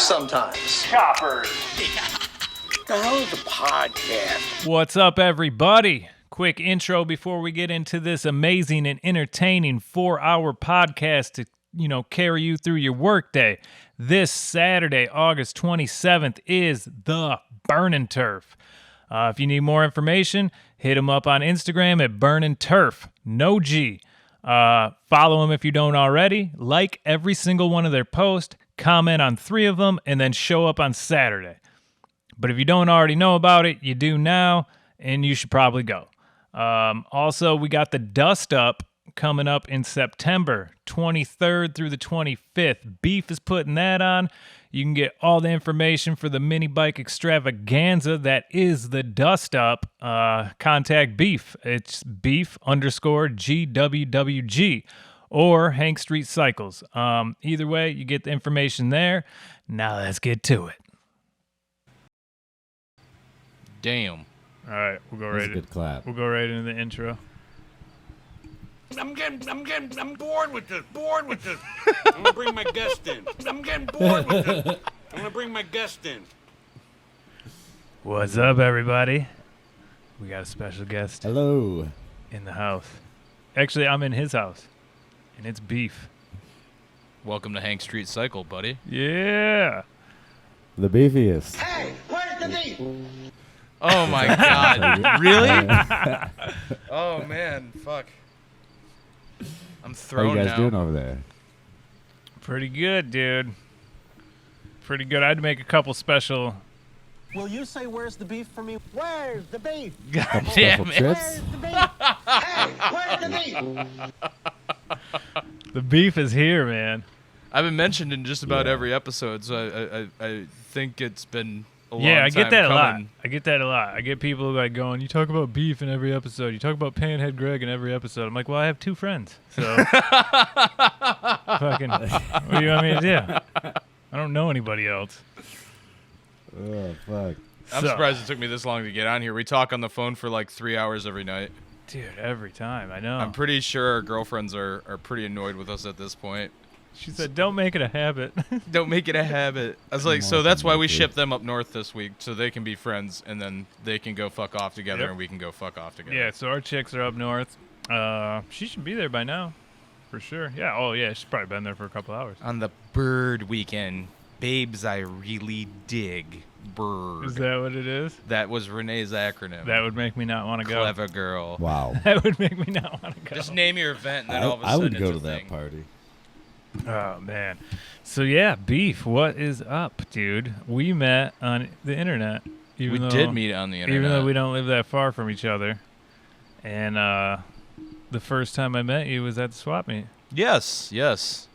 sometimes. Choppers. The hell is a podcast? What's up, everybody? Quick intro before we get into this amazing and entertaining 4-hour podcast to, carry you through your workday. This Saturday, August 27th, is the Burnin' Turf. If you need more information, hit them up on Instagram at Burnin' Turf. No G. Follow them if you don't already. Like every single one of their posts. Comment on 3 of them, and then show up on Saturday. But if you don't already know about it, you do now, and you should probably go. Also, we got the Dust Up coming up in September 23rd through the 25th. Beef is putting that on. You can get all the information for the mini bike extravaganza that is the Dust Up. Contact Beef. It's beef_GWWG or Hank Street Cycles. Either way, you get the information there. Now let's get to it. Damn. All right, we'll go That's right. a good clap. We'll go right into the intro. I'm bored with this. I'm gonna bring my guest in. I'm getting bored with this. I'm gonna bring my guest in. What's up, everybody? We got a special guest Hello. in the house. Actually, I'm in his house, and it's Beef. Welcome to Hank Street Cycle, buddy. Yeah. The beefiest. Hey, where's the meat? Oh my god. Really? Oh man, fuck. I'm How thrown you guys now. doing over there? Pretty good, dude. Pretty good. I had to make a couple special. Will you say where's the beef for me? Where's the beef? God Damn Special it. trips? Where's the beef? Hey, where's the meat? The beef is here, man. I've been mentioned in just about Yeah. every episode, so I think it's been a long Yeah, I time get that a lot. coming. I get that a lot. I get people like going, "You talk about beef in every episode. You talk about Panhead Greg in every episode." I'm like, "Well, I have 2 friends, so fucking. What do you want me to do? I don't know anybody else." Oh, fuck. I'm So- surprised it took me this long to get on here. We talk on the phone for like 3 hours every night. Dude, every time. I know. I'm pretty sure our girlfriends are pretty annoyed with us at this point. She said, "Don't make it a habit." Don't make it a habit. I was like, Come so on, that's why we dude. ship them up north this week, so they can be friends, and then they can go fuck off together, Yep. and we can go fuck off together. Yeah, so our chicks are up north. She should be there by now, for sure. Yeah. Oh, yeah. She's probably been there for a couple hours. On the bird weekend, babes, I really dig bird. Is that what it is? That was Renee's acronym. That would make me not want to go. Clever girl. Wow. That would make me not want to go. Just name your event, and then I, all of a I sudden would go it's to a that thing. party. Oh man. So yeah, Beef. What is up, dude? We met on the internet. We did meet on the internet. Even though we don't live that far from each other. And the first time I met you was at the swap meet. Yes, yes.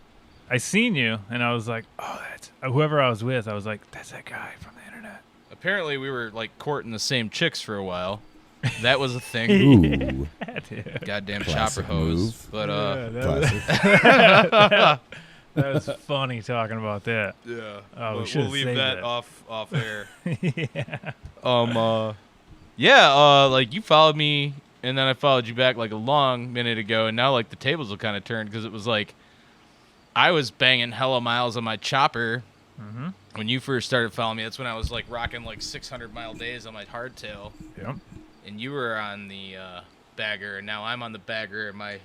I seen you, and I was like, "Oh, that's whoever I was with." I was like, "That's that guy from the internet." Apparently, we were like courting the same chicks for a while. That was a thing. Ooh. Dude. Goddamn Classic chopper hose. move. But Yeah, that was- Classic. That was funny talking about that. yeah. Oh, we But should've we'll leave saved that that. off air. Yeah. Like you followed me, and then I followed you back like a long minute ago, and now like the tables have kind of turned because it was like I was banging hella miles on my chopper when you first started following me. That's when I was like rocking like 600-mile days on my hardtail, Yep. and you were on the bagger, and now I'm on the bagger, and my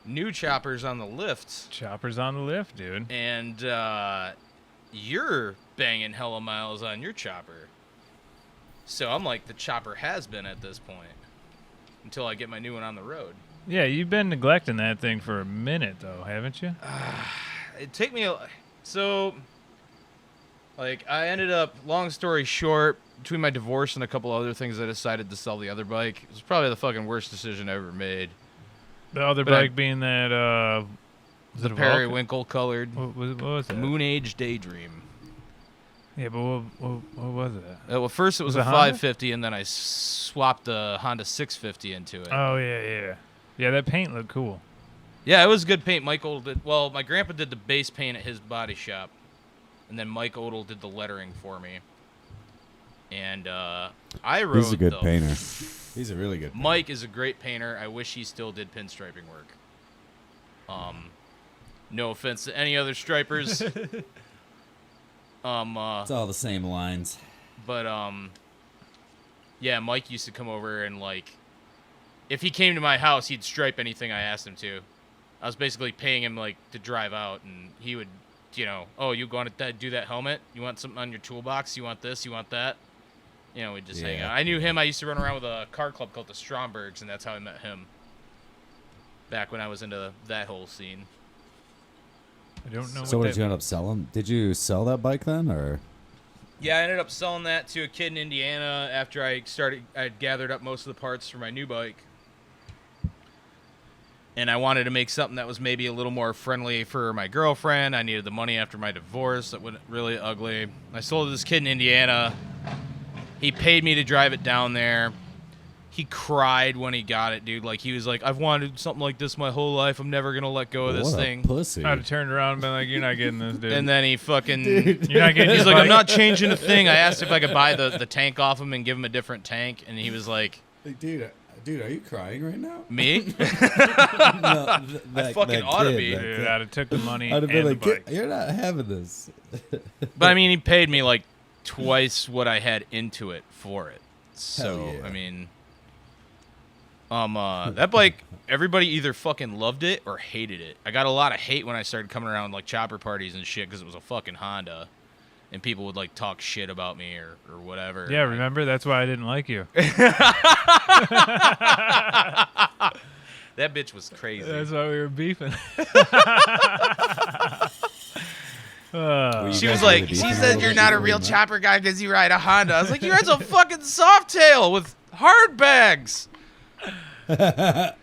new chopper's on the lift, Chopper's on the lift, dude. and you're banging hella miles on your chopper. So I'm like the chopper has been at this point until I get my new one on the road. Yeah, you've been neglecting that thing for a minute, though, haven't you? It take me so like I ended up, long story short, between my divorce and a couple other things, I decided to sell the other bike. It was probably the fucking worst decision I ever made. The other But I- bike being that, was it a Vulcan? Periwinkle colored What was that? Moon Age Daydream. Yeah, but what was it? Well, first it was Was a it Honda? 550, and then I swapped the Honda 650 into it. Oh, yeah. Yeah, that paint looked cool. Yeah, it was good paint. Mike Odell did. Well, my grandpa did the base paint at his body shop, and then Mike Odell did the lettering for me. And I wrote. He's a good the- painter. He's a really good painter. Mike is a great painter. I wish he still did pinstriping work. No offense to any other stripers. It's all the same lines. But yeah, Mike used to come over and like, if he came to my house, he'd stripe anything I asked him to. I was basically paying him like to drive out, and he would, oh, you want to do that helmet? You want something on your toolbox? You want this? You want that? We'd just hang out. I knew him. I used to run around with a car club called the Strombergs, and that's how I met him. Back when I was into that whole scene. I don't know. So what did you end up selling? Did you sell that bike then, or? Yeah, I ended up selling that to a kid in Indiana after I'd gathered up most of the parts for my new bike. And I wanted to make something that was maybe a little more friendly for my girlfriend. I needed the money after my divorce. That went really ugly. I sold it to this kid in Indiana. He paid me to drive it down there. He cried when he got it, dude. Like, he was like, I've wanted something like this my whole life. I'm never going to let go of this What thing. a pussy. I'd have turned around and been like, "You're not getting this, dude." And then he fucking... You're not getting He's this like, bike? I'm not changing a thing. I asked if I could buy the tank off him and give him a different tank. And he was like, Like, dude, are you crying right now? me? No, I fucking ought to be. Dude, I'd have took the money I'd have and been the like, bike. you're not having this. But I mean, he paid me like twice what I had into it for it. So, Hell yeah. I mean... that bike, everybody either fucking loved it or hated it. I got a lot of hate when I started coming around like chopper parties and shit because it was a fucking Honda, and people would like talk shit about me or whatever. Yeah, remember? That's why I didn't like you. That bitch was crazy. That's why we were beefing. She was like, she said you're not a real chopper guy because you ride a Honda. I was like, you ride a fucking Softail with hard bags. Got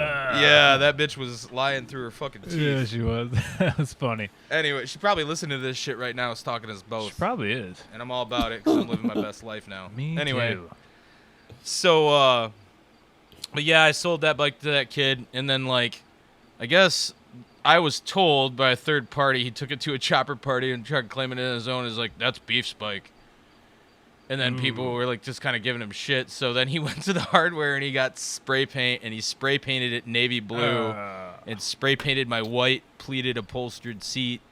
it. Yeah, that bitch was lying through her fucking teeth. Yeah, she was. That was funny. Anyway, she probably listening to this shit right now. Is talking to us She both. probably is. And I'm all about it because I'm living my best life now. Me anyway, too. So, but yeah, I sold that bike to that kid, and then like, I guess I was told by a third party he took it to a chopper party and tried claiming it as his own. Is like, that's Beef's bike. And then people were like just kind of giving him shit. So then he went to the hardware and he got spray paint, and he spray painted it navy blue and spray painted my white pleated upholstered seat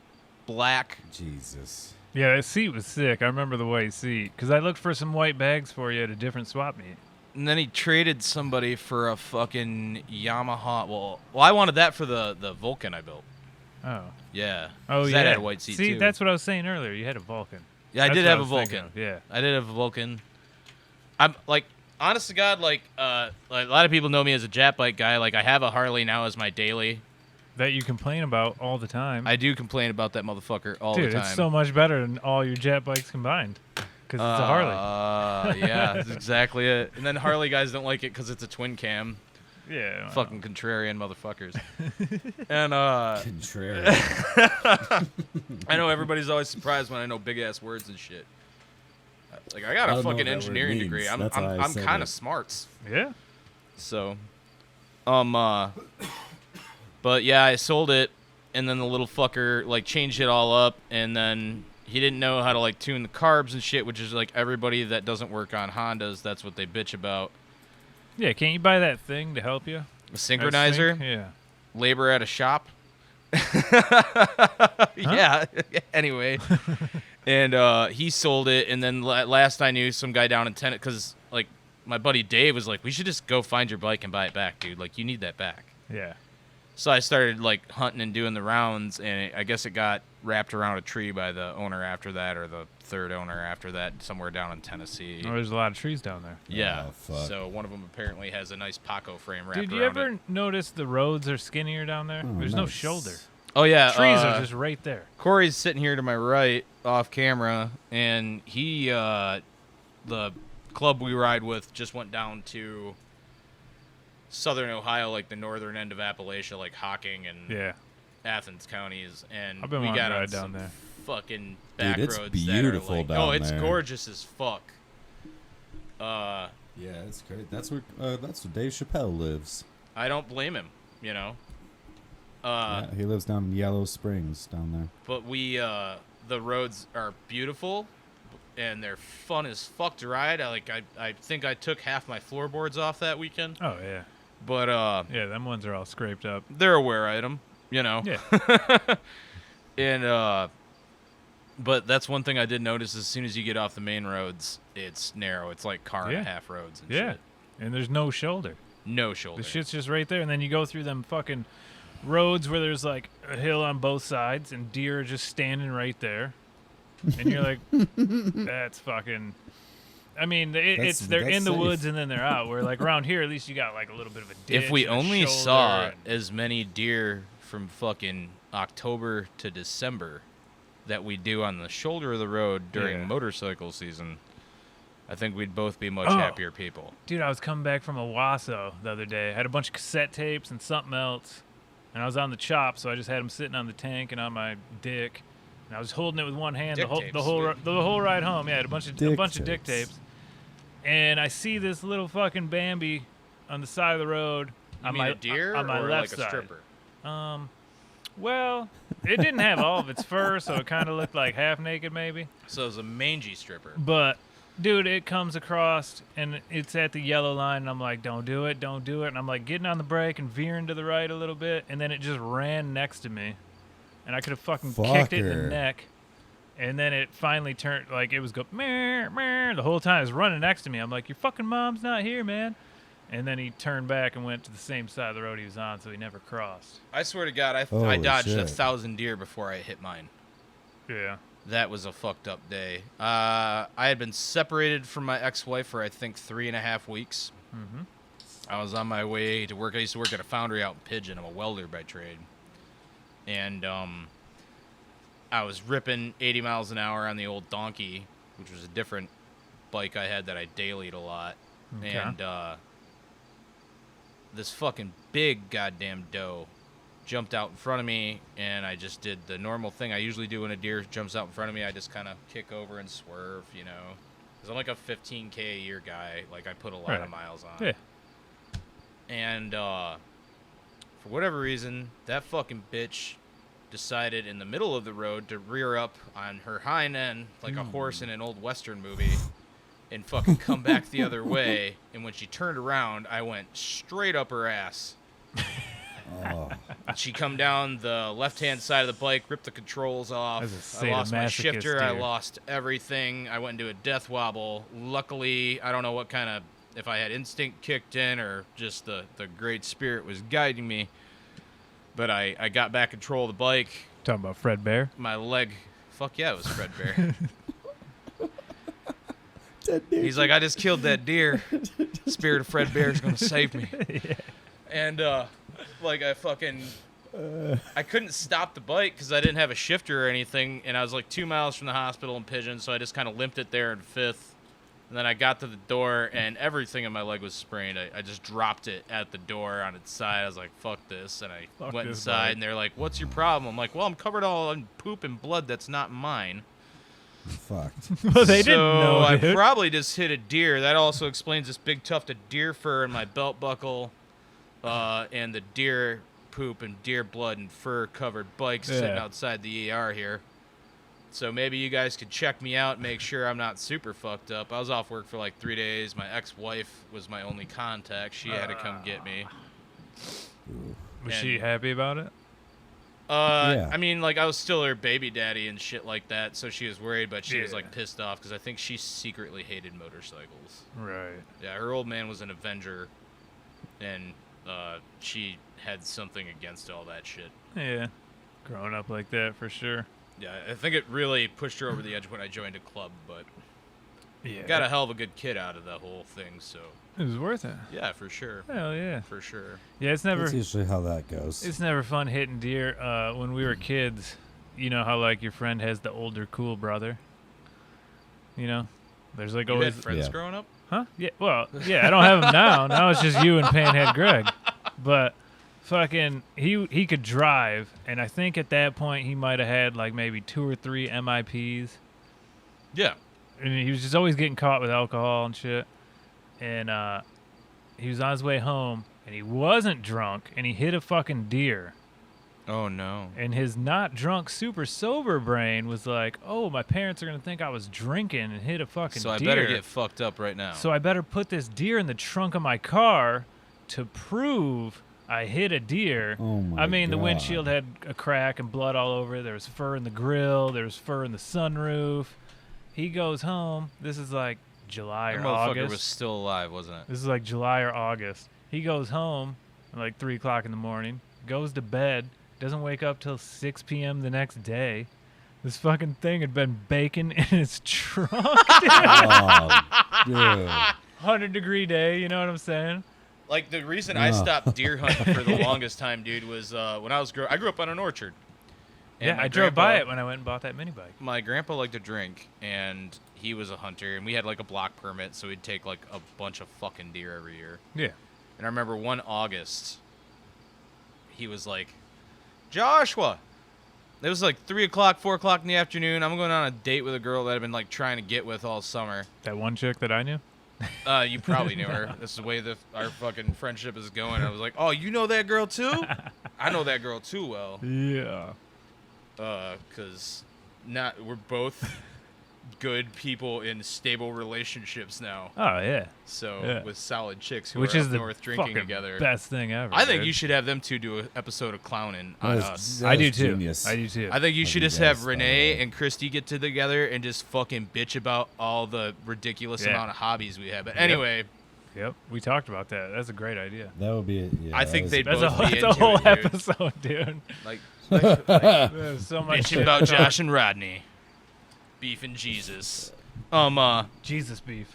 black. Jesus. Yeah, that seat was sick. I remember the white seat because I looked for some white bags for you at a different swap meet. And then he traded somebody for a fucking Yamaha. Well, I wanted that for the Vulcan I built. Oh. Yeah. Oh, 'Cause yeah. That had a white seat See, too. that's what I was saying earlier. You had a Vulcan. Yeah, I That's did what have a was thinking Vulcan. of, yeah. I did have a Vulcan. I'm like, honest to God, like a lot of people know me as a Jap bike guy. Like, I have a Harley now as my daily. That you complain about all the time. I do complain about that motherfucker all Dude, the time. it's so much better than all your jet bikes combined. Because it's a Harley. Yeah, that's exactly it. And then Harley guys don't like it because it's a twin cam. Yeah. well, Fucking contrarian motherfuckers. And Contrary. I know everybody's always surprised when I know big ass words and shit. Like, I got I a don't know fucking what that word engineering means. degree. I'm That's why I I'm said kind it. of smart. Yeah. So, but yeah, I sold it, and then the little fucker like changed it all up, and then he didn't know how to like tune the carbs and shit, which is like everybody that doesn't work on Hondas, that's what they bitch about. Yeah, can't you buy that thing to help you? A synchronizer, Yeah. labor at a shop. Yeah. Anyway, and he sold it, and then last I knew, some guy down in Tennessee, because like my buddy Dave was like, we should just go find your bike and buy it back, dude. Like, you need that back. Yeah. So I started like hunting and doing the rounds, and I guess it got wrapped around a tree by the owner after that, or the third owner after that, somewhere down in Tennessee. Oh, there's a lot of trees down there. Yeah. Oh, fuck. So one of them apparently has a nice Paco frame wrapped Dude, around you ever it. notice the roads are skinnier down there? Oh, There's no nice. shoulder. Oh yeah, Trees are just right there. Corey's sitting here to my right, off camera, and he, the club we ride with, just went down to southern Ohio, like the northern end of Appalachia, like Hocking and Yeah. Athens counties, and I've been we wanting got to on ride down some there. fucking back it's roads beautiful that are like, down oh, it's there. gorgeous as fuck. Yeah, it's great. That's where Dave Chappelle lives. I don't blame him, you know. Yeah, he lives down in Yellow Springs down there. But we, the roads are beautiful, and they're fun as fuck to ride. I think I took half my floorboards off that weekend, Oh, yeah. but Yeah, them ones are all scraped up. they're a wear item, you know. Yeah. And But that's one thing I did notice. As soon as you get off the main roads, it's narrow. It's like car and a half roads and Yeah. shit. And there's no shoulder. No shoulder. The shit's just right there, and then you go through them fucking roads where there's like a hill on both sides, and deer are just standing right there, and you're like, that's fucking. I mean, they're that's in the safe. woods and then they're out. Where like around here, at least you got like a little bit of a ditch. If we and a only shoulder saw and- as many deer from fucking October to December that we do on the shoulder of the road during Yeah. motorcycle season, I think we'd both be much Oh. happier people. Dude, I was coming back from Owasso the other day. I had a bunch of cassette tapes and something else, and I was on the chop, so I just had them sitting on the tank and on my dick, and I was holding it with one hand Dick the whole tapes, the whole sweet. the whole ride home. Yeah, I had a bunch of dick tapes. tapes, and I see this little fucking Bambi on the side of the road. You on mean my a deer on my or left like a side. stripper? Well, it didn't have all of its fur, so it kind of looked like half naked maybe. So it was a mangy stripper. But, dude, it comes across and it's at the yellow line, and I'm like, don't do it, don't do it. And I'm like getting on the brake and veering to the right a little bit, and then it just ran next to me. And I could have fucking kicked it in the Fucker. neck. And then it finally turned, like, it was go, meh, meh, the whole time. It was running next to me. I'm like, your fucking mom's not here, man. And then he turned back and went to the same side of the road he was on, so he never crossed. I swear to God, I Holy dodged shit. 1,000 deer before I hit mine. Yeah. That was a fucked up day. I had been separated from my ex-wife for I think 3.5 weeks. Mm-hmm. I was on my way to work. I used to work at a foundry out in Pigeon. I'm a welder by trade. And I was ripping 80 miles an hour on the old Donkey, which was a different bike I had that I dailied a lot. Okay. And this fucking big goddamn doe jumped out in front of me, and I just did the normal thing I usually do when a deer jumps out in front of me. I just kind of kick over and swerve, you know. Because I'm like a 15K a year guy. Like, I put a lot Right. of miles on. Yeah. And for whatever reason, that fucking bitch decided in the middle of the road to rear up on her hind end like a horse in an old Western movie and fucking come back the other way. And when she turned around, I went straight up her ass. Oh, She come down the left-hand side of the bike, ripped the controls off. That's a I lost my sadomasochist shifter. I deer. lost everything. I went into a death wobble. Luckily, I don't know what kind of, if I had instinct kicked in or just the great spirit was guiding me. But I got back control of the bike. Talking about Fred Bear. My leg, fuck yeah, it was Fred Bear. He's like, I just killed that deer. Spirit of Fred Bear is going to save me. And, like, I couldn't stop the bike because I didn't have a shifter or anything. And I was like 2 miles from the hospital in Pigeon, so I just kind of limped it there in fifth. And then I got to the door, and everything in my leg was sprained. I just dropped it at the door on its side. I was like, fuck this. And I Fuck went this inside, bike. and they're like, what's your problem? I'm like, well, I'm covered all in poop and blood that's not mine. fucked. Well, they didn't So know, I dude. probably just hit a deer. That also explains this big tuft of deer fur in my belt buckle, and the deer poop and deer blood and fur covered bike sitting Yeah. outside the ER here. So maybe you guys could check me out and make sure I'm not super fucked up. I was off work for like 3 days. My ex-wife was my only contact. She had to come get me. Was she happy about it? Yeah. I mean, like, I was still her baby daddy and shit like that, so she was worried, but she was, Yeah. like, pissed off because I think she secretly hated motorcycles. Right. Yeah, her old man was an Avenger, and she had something against all that shit. Yeah. Growing up like that, for sure. Yeah, I think it really pushed her over the edge when I joined a club, but Yeah. got a hell of a good kid out of that whole thing, so It was worth it. yeah, for sure. Hell yeah. For sure. Yeah, it's never That's usually how that goes. it's never fun hitting deer. When we were kids, you know how like your friend has the older cool brother. You know, there's like You had always friends Yeah. growing up? Huh? Yeah. Well, yeah. I don't have him now. Now it's just you and Panhead Greg. But fucking, he could drive, and I think at that point he might have had like maybe 2 or 3 MIPs, Yeah. and he was just always getting caught with alcohol and shit. And he was on his way home, and he wasn't drunk, and he hit a fucking deer. Oh, no. And his not drunk, super sober brain was like, "Oh, my parents are gonna think I was drinking and hit a fucking So I deer. better get fucked up right now. So I better put this deer in the trunk of my car to prove I hit a deer. Oh my I mean, the God. windshield had a crack and blood all over it. There was fur in the grill. There was fur in the sunroof. He goes home. This is like July That or motherfucker August. was still alive, wasn't it? This is like July or August. He goes home at like 3 o'clock in the morning, goes to bed, doesn't wake up till 6 p.m. the next day. This fucking thing had been baking in its trunk. Oh, dude. 100-degree day, you know what I'm saying? Like the reason I stopped deer hunting for the longest time, dude, was when I grew up on an orchard. And Yeah, my I drove by grandpa- it when I went and bought that mini bike. My grandpa liked to drink, and he was a hunter, and we had like a block permit, so we'd take like a bunch of fucking deer every year. Yeah. And I remember one August, he was like, Joshua. It was like 3 o'clock, 4 o'clock in the afternoon. I'm going on a date with a girl that I've been like trying to get with all summer. That one chick that I knew? You probably knew her. This is the way our fucking friendship is going. I was like, oh, you know that girl too? I know that girl too well. Yeah. Because we're both good people in stable relationships now. Oh, yeah. So Yeah. with solid chicks who Which are is up the north drinking fucking together. best thing ever. I think dude. you should have them two do an episode of clowning on That us. is- I that do is too. genius. I do too. I think you should you just have guys, by the Renee way. and Christy get together and just fucking bitch about all the ridiculous Yeah. amount of hobbies we have. But anyway, Yep. We talked about that. That's a great idea. That would be. Yeah, I that think is- they'd That's both a, be that's a into whole it, dude. episode, dude. Like There's so much bitching shit about to talk- Josh and Rodney, beef and Jesus. Jesus beef.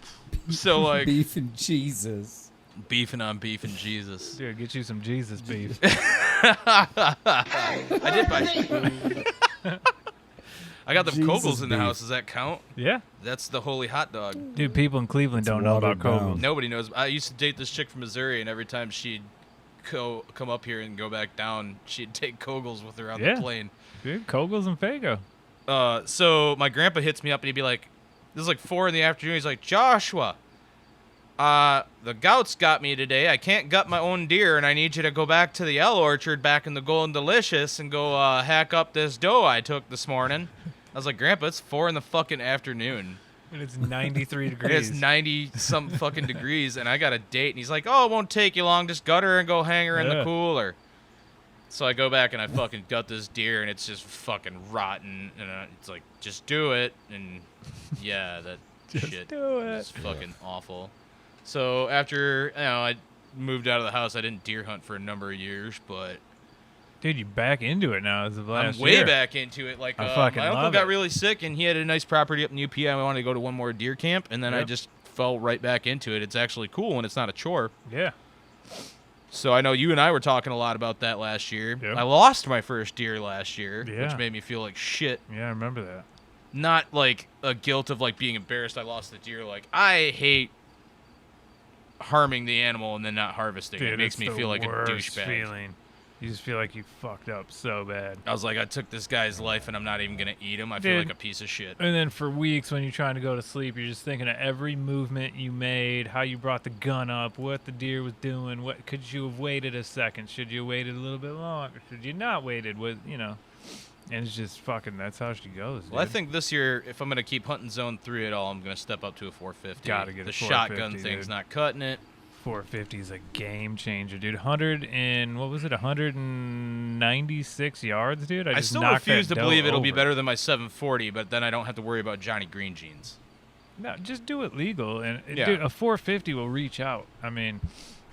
So like beef and Jesus. beefing on beef and Jesus. Dude, get you some Jesus beef. I did buy. I got the Jesus Kogels in the beef. house. Does that count? Yeah. That's the holy hot dog. Dude, people in Cleveland It's don't know about watered down. Kogels. Nobody knows. I used to date this chick from Missouri, and every time she'd come up here and go back down, she'd take Kogels with her on Yeah. the plane. Dude, Kogels and Fago. So my grandpa hits me up, and he'd be like, this is like 4 in the afternoon. He's like, Joshua, the gout's got me today. I can't gut my own deer, and I need you to go back to the L Orchard back in the Golden Delicious and go hack up this doe I took this morning. I was like, Grandpa, it's 4 in the fucking afternoon. And it's 93 And degrees. it's 90-some fucking degrees, and I got a date. And he's like, oh, it won't take you long. Just gut her and go hang her in the Yeah. cooler. So I go back and I fucking gut this deer, and it's just fucking rotten. And it's like, just do it. And yeah, that shit do it. is fucking awful. So after, I moved out of the house, I didn't deer hunt for a number of years, but Dude, you back into it now as of last I'm way year. back into it. Like, I fucking my uncle love got it. really sick, and he had a nice property up in UP. I wanted to go to one more deer camp, and then I Yep. just fell right back into it. It's actually cool, and it's not a chore. Yeah. So I know you and I were talking a lot about that last year. Yep. I lost my first deer last year, Yeah. which made me feel like shit. Yeah, I remember that. Not like a guilt of like being embarrassed I lost the deer. Like, I hate harming the animal and then not harvesting. Dude, it makes it's me the feel like a worst douchebag. feeling. You just feel like you fucked up so bad. I was like, I took this guy's life and I'm not even gonna eat him. I feel Dude. like a piece of shit. And then for weeks when you're trying to go to sleep, you're just thinking of every movement you made, how you brought the gun up, what the deer was doing, what could you have waited a second? Should you have waited a little bit longer? Should you not waited? And it's just fucking, that's how she goes, dude. Well, I think this year, if I'm gonna keep hunting zone 3 at all, I'm gonna step up to a 450. Gotta get a the 450, shotgun thing's dude. not cutting it. 450 is a game changer, dude. 196 yards, dude. I I just still knocked refuse that to doe believe it'll be over. better than my 740, but then I don't have to worry about Johnny Green jeans. No, just do it legal, and Yeah. dude, a 450 will reach out. I mean,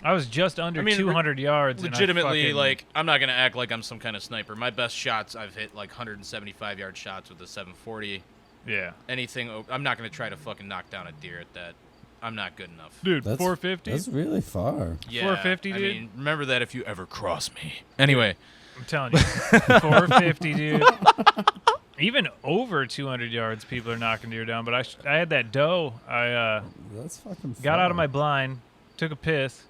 I was just under 200 yards. and I Legitimately, fucking- like, I'm not gonna act like I'm some kind of sniper. My best shots, I've hit like 175-yard shots with the 740. yeah, Anything, I'm not gonna try to fucking knock down a deer at that. I'm not good enough. dude, That's 450. That's really far. Yeah, 450, I dude? mean, remember that if you ever cross me. Anyway, I'm telling you, 450, dude. Even over 200 yards, people are knocking deer down. But I had that doe. I That's fucking far. got out of my blind, took a piss,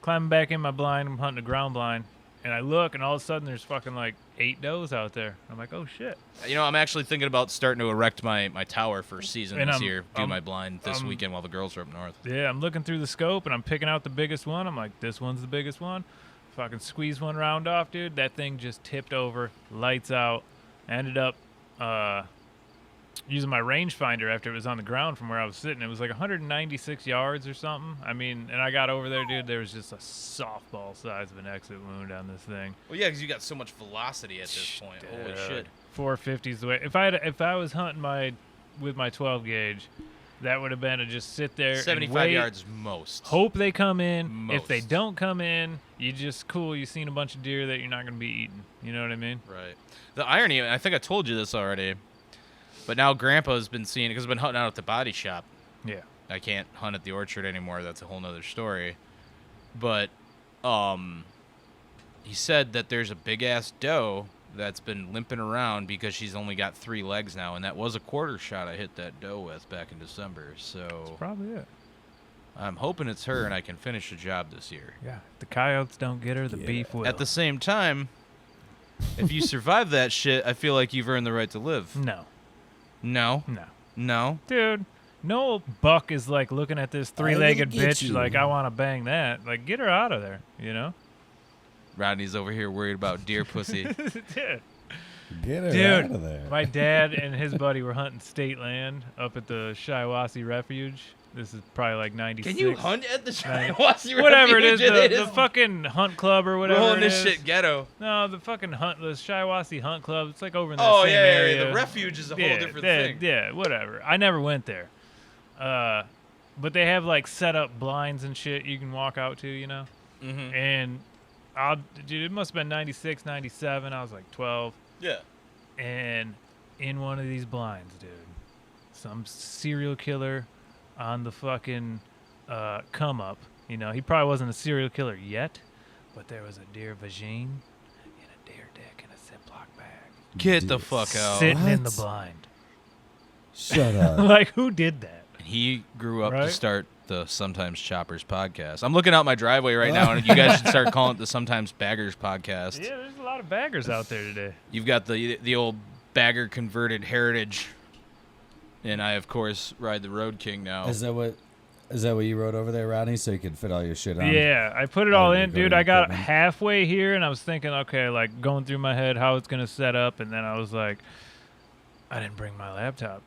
climbing back in my blind. I'm hunting a ground blind, and I look, and all of a sudden there's fucking like 8 does out there. I'm like, oh shit. I'm actually thinking about starting to erect my tower for season And this I'm- year. Do I'm- my blind this I'm- weekend while the girls are up north. Yeah, I'm looking through the scope and I'm picking out the biggest one. I'm like, this one's the biggest one. Fucking squeeze one round off, dude. That thing just tipped over, lights out. Ended up using my rangefinder after it was on the ground from where I was sitting. It was like 196 yards or something. I mean, and I got over there, dude. There was just a softball size of an exit wound on this thing. Well, yeah, because you got so much velocity at this point. Holy shit. 450's the way. If I was hunting with my 12 gauge, that would have been to just sit there 75 and wait, yards most. hope they come in. If they Most. don't come in, you just you seen a bunch of deer that you're not going to be eating. You know what I mean? Right. The irony, I think I told you this already, but now Grandpa's been seeing, because I've been hunting out at the body shop. Yeah. I can't hunt at the orchard anymore. That's a whole nother story. But he said that there's a big-ass doe that's been limping around because she's only got 3 legs now, and that was a quarter shot I hit that doe with back in December. So Probably it. I'm hoping it's her and I can finish the job this year. Yeah. The coyotes don't get her. The beef will. At the same time, if you survive that shit, I feel like you've earned the right to live. No. No. No. No. Dude, no buck is like looking at this 3-legged get bitch you. like, I want to bang that. Like, get her out of there, you know? Rodney's over here worried about deer pussy. Dude. Get her Dude, out of there. My dad and his buddy were hunting state land up at the Shiawassee Refuge. This is probably like 96. Can you hunt at the Nine- Shiawassee Whatever it is, Refuge? the fucking hunt club or whatever rolling it this is. shit ghetto. No, the fucking the Shiawassee Hunt Club. It's like over in the Oh same yeah, area. the refuge is a whole Yeah, different that- thing. Yeah, whatever. I never went there. But they have like set up blinds and shit you can walk out to, you know? Mm-hmm. And dude, it must have been 96, 97. I was like 12. Yeah. And in one of these blinds, dude, some serial killer on the fucking come up. You know, he probably wasn't a serial killer yet, but there was a deer vagine and a deer dick in a Ziploc bag Get the fuck out. sitting in the What? blind. Shut up. Like, who did that? He grew up to Right? start the Sometimes Choppers podcast. I'm looking out my driveway right now, and you guys should start calling it the Sometimes Baggers podcast. Yeah, there's a lot of baggers out there today. You've got the old bagger converted heritage, and I of course ride the Road King now. Is that what you wrote over there, Rodney? So you can fit all your shit on? Yeah, I put it all you in, go dude. to I got equipment. halfway here, and I was thinking, okay, like going through my head how it's gonna set up, and then I was like, I didn't bring my laptop,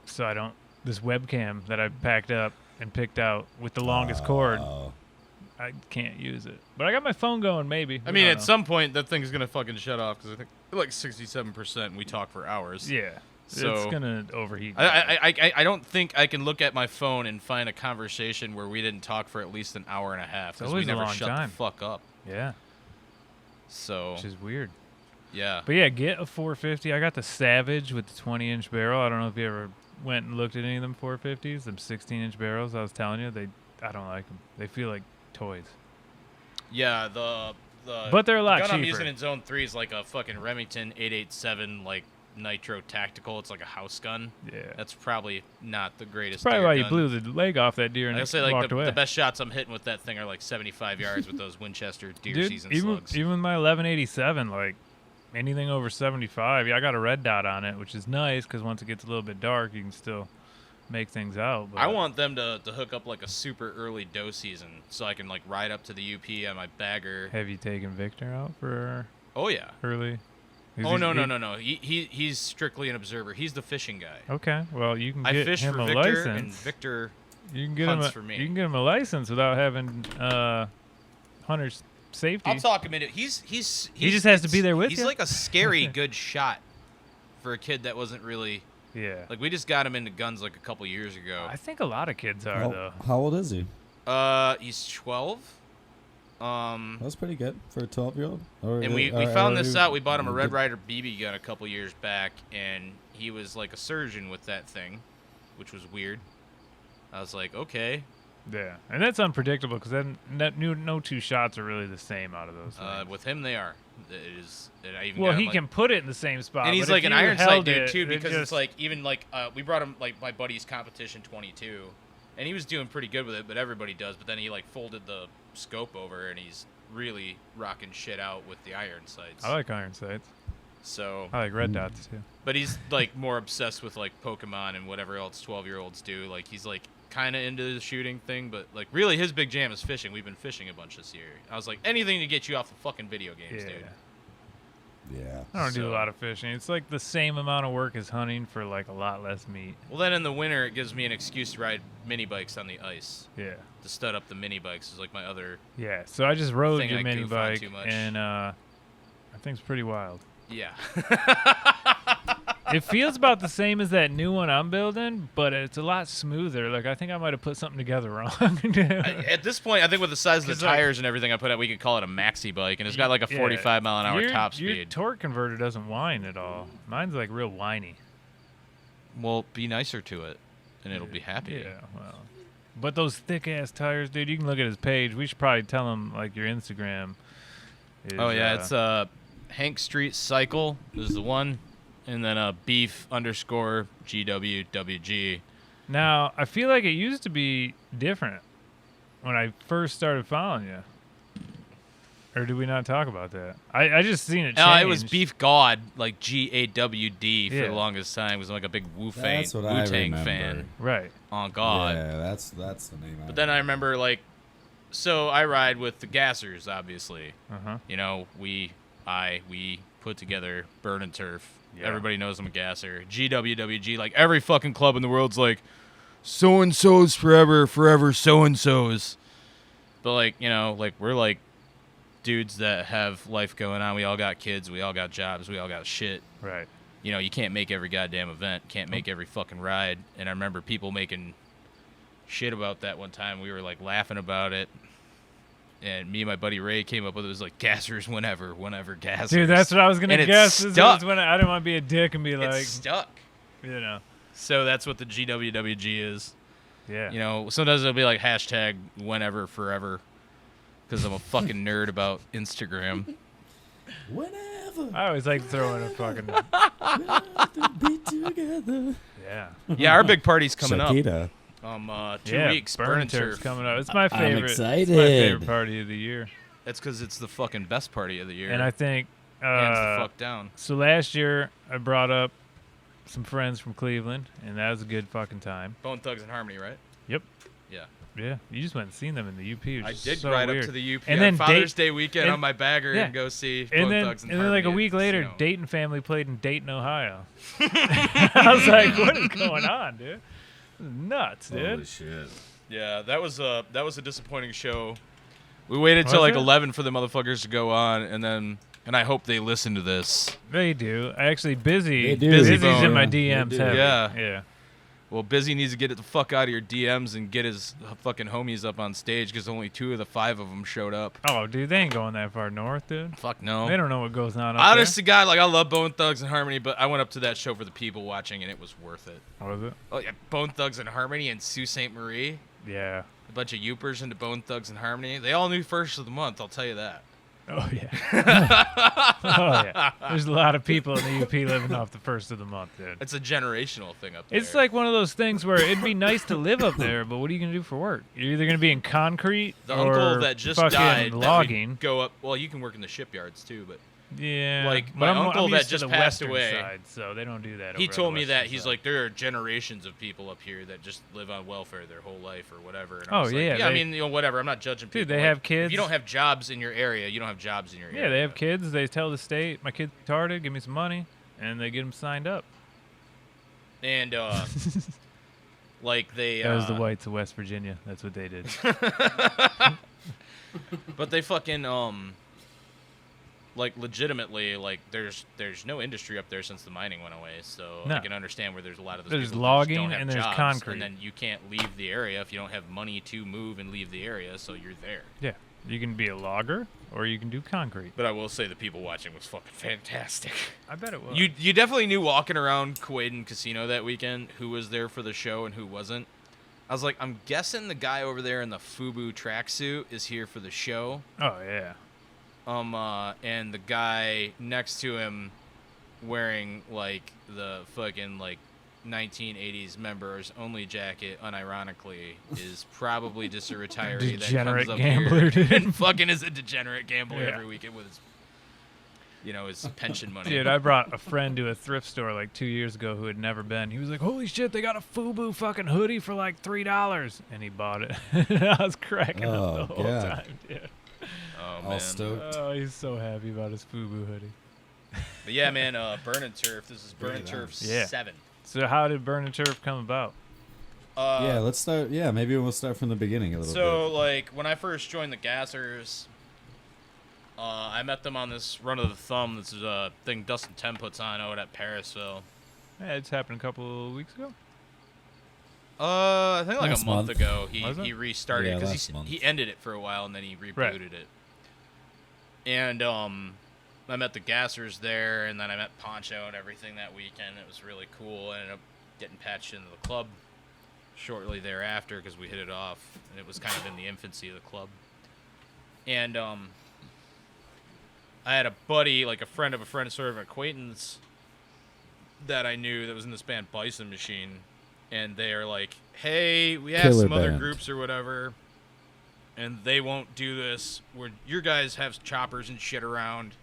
so I don't. This webcam that I packed up and picked out with the longest cord, Oh. I can't use it. But I got my phone going, maybe. I We mean, don't at know. some point that thing's gonna fucking shut off because I think like 67%, and we talk for hours. Yeah, So- it's gonna overheat. I don't think I can look at my phone and find a conversation where we didn't talk for at least an hour and a half because we always a never long shut time. the fuck up. Yeah, So which is weird. yeah, But yeah, get a 450. I got the Savage with the 20-inch barrel. I don't know if you ever went and looked at any of them 450s, them 16-inch barrels. I was telling you, I don't like them. They feel like toys. yeah. The But they're a lot gun I'm cheaper. using in Zone 3 is like a fucking Remington 887 like Nitro Tactical. It's like a house gun. Yeah. That's probably not the greatest. Probably deer why you gun. blew the leg off that deer and I it say like walked away. the best shots I'm hitting with that thing are like 75 yards with those Winchester deer Dude, season even slugs. with my 1187, like anything over 75, yeah, I got a red dot on it, which is nice because once it gets a little bit dark, you can still make things out. But I want them to hook up like a super early doe season so I can like ride up to the UP on my bagger. Have you taken Victor out for Oh yeah. early? Is Oh he- no. he- He's strictly an observer. He's the fishing guy. Okay, well you can I get fish him for a Victor, license. and Victor. You can get hunts him. for me. You can get him a license without having hunter's safety. I'll talk him into. He's He just has to be there with He's you? like a scary good shot for a kid that wasn't really Yeah, like. We just got him into guns like a couple years ago. I think a lot of kids are though. How old is he? He's 12. That's pretty good for a 12-year-old. And we found this out. We bought him a Red Ryder BB gun a couple years back, and he was like a surgeon with that thing, which was weird. I was like, okay. Yeah, and that's unpredictable because then no two shots are really the same out of those. Things. With him, they are. It is. I even Well, got him, he like- can put it in the same spot. and he's but like if an you iron sight held dude it, too, it because just, it's like even like we brought him like my buddy's competition 22, and he was doing pretty good with it, but everybody does. But then he like folded the scope over, and he's really rocking shit out with the iron sights. I like iron sights. So, I like red dots too. but he's like more obsessed with like Pokemon and whatever else 12-year-olds do. Like he's like kind of into the shooting thing, but like really his big jam is fishing. We've been fishing a bunch this year. I was like anything to get you off the fucking video games, Yeah. dude. Yeah. I don't do So- a lot of fishing. It's like the same amount of work as hunting for like a lot less meat. Well, then in the winter, it gives me an excuse to ride mini bikes on the ice. Yeah. To stud up the mini bikes is like my other. Yeah. So I just rode Thing your I mini goof on bike, too much. and I think it's pretty wild. Yeah. It feels about the same as that new one I'm building, but it's a lot smoother. Like I think I might have put something together wrong. At this point, I think with the size of the 'Cause, like- tires and everything I put out, we could call it a maxi bike, and it's got like a Yeah. 45 mile an hour Your- top Your speed. torque converter doesn't whine at all. Mine's like real whiny. Well, be nicer to it, and it'll be happy. Yeah, well. But those thick ass tires, dude, you can look at his page. We should probably tell him like your Instagram. Is, Oh yeah, it's Hank Street Cycle is the one, and then beef _ GWWG. Now, I feel like it used to be different when I first started following you. Or did we not talk about that? I just seen it change. No, it was Beef God, like GAWD for Yeah. the longest time. It was like a big Wu-Tang That's what I remember. fan. Right. On God. Yeah, that's the name. But then I remember like, so I ride with the Gassers, obviously. Uh-huh. You know, we put together Burn and Turf. Yeah. Everybody knows I'm a gasser. GWWG, like every fucking club in the world's like, so and so's forever, forever so and so's. But like, you know, like we're like dudes that have life going on. We all got kids. We all got jobs. We all got shit. Right. You know, you can't make every goddamn event. Can't make every fucking ride. And I remember people making shit about that one time. We were like laughing about it. And me and my buddy Ray came up with it was like gassers whenever gassers. Dude, that's what I was going to And it guess. Is stuck. when I didn't want to be a dick and be like, It's stuck. you know. So that's what the GWWG is. Yeah. You know, sometimes it'll be like hashtag whenever forever. Because I'm a fucking nerd about Instagram. Whenever I always like throwing a fucking. we be together. Yeah. Yeah, our big party's coming Shakira. up. 2 Yeah, weeks. Burn Burn and and Turf's Turf. coming up. It's my favorite. I'm It's my excited. favorite party of the year. That's because it's the fucking best party of the year. And I think. Hands the fuck down. So last year I brought up some friends from Cleveland, and that was a good fucking time. Bone Thugs and Harmony, right? Yep. Yeah. Yeah. You just went and seen them in the UP. I Which is did so ride weird. up to the UP And on then Father's Day weekend and- on my bagger yeah. and go see And Bone then, Thugs and and then like a Harmony week at later, Casino. Dayton family played in Dayton, Ohio. I was like, what is going on, dude? This is nuts, dude. Holy shit. Yeah, that was a disappointing show. We waited till Was like it? 11 for the motherfuckers to go on, and I hope they listen to this. They do. Actually, Busy. They do. Busy's Busy in my Bone. They DMs do. heavy. Yeah. Yeah. Well, Busy needs to get the fuck out of your DMs and get his fucking homies up on stage because only 2 of the 5 of them showed up. Oh, dude, they ain't going that far north, dude. Fuck no. They don't know what goes on up Honest to God, like I love Bone Thugs and Harmony, but I went up to that show for the people watching, and it was worth it. there. What was it? Oh yeah, Bone Thugs and Harmony and Sault Ste. Marie, Yeah. a bunch of Yoopers into Bone Thugs and Harmony. They all knew first of the month, I'll tell you that. Oh, yeah. Oh, yeah. There's a lot of people in the UP living off the first of the month, dude. It's a generational thing up there. It's like one of those things where it'd be nice to live up there, but what are you going to do for work? You're either going to be in concrete the or uncle that just fucking died. that logging. would go up. Well, you can work in the shipyards too, but Yeah. Like, but my I'm uncle that used to just the passed western away, side, so they don't do that. he over on told the me that western he's side. like there are generations of people up here that just live on welfare their whole life or whatever. And I Oh, was like, yeah, yeah. I they- mean, you know, whatever. I'm not judging people. Dude, they Like, have If kids. you don't have jobs in your area, you don't have jobs in your area. Yeah, they have kids. They tell the state, my kid's retarded, give me some money, and they get them signed up. And like they. That was the whites of West Virginia. That's what they did. But they fucking like legitimately like there's no industry up there since the mining went away. So No. I can understand where there's a lot of those There's people logging who just don't have and there's jobs, concrete. and then you can't leave the area if you don't have money to move and leave the area. So you're there. Yeah. You can be a logger, or you can do concrete. But I will say the people watching was fucking fantastic. I bet it was. You definitely knew walking around Kuwaitan Casino that weekend who was there for the show and who wasn't. I was like, I'm guessing the guy over there in the FUBU tracksuit is here for the show. Oh, yeah. And the guy next to him wearing like the fucking like 1980s members only jacket unironically is probably just a retiree Degenerate that comes up gambler, here dude. and fucking is a degenerate gambler Yeah. every weekend with his his pension money. Dude, I brought a friend to a thrift store like 2 years ago who had never been. He was like, holy shit, they got a FUBU fucking hoodie for like $3. And he bought it. I was cracking Oh, up the whole God. time, dude. Oh All man. stoked. Oh, he's so happy about his FUBU hoodie. But yeah, man, Burn and Turf. This is Burn Very and Turf Yeah. 7. So how did Burn and Turf come about? Yeah, let's start. Yeah, maybe we'll start from the beginning a little So, bit. like, when I first joined the Gassers, I met them on this Run of the Thumb. This is a thing Dustin 10 puts on out at Parisville. Yeah, it's happened a couple of weeks ago. I think like Last a month month. ago Was it? he restarted Yeah, because last month. he ended it for a while and then he rebooted Right. it. And I met the Gassers there, and then I met Poncho and everything that weekend. It was really cool. I ended up getting patched into the club shortly thereafter because we hit it off, and it was kind of in the infancy of the club. And I had a buddy, like a friend of a friend, sort of an acquaintance that I knew that was in this band Bison Machine, and they are like, hey, we have Killer some other band. groups or whatever, and they won't do this. Where your guys have choppers and shit around.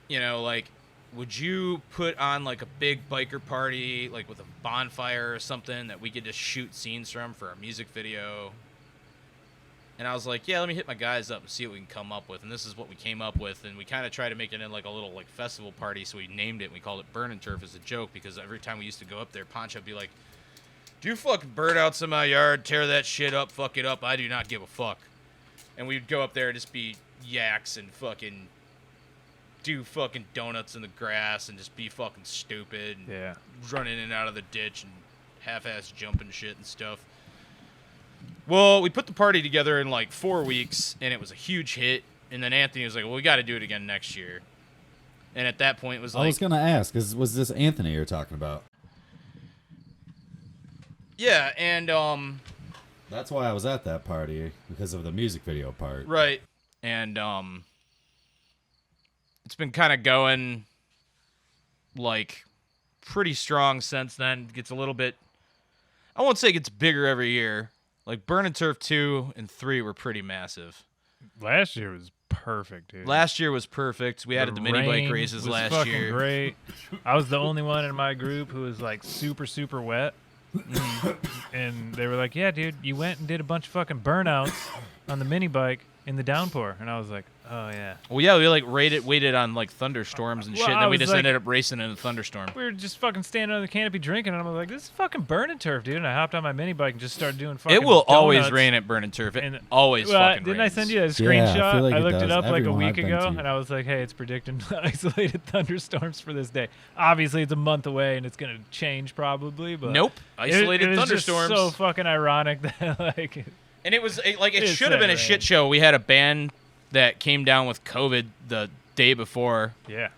You know, like, would you put on like a big biker party, like with a bonfire or something that we could just shoot scenes from for our music video? And I was like, yeah, let me hit my guys up and see what we can come up with. And this is what we came up with. And we kind of tried to make it in like a little like festival party. So we named it and we called it Burn and Turf as a joke, because every time we used to go up there, Poncho would be like, do you fucking burn outs in my yard, tear that shit up, fuck it up. I do not give a fuck. And we'd go up there and just be yaks and fucking do fucking donuts in the grass and just be fucking stupid and Yeah. run in and out of the ditch and half-ass jumping shit and stuff. Well, we put the party together in like 4 weeks, and it was a huge hit. And then Anthony was like, well, we got to do it again next year. And at that point, it was I like, was gonna ask, was this Anthony you're talking about? yeah, and, That's why I was at that party, because of the music video part. right. And, it's been kind of going, like, pretty strong since then. It gets a little bit, I won't say it gets bigger every year. Like, Burn and Turf 2 and 3 were pretty massive. Last year was perfect, dude. Last year was perfect. We added the mini rain bike races was last fucking year. Great. I was the only one in my group who was like super, super wet. And they were like, yeah, dude, you went and did a bunch of fucking burnouts on the mini bike in the downpour. And I was like, oh, yeah. Well, yeah, we like waited on like thunderstorms and Well, shit. And I then we was just like- ended up racing in a thunderstorm. We were just fucking standing under the canopy drinking, and I was like, this is fucking Burn and Turf, dude. And I hopped on my mini bike and just started doing fucking It will always donuts. rain at Burn and Turf. It And- always Well, fucking didn't rains. I send you a Yeah, I screenshot? feel like I it looked it does. up like a Everyone week I've been ago, to. and I was like, hey, it's predicting isolated thunderstorms for this day. Obviously, it's a month away, and it's going to change probably, but... Nope. Isolated it is thunderstorms. Just so fucking ironic that, like... And it was like it It's should have been that a shit rain. show. We had a band that came down with COVID the day before. Yeah.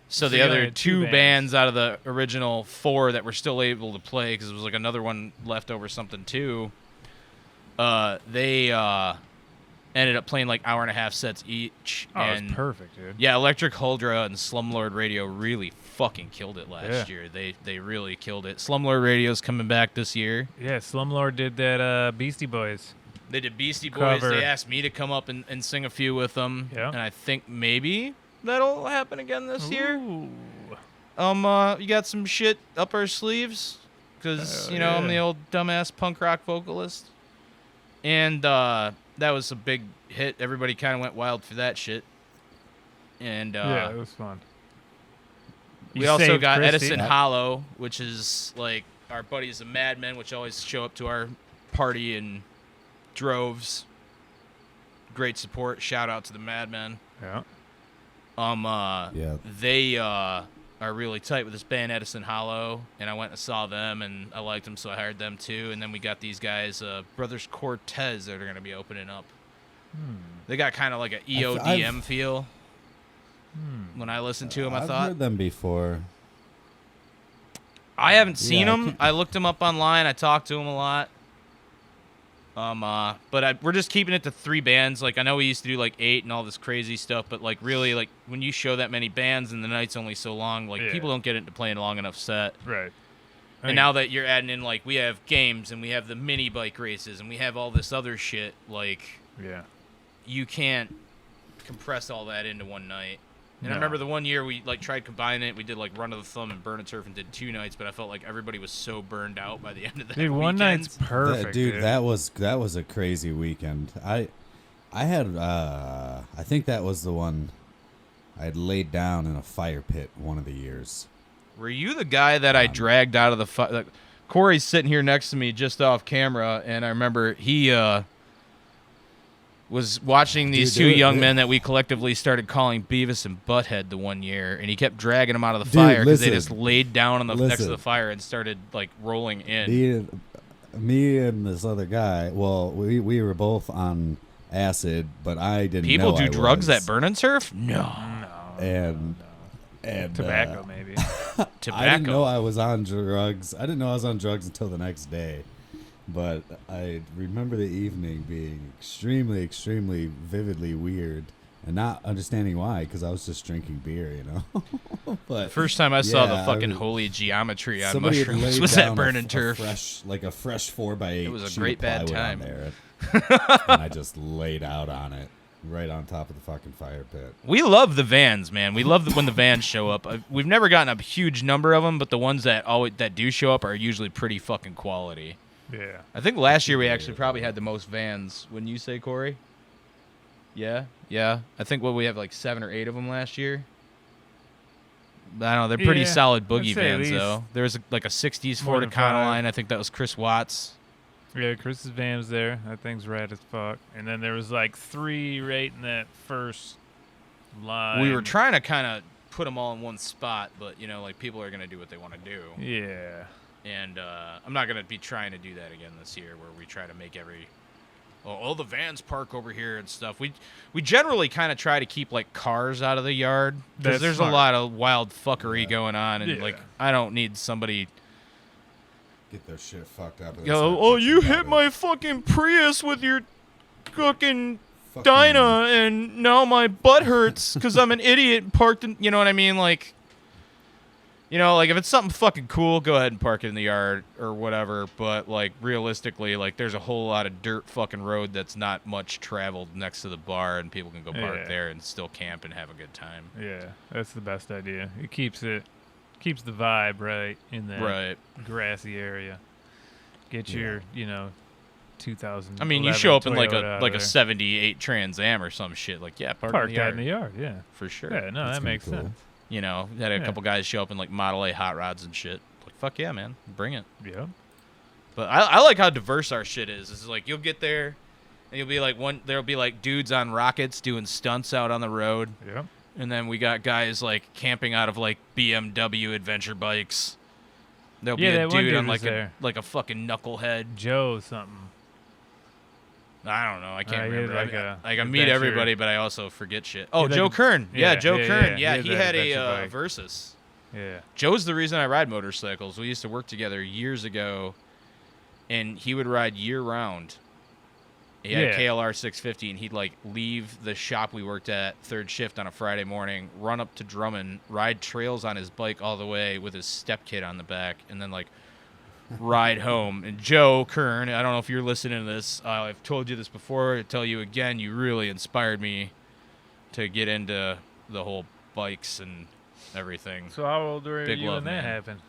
So So the you only other had two two bands. bands out of the original 4 that were still able to play, because it was like another one left over something too. They ended up playing like hour and a half sets each. Oh, and it's perfect, dude. yeah, Electric Huldra and Slumlord Radio really fucking killed it last Yeah. year. They really killed it. Slumlord Radio's coming back this year. Yeah, Slumlord did that Beastie Boys. They did Beastie Boys. Cover. They asked me to come up and sing a few with them. Yeah. And I think maybe that'll happen again this year. Ooh. You got some shit up our sleeves? Because, Hell I'm yeah. the old dumbass punk rock vocalist. And that was a big hit. Everybody kind of went wild for that shit. And Yeah, it was fun. we You also saved got Christy. Edison Hollow, which is like our buddies, the Madmen, which always show up to our party in droves. Great support. Shout out to the Madmen. Yeah. Yeah. They are really tight with this band Edison Hollow, and I went and saw them, and I liked them, so I hired them too. And then we got these guys, Brothers Cortez, that are going to be opening up. They got kind of like a EODM feel. When I listened to them, I I've thought heard them before. I haven't seen Yeah, I them. can't- I looked them up online. I talked to them a lot. But we're just keeping it to 3 bands. Like, I know we used to do like 8 and all this crazy stuff, but like really, like when you show that many bands and the night's only so long, like Yeah. people don't get into playing a long enough set. Right. And now that you're adding in, like, we have games and we have the mini bike races and we have all this other shit, like, Yeah. you can't compress all that into one night. And I No. remember the one year we like tried combining it. We did like Run of the Thumb and Burn and Turf and did 2 nights, but I felt like everybody was so burned out by the end of that. Dude, one weekend. night's perfect, dude, that was a crazy weekend. I had I think that was the one I had laid down in a fire pit one of the years. Were you the guy that I dragged out of the fire? Like, Corey's sitting here next to me just off camera, and I remember he was watching these two young men that we collectively started calling Beavis and Butthead the one year, and he kept dragging them out of the fire because they just laid down on the next to the fire and started like rolling in. Me and this other guy, well, we were both on acid, but I didn't People know do I drugs was. that burn and surf? No. And Tobacco, maybe. Tobacco. I didn't know I was on drugs. I didn't know I was on drugs until the next day. But I remember the evening being extremely, extremely vividly weird and not understanding why, because I was just drinking beer, you know. But First time I saw the yeah, fucking holy geometry on somebody had mushrooms laid was at down Burn a and Turf. fresh 4x8. It was a sheet great of bad plywood time. on there. And I just laid out on it, right on top of the fucking fire pit. We love the vans, man. We love when the vans show up. We've never gotten a huge number of them, but the ones that do show up are usually pretty fucking quality. Yeah. I think last year we actually probably had the most vans. Wouldn't you say, Corey? Yeah. I think we have like 7 or 8 of them last year. I don't know. They're pretty Yeah, solid boogie I'd say at vans, least though. There was like a 60s more Ford than 5. Econoline. I think that was Chris Watts. Yeah, Chris's van was there. That thing's rad as fuck. And then there was like 3 right in that first line. We were trying to kind of put them all in one spot, but, you know, like people are going to do what they want to do. Yeah. And I'm not going to be trying to do that again this year where we try to make all the vans park over here and stuff. We generally kind of try to keep, like, cars out of the yard because That's there's smart. a lot of wild fuckery going on. And, Yeah. like, I don't need somebody... Get their shit fucked up. you hit my fucking Prius with your fucking Dyna and now my butt hurts because I'm an idiot parked in... You know what I mean? Like... You know, like, if it's something fucking cool, go ahead and park it in the yard or whatever. But, like, realistically, like, there's a whole lot of dirt fucking road that's not much traveled next to the bar, and people can go park Yeah. there and still camp and have a good time. Yeah, that's the best idea. It keeps the vibe right in that Right. grassy area. Get your, 2000. I mean, you show up in, like, a 78 Trans Am or some shit. Like, yeah, park park in the that yard. in the yard, yeah. For sure. Yeah, no, That's that makes kinda cool. sense. You know, had a Yeah. couple guys show up in, like, Model A hot rods and shit. Like, fuck yeah, man. Bring it. Yeah. But I like how diverse our shit is. It's like you'll get there, and you'll be like there'll be like dudes on rockets doing stunts out on the road, Yeah. and then we got guys like camping out of like BMW adventure bikes. There'll Yeah, be a that one dude dude on was there. like a fucking knucklehead. Joe something. I don't know. I can't he had remember. like a I meet adventure- everybody, but I also forget shit. Oh, had Joe like a- Kern. Yeah, yeah, Joe yeah, Kern. yeah. Yeah, He he had had that a adventure bike. Versus. Yeah. Joe's the reason I ride motorcycles. We used to work together years ago, and he would ride year round. He had a Yeah. KLR 650, and he'd like leave the shop we worked at third shift on a Friday morning, run up to Drummond, ride trails on his bike all the way with his step kit on the back, and then like ride home. And Joe Kern, I don't know if you're listening to this. I've told you this before. I tell you again. You really inspired me to get into the whole bikes and everything. So how old were Big you love, when that man. happened?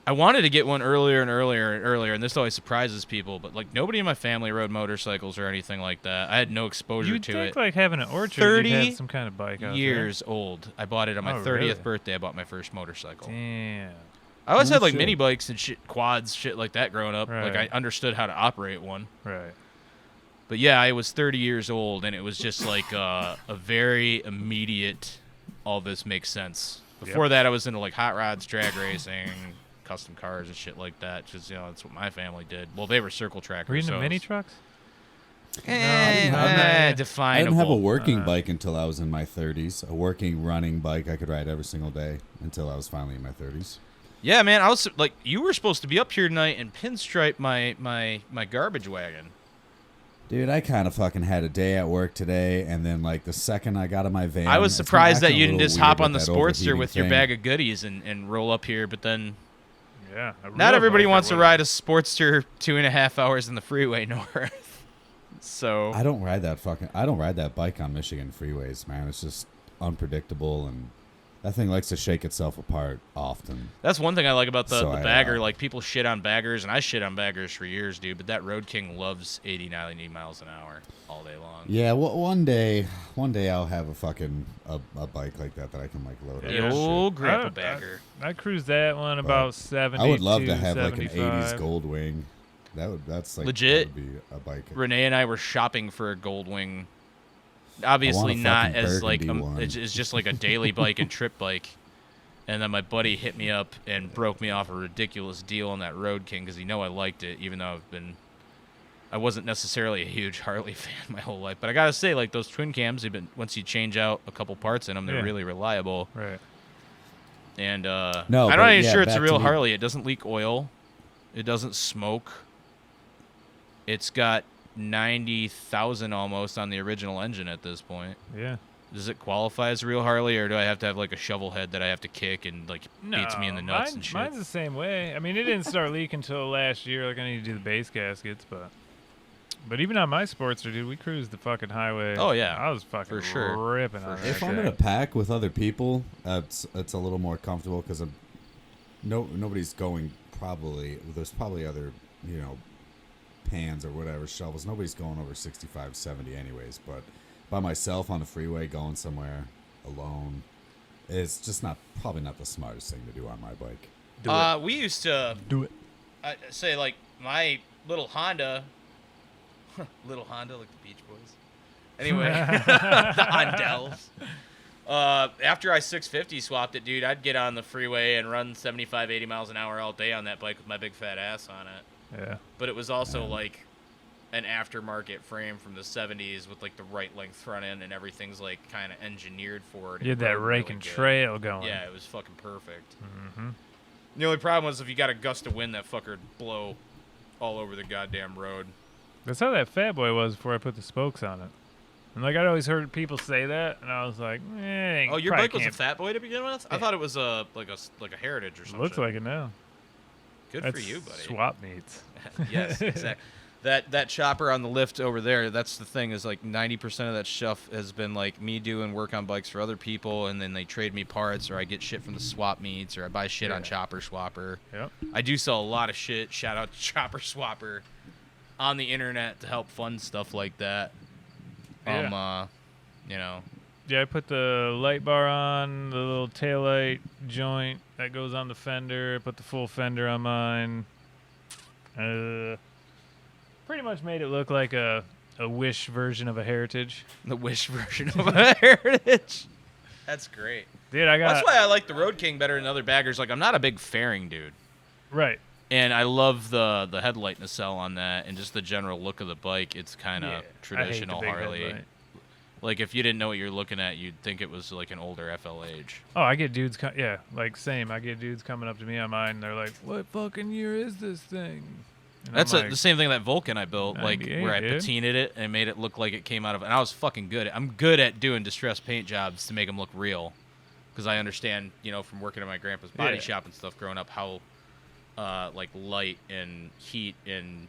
I wanted to get one earlier and earlier and earlier, and this always surprises people, but like nobody in my family rode motorcycles or anything like that. I had no exposure You'd to think it. like having an orchard, 30 you'd have some kind of bike out Years old. I bought it on my Oh, 30th really? birthday. I bought my first motorcycle. there. Damn. I always No had like shit. mini bikes and shit, quads, shit like that growing up. Like I Right. understood how to operate one. Right. But yeah, I was 30 years old, and it was just like a very immediate, all this makes sense. Before that, I was into like hot rods, drag racing, custom cars and shit like that. Just, that's what my family did. Well, they were circle trackers. Were you into so mini trucks? I definable. didn't have a working bike until I was in my 30s. A working running bike I could ride every single day until I was finally in my 30s. Yeah, man, I was like, you were supposed to be up here tonight and pinstripe my garbage wagon. Dude, I kind of fucking had a day at work today, and then like the second I got in my van, I was it's been surprised that acting a you didn't little just weird hop on the with that Sportster overheating with your thing. bag of goodies and roll up here, but then Yeah. not everybody wants to ride a Sportster 2.5 hours in the freeway north. So I don't ride that bike on Michigan freeways, man. It's just unpredictable, and That thing likes to shake itself apart often. That's one thing I like about the So bagger. Like, people shit on baggers, and I shit on baggers for years, dude. But that Road King loves 80, 90 miles an hour all day long. Yeah, well, one day I'll have a fucking a bike like that I can like load up. The and old shit. grandpa bagger. I cruised that one about 70. I would love to have like an 75. 80s Goldwing. That's like Legit. That would be a bike. Renee and I were shopping for a Goldwing. Obviously I want a not fucking as like burgundy one. it's just like a daily bike and trip bike. And then my buddy hit me up and broke me off a ridiculous deal on that Road King because I liked it, even though I wasn't necessarily a huge Harley fan my whole life. But I gotta say, like, those twin cams, once you change out a couple parts in them, they're Yeah. really reliable. Right. And No, I'm but not even yeah, sure it's a back real to me. Harley. It doesn't leak oil. It doesn't smoke. It's got 90,000 almost on the original engine at this point. Yeah. Does it qualify as a real Harley, or do I have to have like a shovel head that I have to kick and like beats me in the nuts and shit? Mine's the same way. I mean, it didn't start leaking until last year. Like, I need to do the base gaskets, but even on my Sportster, dude, we cruised the fucking highway. Oh, yeah. I was fucking For sure. ripping on that If I'm shit. in a pack with other people, it's a little more comfortable because nobody's going. There's probably other pans or whatever shovels. Nobody's going over 65, 70 anyways. But by myself on the freeway going somewhere alone, it's just probably not the smartest thing to do on my bike. We used to Do it. say like my little Honda, like the Beach Boys. Anyway, the Hondells. After I 650 swapped it, dude, I'd get on the freeway and run 75, 80 miles an hour all day on that bike with my big fat ass on it. Yeah. But it was also like an aftermarket frame from the 70s with like the right length front end and everything's like kind of engineered for it. You had that rake and trail going. Yeah, it was fucking perfect. Mm-hmm. The only problem was if you got a gust of wind, that fucker'd blow all over the goddamn road. That's how that Fat Boy was before I put the spokes on it. And like, I'd always heard people say that, and I was like, Oh, your bike was a Fat Boy to begin with? I thought it was a Heritage or something. Looks like it now. Good That's for you, buddy. swap meets. Yes, exactly. That chopper on the lift over there, that's the thing, is like 90% of that stuff has been like me doing work on bikes for other people, and then they trade me parts, or I get shit from the swap meets, or I buy shit on Chopper Swapper. Yep. I do sell a lot of shit, shout out to Chopper Swapper, on the internet to help fund stuff like that. Yeah. You know. Yeah, I put the light bar on, the little taillight joint that goes on the fender. I put the full fender on mine. Pretty much made it look like a Wish version of a Heritage. The Wish version of a Heritage. That's great. Dude, I got... That's why I like the Road King better than other baggers. Like, I'm not a big fairing dude. Right. And I love the headlight nacelle on that and just the general look of the bike. It's kind of traditional I hate the big Harley. headlight. Like, if you didn't know what you're looking at, you'd think it was like an older FLH. Oh, I get dudes... like, same. I get dudes coming up to me on mine, and they're like, what fucking year is this thing? And That's I'm like, the same thing that Vulcan I built, like 98, where I dude. patinaed it and made it look like it came out of. And I was fucking good. I'm good at doing distressed paint jobs to make them look real, because I understand, from working at my grandpa's body Yeah. shop and stuff growing up, how like light and heat and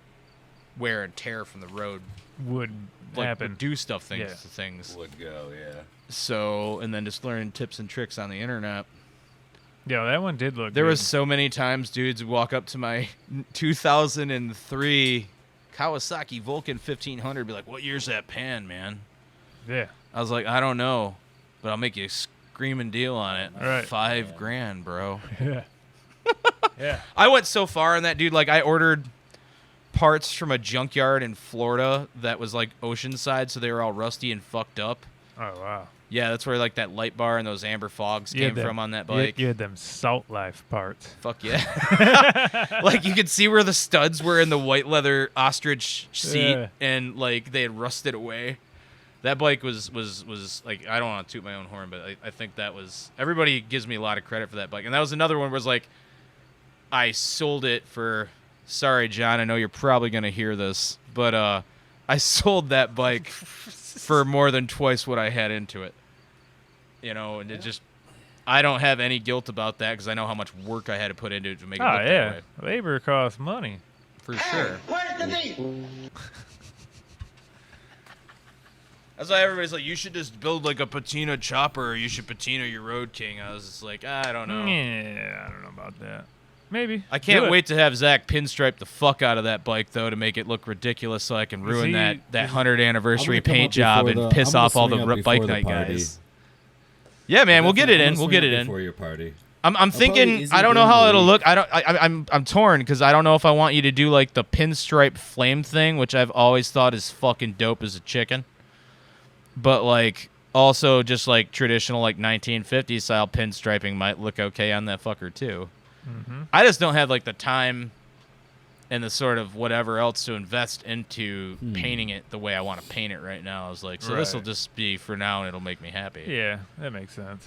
wear and tear from the road would happen. would do stuff Yeah. to things. Would go, yeah. So, and then just learning tips and tricks on the internet. Yeah, that one did look There good. was so many times dudes would walk up to my 2003 Kawasaki Vulcan 1500, be like, "What year's that pan, man?" Yeah. I was like, "I don't know, but I'll make you a screaming deal on it. All right. $5,000, bro." Yeah. Yeah. I went so far on that, dude. Like, I ordered parts from a junkyard in Florida that was like Oceanside, so they were all rusty and fucked up. Oh, wow. Yeah, that's where like that light bar and those amber fogs You had came them- from on that you- bike. You had them Salt Life parts. Fuck yeah. Like, you could see where the studs were in the white leather ostrich seat, Yeah. and like they had rusted away. That bike was like, I don't want to toot my own horn, but I think that was, everybody gives me a lot of credit for that bike. And that was another one where it was like, I sold it for, sorry John, I know you're probably gonna hear this, but I sold that bike for more than twice what I had into it. And it just, I don't have any guilt about that because I know how much work I had to put into it to make it Oh, look that yeah. way. Labor costs money. For sure. Where's the beef? That's why everybody's like, you should just build like a patina chopper, or you should patina your Road King. I was just like, I don't know. Yeah, I don't know about that. Maybe. I can't Do it. wait to have Zach pinstripe the fuck out of that bike, though, to make it look ridiculous so I can ruin he- that 100th anniversary I'm gonna come paint up job before and the- piss I'm gonna off all swing the up bike before the night party. guys. Yeah, man, we'll get it in. We'll get it in. before your party. I'm probably thinking. easy I don't know during how the it'll week. look. I'm torn because I don't know if I want you to do like the pinstripe flame thing, which I've always thought is fucking dope as a chicken. But like also just like traditional like 1950s style pinstriping might look okay on that fucker too. Mm-hmm. I just don't have like the time and the sort of whatever else to invest into painting it the way I want to paint it right now. I was like, so this will Right. just be for now and it'll make me happy. Yeah, that makes sense.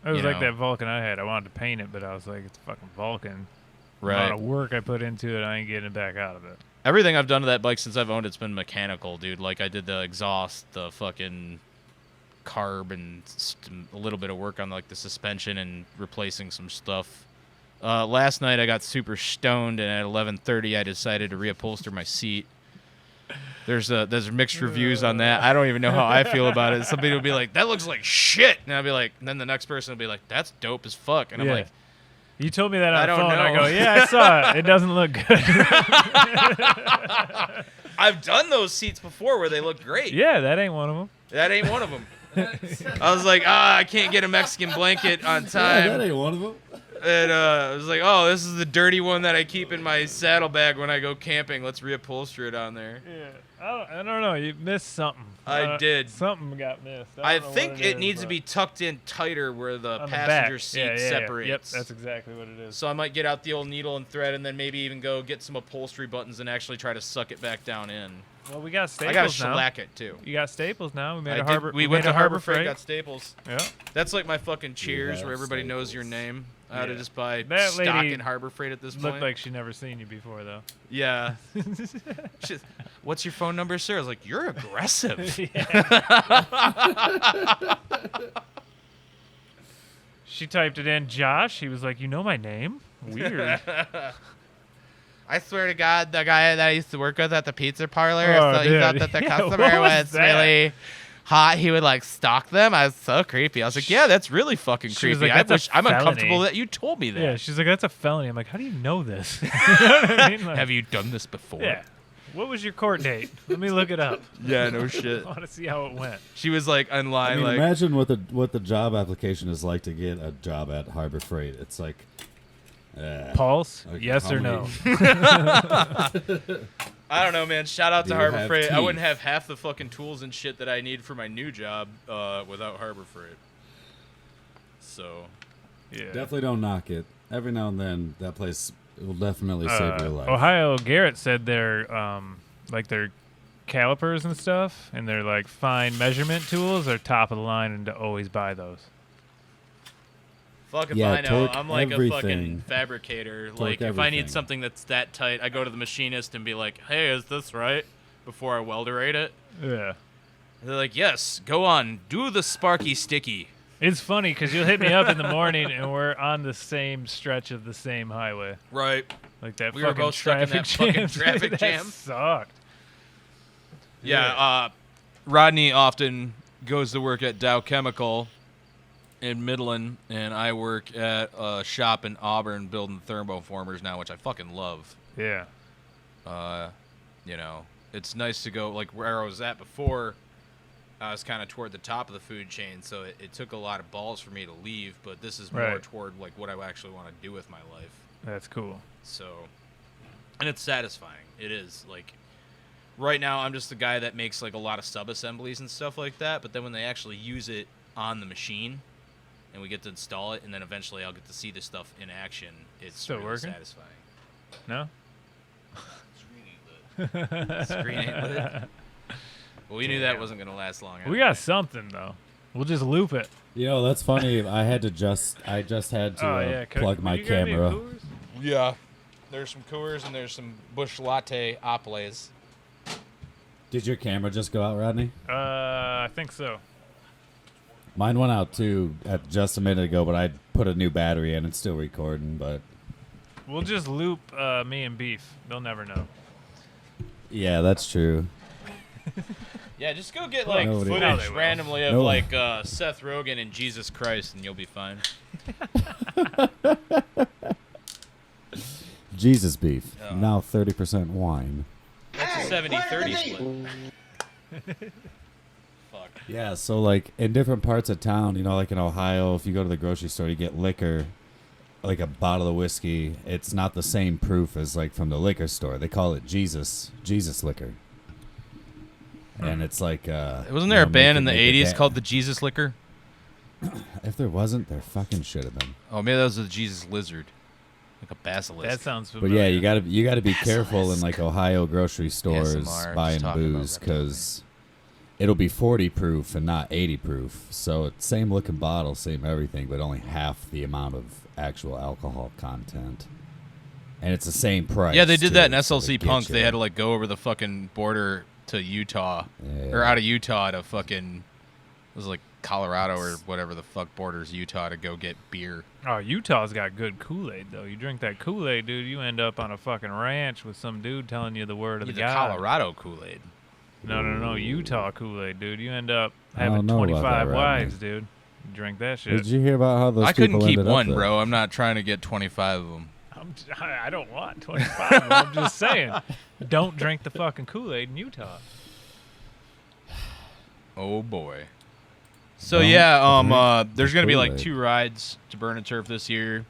It was You like know. that Vulcan I had. I wanted to paint it, but I was like, it's fucking Vulcan. The Right. amount of work I put into it, I ain't getting it back out of it. Everything I've done to that bike since I've owned it's been mechanical, dude. Like I did the exhaust, the fucking carb, and a little bit of work on like the suspension and replacing some stuff. Last night I got super stoned, and at 11:30 I decided to reupholster my seat. There's mixed reviews on that. I don't even know how I feel about it. Somebody will be like, "That looks like shit," and I'll be like, and then the next person will be like, "That's dope as fuck," and I'm Yeah. like, You told me that I on the don't phone. I know. go, yeah, I saw it. It doesn't look good. "I've done those seats before where they look great." Yeah, that ain't one of them. That ain't one of them. I was like, I can't get a Mexican blanket on Yeah, time. that ain't one of them. And I was like, oh, this is the dirty one that I keep in my saddlebag when I go camping. Let's reupholster it on there. Yeah, I don't know. You missed something. I did. Something got missed. I don't know think what it is, needs to but be tucked in tighter where the on the passenger back. seat Yeah, yeah, yeah. separates. Yep, that's exactly what it is. So I might get out the old needle and thread and then maybe even go get some upholstery buttons and actually try to suck it back down in. Well, we got staples I got to now. shellac it too. You got staples now. We made I a did- harbor. we made went a to Harbor Freight, Freight. got staples. Yeah. That's like my fucking cheers have where everybody knows your staples. name. I ought to Yeah. just buy That stock lady in Harbor Freight at this Looked point. like she never seen you before, though. Yeah. She's, what's your phone number, sir? I was like, you're aggressive. She typed it in, Josh. He was like, "You know my name? Weird." I swear to God, the guy that I used to work with at the pizza parlor, Oh, so he dude. thought that the Yeah, customer what was was that? really hot. He would like stalk them. I was so creepy. I was like, yeah, that's really fucking She was creepy. like, "That's a I'm uncomfortable felony." that you told me that. Yeah, she's like, "That's a felony." I'm like, "How do you know this?" You know what I mean? Like, Have you done this before? Yeah. What was your court date? Let me look it up. Yeah, no shit. I want to see how it went. She was like I online, mean, like, imagine what the job application is like to get a job at Harbor Freight. It's like, Pulse? Okay, Yes how or no? I don't know, man. Shout out Do to you Harbor have Freight. I teeth? wouldn't have half the fucking tools and shit that I need for my new job without Harbor Freight. So, Yeah. definitely don't knock it. Every now and then, that place will definitely save your life. Ohio Garrett said their like their calipers and stuff and their like fine measurement tools are top of the line and to always buy those. fuck if Yeah, I know. torque I'm like a fucking everything. fabricator. Like, if I everything. need something that's that tight, I go to the machinist and be like, hey, is this right? Before I welderate it. Yeah. They're like, yes, go on. Do the sparky sticky. It's funny because you'll hit me up in the morning and we're on the same stretch of the same highway. Right. Like that We were fucking both stuck in traffic that fucking jam. traffic That jam. sucked. Yeah, Rodney often goes to work at Dow Chemical in Midland, and I work at a shop in Auburn building thermoformers now, which I fucking love. Yeah. You know, it's nice to go, like, where I was at before, I was kind of toward the top of the food chain, so it took a lot of balls for me to leave, but this is more Right. toward, like, what I actually want to do with my life. That's cool. So, and it's satisfying. It is. Like, right now, I'm just the guy that makes, like, a lot of sub-assemblies and stuff like that, but then when they actually use it on the machine, and we get to install it, and then eventually I'll get to see the stuff in action, it's Still really working? satisfying. No? Screen ain't lit. Well, we knew that wasn't going to last long. We got something though. We'll just loop it. You know, that's funny. I just had to Oh yeah. plug my you got any camera. Coors? Yeah. There's some Coors and there's some Busch Latte Oples. Did your camera just go out, Rodney? I think so. Mine went out too at just a minute ago, but I put a new battery in. It's still recording, but We'll just loop me and Beef. They'll never know. yeah, that's true. Yeah, just go get like Nobody- No, they footage will. randomly of No. like Seth Rogen and Jesus Christ, and you'll be fine. Jesus beef. Oh. Now 30% wine. That's a 70-30 split. Fuck. Yeah, so like in different parts of town, you know, like in Ohio, if you go to the grocery store, you get liquor, like a bottle of whiskey. It's not the same proof as like from the liquor store. They call it Jesus liquor. And it's like Wasn't there a band in the 80s called the Jesus Liquor? If there wasn't, there fucking should have been. Oh, maybe that was the Jesus Lizard. Like a basilisk. That sounds But familiar. yeah, you gotta be careful in like Ohio grocery stores ASMR, buying just talking about booze that because it'll be 40 proof and not 80 proof. So it's same looking bottle, same everything, but only half the amount of actual alcohol content. And it's the same price. Yeah, they did that in too, so SLC get Punk. you. They had to like go over the fucking border to Utah, Yeah. or out of Utah to fucking, it was like Colorado or whatever the fuck borders Utah to go get beer. Oh, Utah's got good Kool-Aid though. You drink that Kool-Aid, dude, you end up on a fucking ranch with some dude telling you the word of The the God. Colorado Kool-Aid. No, Utah Kool-Aid, dude. You end up I don't having know about 25 that, wives, Rodney. dude. You drink that shit. Did you hear about how those I couldn't people keep ended up one, there? bro. I'm not trying to get 25 of them. I don't want 25 of them. I'm just saying. Don't drink the fucking Kool-Aid in Utah. Oh boy. So Don't yeah, drink there's the gonna be like Kool-Aid. 2 rides to Burn and Turf this year.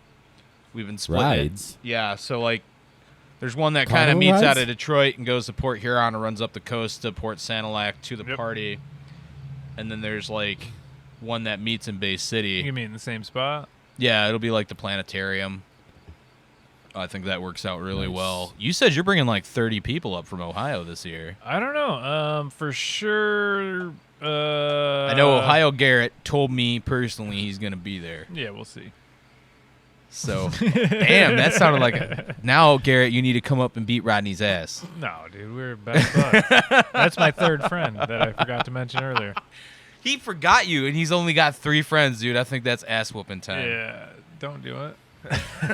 We've been splitting Rides? it. Yeah, so like there's one that kind of Carnival meets out rides? of Detroit and goes to Port Huron and runs up the coast to Port Sanilac to the Yep. party. And then there's like one that meets in Bay City. You mean in the same spot? Yeah, it'll be like the planetarium. I think that works out really Nice. well. You said you're bringing like 30 people up from Ohio this year. I don't know. For sure. I know Ohio Garrett told me personally he's going to be there. Yeah, we'll see. So, damn, that sounded like a... Now, Garrett, you need to come up and beat Rodney's ass. No, dude, we're best buds. That's my third friend that I forgot to mention earlier. He forgot you, and he's only got 3 friends, dude. I think that's ass whooping time. Yeah, don't do it.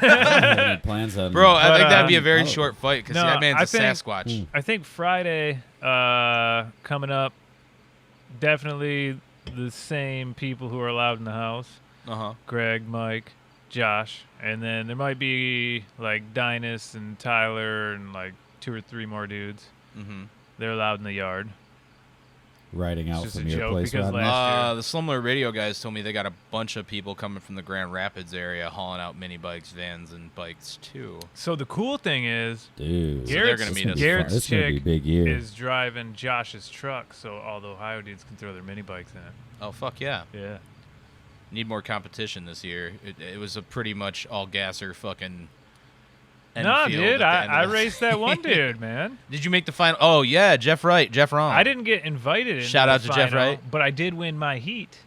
Any plans on Bro, I But, think that'd be a very oh. short fight because No, that man's I a think- Sasquatch. I think Friday coming up, definitely the same people who are allowed in the house. Uh-huh. Greg, Mike, Josh, and then there might be like Dynas and Tyler and like 2 or 3 more dudes. Mm-hmm. They're allowed in the yard. riding out just from a your joke place, because Rodney? last year- The Slumlord Radio guys told me they got a bunch of people coming from the Grand Rapids area hauling out mini bikes, vans, and bikes, too. So the cool thing is, Dude, they're gonna this meet gonna us. be fun. Garrett's This gonna be a chick big year. is driving Josh's truck, so all the Ohio dudes can throw their mini bikes in it. Oh, fuck yeah. Yeah. Need more competition this year. It was a pretty much all gasser fucking. No, Enfield dude, at the end I of the- raced that one dude, man. Did you make the final? Oh yeah, Jeff Wright, Jeff Rom. I didn't get invited. Into Shout the out to Jeff final, Wright. but I did win my heat.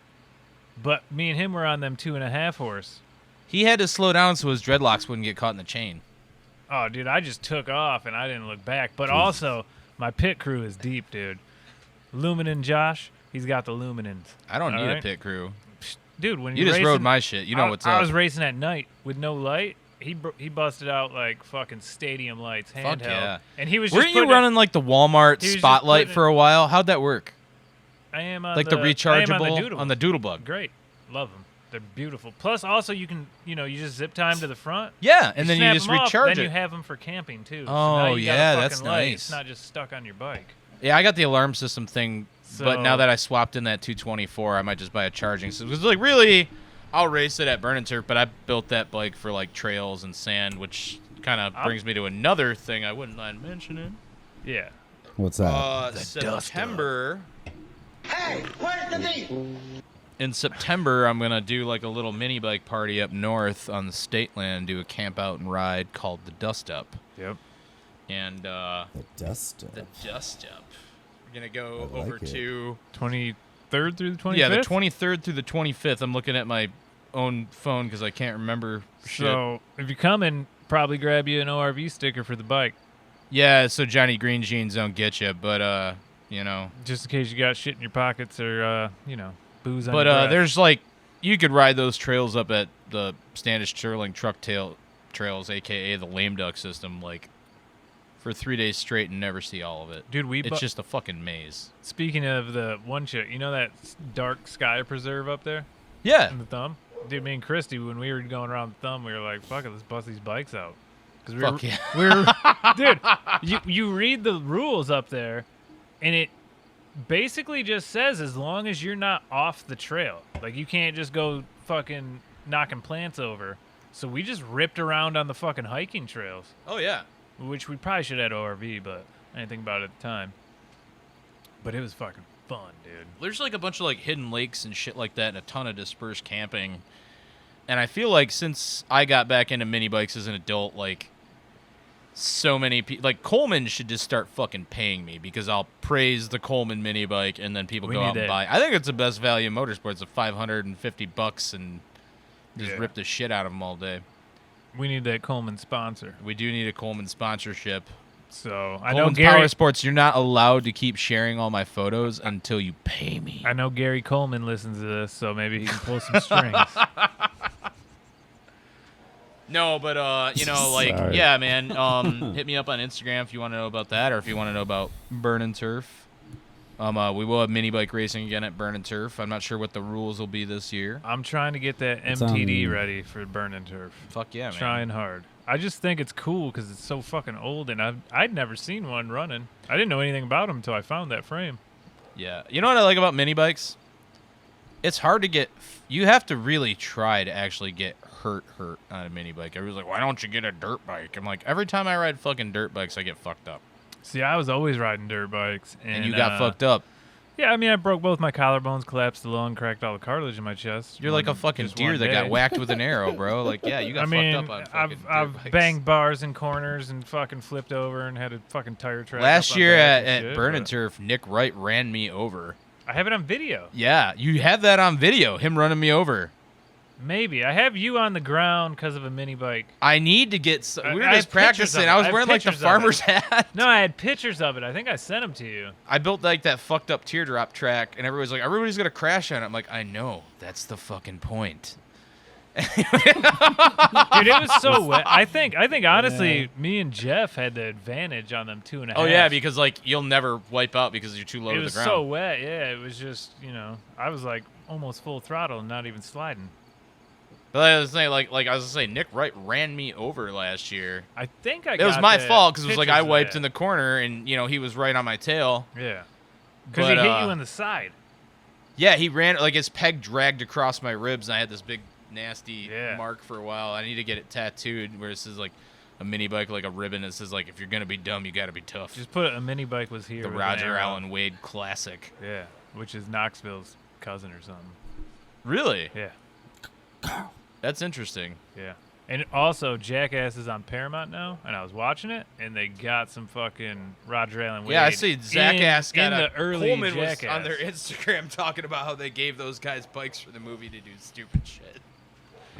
But me and him were on them 2.5 horse. He had to slow down so his dreadlocks wouldn't get caught in the chain. Oh, dude, I just took off and I didn't look back. But also, my pit crew is deep, dude. Luminen Josh, he's got the Luminins. I don't All need a right? pit crew. Dude, when You you're just racing, rode my shit. You know I, what's I up. was racing at night with no light. He busted out like fucking stadium lights, handheld. yeah. And he was Weren't just you putting running like the Walmart he was just spotlight putting for a while? How'd that work? I am on Like the I am rechargeable on the Doodlebug. Great, love them. They're beautiful. Plus, also you can, you just zip time to the front. Yeah, and then you snap just 'em off, recharge then it. you have them for camping too. So Oh, now you got a yeah, fucking that's light. nice. It's not just stuck on your bike. Yeah, I got the alarm system thing, but So- now that I swapped in that 224, I might just buy a charging system. Because like really, I'll race it at Burn and Turf, but I built that bike for like trails and sand, which kind of brings me to another thing I wouldn't mind mentioning. Yeah. What's that? September. Hey, where's the beef? In September, I'm gonna do like a little mini bike party up north on the state land, do a camp out and ride called the Dust Up, Yep. and the dust. the Dust Up. We're gonna go I like over it. to 23rd through the 25th. yeah, the 23rd through the 25th. I'm looking at my own phone because I can't remember shit. So if you're coming, probably grab you an ORV sticker for the bike, Yeah, so Johnny Green jeans don't get you, but just in case you got shit in your pockets or booze on but your breath. there's like you could ride those trails up at the Standish Sterling Truck Trails, aka the Lame Duck System, like for 3 days straight and never see all of it. Dude, it's just a fucking maze. Speaking of the one shit, you know that dark sky preserve up there Yeah. in the Thumb? Dude, me and Christy, when we were going around the Thumb, we were like, fuck it, let's bust these bikes out. Cause Fuck yeah. we were dude, you read the rules up there, and it basically just says as long as you're not off the trail. Like, you can't just go fucking knocking plants over. So we just ripped around on the fucking hiking trails, Oh, yeah. which we probably should have had ORV, but I didn't think about it at the time. But it was fucking fun, dude. There's like a bunch of like hidden lakes and shit like that and a ton of dispersed camping. And I feel like since I got back into mini bikes as an adult, like so many people, like Coleman should just start fucking paying me because I'll praise the Coleman mini bike and then people We go need out and that. buy. I think it's the best value in motorsports of $550 and just Yeah. rip the shit out of them all day. We need that Coleman sponsor. We do need a Coleman sponsorship. So I know Coleman's Gary. Power Sports, you're not allowed to keep sharing all my photos until you pay me. I know Gary Coleman listens to this, so maybe he can pull some strings. No, but you know, like, Sorry. yeah, man. Hit me up on Instagram if you want to know about that, or if you want to know about Burn and Turf. We will have mini bike racing again at Burn and Turf. I'm not sure what the rules will be this year. I'm trying to get that It's MTD on- ready for Burn and Turf. Fuck yeah, man. Trying hard. I just think it's cool because it's so fucking old, and I'd never seen one running. I didn't know anything about them until I found that frame. Yeah, you know what I like about mini bikes? It's hard to get. You have to really try to actually get hurt on a mini bike. Everybody's like, "Why don't you get a dirt bike?" I'm like, every time I ride fucking dirt bikes, I get fucked up. See, I was always riding dirt bikes, And you got fucked up. Yeah, I mean, I broke both my collarbones, collapsed the lung, cracked all the cartilage in my chest. You're like a one- fucking just deer one that got day. whacked with an arrow, bro. Like, yeah, you got I mean, fucked up on fucking dirt I've bikes. banged bars in corners and fucking flipped over and had a fucking tire track. Last up on year back and at shit, Burn and but Turf, Nick Wright ran me over. I have it on video. Yeah, you have that on video, him running me over. Maybe I have you on the ground because of a mini bike. I need to get. We were I just have pictures practicing. of it. I was I have wearing like the pictures of it. farmer's hat. No, I had pictures of it. I think I sent them to you. I built like that fucked up teardrop track, and everybody's like, everybody's gonna crash on it. I'm like, I know. That's the fucking point. Dude, it was so wet. I think honestly, me and Jeff had the advantage on them 2.5. Oh yeah, because like you'll never wipe out because you're too low it to the was ground. so wet. Yeah, it was just, I was like almost full throttle and not even sliding. But I was saying, like I was gonna say, Nick Wright ran me over last year. I think I. It was got my the fault because it was like I pictures of wiped that. in the corner, and he was right on my tail. Yeah. Because he But, hit you in the side. Yeah, he ran like his peg dragged across my ribs, and I had this big nasty Yeah. mark for a while. I need to get it tattooed where it says like a mini bike, like a ribbon that says like if you're gonna be dumb, you gotta be tough. Just put a mini bike was here. The with an Roger arrow. Allen Wade classic. Yeah, which is Knoxville's cousin or something. Really? Yeah, That's interesting. yeah. And also, Jackass is on Paramount now, and I was watching it, and they got some fucking Roger Allen Wade. Yeah, I see Zach Ass got in a the early Coleman Jackass. was on their Instagram talking about how they gave those guys bikes for the movie to do stupid shit.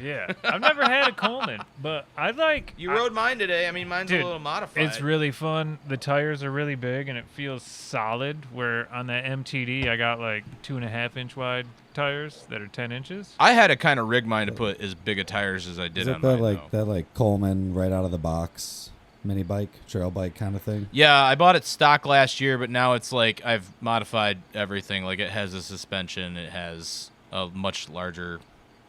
Yeah, I've never had a Coleman, but I like. You rode mine today. I mean, mine's Dude, a little modified. It's really fun. The tires are really big, and it feels solid. Where on that MTD, I got like 2.5-inch wide tires that are 10 inches. I had to kind of rig mine to put as big of tires as I did Is on it that mine, though. that like Coleman right out of the box mini bike, trail bike kind of thing? Yeah, I bought it stock last year, but now it's like I've modified everything. Like it has a suspension, it has a much larger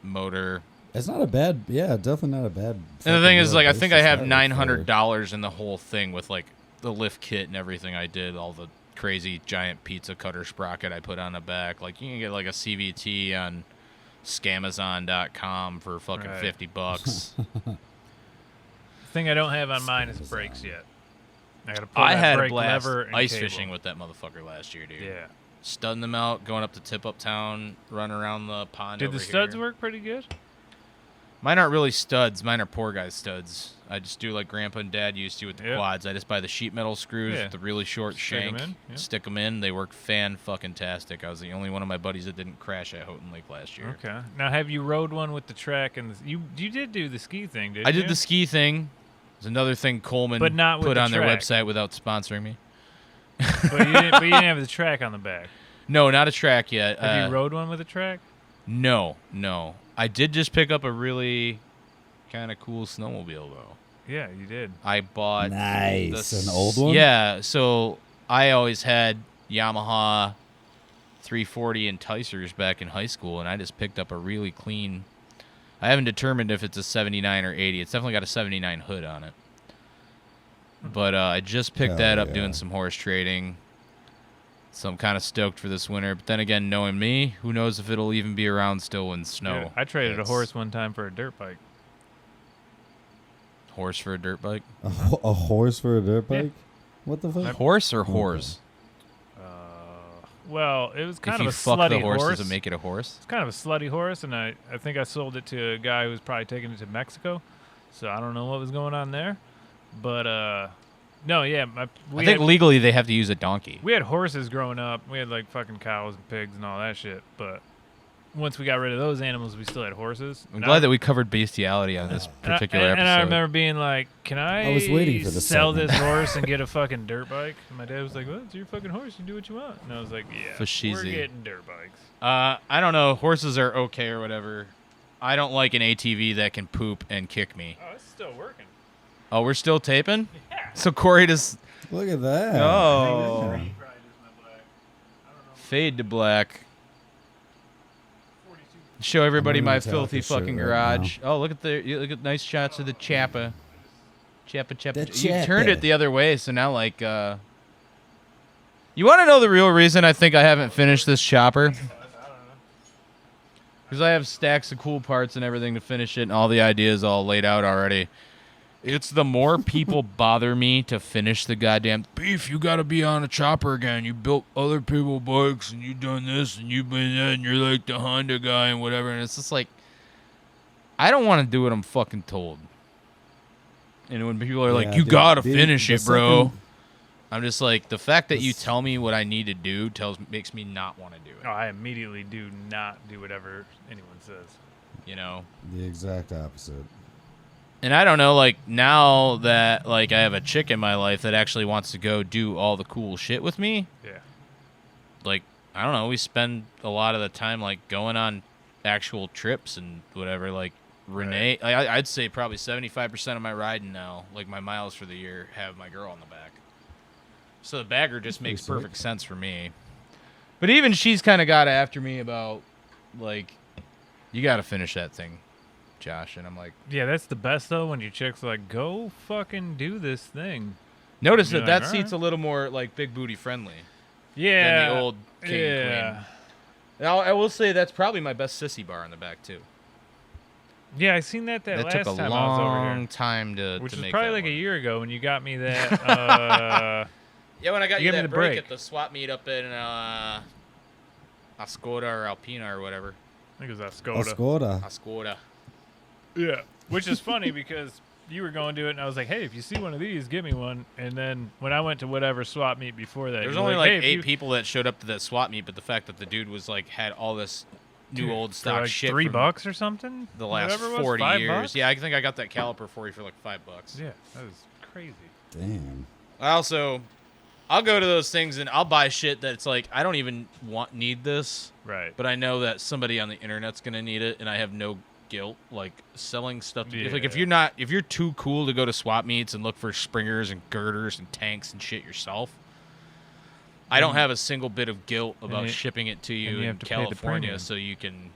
motor. It's not a bad, yeah, definitely not a bad. And the thing is, like, I it's think I just have that $900 in the whole thing with like the lift kit and everything I did, all the crazy giant pizza cutter sprocket I put on the back. Like you can get like a CVT on Scamazon.com for fucking Right. $50. The thing I don't have on mine is brakes yet. I gotta pull I that had a brake blast lever and ice cable. fishing with that motherfucker last year, dude. Yeah. Studding them out, going up to Tip Up Town, running around the pond. Did over the studs here. work pretty good? Mine aren't really studs. Mine are poor guy studs. I just do like Grandpa and Dad used to with the Yep. quads. I just buy the sheet metal screws Yeah. with the really short Stick 'em shank. in, yeah. Stick them in. They work fan-fucking-tastic. I was the only one of my buddies that didn't crash at Houghton Lake last year. Okay. Now, have you rode one with the track and you did do the ski thing, didn't I you? did the ski thing. It's another thing Coleman But not with put the on their track. website without sponsoring me. but you didn't have the track on the back. No, not a track yet. Have you rode one with a track? No. I did just pick up a really kind of cool snowmobile though. Yeah, you did. I bought Nice. An old one? Yeah, so I always had Yamaha 340 enticers back in high school, and I just picked up a really clean. I haven't determined if it's a 79 or 80. It's definitely got a 79 hood on it. But I just picked that up doing some horse trading. So I'm kind of stoked for this winter. But then again, knowing me, who knows if it'll even be around still when snow. Dude, I traded a horse one time for a dirt bike. Horse for a dirt bike? A horse for a dirt bike? What the fuck? Horse or whores? Well, it was kind If of you a fuck slutty the horse, horse. does it make it a horse? It's kind of a slutty horse, and I think I sold it to a guy who was probably taking it to Mexico. So I don't know what was going on there. But, no, yeah. I think legally they have to use a donkey. We had horses growing up. We had, like, fucking cows and pigs and all that shit. But once we got rid of those animals, we still had horses. I'm glad that we covered bestiality on this particular episode. And I remember being like, can I was waiting for this sell segment. this horse and get a fucking dirt bike? And my dad was like, well, it's your fucking horse. You do what you want. And I was like, yeah, Fashizi. we're getting dirt bikes. I don't know. Horses are okay or whatever. I don't like an ATV that can poop and kick me. Oh, it's still working. Oh, we're still taping? Yeah. So Corey just... Look at that. Oh. Yeah. Fade to black. Show everybody I'm my gonna take off filthy this shirt fucking right garage. Oh, look at nice shots of the Chappa. Chappa. The You Chappa. turned it the other way, so now like you want to know the real reason I think I haven't finished this chopper? Because I have stacks of cool parts and everything to finish it, and all the ideas all laid out already. It's the more people bother me to finish the goddamn beef. You got to be on a chopper again. You built other people's bikes, and you done this, and you've been that, and you're like the Honda guy and whatever. And it's just like, I don't want to do what I'm fucking told. And when people are like, Yeah, you dude, got to the finish it, bro. second- I'm just like, the fact that you tell me what I need to do makes me not want to do it. Oh, I immediately do not do whatever anyone says. You know? The exact opposite. And I don't know, like, now that, like, I have a chick in my life that actually wants to go do all the cool shit with me, Yeah. like, I don't know, we spend a lot of the time, like, going on actual trips and whatever. Like, Renee, I'd say probably 75% of my riding now, like, my miles for the year, have my girl on the back. So the bagger just makes pretty perfect sense for me. But even she's kind of got after me about, like, you got to finish that thing, Josh. And I'm like, Yeah, that's the best, though, when your chick's like, go fucking do this thing. notice You're that like, that "All seat's right." a little more, like, big booty friendly Yeah. than the old King and Queen. Now, I will say that's probably my best sissy bar in the back, too. Yeah, I seen that That last took a time I was over long here. time to Which was make probably that like one. a year ago when you got me that. Yeah, when I got You you gave me that the break break. at the swap meet up in Ascoda or Alpina or whatever. I think it was that A Skoda. Skoda. Ascoda. Yeah. Which is funny because you were going to it and I was like, hey, if you see one of these, give me one. And then when I went to whatever swap meet before that, There's you're only like hey, if 8 you- people that showed up to that swap meet, but the fact that the dude was like had all this new Dude, old for stock like shit $3 from or something? the last Whatever it was, 40 $5? years. Yeah, I think I got that caliper for you for like $5. Yeah, that was crazy. Damn. I'll go to those things and I'll buy shit that's like I don't even need this, Right. but I know that somebody on the internet's gonna need it, and I have no guilt like selling stuff. If you're too cool to go to swap meets and look for springers and girders and tanks and shit yourself, I don't have a single bit of guilt about shipping it to and you you in have to pay the California, premium. so you can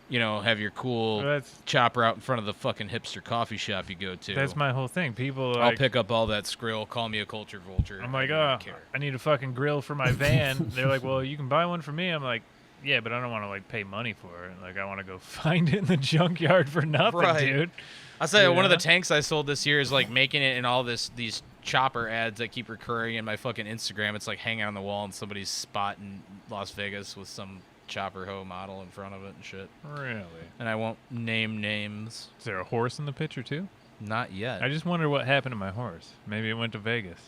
Yeah. have your cool Well, that's chopper out in front of the fucking hipster coffee shop you go to. that's my whole thing. People I'll like, pick up all that skrill. Call me a culture vulture. I'm like, I oh, don't care. I need a fucking grill for my van. They're like, well, you can buy one for me. I'm like, yeah, but I don't want to like pay money for it. Like, I want to go find it in the junkyard for nothing, Right. dude. I'll say one of the Yeah. tanks I sold this year is like making it in all these chopper ads that keep recurring in my fucking Instagram. It's like hanging on the wall in somebody's spot in Las Vegas with some chopper hoe model in front of it and shit. Really? And I won't name names. Is there a horse in the picture too? Not yet. I just wonder what happened to my horse. Maybe it went to Vegas.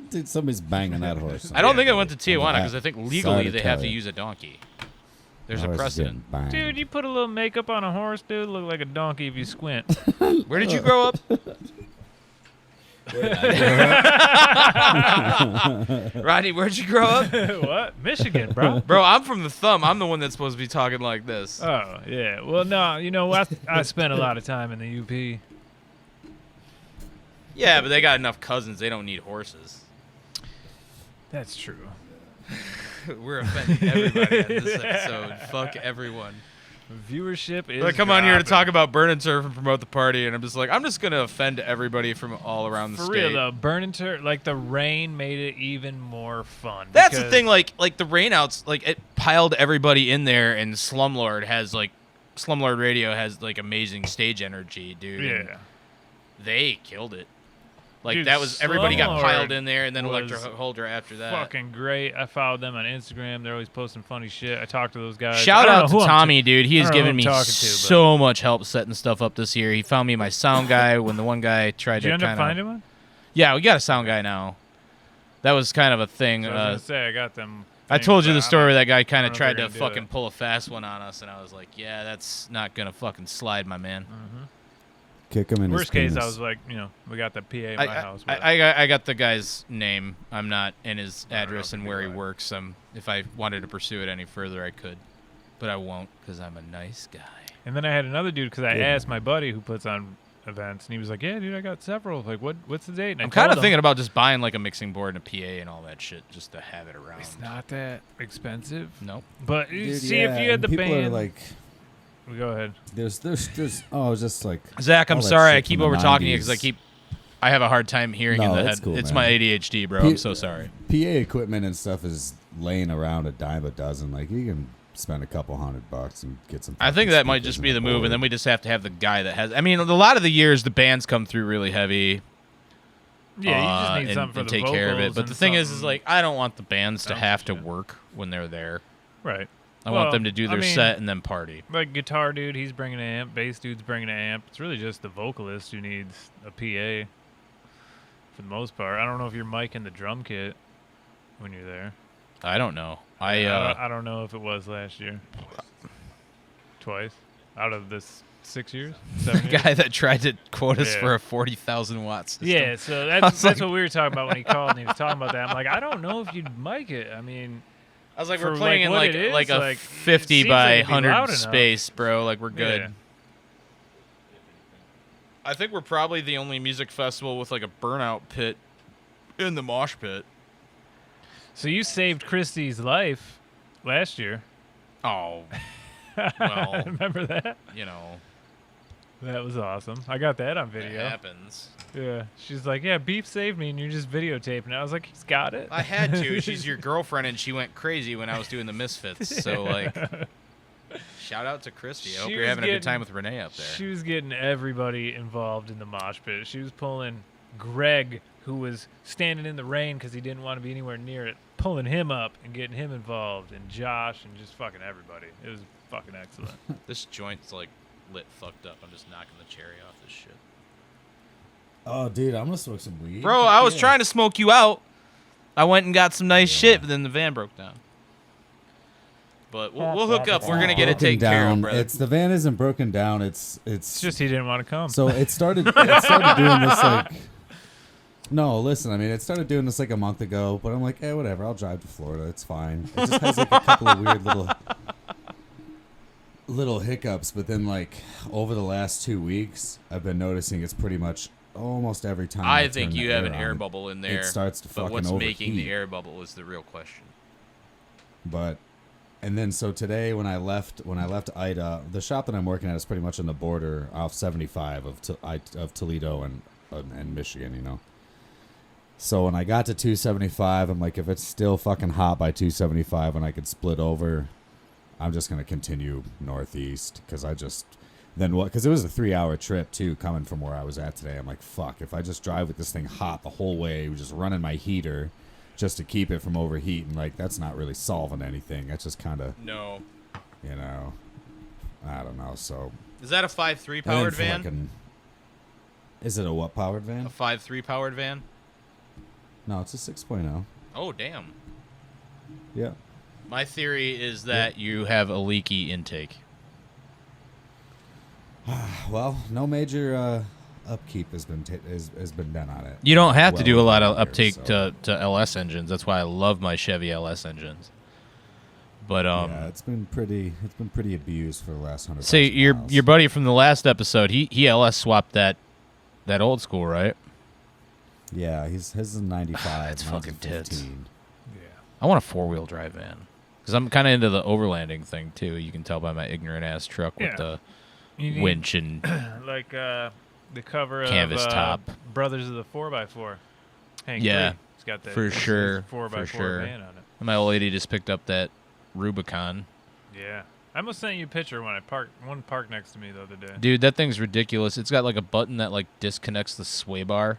Dude, somebody's banging that horse. I don't think it went to Tijuana that because I think side legally of they have to Cali. use a donkey. There's That a horse is getting precedent. banged. Dude, you put a little makeup on a horse, dude. Look like a donkey if you squint. Where did you grow up? Rodney, where'd you grow up? What? Michigan, bro. Bro, I'm from the thumb. I'm the one that's supposed to be talking like this. Oh, yeah. Well, no, you know, I spent a lot of time in the UP. Yeah, but they got enough cousins. They don't need horses. That's true. We're offending everybody on this episode. Fuck everyone. Viewership is. I come on here to dropping. talk about burn and turf and promote the party, and I'm just gonna offend everybody from all around the For state. real though, burn and turf, like the rain made it even more fun. That's the because- thing. Like the rainouts, like it piled everybody in there, and Slumlord Radio has like amazing stage energy, dude. and Yeah. they killed it. Like Dude, that was everybody got Slumlord piled in there, and then was Electro Holder after that. Fucking great. I followed them on Instagram. They're always posting funny shit. I talked to those guys. Shout I don't out know to who I'm Tommy, dude. He I has don't know who given I'm me talking to, but- so much help setting stuff up this year. He found me my sound guy when the one guy tried Did you to end up kind finding of. one? Yeah, we got a sound guy now. That was kind of a thing. So I was gonna say I got them. I told you the things, but story I where that guy don't kind know of if tried they're to gonna do fucking it. pull a fast one on us, and I was like, yeah, that's not gonna fucking slide, my man. Kick him in Worst his case, I penis. was like, we got the PA in my house. but- I got the guy's name. I'm not in his I don't know address if and you where he lied. works. If I wanted to pursue it any further, I could, but I won't because I'm a nice guy. And then I had another dude because I Yeah. asked my buddy who puts on events, and he was like, "Yeah, dude, I got several. Like, what's the date?" And I'm I kind told of him, thinking about just buying like a mixing board and a PA and all that shit just to have it around. It's not that expensive, Nope. but Dude, see yeah, if you had and the people band. are like, Go ahead. there's oh, just like Zach, I'm all that sorry. I shit keep from the over talking to you 90s. because I have a hard time hearing in No, the that's head. cool, It's man. my ADHD, bro. P- I'm so sorry. PA equipment and stuff is laying around a dime a dozen. Like you can spend a couple $100 and get some. I think fucking that might speakers just be and the a move, and board. then we just have to have the guy that has. I mean, a lot of the years the bands come through really heavy. Yeah, you just need and, something for and the take care of it. vocals But and the thing is something- like I don't want the bands to Sounds have to good. work when they're there. right. I Well, want them to do I their mean, set and then party. Like guitar dude, he's bringing an amp. Bass dude's bringing an amp. It's really just the vocalist who needs a PA. For the most part, I don't know if you're micing the drum kit when you're there. I don't know. I don't know if it was last year. Twice out of this 6 years, 7 the years. guy that tried to quote us Yeah. for a 40,000 watt system. Yeah, so I that's was like- what we were talking about when he called and he was talking about that. I'm like, I don't know if you'd mic it. I mean, I was like, for, we're playing like, in what like it is, like a like, it 50 seems by like it'd be loud 100 enough. space, bro. Like we're good. Yeah. I think we're probably the only music festival with like a burnout pit in the mosh pit. So you saved Christie's life last year. Oh, well, Remember that? you know, That was awesome. I got that on it video. happens. Yeah. She's like, yeah, Beef saved me, and you're just videotaping it. I was like, he's got it. I had to. She's your girlfriend, and she went crazy when I was doing the Misfits. So like, shout out to Christy. I hope She you're was having a good getting- time with Renee up there. She was getting everybody involved in the mosh pit. She was pulling Greg, who was standing in the rain because he didn't want to be anywhere near it, pulling him up and getting him involved, and Josh and just fucking everybody. It was fucking excellent. This joint's like lit fucked up. I'm just knocking the cherry off this shit. Oh, dude, I'm gonna smoke some weed. Bro, I was trying to smoke you out. I went and got some nice shit, but then the van broke down. But we'll hook up. We're gonna get it taken care of, brother. It's the van isn't broken down. It's It's just he didn't want to come. so it started doing this like. No, listen. I mean, it started doing this like a month ago, but I'm like, whatever. I'll drive to Florida. It's fine. It just has like a couple of weird little hiccups, but then like over the last 2 weeks, I've been noticing it's pretty much almost every time. I turn think the you have an air on, bubble in there. It starts to but fucking what's overheat. making the air bubble is the real question. But and then so today when I left Ida, the shop that I'm working at is pretty much on the border off 75 of Toledo and Michigan, you know. So when I got to 275, I'm like, if it's still fucking hot by 275 and I could split over, I'm just gonna continue northeast because because it was a 3-hour trip too coming from where I was at today. I'm like, fuck, if I just drive with this thing hot the whole way, just running my heater just to keep it from overheating, like that's not really solving anything. That's just kind of, No. you know, I don't know. So Is that a 5.3 and then powered for van? like is it a what powered A van? 5.3 powered van? No, it's a 6.0. Oh, damn. Yeah. My theory is that you have a leaky intake. Well, no major upkeep has been done on it. You don't have to do a lot of over the years, uptake to LS engines. That's why I love my Chevy LS engines. But yeah, it's been pretty abused for the last 100. say your miles. buddy from the last episode, he LS swapped that old school, right? Yeah, his is 95. That's mine's fucking a tits. 15. I want a 4-wheel drive van because I'm kind of into the overlanding thing too. You can tell by my ignorant ass truck with Yeah. the You need, winch and like the cover Canvas of top. Brothers of the 4x4. Hank Yeah, Green. He's got that for it's his sure, 4x4 for sure. van on it. my old lady just picked up that Rubicon. Yeah. I almost sent you a picture when I parked next to me the other day. Dude, that thing's ridiculous. It's got like a button that like disconnects the sway bar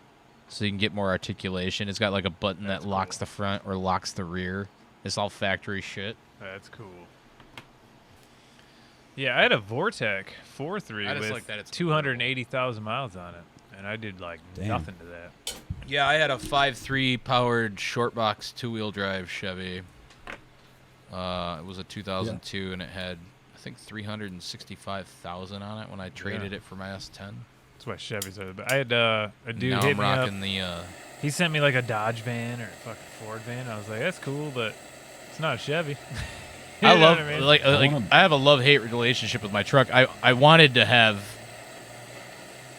so you can get more articulation. It's got like a button that locks the front or locks the rear. It's all factory shit. That's cool. Yeah, I had a Vortec 4.3 I just with like that it's 280,000 miles on it, and I did like Damn. nothing to that. Yeah, I had a 5.3 powered short box 2-wheel drive Chevy. It was a 2002 and it had I think 365,000 on it when I traded it for my S10. That's why Chevys are the best. I had a dude Now hit I'm me up. rocking the He sent me like a Dodge van or a fucking Ford van. I was like, that's cool, but it's not a Chevy. You I know love what I mean? like I have a love-hate relationship with my truck. I wanted to have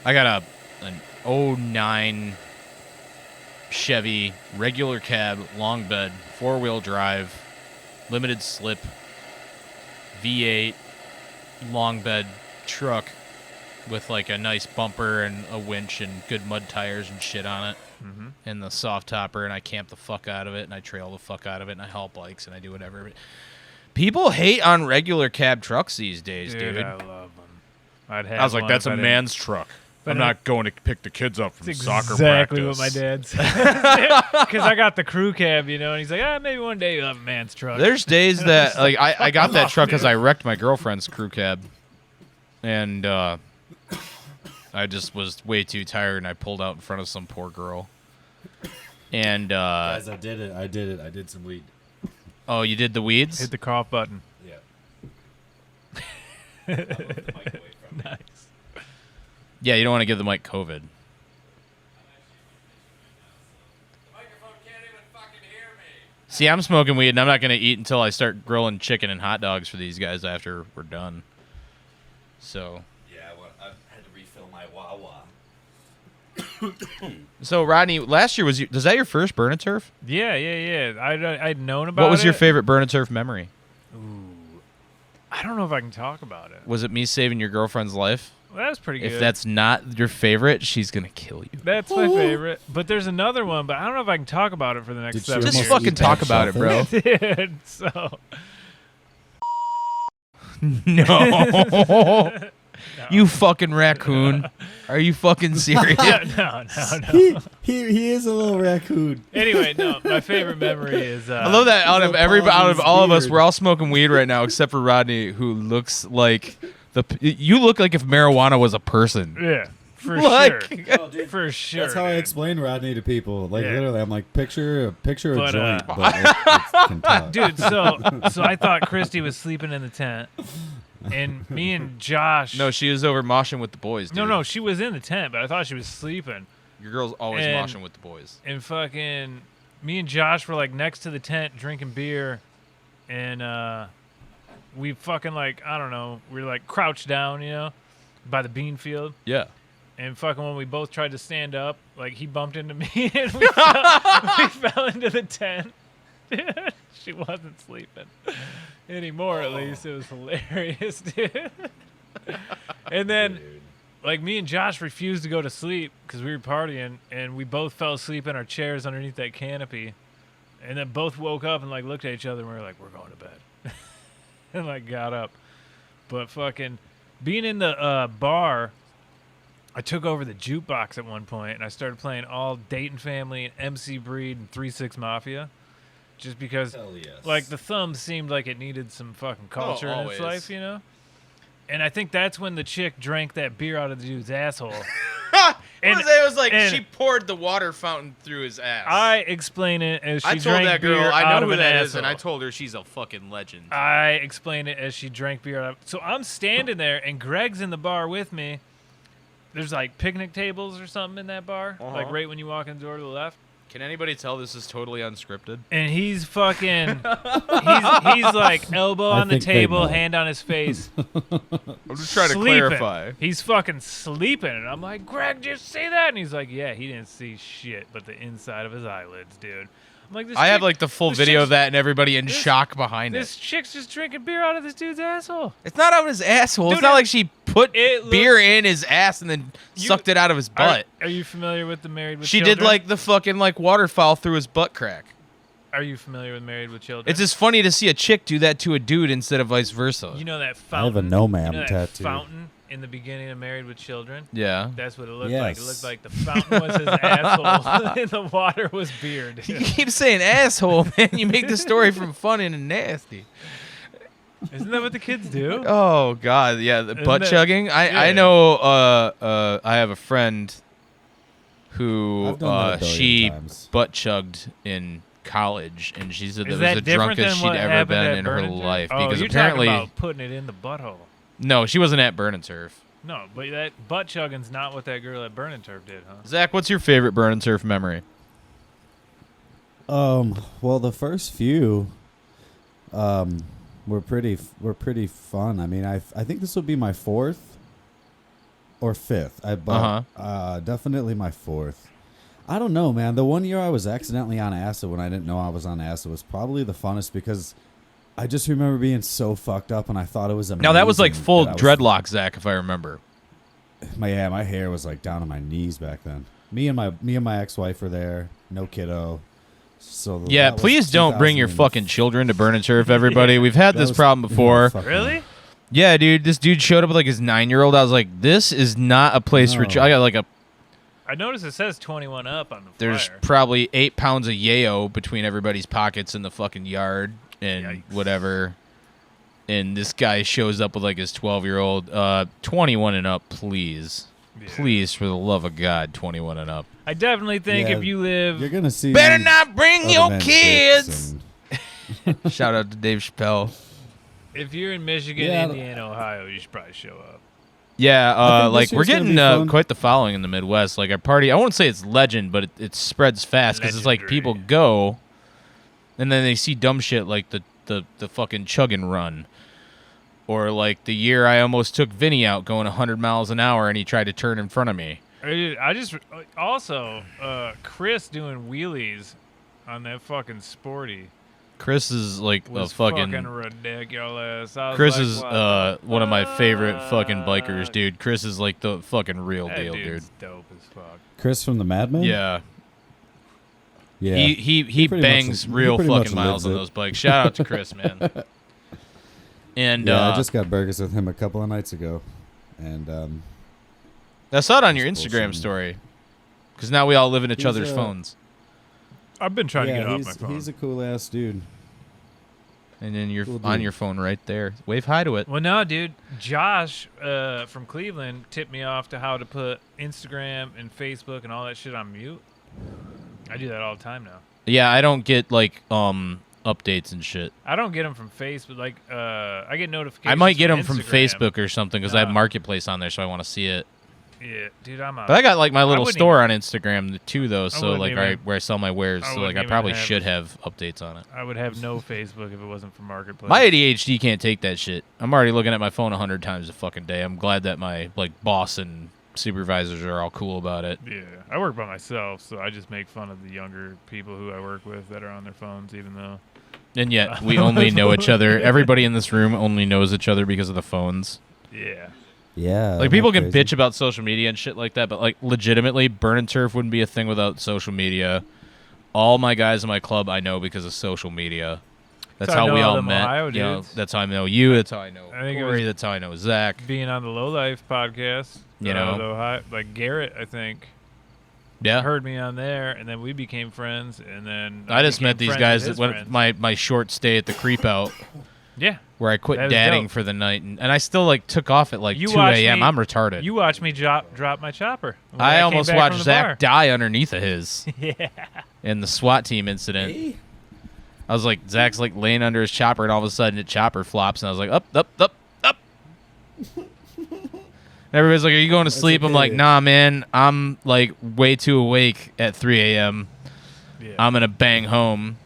I got an 09 Chevy regular cab, long bed, 4-wheel drive, limited slip, V8 long bed truck with like a nice bumper and a winch and good mud tires and shit on it. Mm-hmm. And the soft topper, and I camp the fuck out of it, and I trail the fuck out of it, and I haul bikes, and I do whatever. People hate on regular cab trucks these days, Dude, dude. I love them. I'd have I was like, one that's if a I didn't- man's truck. But I'm not going to pick the kids up from That's soccer exactly practice. what my dad said. Because I got the crew cab, you know, and he's like, maybe one day you'll have a man's truck. There's days that like I got that truck because I wrecked my girlfriend's crew cab, and I just was way too tired, and I pulled out in front of some poor girl. And Guys, I did it. I did some weed. oh, you did the weeds? Hit the cough button. Yeah. Nice. Yeah, you don't want to give the mic COVID. See, I'm smoking weed, and I'm not going to eat until I start grilling chicken and hot dogs for these guys after we're done. So, Yeah, I had to refill my Wawa. so Rodney, last year was that your first Burn and Turf? Yeah. I'd known about it. What was your favorite Burn and Turf memory? I don't know if I can talk about it. Was it me saving your girlfriend's life? Well, that was pretty good. If that's not your favorite, she's going to kill you. That's my favorite. But there's another one, but I don't know if I can talk about it for the next Did 7 you Just years. fucking talk about it, bro. Dude, so No. You fucking raccoon. Are you fucking serious? no. He is a little raccoon. Anyway, no. My favorite memory is. I love that out of Little out of Paul's all of us, beard. we're all smoking weed right now, except for Rodney, who looks like you look like if marijuana was a person. Yeah, for Like- sure. Oh, dude, For sure. that's how I dude. explain Rodney to people. Like Yeah. literally, I'm like, picture a But, joint, but it can talk. Dude, so I thought Christy was sleeping in the tent, and me and Josh. No, she was over moshing with the boys. Dude. no, she was in the tent, but I thought she was sleeping. Your girl's always And- moshing with the boys. And fucking, me and Josh were like next to the tent drinking beer, and we fucking like, I don't know, we were like crouched down, you know, by the bean field. Yeah. And fucking when we both tried to stand up, like he bumped into me and we fell into the tent. Dude, she wasn't sleeping anymore, at least. It was hilarious, dude. And then, like, me and Josh refused to go to sleep because we were partying, and we both fell asleep in our chairs underneath that canopy. And then both woke up and, like, looked at each other, and we were like, we're going to bed. And, like, got up. But fucking being in the bar, I took over the jukebox at one point, and I started playing all Dayton Family and MC Breed and 3-6 Mafia, just because, Hell yes. like, the thumb seemed like it needed some fucking culture in its always. life, you know? And I think that's when the chick drank that beer out of the dude's asshole. And it was like and- she poured the water fountain through his ass. I explain it as she I told drank that beer girl, I out know of who an that asshole. is, and I told her she's a fucking legend. I explain it as she drank beer out of. So I'm standing there, and Greg's in the bar with me. There's like picnic tables or something in that bar, like right when you walk in the door to the left. Can anybody tell this is totally unscripted? And he's fucking, he's like elbow I on the think they table, know. hand on his face. I'm just trying to sleeping. clarify. He's fucking sleeping. And I'm like, Greg, did you see that? And he's like, yeah, he didn't see shit but the inside of his eyelids, dude. I'm like, this I have chick- like the full this video chick's- of that and everybody in shock behind This it. chick's just drinking beer out of this dude's asshole. It's not out of his asshole. Dude, it's not like she put it beer looks- in his ass and then sucked it out of his butt. Are you familiar with the Married with She Children? did like the fucking like waterfall through his butt crack. Are you familiar with Married with Children? It's just funny to see a chick do that to a dude instead of vice versa. You know that I fountain? have a no ma'am you know that tattoo. fountain in the beginning of Married with Children? Yeah. That's what it looked like. It Yes. looked like the fountain was his asshole and the water was beer, You dude. keep saying asshole, man. You make the story from fun into nasty. Isn't that what the kids do? Oh God, yeah, the Isn't butt that- chugging. I yeah. know. I have a friend who I've done that a billion she times. butt chugged in college, and she said Is that was that the different drunkest than she'd what ever happened been at in her Burn and Turf? life. Oh, Because you're apparently, talking about putting it in the butthole. no, she wasn't at Burn and Turf. No, but that butt chugging's not what that girl at Burn and Turf did, huh? Zach, what's your favorite Burn and Turf memory? Well, the first few, were pretty fun. I mean, I think this would be my fourth or fifth. Definitely my fourth. I don't know, man. The one year I was accidentally on acid when I didn't know I was on acid was probably the funnest because I just remember being so fucked up and I thought it was amazing. Now that was like full that I was- dreadlock, Zach, if I remember. My hair was like down to my knees back then. Me and my ex-wife were there. No kiddo. So Yeah, that was please don't bring your 2000 fucking children to Burn and Turf, everybody. We've had that this was- problem before. fucking- Really? Yeah, dude, this dude showed up with like his 9-year-old. I was like, this is not a place for. No. I got like a. I noticed it says 21 up on the There's flyer. probably 8 pounds of yayo between everybody's pockets in the fucking yard and Yikes. whatever. And this guy shows up with like his 12-year-old. 21 and up, please. Yeah. Please, for the love of God, 21 and up. I definitely think Yeah, if you live You're gonna see. Better not bring other your men's kids. dicks and- Shout out to Dave Chappelle. If you're in Michigan, Yeah, Indiana, Ohio, you should probably show up. Yeah, I think like this we're year's gonna getting be fun. quite the following in the Midwest. Like our party, I won't say it's legend, but it spreads fast because it's like Legendary. people go, and then they see dumb shit like the fucking chugging run, or like the year I almost took Vinny out going 100 miles an hour and he tried to turn in front of me. I just also Chris doing wheelies on that fucking Sporty Chris is like was a fucking. ridiculous. I was Chris like, is what the one of my favorite fucking fuck? bikers, dude. Chris is like the fucking real That deal, dude. dude's dope as fuck. Chris from the Mad Men. Yeah. yeah. He pretty bangs much- real he pretty fucking much miles lives on it. those bikes. Shout out to Chris, man. And Yeah, I just got burgers with him a couple of nights ago, and I saw it on your Just Instagram bullshitting. story. Because now we all live in each He's, other's uh, phones. I've been trying to yeah, get off he's my phone. he's a cool ass dude. And then you're cool on dude. your phone right there. Wave hi to it. Well, no, dude. Josh from Cleveland tipped me off to how to put Instagram and Facebook and all that shit on mute. I do that all the time now. Yeah, I don't get like updates and shit. I don't get them from Facebook. Like, I get notifications. I might get them from Instagram. Facebook or something because I have Nah. Marketplace on there, so I want to see it. Yeah, dude, I'm out. But I got like my little wouldn't store on Instagram too, though. So wouldn't like even- where I sell my wares. I So like wouldn't I even probably have- should have updates on it. I would have no Facebook if it wasn't for Marketplace. My ADHD can't take that shit. I'm already looking at my phone 100 times a fucking day. I'm glad that my like boss and supervisors are all cool about it. Yeah, I work by myself, so I just make fun of the younger people who I work with that are on their phones, even though. And yet we only know each other. Everybody in this room only knows each other because of the phones. Yeah. Yeah, Like people that's can crazy. bitch about social media and shit like that, but like legitimately, Burn and Turf wouldn't be a thing without social media. All my guys in my club I know because of social media. That's So I how know we all all them met. Ohio You know, dudes. that's how I know you. That's how I know I think it Corey. was- That's how I know Zach. Being on the Low Life podcast, You know. the Ohio, like Garrett, I think, Yeah, heard me on there, and then we became friends, and then I just became met these friends guys with his that friends. went my short stay at the Creep Out, Yeah. where I quit That is dadding dope. for the night, and I still like took off at like You 2 watched a.m. me- I'm retarded. You watched me drop my chopper. when I came almost back watched from the Zach bar. die underneath of his Yeah. in the SWAT team incident. Hey. I was like, Zach's like laying under his chopper, and all of a sudden, the chopper flops, and I was like, up, up, up, up. And everybody's like, are you going to sleep? I'm like, okay. nah, man. I'm like way too awake at 3 a.m. Yeah. I'm gonna bang home,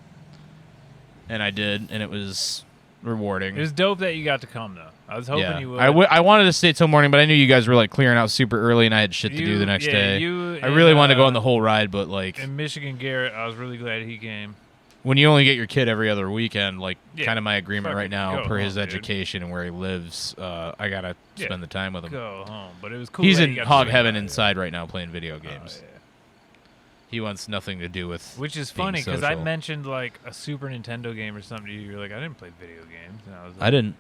and I did, and it was rewarding. It was dope that you got to come though. I was hoping you would. I wanted to stay till morning, but I knew you guys were like clearing out super early, and I had shit to do the next day. I really wanted to go on the whole ride, but like in Michigan, Garrett, I was really glad he came. when you only get your kid every other weekend, like kind of my agreement fucking right now, go per his home, dude. education and where he lives, I gotta spend the time with him. Go home, but it was cool. He's that in you got to hog swing heaven by. inside right now playing video games. Oh, yeah. He wants nothing to do with Which is being funny because I social. mentioned like a Super Nintendo game or something to you. You're like, I didn't play video games. And I was like, I didn't.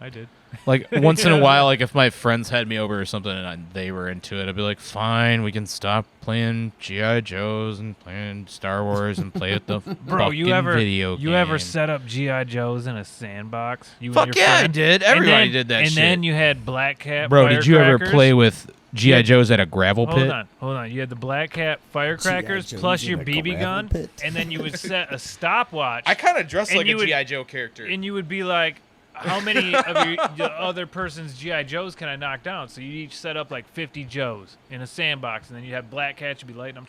I did. Like once in a while, like if my friends had me over or something and they were into it, I'd be like, "Fine, we can stop playing GI Joes and playing Star Wars and play with the Bro, you fucking ever video you ever game." set up GI Joes in a sandbox? You Fuck and your yeah, I friend? did. And Everybody then- did that and shit. then you had Black Cat. Bro, did you ever firecrackers. play with GI Joes at a gravel pit? Hold on. You had the Black Cat firecrackers Joes plus in your a BB gravel gun, pit. and then you would set a stopwatch. kind of dressed And like a you would- GI Joe character. And you would be like, how many of the other person's GI Joes can I knock down? So you each set up like 50 Joes in a sandbox, and then you have Black Cats. You'd be lighting them,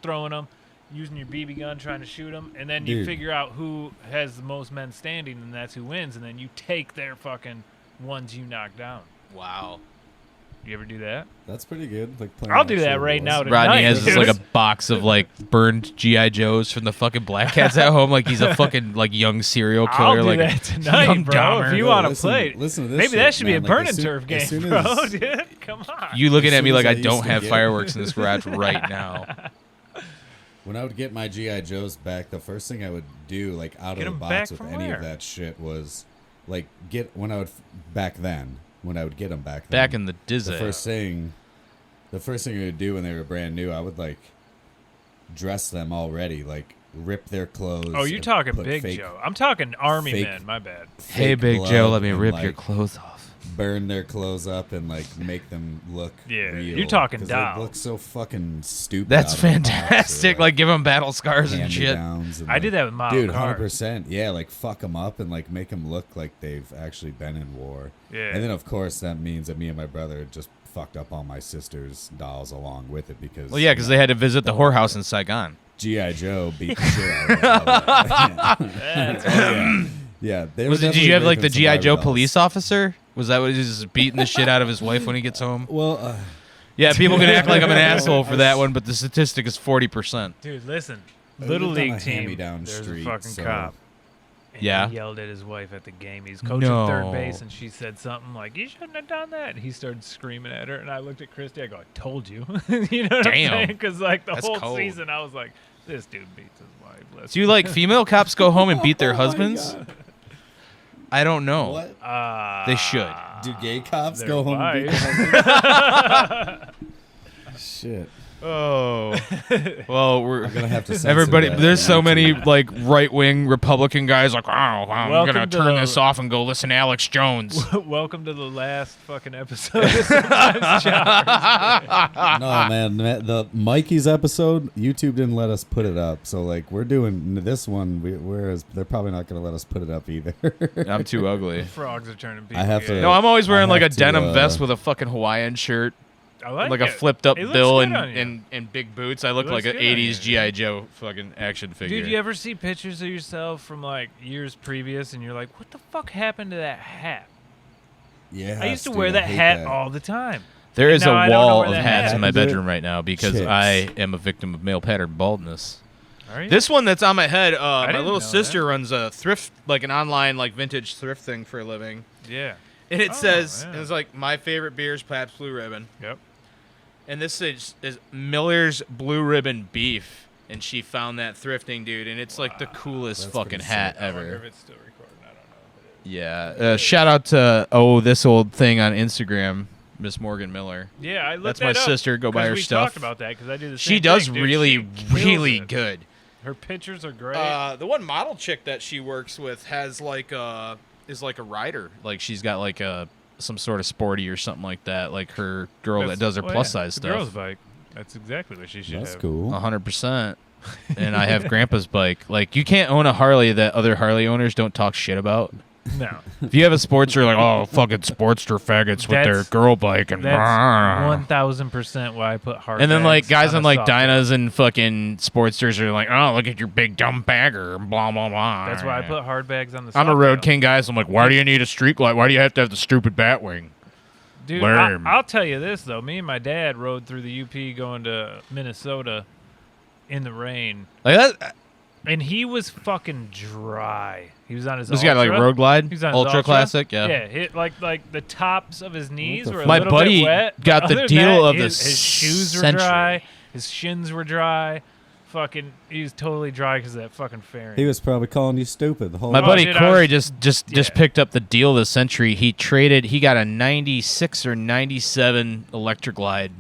throwing them, using your BB gun, trying to shoot them, and then you Dude. figure out who has the most men standing, and that's who wins. And then you take their fucking ones you knock down. Wow. You ever do that? That's pretty good. Like playing I'll do actual that right rules. now. Rodney Tonight, has just dude. like a box of like burned GI Joes from the fucking Black Cats at home, like he's a fucking like young serial killer, I'll do like that tonight, young bro. Dahmer. If you Bro, want to listen- play, listen to this maybe shit, that should be man. a Like, burn as and soon- turf as game, soon bro. as- Dude, come on. You looking As at me soon like as I I don't used to have get- fireworks in this garage right now. When I would get my GI Joes back, the first thing I would do, like out Get of 'em the back box with from any where? of that shit, was like when I would get them back. Back then, in the the Disney. first thing I would do when they were brand new, I would like dress them already, like rip their clothes. Oh, you're and talking put Big fake- Joe. I'm talking Army fake- men. My bad. Hey, fake Big Joe, blood let me and, rip your like, clothes off. burn their clothes up and like make them look Yeah, real. you're talking 'cause doll. They look so fucking stupid. That's out of the box, or, fantastic. Like give them battle scars and shit. hand-me-downs and, I did that with model Dude, cars. 100%. Yeah, like fuck them up and like make them look like they've actually been in war. Yeah. And then of course that means that me and my brother just fucked up all my sister's dolls along with it because Well, yeah, because they had to visit the whorehouse in Saigon. G.I. Joe beat the shit out of them. Yeah, they were Did you have like the definitely GI making some Joe Barbie dolls. police officer? Was that what he's just beating the shit out of his wife when he gets home? Well, Yeah, people can act like I'm an asshole for that one, but the statistic is 40%. Dude, listen. I Little lived on league a team. hand-me-down There's street, a fucking so- cop. And Yeah? he yelled at his wife at the game. He's coaching No. third base, and she said something like, "You shouldn't have done that." And he started screaming at her, and I looked at Christy. I go, "I told you." You know what Damn. I'm saying? Because like the That's whole cold. season, I was like, "This dude beats his wife." Let's Do you like female cops go home and beat their Oh my husbands? God. I don't know. What? They should. Do gay cops their go home and beat wives. their husbands? Shit. Oh. Well, we're I'm gonna have to censor everybody. that. There's so many like right-wing Republican guys like, oh, I'm Welcome gonna to turn the- this off and go listen to Alex Jones. Welcome to the last fucking episode. Of Sometimes Choppers. No, man. The Mikey's episode, YouTube didn't let us put it up. So, like, we're doing this one. They're probably not going to let us put it up either. I'm too ugly. Frogs are turning people. I have to- gay. No, I'm always wearing I like a have to, denim vest with a fucking Hawaiian shirt, I like, like a it. flipped up It looks bill good and, on you. and big boots. I look looks like an good on 80s you. GI Joe fucking action figure. Dude, you ever see pictures of yourself from like years previous, and you're like, "What the fuck happened to that hat?" Yeah. I used to wear that hat all the time. There is a No, I don't know wall where of that hats hat in my is. bedroom right now because Chicks. I am a victim of male pattern baldness. Are you? This one that's on my head, my didn't little know sister runs a thrift, like an online like vintage thrift thing for a living. Yeah. And it Oh, says, yeah. it's like, my favorite beer is Pabst Blue Ribbon. Yep. And this is Miller's Blue Ribbon Beef. And she found that thrifting, dude. And it's like the coolest That's fucking pretty hat sick. I wonder if ever. it's still recording. I don't know. If it is. Yeah. Shout out to, this old thing on Instagram, Miss Morgan Miller. Yeah, I looked That's that my up sister. Go buy 'cause her we stuff. talked about that because I do the same She does thing, dude. really, She kills really it. good. Her pictures are great. The one model chick that she works with has like is like a rider. Like she's got like some sort of sporty or something like that. Like her girl That's- that does her oh, plus yeah, size it's a stuff. girl's bike. That's exactly what she should That's have. cool. 100%. And I have Grandpa's bike. Like you can't own a Harley that other Harley owners don't talk shit about. No. If you have a Sportster, like, oh, fucking Sportster faggots with their That's- girl bike and That's blah. 1,000% why I put hard. And then like bags guys on on a like soft bag. Dynas and fucking Sportsters are like, oh, look at your big dumb bagger, blah blah blah. That's why I put hard bags on the. I'm a soft Road tail. King guys. I'm like, why do you need a street light? Why do you have to have the stupid Batwing? Dude, Lame. I'll tell you this though. Me and my dad rode through the UP going to Minnesota in the rain, Like that. and he was fucking dry. He was on his. This guy like Ultra. Road Glide, He was on his Ultra Classic. Yeah. Yeah, hit like the tops of his knees the were a My little buddy bit wet. got but the other than deal that, of the his shoes were century. dry. His shins were dry. Fucking, he was totally dry because of that fucking fairing. He was probably calling you stupid the whole My time. buddy dude, I Corey was- just yeah. picked up the deal of the century. He got a 96 or 97 Electric Glide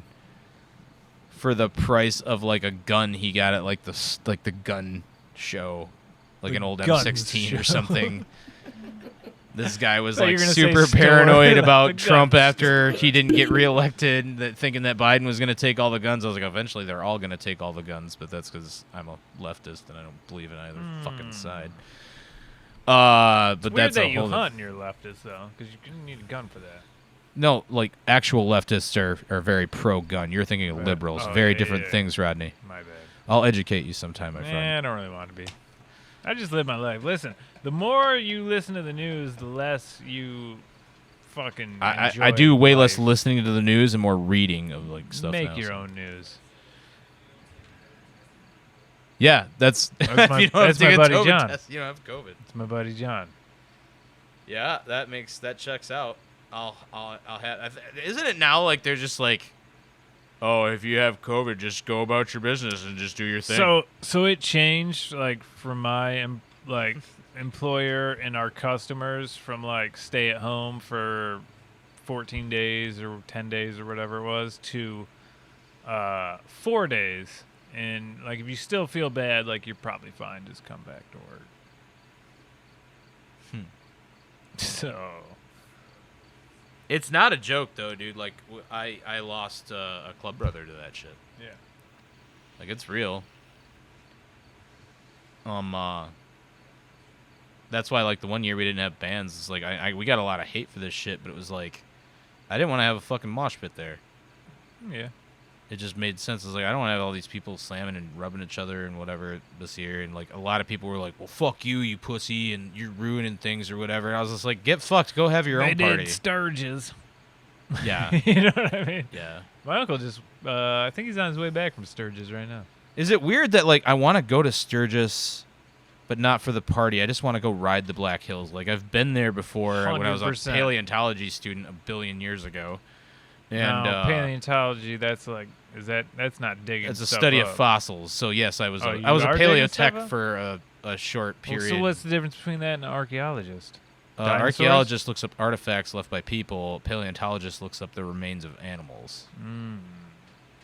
for the price of like a gun he got at like the gun show, like The an old guns M16 show. or something. This guy was Thought you like were gonna say super store. paranoid The about Trump guns. after he didn't get reelected, thinking that Biden was going to take all the guns. I was like, eventually they're all going to take all the guns, but that's because I'm a leftist and I don't believe in either fucking side. But It's weird that's that a you whole hunt and you're leftist though, because you didn't need a gun for that. No, like actual leftists are very pro-gun. You're thinking of liberals. Oh, Very yeah, different yeah. things, Rodney. My bad. I'll educate you sometime, my I friend. don't really want to be. I just live my life. Listen, the more you listen to the news, the less you fucking. I enjoy do way less life. listening to the news and more reading of like stuff. Make now, your so. own news. Yeah, that's. That's my- if you don't that's have to my take a buddy COVID John. test, you don't have COVID. It's my buddy John. Yeah, that checks out. I'll have. Isn't it now like they're just like, oh, if you have COVID, just go about your business and just do your thing. So it changed like from my employer and our customers from like stay at home for 14 days or 10 days or whatever it was to 4 days. And like if you still feel bad, like you're probably fine. Just come back to work. So It's not a joke though, dude. Like I lost a club brother to that shit. yeah. Like it's real. That's why like the one year we didn't have bands. It's like we got a lot of hate for this shit, but it was like I didn't want to have a fucking mosh pit there. Yeah. It just made sense. It's like I don't want to have all these people slamming and rubbing each other and whatever this year. And like a lot of people were like, "Well, fuck you, you pussy, and you're ruining things or whatever." And I was just like, "Get fucked. Go have your They own did party." Sturgis. Yeah, You know what I mean? yeah. My uncle just, I think he's on his way back from Sturgis right now. Is it weird that like I want to go to Sturgis, but not for the party? I just want to go ride the Black Hills. Like I've been there before when I was a 100%. paleontology student a billion years ago. And no, paleontology, that's like, that's not digging it's a stuff study up. of fossils. So yes, I was Oh, a, you I was a are digging stuff paleotech up? for a short Well, period. so what's the difference between that and an archaeologist? An Dinosaurs? archaeologist looks up artifacts left by people. Paleontologist looks up the remains of animals.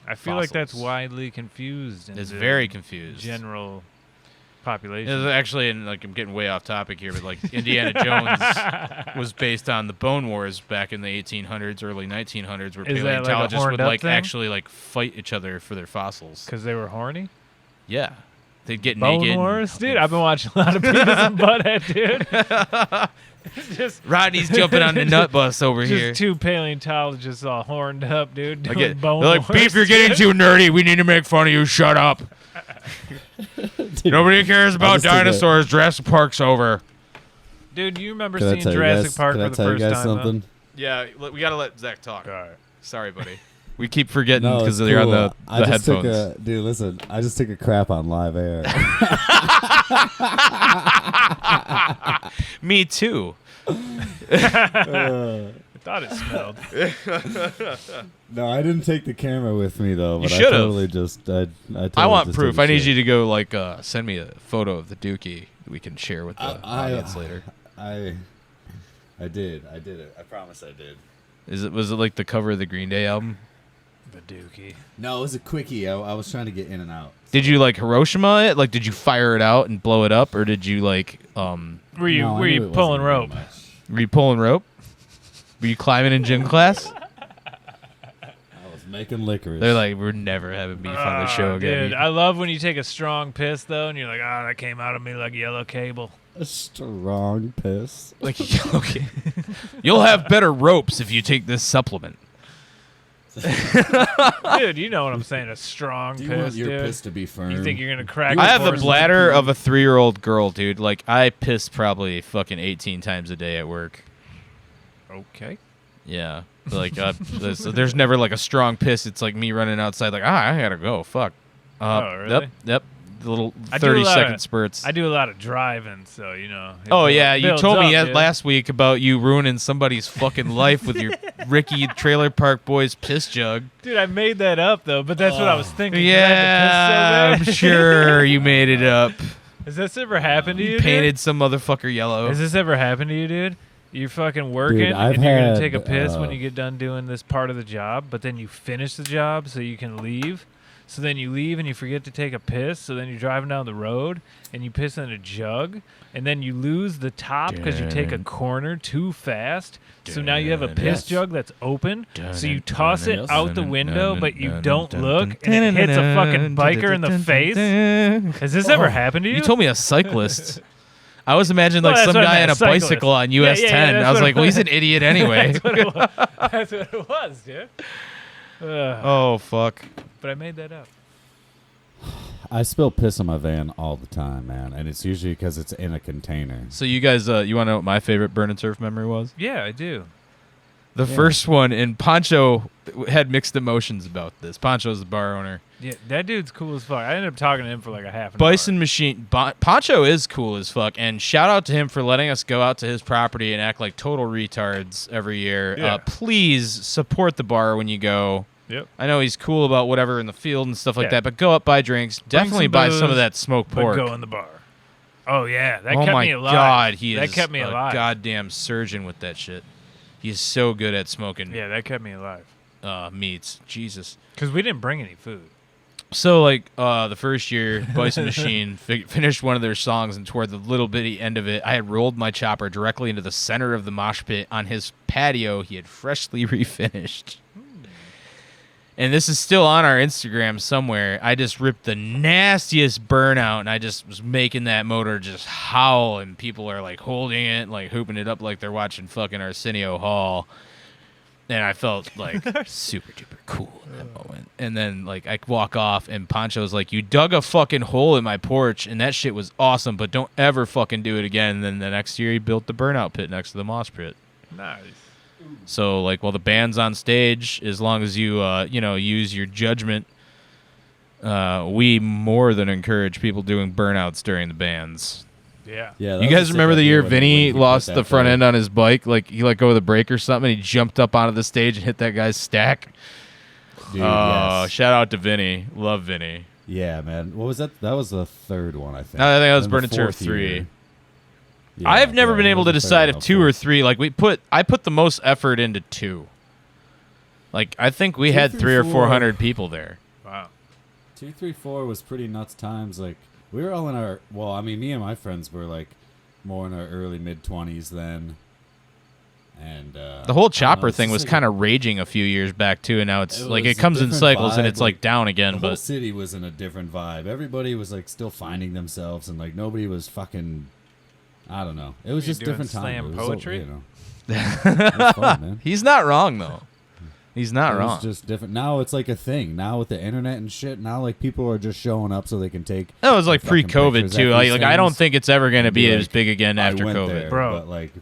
I feel like that's Fossils. widely confused. In It's the very confused. General population. It's actually, and like I'm getting way off topic here, but like Indiana Jones was based on the Bone Wars back in the 1800s, early 1900s, where Is that like a paleontologists horned would up like thing? actually like fight each other for their fossils. Because they were horny? Yeah, they'd get Bone naked. Wars? Dude, I've been watching a lot of Beavis and Butthead, dude. just Rodney's jumping on the nut bus over here. just two paleontologists all horned up, dude. I Doing get, Bone they're like, Wars, Beef, you're getting dude." too nerdy. We need to make fun of you. Shut up. Nobody cares about just took a- dinosaurs. Jurassic Park's over. Dude, you remember Can I seeing tell you Jurassic guys, Park can for I the tell you first guys time? something? Yeah, we gotta let Zach talk. All right. Sorry, buddy. We keep forgetting No, because it's they're on cool. the I just headphones. dude, listen, I just took a crap on live air. Me too. I thought it smelled. No, I didn't take the camera with me though. You But I should've. totally just, I totally I want just proof. took a I need shit. you to go like send me a photo of the Dookie that we can share with the audience later. I did it. I promise I did. Was it like the cover of the Green Day album? The Dookie. No, it was a quickie. I was trying to get in and out. Did you like Hiroshima it? Like did you fire it out and blow it up, or did you like Were you No, I were knew you it wasn't pulling very rope? much. were you pulling rope? Were you climbing in gym class? I was making licorice. They're like, we're never having beef on the show again. Dude, I love when you take a strong piss though, and you're like, "Oh, that came out of me like yellow cable." A strong piss. Like, okay, you'll have better ropes if you take this supplement. Dude, you know what I'm saying? A strong Do you piss, want your dude. piss to be firm? You think you're gonna crack? I have the porcelain? bladder of a 3-year-old girl, dude. Like, I piss probably fucking 18 times a day at work. Okay. Yeah. Like, there's never like a strong piss. It's like me running outside, like, I gotta go. Fuck. Oh, really? Yep. The little I do a 30-second lot spurts. I do a lot of driving, so you know. it Oh build- yeah, you builds told me up, dude. last week about you ruining somebody's fucking life with your Ricky Trailer Park Boys piss jug. Dude, I made that up though, but that's what I was thinking. Yeah, I'm sure you made it up. Has this ever happened to you? dude? Painted some motherfucker yellow. Has this ever happened to you, dude? You're fucking working Dude, I've and you're gonna had, take a piss when uh, you get done doing this part of the job, but then you finish the job so you can leave. So then you leave and you forget to take a piss. So then you're driving down the road and you piss in a jug, and then you lose the top because you take a corner too fast. So now you have a piss Yes. jug that's open. So you toss it Yes. out the window, but you don't look, and it hits a fucking biker in the face. Has this ever happened to you? You told me a cyclist. I was imagining Well, like that's some what I guy on a meant, cyclist. bicycle on Yeah, US yeah, 10. that's I was what like, well, he's an idiot anyway. That's what it was, that's what it was, dude. Oh fuck. But I made that up. I spill piss in my van all the time, man, and it's usually because it's in a container. So you guys, you want to know what my favorite burn and surf memory was? Yeah, I do. The first one, and Poncho had mixed emotions about this. Poncho's the bar owner. Yeah, that dude's cool as fuck. I ended up talking to him for like a half an Bison hour. Machine. Poncho is cool as fuck, and shout out to him for letting us go out to his property and act like total retards every year. Yeah. Please support the bar when you go. Yep. I know he's cool about whatever in the field and stuff like Yeah. that, but go up, buy drinks. Definitely some buy some booze, of that smoked But pork. go in the bar. Oh yeah, that Oh kept my me alive. god, he that is kept me a alive. goddamn surgeon with that shit. He's so good at smoking Yeah, that kept me alive. meats. Jesus. Because we didn't bring any food. So, like, the first year, Bison Machine finished one of their songs, and toward the little bitty end of it, I had rolled my chopper directly into the center of the mosh pit on his patio he had freshly refinished. And this is still on our Instagram somewhere. I just ripped the nastiest burnout, and I just was making that motor just howl, and people are, like, holding it, like, hooping it up like they're watching fucking Arsenio Hall. And I felt like super duper cool in that moment. And then like I walk off and Poncho's like, you dug a fucking hole in my porch and that shit was awesome, but don't ever fucking do it again. And then the next year he built the burnout pit next to the mosh pit. Nice. So like while the band's on stage, as long as you use your judgment, we more than encourage people doing burnouts during the bands. Yeah. Yeah, that You was guys a sick remember the idea year when Vinny he put lost that the front there. end on his bike? Like he let go of the brake or something. And he jumped up onto the stage and hit that guy's stack. Dude, Oh, yes. shout out to Vinny. Love Vinny. Yeah, man. What was that? That was the third one, I think. No, I think that was Then the Burn and Turf fourth 3. year. Yeah, I've never yeah, been it able was to the third decide one, if 2 or 3. Like I put the most effort into 2. Like I think we 2, had 3, 3 or 4. 400 people there. Wow. 2, 3, 4 was pretty nuts times. Like we were all in our me and my friends were like more in our early mid-20s then. And The whole chopper thing was kind of raging a few years back too, and now it's It like was it a comes in different cycles and vibe, it's like like, down again. the whole But city was in a different vibe. Everybody was like still finding themselves, and like nobody was fucking. I don't know. It was You just doing different time. slam It was so, poetry? you know. It was fun, man. he's not wrong though. He's not It wrong. was just different. Now it's like a thing. Now with the internet and shit, now like people are just showing up so they can take. That was like fucking pre-COVID pictures too. at Like, these I don't things think it's ever going to and be be as like, big again I after went COVID. there, Bro. But like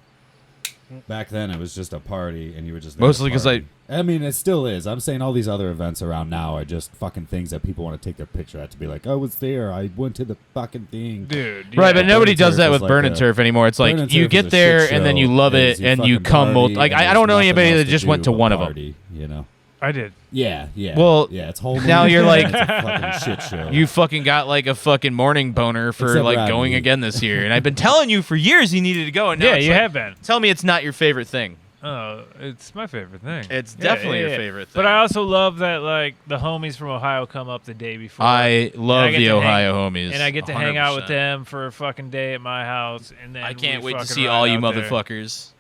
back then, it was just a party, and you were just Mostly 'cause I mean, it still is. I'm saying all these other events around now are just fucking things that people want to take their picture at to be like, I was there. I went to the fucking thing. Dude. Right, yeah. but nobody Burn and does that Turf with is Burn like and a- Turf anymore. It's like Burn and you Turf get is a there shit and then show. you love Is it and you fucking come. party Like and I don't know there's anybody nothing that else just to went do to but one of them. party, you know. I did. Yeah. Well, yeah, it's whole now you're like- it's a fucking shit show. You fucking got like a fucking morning boner for Except like Rodney. going again this year, and I've been telling you for years you needed to go. And now Yeah, it's you like, have been. Tell me it's not your favorite thing. Oh, it's my favorite thing. It's definitely your favorite thing. But I also love that like the homies from Ohio come up the day before. I love get the to Ohio homies, and I get to hang out with 100%. them for a fucking day at my house, and then I can't we wait to fucking see ride all you out there. motherfuckers.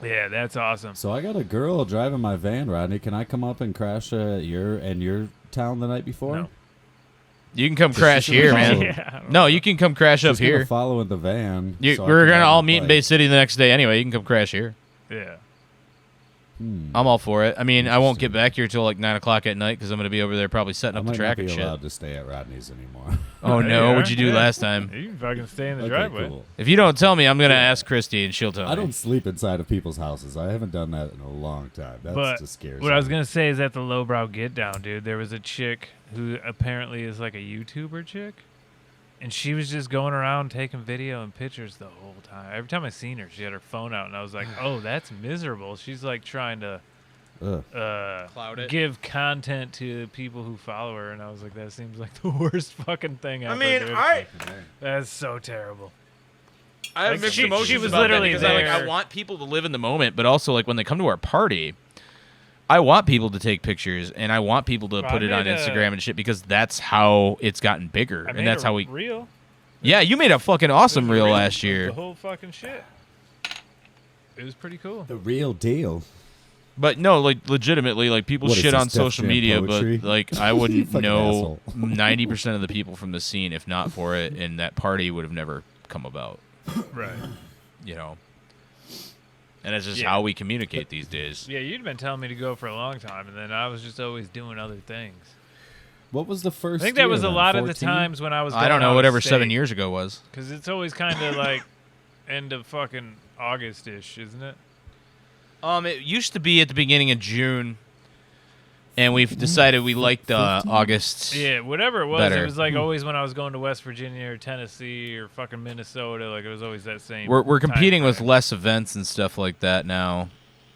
Yeah, that's awesome. So I got a girl driving my van, Rodney. Can I come up and crash your town the night before? No. You can come crash she's here, gonna man. follow- Yeah, I don't No, know. you can come crash up She's gonna here. follow in the van. so I We're can gonna ride all my meet in bike. Bay City the next day anyway. You can come crash here. Yeah. I'm all for it. I mean, I won't get back here till like 9 o'clock at night because I'm gonna be over there probably setting I up the might track not and be shit. allowed to stay at Rodney's anymore. Oh There no, you what'd are. you do Yeah. last time? You can fucking stay in the Okay, driveway. cool. If you don't tell me, I'm gonna ask Christy and she'll tell me. I don't sleep inside of people's houses. I haven't done that in a long time. That's But just scary. what I was gonna say is at the Lowbrow Get Down, dude, there was a chick who apparently is like a YouTuber chick, and she was just going around taking video and pictures the whole time. Every time I seen her, she had her phone out, and I was like, "Oh, that's miserable." She's like trying to Cloud it. give content to people who follow her, and I was like, "That seems like the worst fucking thing ever." I mean, dude. That's so terrible. I have Like, mixed she emotions was about that literally because I there. want people to live in the moment, but also like when they come to our party, I want people to take pictures and I want people to Well, put I it on made a- Instagram and shit because that's how it's gotten bigger I and made that's a how we. reel. Yeah, you made a fucking awesome It was reel the last of year, The whole fucking shit. It was pretty cool. The real deal. but no, like legitimately, like people What is shit this, on Def social Jam media, poetry? but like I You wouldn't fucking know asshole. 90% of the people from the scene if not for it, and that party would have never come about. Right. You know. And that's just Yeah. how we communicate these days. Yeah, you'd been telling me to go for a long time, and then I was just always doing other things. What was the first? I think that year was a then? lot of the 14? times when I was. I don't know, whatever 7 years ago was. Because it's always kind of like end of fucking August-ish, isn't it? It used to be at the beginning of June, and we've decided we liked August. Yeah, whatever it was. Better. It was like always when I was going to West Virginia or Tennessee or fucking Minnesota. Like it was always that same. We're time competing with frame. less events and stuff like that now,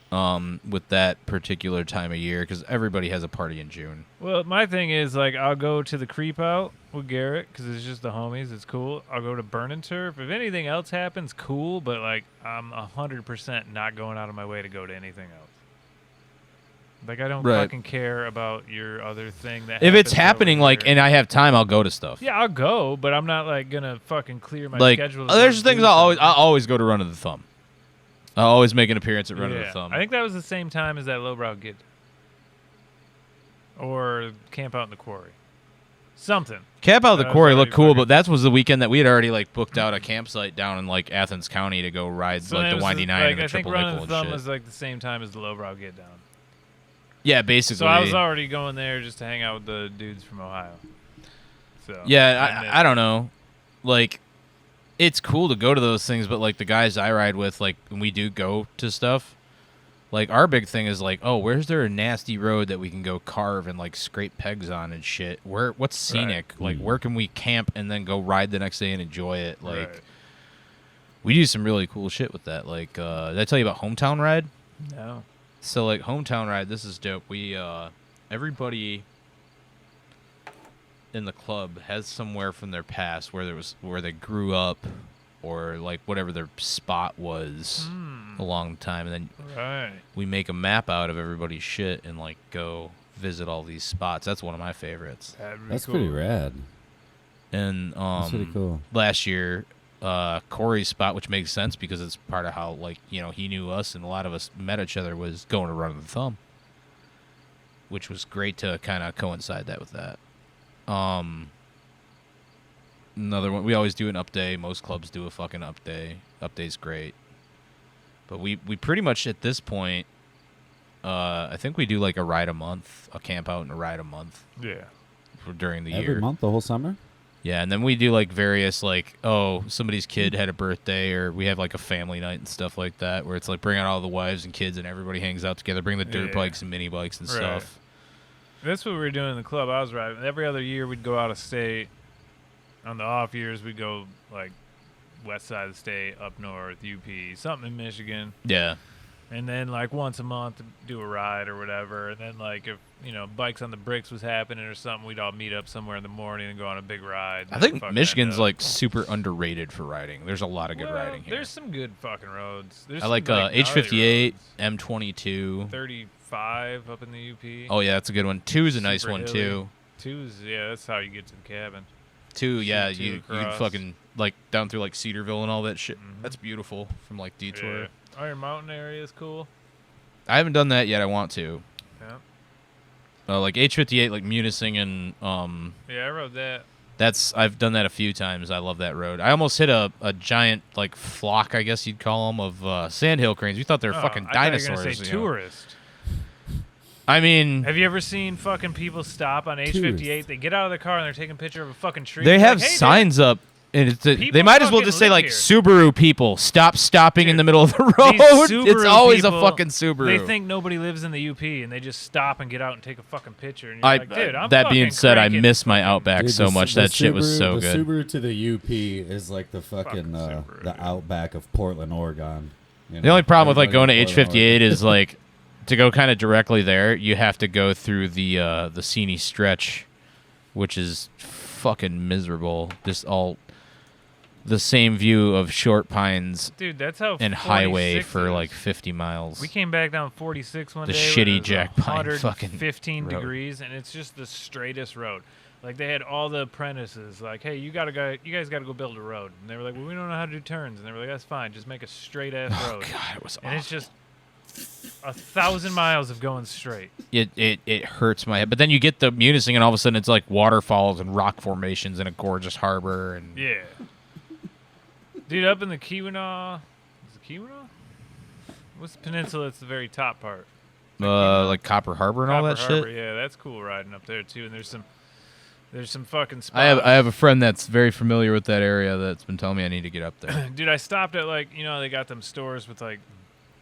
with that particular time of year because everybody has a party in June. Well, my thing is like I'll go to the Creep Out with Garrett because it's just the homies. It's cool. I'll go to Burn and Turf. If anything else happens, cool. But like I'm 100% not going out of my way to go to anything else. Like I don't Right. fucking care about your other thing that. If it's happens over happening, like, here. and I have time, I'll go to stuff. yeah, I'll go, but I'm not like gonna fucking clear my Like, schedule. to there's go things do I'll something. always go to Run of the Thumb. I'll always make an appearance at Run of the Thumb. I think that was the same time as that Lowbrow Get. Or Camp Out in the Quarry. Something. Camp Out of the That was Quarry already looked cool, fucking- but that was the weekend that we had already like booked out a campsite down in like Athens County to go ride So like it the was Windy just, Nine like, and the I think Triple Run Nickel of the Thumb and shit. was like the same time as the Lowbrow Get Down. Yeah, basically. So I was already going there just to hang out with the dudes from Ohio. So Yeah, missed I it. don't know. Like, it's cool to go to those things, but like the guys I ride with, like when we do go to stuff, like our big thing is like, oh, where's there a nasty road that we can go carve and like scrape pegs on and shit? What's scenic? Like, where can we camp and then go ride the next day and enjoy it? Like, Right. we do some really cool shit with that. Like, did I tell you about Hometown Ride? No. So like Hometown Ride, this is dope. We everybody in the club has somewhere from their past where they grew up or like whatever their spot was a long time, and then Right. we make a map out of everybody's shit and like go visit all these spots. That's one of my favorites. That'd be That's cool. pretty rad. And That's pretty cool. last year, Corey's spot, which makes sense because it's part of how like he knew us and a lot of us met each other, was going to Run of the Thumb, which was great to kind of coincide that with that. Another one, we always do an up day. Most clubs do a fucking up day. Up day's great, but we pretty much at this point, I think we do like a ride a month, a camp out and a ride a month Yeah. during the Every year. month, the whole summer. Yeah, and then we do like various like, oh, somebody's kid had a birthday, or we have like a family night and stuff like that, where it's like bring out all the wives and kids and everybody hangs out together, bring the dirt Yeah. bikes and mini bikes and Right. stuff. That's what we were doing in the club I was riding. Every other year we'd go out of state. On the off years we'd go like west side of the state, up north, UP, something in Michigan. Yeah. And then like once a month do a ride or whatever. And then like if Bikes on the Bricks was happening or something, we'd all meet up somewhere in the morning and go on a big ride. I think Fucking Michigan's end up- like super underrated for riding. There's a lot of good Well, riding here. There's some good fucking roads. There's I some, like gnarly H58, roads. M22. 35 up in the UP. Oh yeah, that's a good one. 2 is a nice Super one hilly. too. Two's that's how you get to the cabin. 2, yeah, C2 you can across. fucking like down through like Cedarville and all that shit. That's beautiful from like Detour. Yeah. Iron Mountain area is cool. I haven't done that yet. I want to. Yeah. like H58, like Munising and Yeah, I rode that. I've done that a few times. I love that road. I almost hit a giant like flock, I guess you'd call them, of sandhill cranes. We thought they were fucking I thought you were dinosaurs. gonna say you know. tourist. I mean, Have you ever seen fucking people stop on H58? Tourist. They get out of the car and they're taking a picture of a fucking tree. they It's have like, hey, dude, signs up, and they People might as well fucking just say live like here. Subaru people stop stopping in the middle of the road. These It's Subaru always people, a fucking Subaru. They think nobody lives in the UP, and they just stop and get out and take a fucking picture. And you're I, like, dude, I'm that being fucking said, I cranking miss my fucking- Outback Dude, so the much. the That shit was so the good. Subaru to the UP is like the fucking Subaru, the dude. Outback of Portland, Oregon. You The know? only problem with like going to Everybody in Portland, H58 Oregon. is like to go kind of directly there, you have to go through the Seney stretch, which is fucking miserable. Just all the same view of Short Pines Dude, that's how and highway 46 for is. like 50 miles. We came back down 46 one The day. shitty when it was Jack Pine fucking 115 road. degrees, and it's just the straightest road. Like they had all the apprentices, like, hey, you guys gotta go build a road, and they were like, well, we don't know how to do turns, and they were like, that's fine, just make a straight ass road. God, it was And it's awful. just 1,000 miles of going straight. It hurts my head. But then you get the Munising, and all of a sudden it's like waterfalls and rock formations in a gorgeous harbor. And Yeah. Dude, up in the Keweenaw, is it Keweenaw? What's the peninsula? That's the very top part. like Copper Harbor and all Copper that Harbor, shit. yeah, that's cool riding up there too. And there's some fucking spots. I have a friend that's very familiar with that area that's been telling me I need to get up there. Dude, I stopped at like, they got them stores with like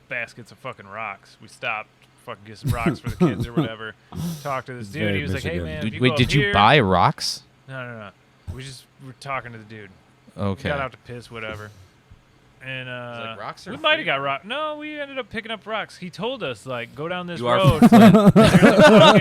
baskets of fucking rocks. We stopped, fucking get some rocks for the kids or whatever. Talked to this dude. Very He was like, "Hey Michigan. man, if you Wait, go did up you here-" buy rocks? No. We were talking to the dude. Okay. Got out to piss, whatever. And like, rocks are we might free? have got rock. No, we ended up picking up rocks. He told us like, go down this You are road. from Flint. There's a fucking-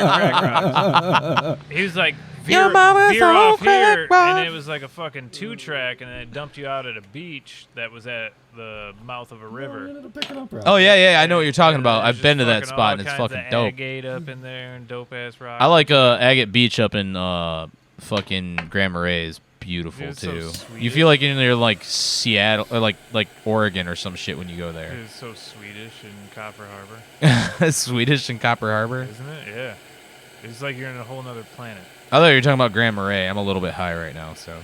crack rocks. He was like, veer off here, and it was like a fucking 2-track, and then it dumped you out at a beach that was at the mouth of a We river. ended up picking up rocks. Oh yeah, I know what you're talking And about. there's I've been to just that fucking spot all and it's kinds of fucking dope. agate up in there and dope ass rocks. I like Agate Beach up in fucking Grand Marais is beautiful Dude, it's so too. You Swedish. feel like you're near like Seattle or like Oregon or some shit when you go there. It's so Swedish in Copper Harbor, Swedish and Copper Harbor. isn't it? Yeah. It's like you're in a whole nother planet. I thought you were talking about Grand Marais. I'm a little bit high right now, so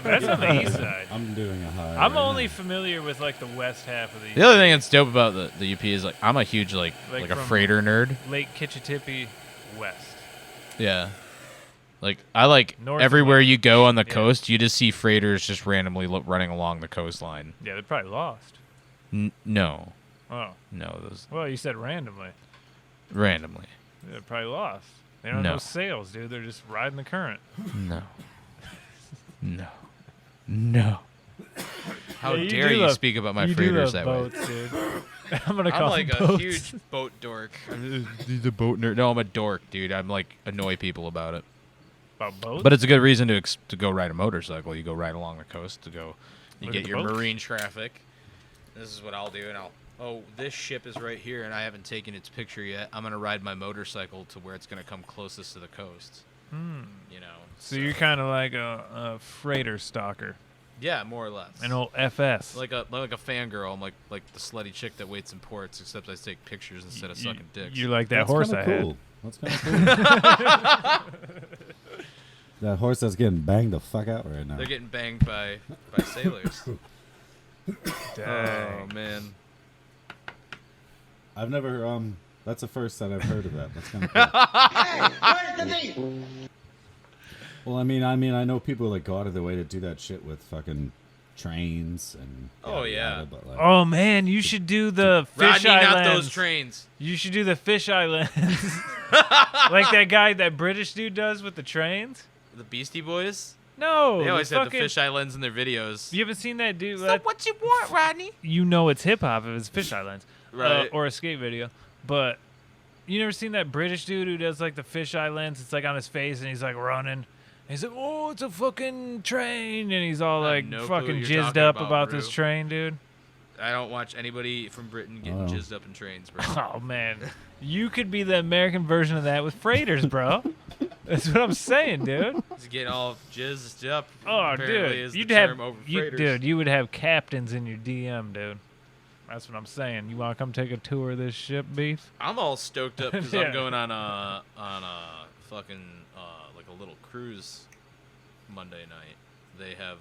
That's on the east side. I'm doing a high. I'm right only now. familiar with like the west half of the other thing that's dope about the UP is like I'm a huge like Like a from- freighter nerd. Lake Kitchitippy west. Yeah. Like I like North and everywhere west. you go on the Yeah. coast, you just see freighters just randomly running along the coastline. Yeah, they're probably lost. No, Oh, those well, you said randomly. randomly. They're probably lost. They don't No. know sails, dude. They're just riding the current. No. How Yeah, dare do you love- speak about my you do freighters love that way? boats, dude. I'm gonna I'm call like them a boats. huge boat dork. He's a boat nerd. No, I'm a dork, dude. I'm like annoy people about it. About boats. But it's a good reason to go ride a motorcycle. You go right along the coast to go. You Look get at the your boats. marine traffic. This is what I'll do, and oh, this ship is right here, and I haven't taken its picture yet. I'm gonna ride my motorcycle to where it's gonna come closest to the coast. You know. so you're kind of like a freighter stalker, Yeah, more or less. an old FS. like a fangirl. I'm like the slutty chick that waits in ports, except I take pictures instead of sucking dicks. You're like that That's horse kinda I had. cool. That's kind of cool. That horse that's getting banged the fuck out right now. They're getting banged by sailors. Dang. Oh man. I've never that's the first that I've heard of that. That's kind of cool. Hey, where's the beef? Well, I mean, I know people like go out of their way to do that shit with fucking trains and. Oh, yada, yeah. yada, but like, Oh man, you should do the fish Rodney, islands. not those trains. You should do the fish islands, like that guy, that British dude does with the trains. The Beastie Boys. No, They always the had the fucking- fish islands in their videos. You haven't seen that dude? what you want, Rodney? You know it's hip hop if it's fish islands, Right. or a skate video. But you never seen that British dude who does like the fish islands? It's like on his face and he's like running. He's like, oh, it's a fucking train, and he's all I have like no clue fucking what you're jizzed talking up about, about bro. this train, dude. I don't watch anybody from Britain getting Oh. jizzed up in trains, bro. Oh man, you could be the American version of that with freighters, bro. That's what I'm saying, dude. Just get all jizzed up. Oh, apparently dude, is the you'd term have, over you, freighters. dude, you would have captains in your DM, dude. That's what I'm saying. You want to come take a tour of this ship, Beef? I'm all stoked up because Yeah. I'm going on a fucking like a little cruise Monday night. They have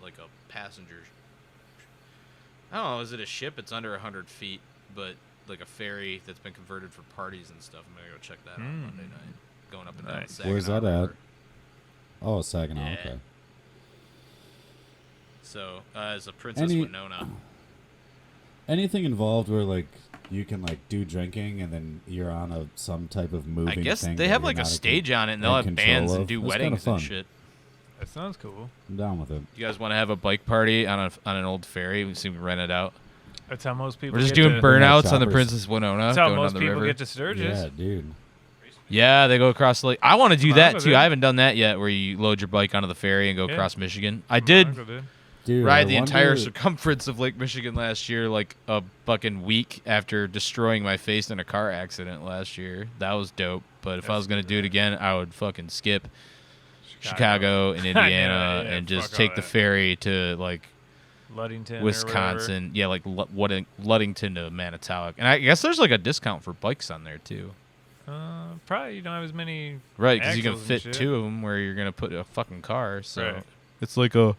like a passenger. I don't know. Is it a ship? It's under 100 feet, but like a ferry that's been converted for parties and stuff. I'm gonna go check that out Monday night. Going up and down. Nice. Saginaw Where's that at? River. Oh, Saginaw. Yeah. Okay. So as a Princess Winona. Anything involved where like you can like do drinking and then you're on some type of moving I guess thing they that have you're like a not stage on it, and in they'll have control bands and of. do That's kinda weddings and fun. shit. That sounds cool. I'm down with it. You guys want to have a bike party on an old ferry? We see we rent it out. That's how most people. We're just get doing to, burnouts on the choppers. Princess Winona. That's how going most down the people river. get to Sturgis. Yeah, dude. Yeah, they go across the lake. I want to do Come on that with too. it. I haven't done that yet, where you load your bike onto the ferry and go Yeah. across Michigan. I did Uncle did. Dude, ride I the entire wonder- circumference of Lake Michigan last year, like a fucking week after destroying my face in a car accident last year. That was dope. But if I was gonna do it again, I would fucking skip Chicago and I know, Indiana yeah, and just fuck all take the that. ferry to like Ludington, or Wisconsin. Yeah, like Ludington to Manitowoc. And I guess there's like a discount for bikes on there too. whatever. Probably you don't have as many. Right, because you can axles and fit shit. two of them where you're gonna put a fucking car. So Right. it's like a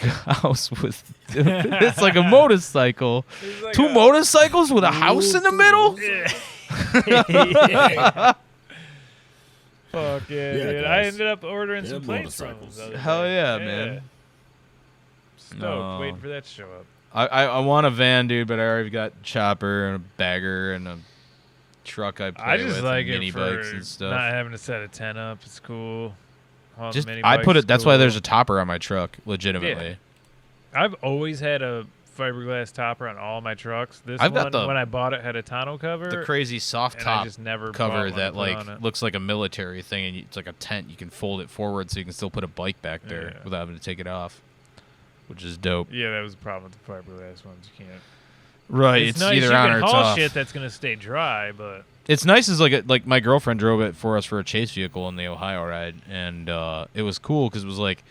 house with it's like a motorcycle. like Two a- motorcycles with a house in the middle. Fuck yeah, Yeah, dude! I guys. ended up ordering some Yeah, plates from them. motorcycles. the other Hell day. yeah, man. Stoked, No. waiting for that to show up. I want a van, dude, but I already got chopper and a bagger and a truck I play I just with like and mini it for bikes and stuff. not having to set a tent up. It's cool. All the Just mini I bikes put is it. That's why cool. there's a topper on my truck, legitimately. I've always had a fiberglass topper on all my trucks. This I've one, got the- when I bought it, had a tonneau cover. The crazy soft and top I just never cover bought one to that put like on it. looks like a military thing, and it's like a tent. You can fold it forward so you can still put a bike back there Yeah. without having to take it off, which is dope. Yeah, that was the problem with the fiberglass ones. You can't. Right, It's it's nice. either You on can or it's haul off. shit that's gonna stay dry, but It's nice as like my girlfriend drove it for us for a chase vehicle on the Ohio ride, and it was cool because it was like,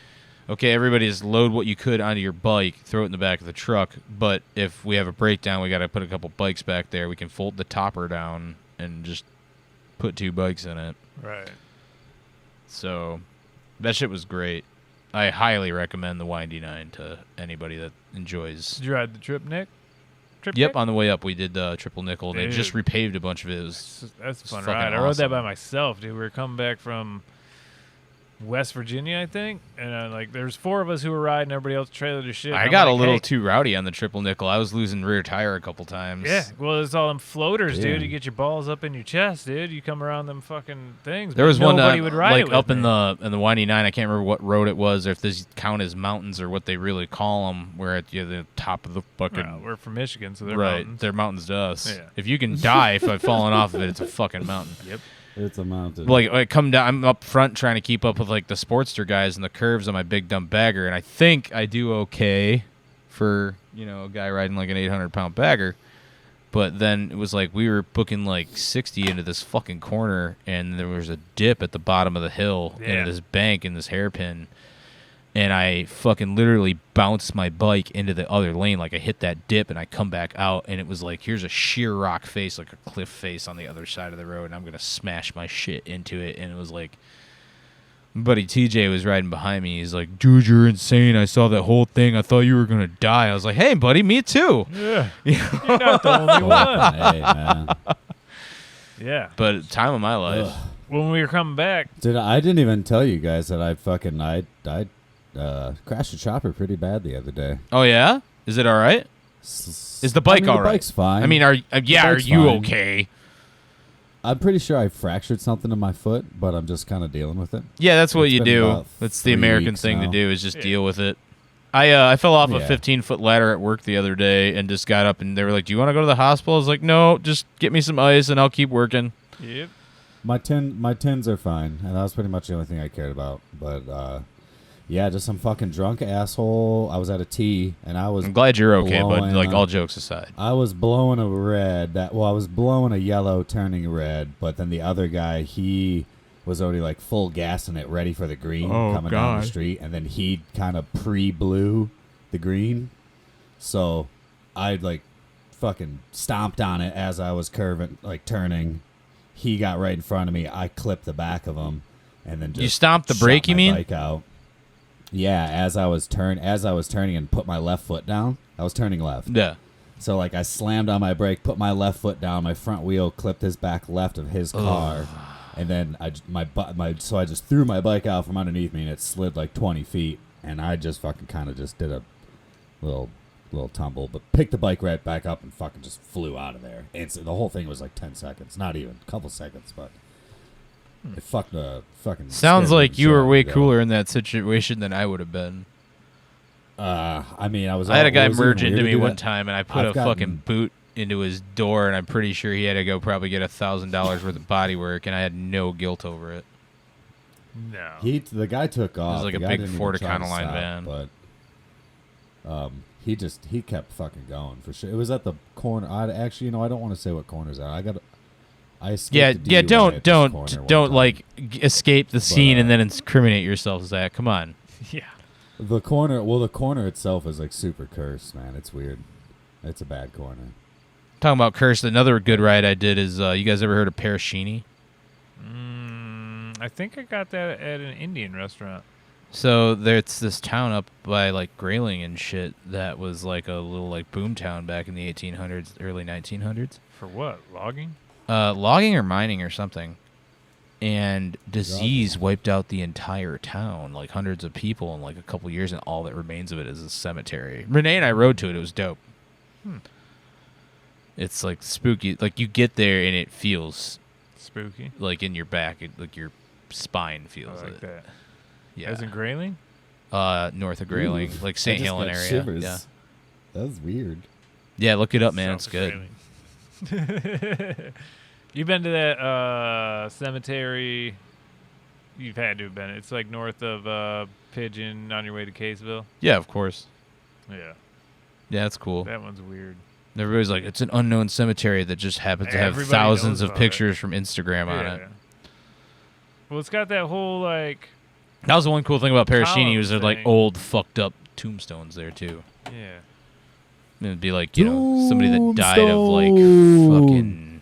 okay, everybody just load what you could onto your bike, throw it in the back of the truck. But if we have a breakdown, we got to put a couple bikes back there. We can fold the topper down and just put two bikes in it. right. So that shit was great. I highly recommend the Windy 9 to anybody that enjoys. Did you ride the trip, Nick? Trip Yep, Nick? on the way up we did triple nickel. They just Dude. repaved a bunch of it. It was That's a it's fun fucking ride. I rode that awesome. by myself, dude. We were coming back from West Virginia, I think, and like there's four of us who were riding. Everybody else trailered their shit. I and I'm got a like, little hey, too rowdy on the triple nickel. I was losing rear tire a couple times. Yeah, well, it's all them floaters, Damn. dude. You get your balls up in your chest, dude. You come around them fucking things. There but was one nobody would ride like it with up in me. the Windy 9. I can't remember what road it was, or if this count as mountains or what they really call them. We're at the top of the fucking Well, we're from Michigan, so they're right. mountains. They're mountains to us. Yeah. If you can die if I've fallen off of it, it's a fucking mountain. Yep. It's a mountain. Like I come down, I'm up front trying to keep up with like the Sportster guys and the curves on my big dumb bagger, and I think I do okay for a guy riding like an 800-pound bagger. But then it was like we were booking like 60 into this fucking corner, and there was a dip at the bottom of the hill Yeah. into this bank in this hairpin. And I fucking literally bounced my bike into the other lane. Like I hit that dip and I come back out, and it was like, here's a sheer rock face, like a cliff face on the other side of the road, and I'm going to smash my shit into it. And it was like, my buddy TJ was riding behind me. He's like, dude, you're insane. I saw that whole thing. I thought you were going to die. I was like, hey, buddy, me too. Yeah. You're not the only Oh, one. hey, man. Yeah. But time of my life. Ugh. When we were coming back, Dude, I didn't even tell you guys that I crashed a chopper pretty bad the other day. Oh, yeah? Is it all right? Is the bike all the right? bike's fine. I mean, are bike's you fine. okay? I'm pretty sure I fractured something in my foot, but I'm just kind of dealing with it. Yeah, that's what It's you been do. about That's the 3 American weeks thing to now. do is just Yeah. deal with it. I fell off a Yeah. 15-foot ladder at work the other day and just got up, and they were like, do you want to go to the hospital? I was like, no, just get me some ice and I'll keep working. yep. My tins are fine, and that was pretty much the only thing I cared about. But yeah, just some fucking drunk asshole. I was at a T, and I was I'm glad you're okay, but blowing like up. all jokes aside. I was blowing a red. I was blowing a yellow, turning red. But then the other guy, he was already like full gas in it, ready for the green coming down the street, and then he kind of pre-blew the green. So I like fucking stomped on it as I was turning. He got right in front of me. I clipped the back of him, and then just You stomped the shot brake, you my mean? Bike out. Yeah, as I was turning and put my left foot down. I was turning left. Yeah. So like I slammed on my brake, put my left foot down, my front wheel clipped his back left of his car, and then I just threw my bike out from underneath me, and it slid like 20 feet, and I just fucking kind of just did a little tumble, but picked the bike right back up and fucking just flew out of there. And so the whole thing was like 10 seconds, not even a couple seconds, but it fucking Sounds scared like the you shit were out of way me, though. cooler in that situation than I would have been. I mean, I I had a guy it was even merge into weird to me do one that. time, and I put I've a gotten- fucking boot into his door, and I'm pretty sure he had to go probably get $1,000 worth of body work, and I had no guilt over it. No. The guy took off. like The a guy big didn't even Ford try to Econoline stop, van. But he kept fucking going for sure. It was at the corner. I don't want to say what corners are. I escaped Yeah, the yeah. DUI at this corner one Don't time. like escape the scene and then incriminate yourself, Zach. Come on. Yeah. The corner. Well, the corner itself is like super cursed, man. It's weird. It's a bad corner. Talking about cursed, another good ride I did is you guys ever heard of Parashini? I think I got that at an Indian restaurant. So there's this town up by like Grayling and shit that was like a little like boom town back in the 1800s, early 1900s. For what? Logging? Logging or mining or something. And disease wiped out the entire town, like hundreds of people in like a couple years, and all that remains of it is a cemetery. Renee and I rode to it. It was dope. It's like spooky. Like you get there and it feels Spooky. like in your back, like your spine I feels like it. that. Yeah. As in Grayling? North of Grayling, like St. I just Helen got area. shivers. Yeah. That was weird. Yeah, look it up, man. South It's of good. Grayling. You've been to that cemetery? You've had to have been. It's like north of Pigeon on your way to Caseville. Yeah, of course. Yeah. Yeah, that's cool. That one's weird. Everybody's like, it's an unknown cemetery that just happens to have Everybody thousands knows of about pictures from Instagram on it. Well, it's got that whole like, That was the one cool thing about Parashini Column was there's like thing. old fucked up tombstones there too. yeah. And it'd be like, you know, somebody that died of like Tombstone. fucking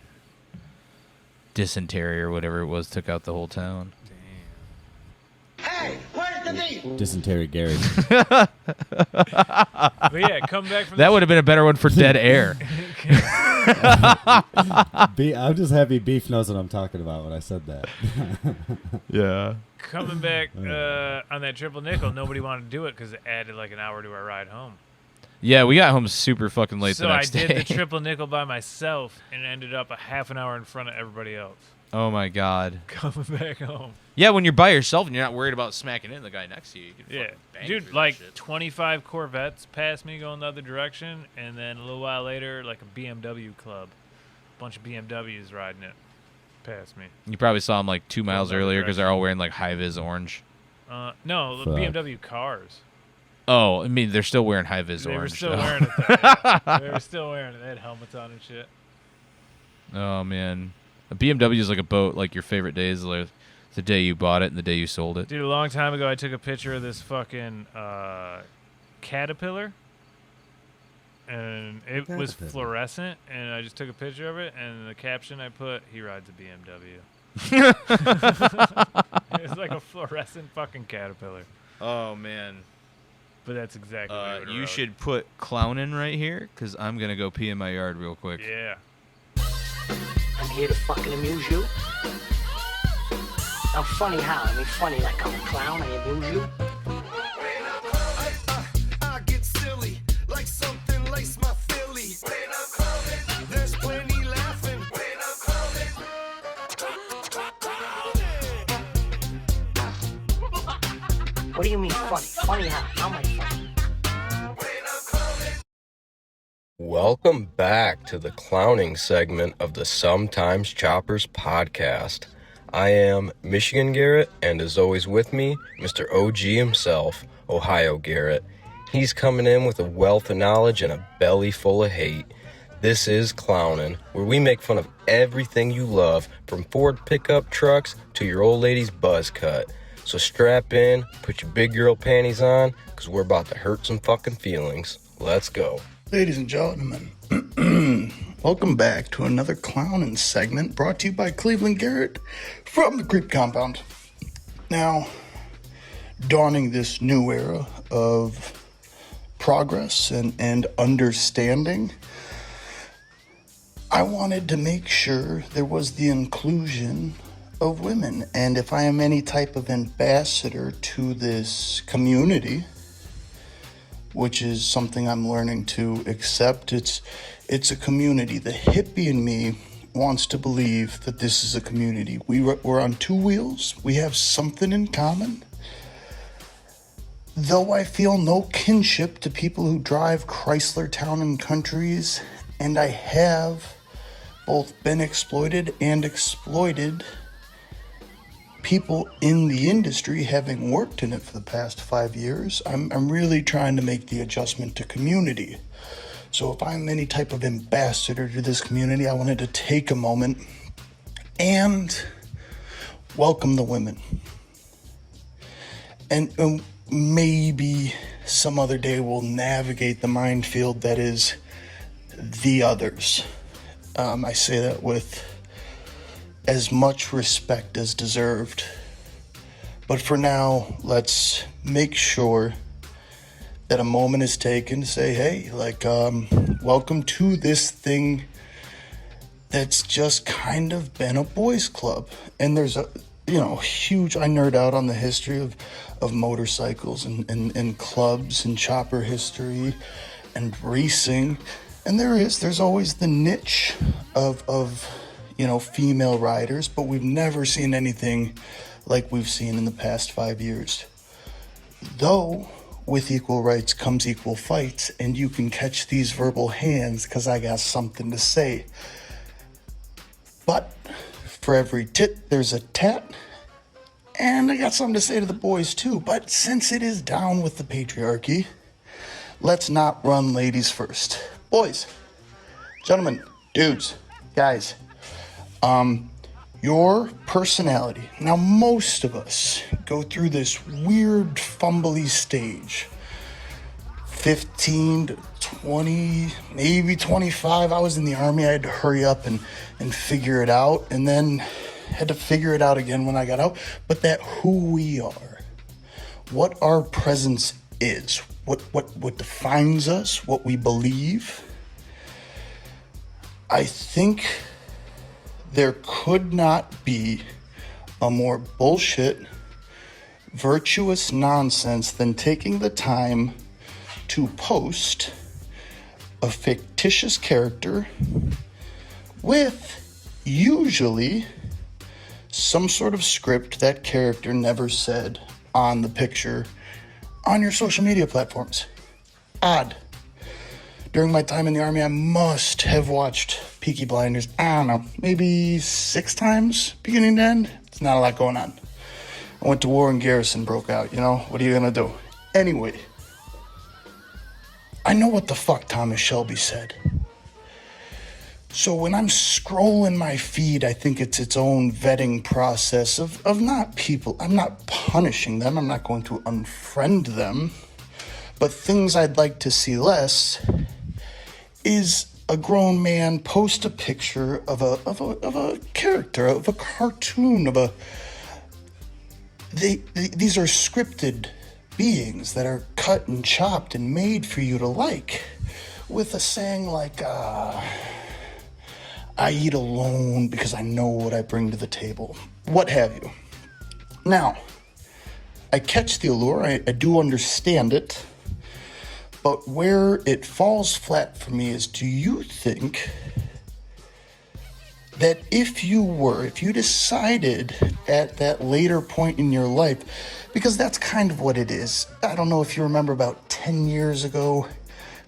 dysentery or whatever it was, took out the whole town. Hey, where's the beef? Dysentery Gary. But yeah, come back from That would have been a better one for dead air. I'm just happy Beef knows what I'm talking about when I said that. Yeah. coming back on that triple nickel. Nobody wanted to do it because it added like an hour to our ride home. Yeah, we got home super fucking late So the I next did day. the triple nickel by myself and ended up a half an hour in front of everybody else. Oh my god. Coming back home. Yeah, when you're by yourself and you're not worried about smacking into the guy next to you. You can Yeah. fucking bang Dude, through that like shit. 25 Corvettes passed me going the other direction, and then a little while later, like a BMW club. A bunch of BMWs riding it past me. You probably saw him like 2 miles Going the other earlier because they're direction. all wearing like high-vis orange. No, the Fuck. BMW cars. Oh, I mean, they're still wearing high-vis They were orange. still though. wearing it. Though. They were still wearing it. They had helmets on and shit. Oh, man. A BMW is like a boat. Like your favorite days, like the day you bought it and the day you sold it. Dude, a long time ago, I took a picture of this fucking Caterpillar. And it was Caterpillar. fluorescent, and I just took a picture of it, and the caption I put, he rides a BMW. It was like a fluorescent fucking Caterpillar. Oh, man. But that's exactly what I would've You rode. should put clowning right here because I'm going to go pee in my yard real quick. Yeah. I'm here to fucking amuse you. I'm funny how? I mean funny like I'm a clown, I amuse you. I get silly, like something lace my Philly. There's plenty laughing. What do you mean funny? Funny how? How am I funny? Welcome back to the clowning segment of the Sometimes Choppers podcast. I am Michigan Garrett, and as always with me, Mr. OG himself, Ohio Garrett. He's coming in with a wealth of knowledge and a belly full of hate. This is Clowning, where we make fun of everything you love, from Ford pickup trucks to your old lady's buzz cut. So strap in, put your big girl panties on, because we're about to hurt some fucking feelings. Let's go. Ladies and gentlemen, Welcome back to another clowning segment brought to you by Cleveland Garrett from the Creep Compound. Now, dawning this new era of progress and understanding, I wanted to make sure there was the inclusion of women. And if I am any type of ambassador to this community, which is something I'm learning to accept, it's a community. The hippie in me wants to believe that this is a community. We're on two wheels. We have something in common. Though I feel no kinship to people who drive Chrysler Town and Countries, and I have both been exploited and exploited people in the industry, having worked in it for the past 5 years, I'm really trying to make the adjustment to community. So if I'm any type of ambassador to this community, I wanted to take a moment and welcome the women. And maybe some other day we'll navigate the minefield that is the others. I say that with as much respect as deserved. But for now, let's make sure that a moment is taken to say, hey, welcome to this thing that's just kind of been a boys club. And there's a, huge, I nerd out on the history of motorcycles and clubs and chopper history and racing. And there's always the niche of female riders, but we've never seen anything like we've seen in the past 5 years. Though, with equal rights comes equal fights, and you can catch these verbal hands because I got something to say. But for every tit, there's a tat, and I got something to say to the boys too. But since it is down with the patriarchy, let's not run ladies first. Boys, gentlemen, dudes, guys, your personality. Now, most of us go through this weird, fumbly stage. 15 to 20, maybe 25. I was in the Army. I had to hurry up and figure it out, and then had to figure it out again when I got out. But that who we are, what our presence is, what defines us, what we believe, I think there could not be a more bullshit, virtuous nonsense than taking the time to post a fictitious character with usually some sort of script that character never said on the picture on your social media platforms. Odd. During my time in the Army, I must have watched Peaky Blinders, I don't know, maybe 6 times beginning to end. It's not a lot going on. I went to war and garrison broke out, what are you gonna do? Anyway, I know what the fuck Thomas Shelby said. So when I'm scrolling my feed, I think it's its own vetting process of not people, I'm not punishing them, I'm not going to unfriend them, but things I'd like to see less is a grown man post a picture of a character, of a cartoon, these are scripted beings that are cut and chopped and made for you to like, with a saying like, I eat alone because I know what I bring to the table, what have you. Now, I catch the allure, I do understand it, but where it falls flat for me is, do you think that if you decided at that later point in your life, because that's kind of what it is. I don't know if you remember about 10 years ago,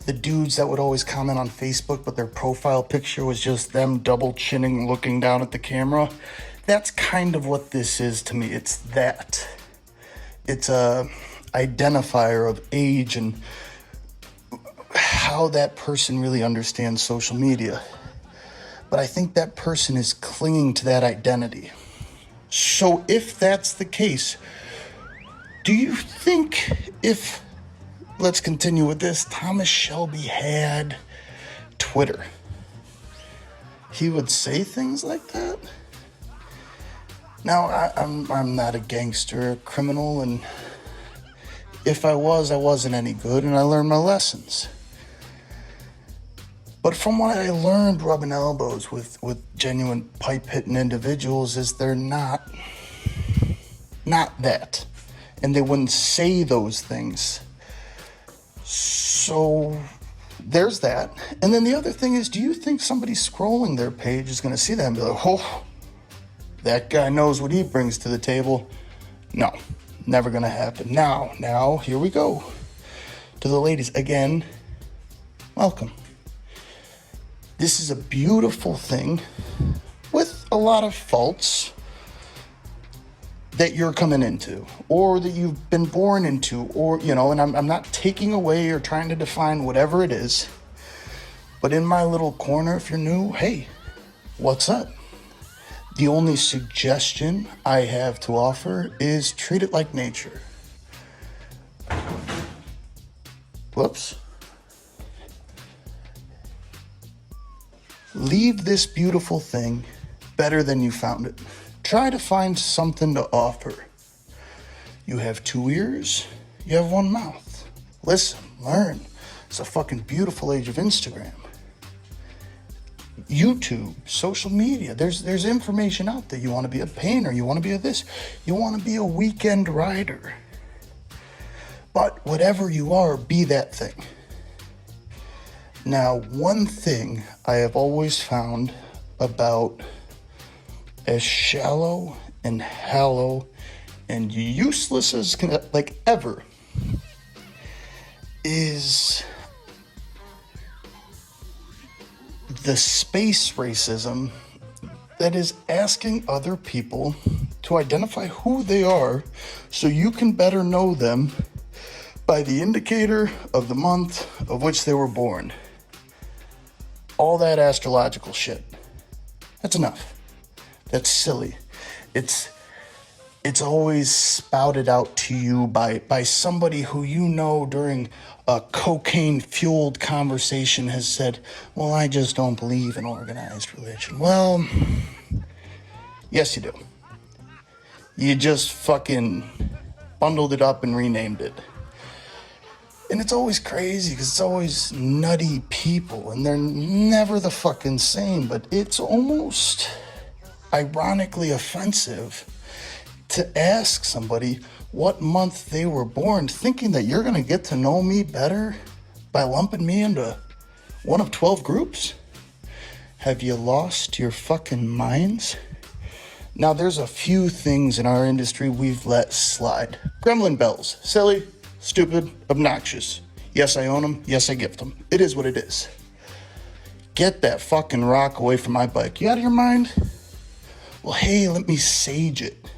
the dudes that would always comment on Facebook, but their profile picture was just them double chinning, looking down at the camera. That's kind of what this is to me. It's that. It's a identifier of age and how that person really understands social media. But I think that person is clinging to that identity. So if that's the case, do you think if, let's continue with this, Thomas Shelby had Twitter. He would say things like that. Now, I'm not a gangster, a criminal, and if I was, I wasn't any good, and I learned my lessons. But from what I learned rubbing elbows with genuine pipe-hitting individuals is they're not that. And they wouldn't say those things. So there's that. And then the other thing is, do you think somebody scrolling their page is going to see that and be like, oh, that guy knows what he brings to the table? No, never going to happen. Now, here we go. To the ladies, again, welcome. This is a beautiful thing with a lot of faults that you're coming into or that you've been born into, or, you know, and I'm not taking away or trying to define whatever it is. But in my little corner, if you're new, hey, what's up? The only suggestion I have to offer is treat it like nature. Whoops. Leave this beautiful thing better than you found it. Try to find something to offer. You have 2 ears, you have 1 mouth. Listen, learn. It's a fucking beautiful age of Instagram. YouTube, social media, there's information out there. You want to be a painter, you want to be a this, you want to be a weekend rider. But whatever you are, be that thing. Now, one thing I have always found about as shallow and hollow and useless as like ever is the space racism that is asking other people to identify who they are so you can better know them by the indicator of the month of which they were born. All that astrological shit. That's enough. That's silly. It's always spouted out to you by somebody who you know during a cocaine-fueled conversation has said, well, I just don't believe in organized religion. Well, yes you do. You just fucking bundled it up and renamed it. And it's always crazy because it's always nutty people and they're never the fucking same, but it's almost ironically offensive to ask somebody what month they were born, thinking that you're going to get to know me better by lumping me into one of 12 groups. Have you lost your fucking minds? Now, there's a few things in our industry we've let slide. Gremlin bells, silly, stupid, obnoxious. Yes, I own them. Yes, I gift them. It is what it is. Get that fucking rock away from my bike. You out of your mind? Well, hey, let me sage it.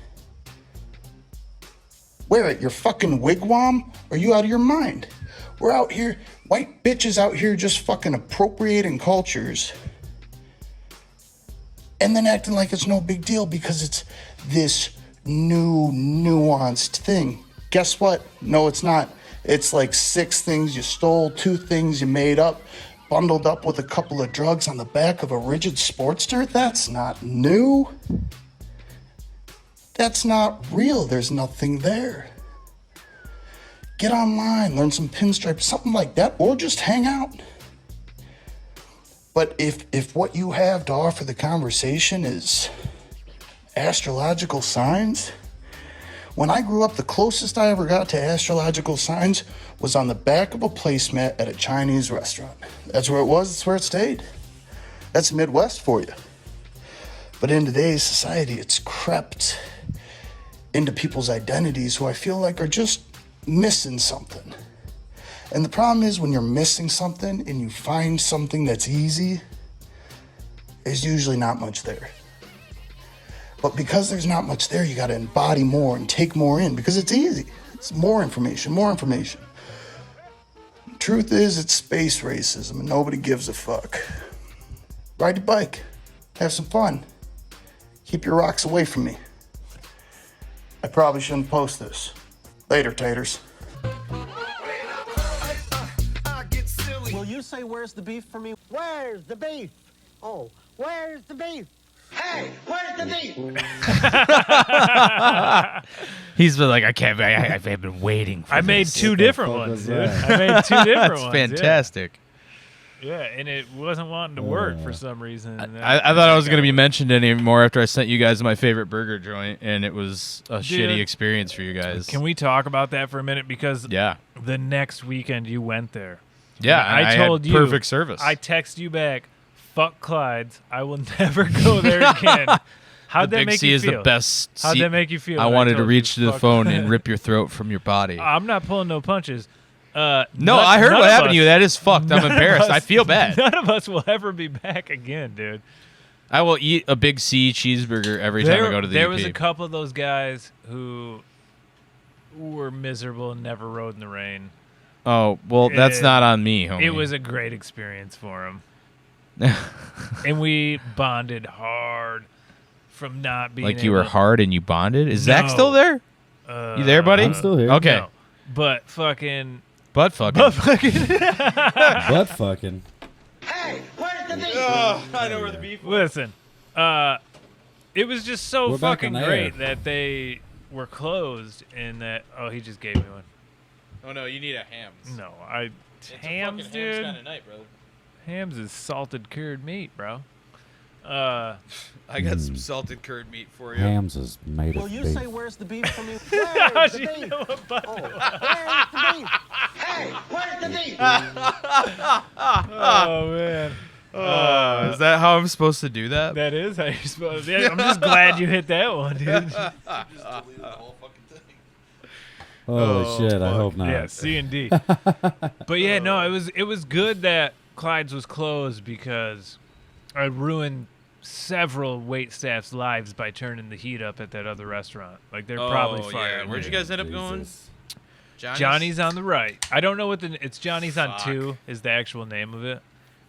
Where at your fucking wigwam? Are you out of your mind? We're out here, white bitches out here just fucking appropriating cultures and then acting like it's no big deal because it's this new nuanced thing. Guess what? No, it's not. It's like 6 things you stole, 2 things you made up, bundled up with a couple of drugs on the back of a rigid Sportster. That's not new. That's not real. There's nothing there. Get online, learn some pinstripes, something like that, or just hang out. But if what you have to offer the conversation is astrological signs, when I grew up, the closest I ever got to astrological signs was on the back of a placemat at a Chinese restaurant. That's where it was, that's where it stayed. That's Midwest for you. But in today's society, it's crept into people's identities who I feel like are just missing something. And the problem is when you're missing something and you find something that's easy, there's usually not much there. But because there's not much there, you got to embody more and take more in because it's easy. It's more information, more information. Truth is, it's space racism and nobody gives a fuck. Ride your bike. Have some fun. Keep your rocks away from me. I probably shouldn't post this. Later, taters. Will you say where's the beef for me? Where's the beef? Oh, where's the beef? Hey, where's the beef? He's been like, I've been waiting for I made this. two the different fuck ones, was dude. that? I made two different That's ones. fantastic. Yeah, and it wasn't wanting to work for some reason. and I thought I was going to be mentioned anymore after I sent you guys my favorite burger joint, and it was a shitty experience for you guys. Can we talk about that for a minute? Because Yeah. the next weekend you went there. Yeah, And I told had you perfect service. I text you back, fuck Clyde's. I will never go there again. How'd the that Big make C you is feel? the best How'd seat. that make you feel? I when wanted to told reach you to the fuck- phone and rip your throat from your body. I'm not pulling no punches. No, I heard what happened to you. That is fucked. I'm embarrassed. I feel bad. None of us will ever be back again, dude. I will eat a Big C cheeseburger every time I go to the There UP. was a couple of those guys who were miserable and never rode in the rain. Oh, well, that's not on me, homie. It was a great experience for them. And we bonded hard from not being like you were able- hard and you bonded? Is Zach No. still there? You there, buddy? I'm still here. Okay. No. But fucking... Butt fucking. Butt fucking. Hey, where's the beef? I know where the beef Listen, it was just so We're back fucking on great air. that they were closed and that... Oh, he just gave me one. Oh, no, you need a Hams. No, Hams, dude. night, brother. Hams is salted cured meat, bro. I got some salted curd meat for you. Hams is made Will of you beef. say where's the beef for me? Where's the You beef? know what button Oh, it was. where's the beef? Hey, where's the beef? Oh, man. Is that how I'm supposed to do that? That is how you're supposed to. Yeah, I'm just glad you hit that one, dude. Holy shit! I hope not. Yeah, C and D. But yeah, no, it was good that Clyde's was closed because I ruined several wait staff's lives by turning the heat up at that other restaurant. Like they're probably fired. Where'd you guys end up going? Jesus. Johnny's on the right. I don't know what it's Johnny's on Fuck. 2 is the actual name of it,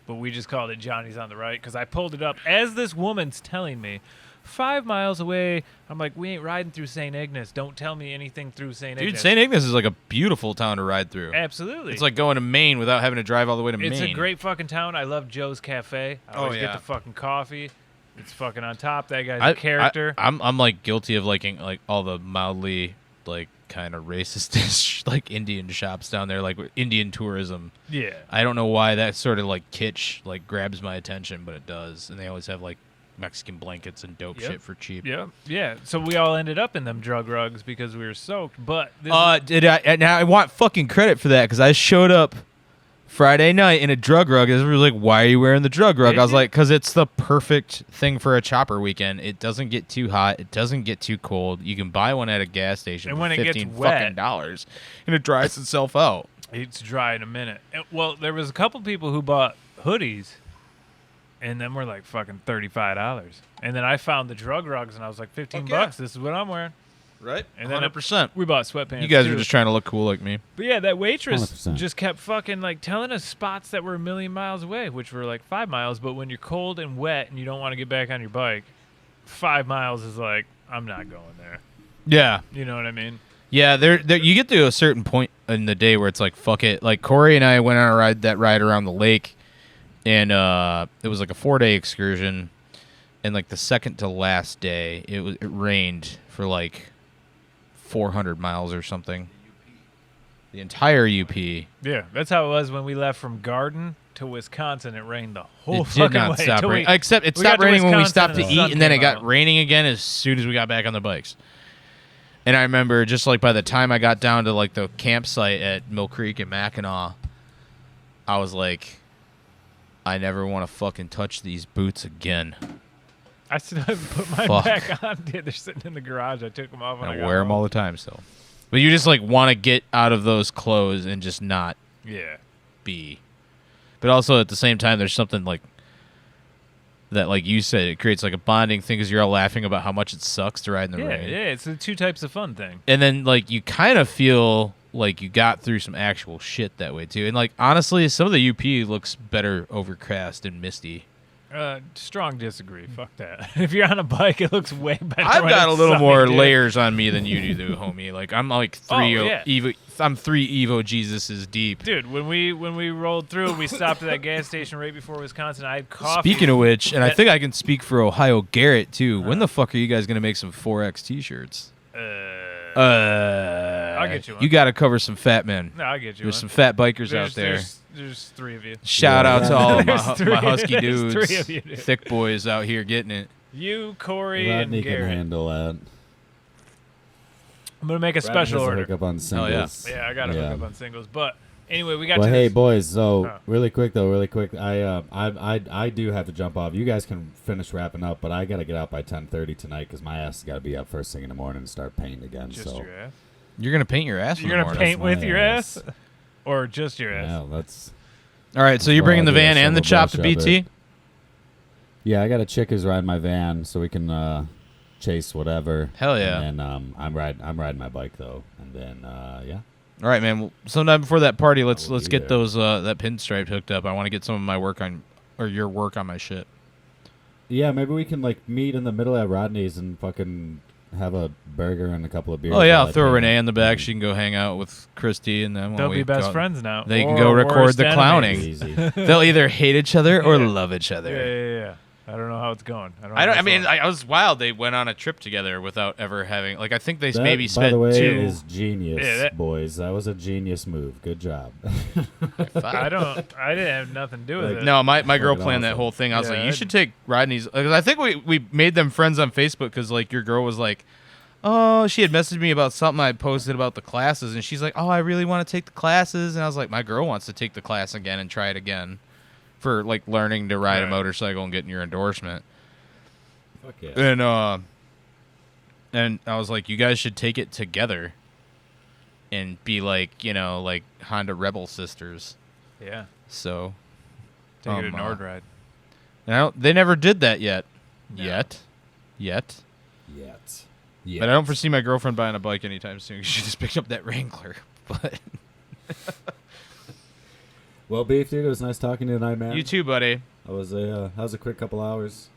but we just called it Johnny's on the right because I pulled it up as this woman's telling me 5 miles away. I'm like, we ain't riding through St. Ignace. Don't tell me anything through St. Dude, Ignace. St. Ignace is like a beautiful town to ride through. Absolutely. It's like going to Maine without having to drive all the way to Maine. It's a great fucking town. I love Joe's Cafe. I always get the fucking coffee. It's fucking on top. That guy's a character. I'm like guilty of liking like all the mildly like kind of racist like Indian shops down there, like Indian tourism. Yeah. I don't know why that sort of like kitsch like grabs my attention, but it does. And they always have like Mexican blankets and dope Yep. shit for cheap. Yeah. So we all ended up in them drug rugs because we were soaked. But this Now I want fucking credit for that because I showed up Friday night in a drug rug. Everybody was like, "Why are you wearing the drug rug?" Did I was you? like, "Cause it's the perfect thing for a chopper weekend. It doesn't get too hot. It doesn't get too cold. You can buy one at a gas station And for when it gets $15 wet- fucking dollars, and it dries itself out." it's dry in a minute. Well, there was a couple people who bought hoodies, and then we're like fucking $35. And then I found the drug rugs, and I was like, $15 yeah. bucks. This is what I'm wearing. Right? And then 100%. we bought sweatpants. You guys too. are just trying to look cool like me. But yeah, that waitress 100%. just kept fucking like telling us spots that were a million miles away, which were like 5 miles. But when you're cold and wet and you don't want to get back on your bike, 5 miles is like, I'm not going there. Yeah. You know what I mean? Yeah, there. You get to a certain point in the day where it's like, fuck it. Like Corey and I went on a ride around the lake, and it was like a 4-day excursion, and like the second to last day, it rained for like 400 miles or something. The entire UP. Yeah, that's how it was when we left from Garden to Wisconsin. It rained the whole It fucking did not way. stop till raining. we- Except it we got stopped to raining when we Wisconsin stopped to the eat, sun and then it came got out. raining again as soon as we got back on the bikes. And I remember just like by the time I got down to like the campsite at Mill Creek in Mackinac, I was like, I never want to fucking touch these boots again. I still haven't put mine Fuck. back on. Dude, they're sitting in the garage. I took them off when I I got wear them home. all the time still. But you just like want to get out of those clothes and just not Yeah. be. But also at the same time, there's something like that, like you said, it creates like a bonding thing because you're all laughing about how much it sucks to ride in the Yeah, rain. yeah, it's the two types of fun thing. And then like you kind of feel like you got through some actual shit that way too. And like honestly, some of the UP looks better overcast and misty. Strong disagree. Fuck that. If you're on a bike, it looks way better. I've when got a it's little sunny, more dude. layers on me than you do, homie. Like I'm like three yeah. Evo. I'm 3 Evo Jesuses deep. Dude, when we rolled through, we stopped at that gas station right before Wisconsin. I had coffee. Speaking of which, and I think I can speak for Ohio Garrett too. When the fuck are you guys gonna make some 4X T-shirts? I'll get you one. You got to cover some fat men. No, I'll get you There's one. some fat bikers out there. There's 3 of you. Shout out to all my husky There's dudes, 3 of you, dude. thick boys out here getting it. You, Corey, Rodney and can Garrett. handle that. I'm gonna make a Rodney special has a order. hookup on singles. Yeah, I got to hook up on singles. But anyway, we got Well, to hey this. boys. So Oh. really quick, I do have to jump off. You guys can finish wrapping up, but I gotta get out by 10:30 tonight because my ass has gotta be up first thing in the morning and start painting again. Just so your ass? You're gonna paint your ass. You're in the gonna morning. paint with my your ass. ass, or just your ass? yeah, that's All right, so you're Well, bringing the I'll do a van and the shovel chop to brush of BT. it. yeah. I got a chick who's riding my van, so we can chase whatever. Hell yeah. And then I'm riding my bike though, and then yeah. All right, man. Well, sometime before that party, let's will be get there. those that pinstripe hooked up. I want to get some of my work on, or your work on my shit. Yeah, maybe we can like meet in the middle at Rodney's and fucking have a burger and a couple of beers. Oh yeah, while I'll I throw paint. Renee in the back. She can go hang out with Christy, and then They'll when be we best go- friends now. They can Or go record worst the enemies. clowning. Easy. They'll either hate each other or Yeah. love each other. Yeah. I don't know how it's going. I mean, I was wild. They went on a trip together without ever having. Like, I think they That, maybe by spent the way, 2. is genius, Yeah, that- boys. That was a genius move. Good job. I didn't have nothing to do with Like, it. No, my girl Fucking planned that awesome. whole thing. I was Yeah, like, you I'd- should take Rodney's. Because I think we made them friends on Facebook because, like, your girl was like, oh, she had messaged me about something I posted about the classes. And she's like, oh, I really want to take the classes. And I was like, my girl wants to take the class again and try it again for, like, learning to ride a Right. motorcycle and getting your endorsement. Fuck yeah. And I was like, you guys should take it together and be like, like Honda Rebel sisters. Yeah. So, Take it to uh, Nordride. now they never did that yet. No. Yet. Yet. But I don't foresee my girlfriend buying a bike anytime soon. She just picked up that Wrangler. But Well, Beef, dude, it was nice talking to you tonight, man. you too, buddy. That was a quick couple hours.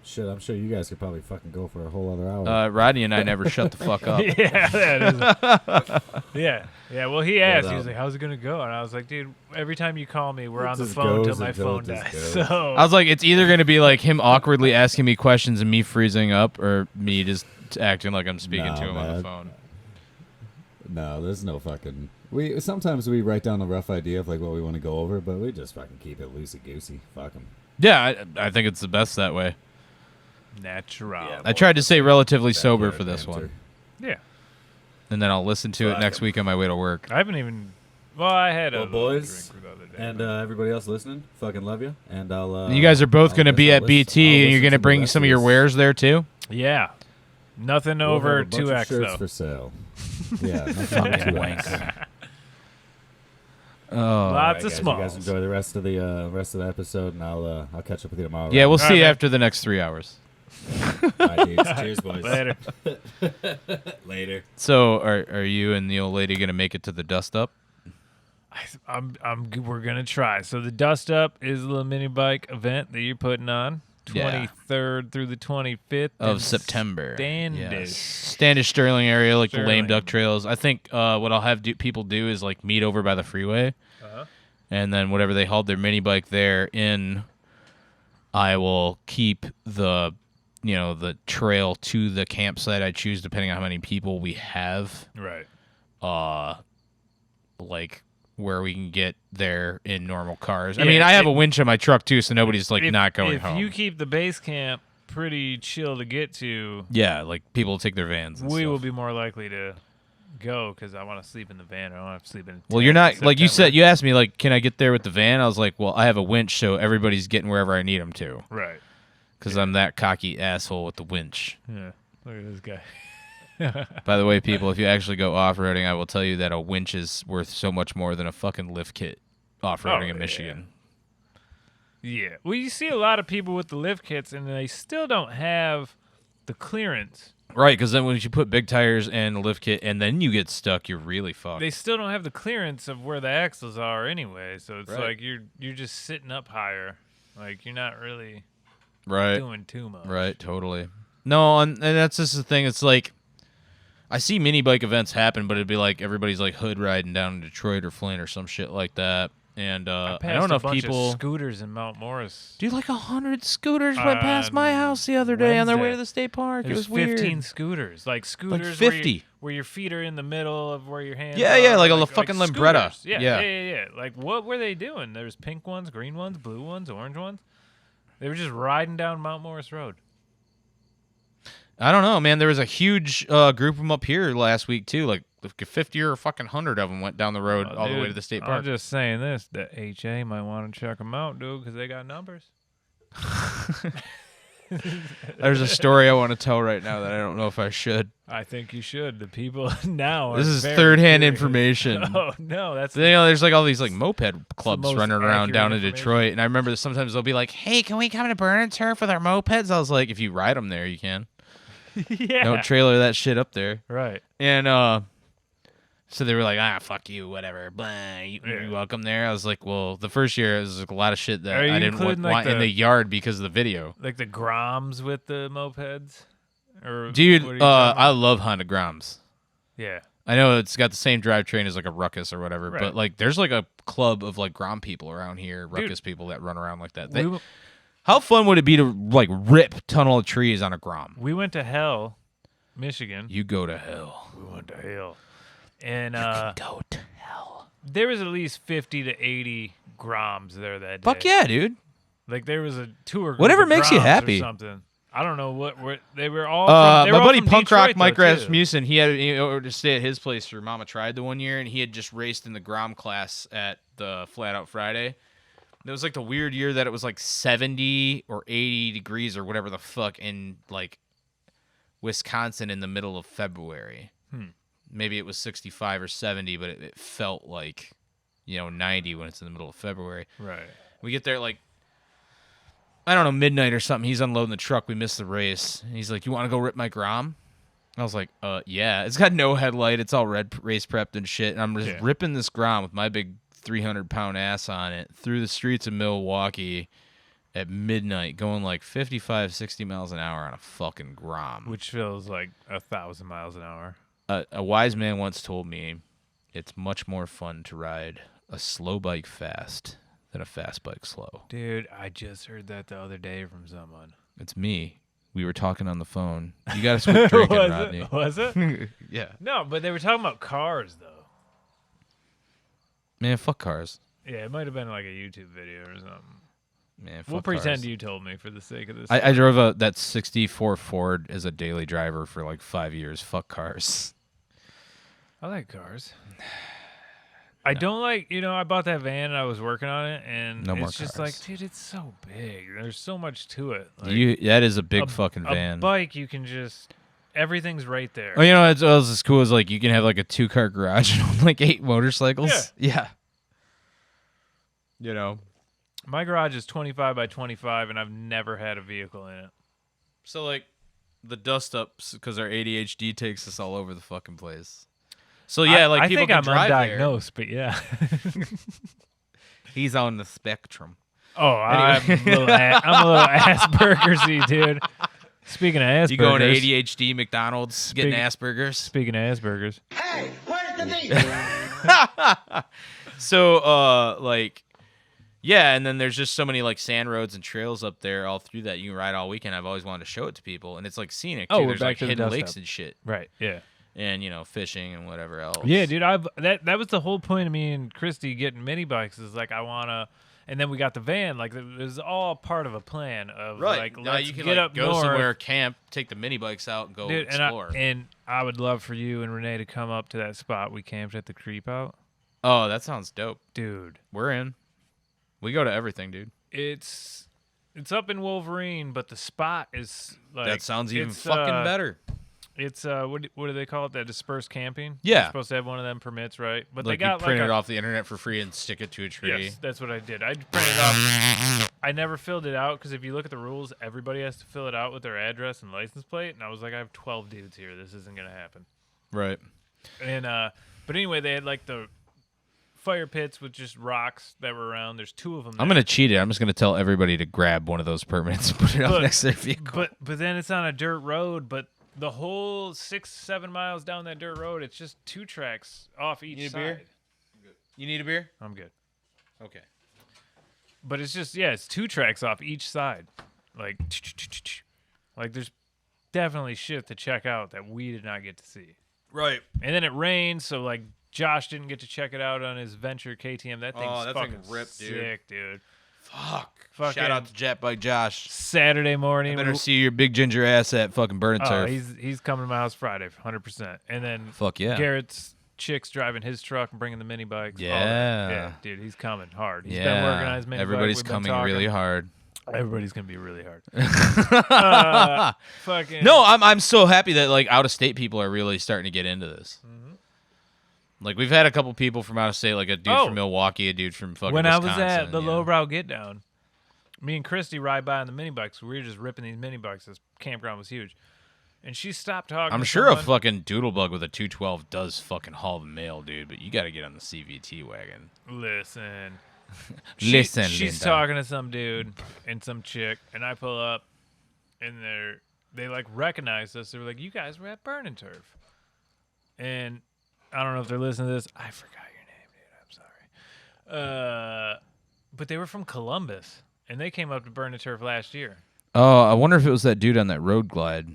Shit, I'm sure you guys could probably fucking go for a whole other hour. Rodney and I never shut the fuck up. Yeah, that is. Yeah. Well, he asked. He was up? like, "How's it gonna go?" And I was like, "Dude, every time you call me, we're It on the just phone till goes my until phone it just dies." goes. So I was like, it's either going to be like him awkwardly asking me questions and me freezing up, or me just acting like I'm speaking Nah, to him on the man. phone. No, there's no fucking. Sometimes we write down a rough idea of like what we want to go over, but we just fucking keep it loosey goosey. Fuck 'em. Yeah, I think it's the best that way. natural. I tried to stay relatively sober for this banter. one, Yeah. and then I'll listen to it next week on my way to work. I haven't even. Well, I had a Well, little boys, drink the other day. And everybody else listening, fucking love you. And I'll. you guys are both I'll going to guess be I'll at listen- BT, I'll and you're listen going to the bring rest some of of your this. wares there too. yeah. Nothing We'll over have a bunch of 2X shirts though. for sale. Yeah, nothing over 2X. Oh, Lots Alright, of guys, smalls. You guys enjoy the rest of the episode, and I'll catch up with you tomorrow. yeah, we'll right? see you man. after the next 3 hours. All right, dudes. Cheers, boys. Later. Later. So, are you and the old lady going to make it to the dust up? We're gonna try. So the Dust Up is the mini bike event that you're putting on, Yeah. 23rd through the 25th Of in September. Standish. Yes. Standish Sterling area, like the lame Sterling. duck trails. I think what I'll have people do is like meet over by the freeway, and then whatever they hauled their mini bike there in, I will keep the trail to the campsite I choose depending on how many people we have. Right. Like where we can get there in normal cars. I mean, I have a winch on my truck too, so nobody's like not going home. If you keep the base camp pretty chill to get to, Yeah, like people take their vans. And we stuff. will be more likely to go because I want to sleep in the van. I don't have to sleep in. a Well, tent you're in not like you September. said. You asked me like, can I get there with the van? I was like, well, I have a winch, so everybody's getting wherever I need them to. Right. Because I'm that cocky asshole with the winch. Yeah. Look at this guy. By the way, people, if you actually go off-roading, I will tell you that a winch is worth so much more than a fucking lift kit off-roading in yeah. Michigan. Yeah. Well, you see a lot of people with the lift kits, and they still don't have the clearance. Right, because then when you put big tires and a lift kit, and then you get stuck, you're really fucked. They still don't have the clearance of where the axles are anyway. So it's Right. like you're just sitting up higher. Like you're not really Right. doing too much. Right, totally. No, and that's just the thing. It's like I see mini bike events happen, but it'd be like everybody's like hood riding down in Detroit or Flint or some shit like that. And I don't know if people scooters in Mount Morris. Dude, like 100 scooters went past my house the other day on their way to the state park. It was weird. 15 scooters, like scooters, 50. where your feet are in the middle of where your hands. Yeah, are, yeah, like a fucking Lambretta. scooters. Yeah. Like, what were they doing? There was pink ones, green ones, blue ones, orange ones. They were just riding down Mount Morris Road. I don't know, man. There was a huge group of them up here last week too. Like 50 or fucking 100 of them went down the road all the way to the state park. I'm just saying this: the HA might want to check them out, dude, because they got numbers. There's a story I want to tell right now that I don't know if I should. I think you should. The people now. This are is very third-hand curious. information. Oh no, that's there's like all these like moped clubs most running around accurate down in information. Detroit, and I remember that sometimes they'll be like, "Hey, can we come to Burn and Turf with our mopeds?" I was like, "If you ride them there, you can. yeah. Don't trailer that shit up there." Right. And so they were like, fuck you, whatever. Blah, you're welcome there. I was like, well, the first year, it was like a lot of shit that Are you I didn't want including, like, in the yard because of the video. Like the Groms with the mopeds? Or Dude, what are you talking I about? love Honda Groms. Yeah. I know it's got the same drivetrain as like a Ruckus or whatever, Right. but like there's like a club of like Grom people around here, Ruckus people that run around like that. We- How fun would it be to like rip tunnel of trees on a Grom? We went to Hell, Michigan. You go to hell. We went to Hell. And Go to hell. there was at least 50 to 80 Groms there that day. Fuck yeah, dude. Like there was a tour group Whatever of makes you Groms or happy. something. I don't know what they were all from, they my were all buddy from Punk Detroit, Rock Mike though, too. Rasmussen, he had to stay at his place for Mama Tried the one year, and he had just raced in the Grom class at the Flat Out Friday. It was like the weird year that it was like 70 or 80 degrees or whatever the fuck in like Wisconsin in the middle of February. Maybe it was 65 or 70, but it felt like, 90 when it's in the middle of February. Right. We get there like, I don't know, midnight or something. He's unloading the truck. We missed the race. And he's like, "You want to go rip my Grom?" I was like, yeah. It's got no headlight. It's all race prepped and shit. And I'm just ripping this Grom with my big 300-pound ass on it through the streets of Milwaukee at midnight, going like 55, 60 miles an hour on a fucking Grom. Which feels like 1,000 miles an hour. A wise man once told me, it's much more fun to ride a slow bike fast than a fast bike slow. Dude, I just heard that the other day from someone. It's me. We were talking on the phone. You got to quit drinking, Was Rodney. it? Was it? Yeah. No, but they were talking about cars, though. Man, fuck cars. Yeah, it might have been like a YouTube video or something. Man, We'll fuck pretend cars. you told me for the sake of this. I drove that 64 Ford as a daily driver for like 5 years. Fuck cars. I like cars. I don't like, I bought that van and I was working on it, and No more it's just cars. like, dude, it's so big. There's so much to it. Like, That is a big fucking van. A bike, you can just, everything's right there. Oh, it's as cool as like you can have like a 2-car garage and like 8 motorcycles. Yeah. My garage is 25 by 25, and I've never had a vehicle in it. So like the dust ups because our ADHD takes us all over the fucking place. So yeah, like I people think can I'm drive undiagnosed, but yeah. there. He's on the spectrum. Oh, I'm a little Asperger's-y, dude. Speaking of Asperger's. You going to ADHD McDonald's getting Asperger's? Speaking of Asperger's. Hey, where's the beef? So, yeah, and then there's just so many like sand roads and trails up there all through that you can ride all weekend. I've always wanted to show it to people, and it's like scenic too. Oh, we're There's back like to the hidden dust lakes up. and shit. Right, yeah. And fishing and whatever else. Yeah, dude, that was the whole point of me and Christy getting mini bikes is like I wanna, and then we got the van. Like it was all part of a plan of like now let's you can get like, up go north. somewhere, camp, take the mini bikes out, and go Dude, explore. and I would love for you and Renee to come up to that spot we camped at the Creep Out. Oh, that sounds dope, dude. We're in. We go to everything, dude. It's up in Wolverine, but the spot is like That sounds even it's, fucking better. It's what do they call it? That dispersed camping. Yeah. You're supposed to have one of them permits, right? But Like they got you print like it off the internet for free and stick it to a tree. Yes, that's what I did. I printed off. I never filled it out because if you look at the rules, everybody has to fill it out with their address and license plate. And I was like, I have 12 dudes here. This isn't gonna happen. Right. And but anyway, they had like the fire pits with just rocks that were around. There's 2 of them. I'm gonna cheat it. I'm just gonna tell everybody to grab one of those permits and put it up next to their vehicle. But then it's on a dirt road. But the whole 6-7 miles down that dirt road, it's just 2 tracks off each You need a side. beer? You need a beer? I'm good. Okay. But it's just it's 2 tracks off each side. Like there's definitely shit to check out that we did not get to see. Right. And then it rained, so like Josh didn't get to check it out on his Venture KTM. That thing's that fucking thing ripped, dude. sick, dude. Fuck. Shout out to Jet Bike Josh. Saturday morning. I better see your big ginger ass at fucking Burn and Turf. He's coming to my house Friday, 100%. And then Fuck yeah. Garrett's chick's driving his truck and bringing the mini bikes. all that. Yeah. Yeah, dude, he's coming hard. He's been working on his mini Everybody's bike. We've been coming really talking. hard. Everybody's gonna be really hard. Fucking No, I'm so happy that like out of state people are really starting to get into this. Mm-hmm. Like we've had a couple people from out of state, like a dude from Milwaukee, a dude from fucking when Wisconsin. I was at the yeah. Lowbrow Get Down, me and Christy ride by on the mini bikes. We were just ripping these mini bikes. This campground was huge, and she stopped talking. I'm to sure a someone. fucking doodlebug with a 212 does fucking haul the mail, dude. But you got to get on the CVT wagon. Listen. Listen, she's Linda. talking to some dude and some chick, and I pull up, and they like recognized us. They were like, "You guys were at Burn and Turf," and I don't know if they're listening to this. I forgot your name, dude. I'm sorry. But they were from Columbus, and they came up to Burn and Turf last year. Oh, I wonder if it was that dude on that road glide.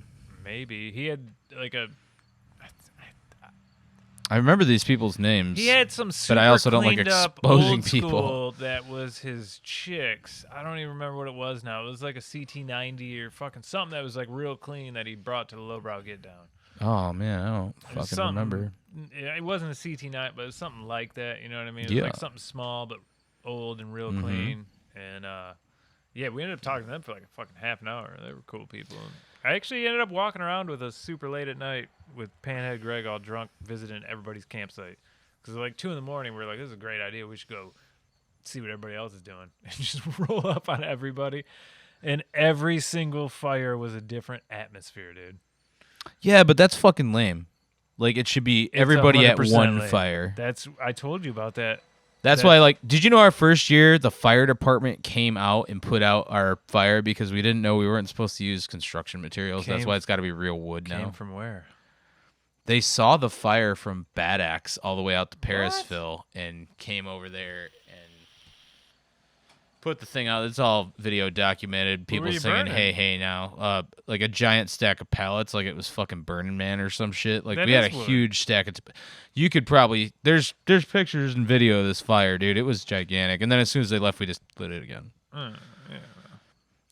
Maybe he had like a. I remember these people's names. He had some super but I also don't like cleaned up exposing old people. school that was his chicks. I don't even remember what it was now. It was like a CT90 or fucking something that was like real clean that he brought to the Lowbrow Get Down. Oh man, I don't It was fucking something- remember. Yeah, it wasn't a CT9, but it was something like that. You know what I mean? It was Yeah. like something small but old and real Mhm. clean. And yeah, we ended up talking to them for like a fucking half an hour. They were cool people. I actually ended up walking around with us super late at night with Panhead Greg all drunk visiting everybody's campsite. Because like 2 a.m, we were like, this is a great idea. We should go see what everybody else is doing. And just roll up on everybody. And every single fire was a different atmosphere, dude. Yeah, but that's fucking lame. Like it should be It's everybody at 100% one lame. fire. I told you about that. That's why, like, did you know our first year, the fire department came out and put out our fire because we didn't know we weren't supposed to use construction materials. That's why it's got to be real wood now. Came from where? They saw the fire from Bad Axe all the way out to Parisville and came over there and put the thing out. It's all video documented. People were you singing burning? "Hey Hey Now," like a giant stack of pallets, like it was fucking Burning Man or some shit. Like That we had is a wood. huge stack of. You could probably there's pictures and video of this fire, dude. It was gigantic. And then as soon as they left, we just lit it again. Yeah.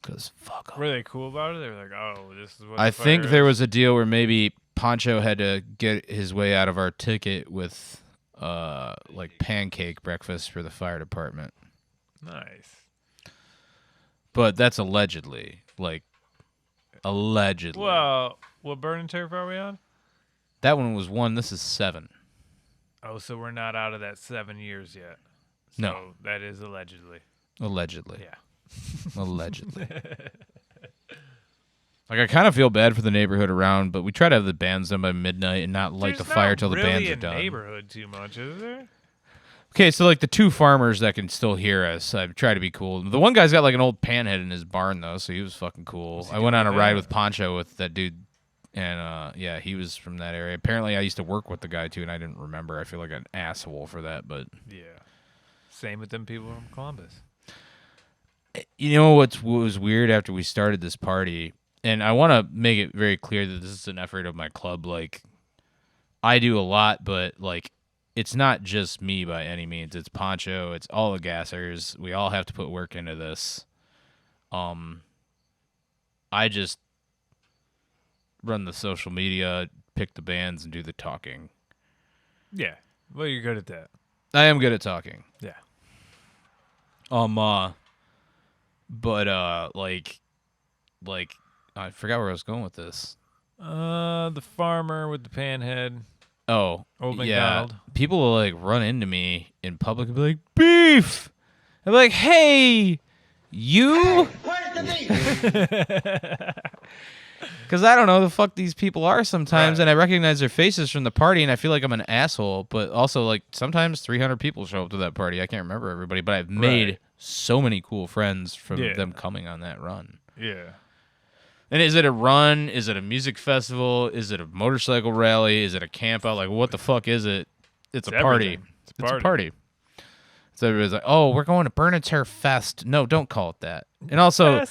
Cause fuck off. Were they cool about it? They were like, "Oh, this is what." I the think fire there is. was a deal where maybe Poncho had to get his way out of our ticket with like pancake breakfast for the fire department. Nice. But that's allegedly. Like allegedly. Well, what Burn and Turf are we on? That one was 1. This is 7. Oh, so we're not out of that 7 years yet. So No. that is allegedly. Allegedly. Yeah. Allegedly. Like I kind of feel bad for the neighborhood around, but we try to have the bands done by midnight and not light There's the fire not till the really bands a are done. neighborhood too much, is there? Okay, so like the 2 farmers that can still hear us, I try to be cool. The one guy's got like an old panhead in his barn though, so he was fucking cool. I went on a ride with Poncho with that dude, and yeah, he was from that area. Apparently, I used to work with the guy too, and I didn't remember. I feel like an asshole for that, but Yeah. Same with them people from Columbus. you know what was weird after we started this party, and I want to make it very clear that this is an effort of my club. Like, I do a lot, but like, it's not just me by any means. It's Poncho. It's all the gassers. We all have to put work into this. I just run the social media, pick the bands, and do the talking. Yeah. Well, you're good at that. I am good at talking. Yeah. But like I forgot where I was going with this. The farmer with the panhead. Oh, Old yeah. McDonald. People will like run into me in public and be like, "Beef." I'm like, "Hey, you." Where's the beef? Because I don't know who the fuck these people are sometimes, and I recognize their faces from the party, and I feel like I'm an asshole. But also, like, sometimes 300 people show up to that party. I can't remember everybody, but I've made so many cool friends from them coming on that run. Yeah. And is it a run? Is it a music festival? Is it a motorcycle rally? Is it a camp out? Like, what the fuck is it? It's a party. everything. It's a party. So everybody's like, oh, we're going to Burn and Turf Fest. No, don't call it that. And also,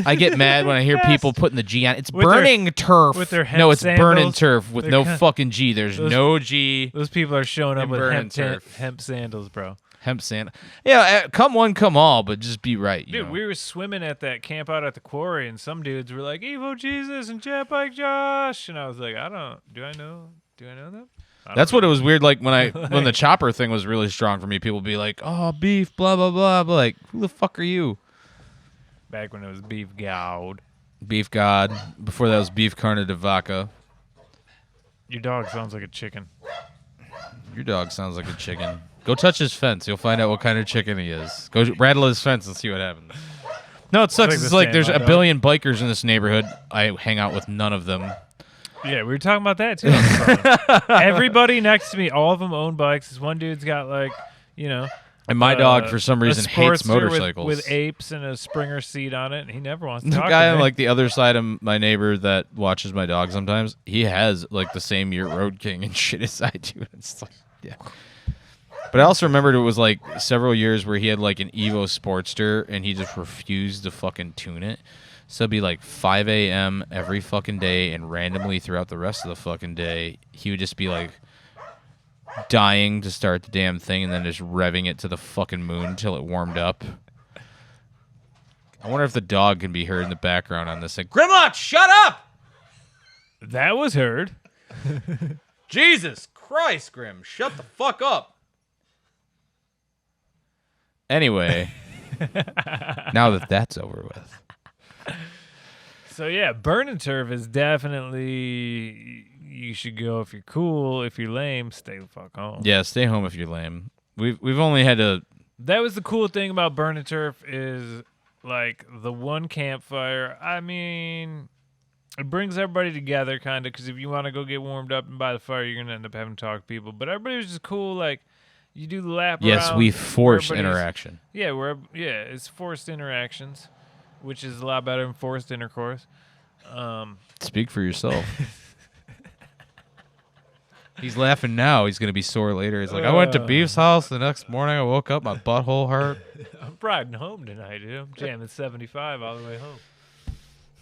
I get mad when I hear people putting the G on. It's With Burning Turf. with their hemp no, it's Burn and sandals. Turf with They're no kinda- fucking G. There's no G. Those people are showing up in with Burn and Turf. hemp sandals, bro. Hemp sand. Yeah, come one, come all, but just be right. You Dude, know? we were swimming at that camp out at the quarry, and some dudes were like, Evo Jesus and Jet Bike Josh. And I was like, do I know them? That's what it was weird. Like when the chopper thing was really strong for me, people would be like, "Oh, beef, blah blah blah." But like, who the fuck are you? Back when it was Beef God. Beef God. Before that was Beef Carne de Vaca. Your dog sounds like a chicken. Your dog sounds like a chicken. Go touch his fence. You'll find out what kind of chicken he is. Go rattle his fence and see what happens. No, it sucks. It's like there's a billion bikers in this neighborhood. I hang out with none of them. Yeah, we were talking about that too. on the phone. Everybody next to me, all of them own bikes. This one dude's got And my dog, for some reason, hates Sportster motorcycles. with apes and a Springer seat on it, and he never wants to The talk guy to on me. like the other side of my neighbor that watches my dog sometimes, he has like the same year Road King and shit as I do. It's like, yeah. But I also remembered it was like several years where he had like an Evo Sportster and he just refused to fucking tune it. So it'd be like 5 a.m. every fucking day, and randomly throughout the rest of the fucking day, he would just be like dying to start the damn thing and then just revving it to the fucking moon until it warmed up. I wonder if the dog can be heard in the background on this. Like, Grimlock, shut up! That was heard. Jesus Christ, Grim, shut the fuck up. Anyway, now that that's over with. So yeah, Burn and Turf is definitely, you should go if you're cool. If you're lame, stay the fuck home. Yeah, stay home if you're lame. We've only had to. That was the cool thing about Burn and Turf is like the one campfire. I mean, it brings everybody together kind of, because if you want to go get warmed up and by the fire, you're gonna end up having to talk to people. But everybody was just cool. Like you do the lap. Yes, around we where force everybody's- interaction. Yeah, it's forced interactions, which is a lot better than forced intercourse. Speak for yourself. He's laughing now. He's gonna be sore later. He's like, I went to Beef's house the next morning. I woke up, my butthole hurt. I'm riding home tonight, dude. I'm jamming 75 all the way home.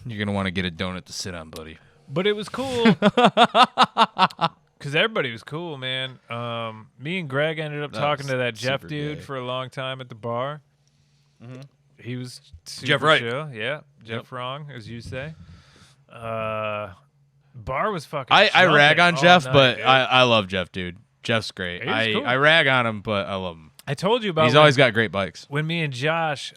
You're gonna want to get a donut to sit on, buddy. But it was cool because everybody was cool, man. Me and Greg ended up That talking was to that Jeff super dude gay. for a long time at the bar. Mm-hmm. He was super Jeff Wright. chill. Yeah, Jeff Wrong, as you say. Bar was fucking. I rag on jumping Jeff, all but night, dude. I love Jeff, dude. Jeff's great. He's cool. I rag on him, but I love him. I told you about. He's when- always got great bikes. When me and Josh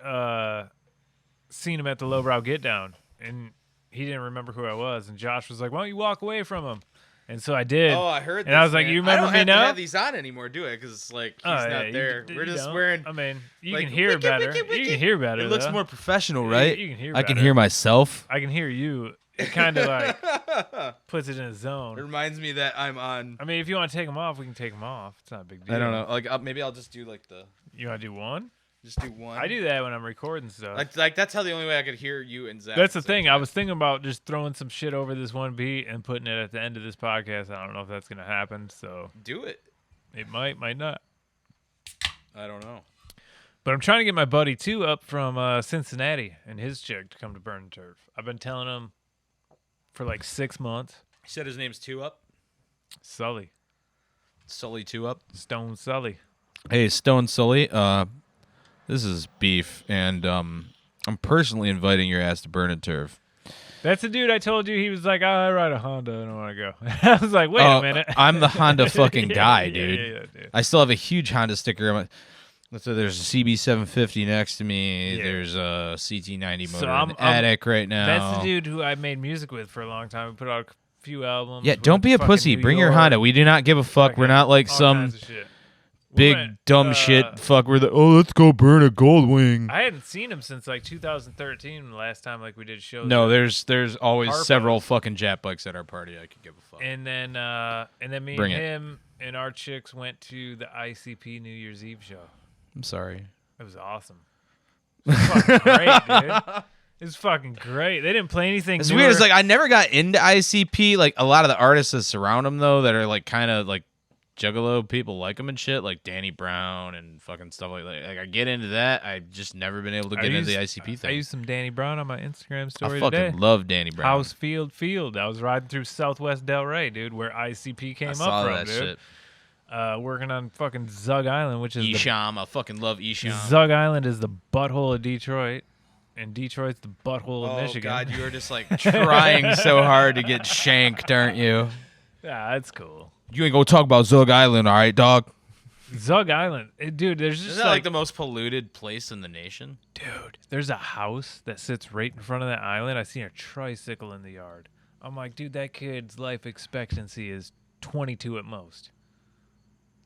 seen him at the Lowbrow Get Down, and he didn't remember who I was, and Josh was like, "Why don't you walk away from him?" And so I did. Oh, I heard. And I was like, "You remember me now?" these on anymore, do it? Because it's like he's Oh, yeah, not you there. d- We're you just don't. wearing. I mean, you like, can hear wiki, better. wiki, wiki. You can hear better. It looks though. more professional, You- right? you can hear I can better. hear myself. I can hear you. It kind of like puts it in a It zone. reminds me that I'm on. I mean, if you want to take them off, we can take them off. It's not a big deal. I don't know. Like maybe I'll just do like the. You want to do one? Just do one. I do that when I'm recording stuff. Like that's how the only way I could hear you and Zach. That's the thing. I was thinking about just throwing some shit over this one beat and putting it at the end of this podcast. I don't know if that's gonna happen. So Do it. it might not. I don't know. But I'm trying to get my buddy too up from Cincinnati and his chick to come to Burn and Turf. I've been telling him for like 6 months. He said his name's 2 Up. Sully, Sully 2 Up. Stone Sully. Hey, Stone Sully. This is Beef, and I'm personally inviting your ass to Burn and Turf. That's the dude I told you. He was like, I ride a Honda. I don't want to go. I was like, wait Oh, a minute. I'm the Honda fucking guy, Yeah, dude. yeah, dude. I still have a huge Honda sticker on my. So there's a CB750 next to me. Yeah. There's a CT90 motor So in the attic right now. That's the dude who I made music with for a long time. We put out a few albums. Yeah, We don't went be to a fucking pussy. New Bring your York, Honda. We do not give a fuck. We're fucking not like all some. kinds of shit. big went, dumb shit. Fuck, we're let's go burn a gold wing. I hadn't seen him since like 2013, the last time like we did shows. No, at there's always Harpo's. several fucking Jap bikes at our party. I could give a fuck. And then me Bring and it. him and our chicks went to the ICP New Year's Eve show. I'm sorry. It was awesome. It was fucking great, dude. It was fucking great. They didn't play anything. It's newer. weird. It's like I never got into ICP. Like a lot of the artists that surround them though, that are like kind of like Juggalo people like them and shit, like Danny Brown and fucking stuff like that. Like I get into that. I just never been able to get into the ICP thing. I used some Danny Brown on my Instagram I story fucking today. love Danny Brown. House Field. I was riding through Southwest Delray, dude, where ICP came I up saw from, that dude. shit. Working on fucking Zug Island, which is Esham, I fucking love Esham. Zug Island is the butthole of Detroit, and Detroit's the butthole of Michigan. Oh God, you were just like trying so hard to get shanked, aren't you? Yeah, that's cool. You ain't gonna talk about Zug Island, all right, dog? Zug Island, dude. There's just Isn't that like the most polluted place in the nation? dude. There's a house that sits right in front of that island. I seen a tricycle in the yard. I'm like, dude, that kid's life expectancy is 22 at most.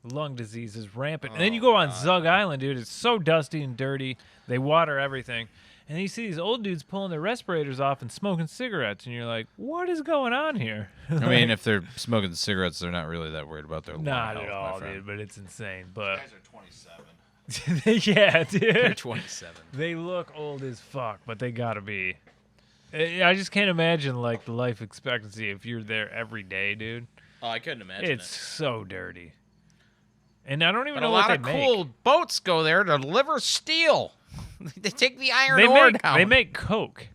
Lung disease is rampant. And then you go on Zug Island, dude. It's so dusty and dirty. They water everything. And then you see these old dudes pulling their respirators off and smoking cigarettes. And you're like, what is going on here? I mean, if they're smoking cigarettes, they're not really that worried about their lung Not health, at my all, friend. dude. But it's insane. But Guys are 27. yeah, dude. They're 27. They look old as fuck, but they gotta be. I just can't imagine like the life expectancy if you're there every day, dude. Oh, I couldn't imagine It's so dirty. And I don't even But know a what lot they of make. cool boats go there to deliver steel. They take the iron They ore make down. they make coke,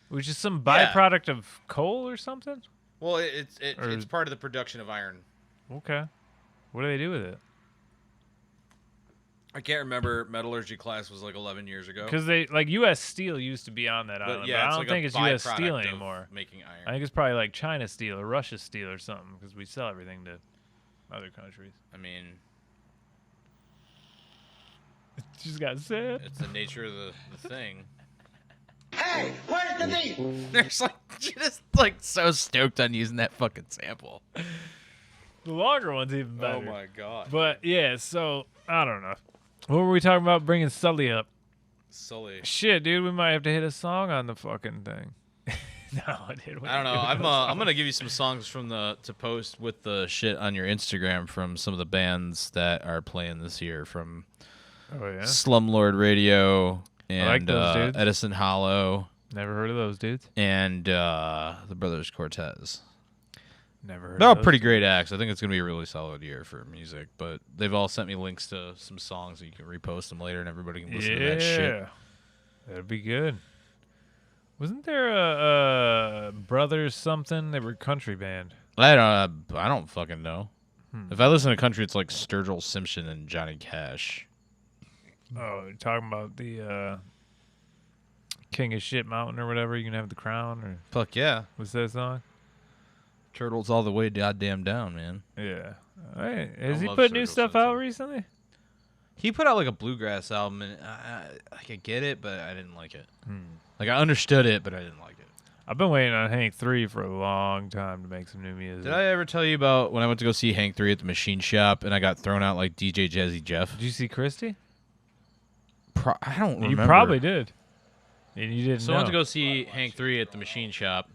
which is some Yeah. byproduct of coal or something. Well, it's Or- part of the production of iron. Okay, what do they do with it? I can't remember. Metallurgy class was like 11 years ago. Because they like U.S. Steel used to be on that island, But but yeah, I it's don't like think a it's U.S. Steel byproduct of anymore. making iron. I think it's probably like China Steel or Russia Steel or something because we sell everything to other countries. I mean, Just got sad. it's the nature of the thing. Hey, where's the beef? There's like just like so stoked on using that fucking sample. The longer one's even better. Oh my god. But yeah, so I don't know. What were we talking about? Bringing Sully up. Sully. Shit, dude, we might have to hit a song on the fucking thing. No, dude. I don't know. I'm gonna give you some songs from to post with the shit on your Instagram from some of the bands that are playing this year from Oh yeah. Slumlord Radio and like those dudes. Edison Hollow Never heard of those dudes. and the Brothers Cortez. Never heard. They're all of those. pretty great acts. I think it's gonna be a really solid year for music. But they've all sent me links to some songs that you can repost them later, and everybody can listen to that shit. Yeah, that'd be good. Wasn't there a Brothers something? They were a country band. I don't fucking know. If I listen to country, it's like Sturgill Simpson and Johnny Cash. Oh, you're talking about the King of Shit Mountain or whatever. You can have the crown or Fuck yeah, what's that song? Turtles all the way goddamn down, man. Yeah. All right. Has he love put new Sturgill stuff out recently? He put out like a bluegrass album, and I could get it, but I didn't like it. Like I understood it, but I didn't like it. I've been waiting on Hank 3 for a long time to make some new music. Did I ever tell you about when I went to go see Hank 3 at the Machine Shop, and I got thrown out like DJ Jazzy Jeff? Did you see Christy? I don't remember. You probably did. And you didn't So know. I went to go see Hank 3 at the Machine Shop,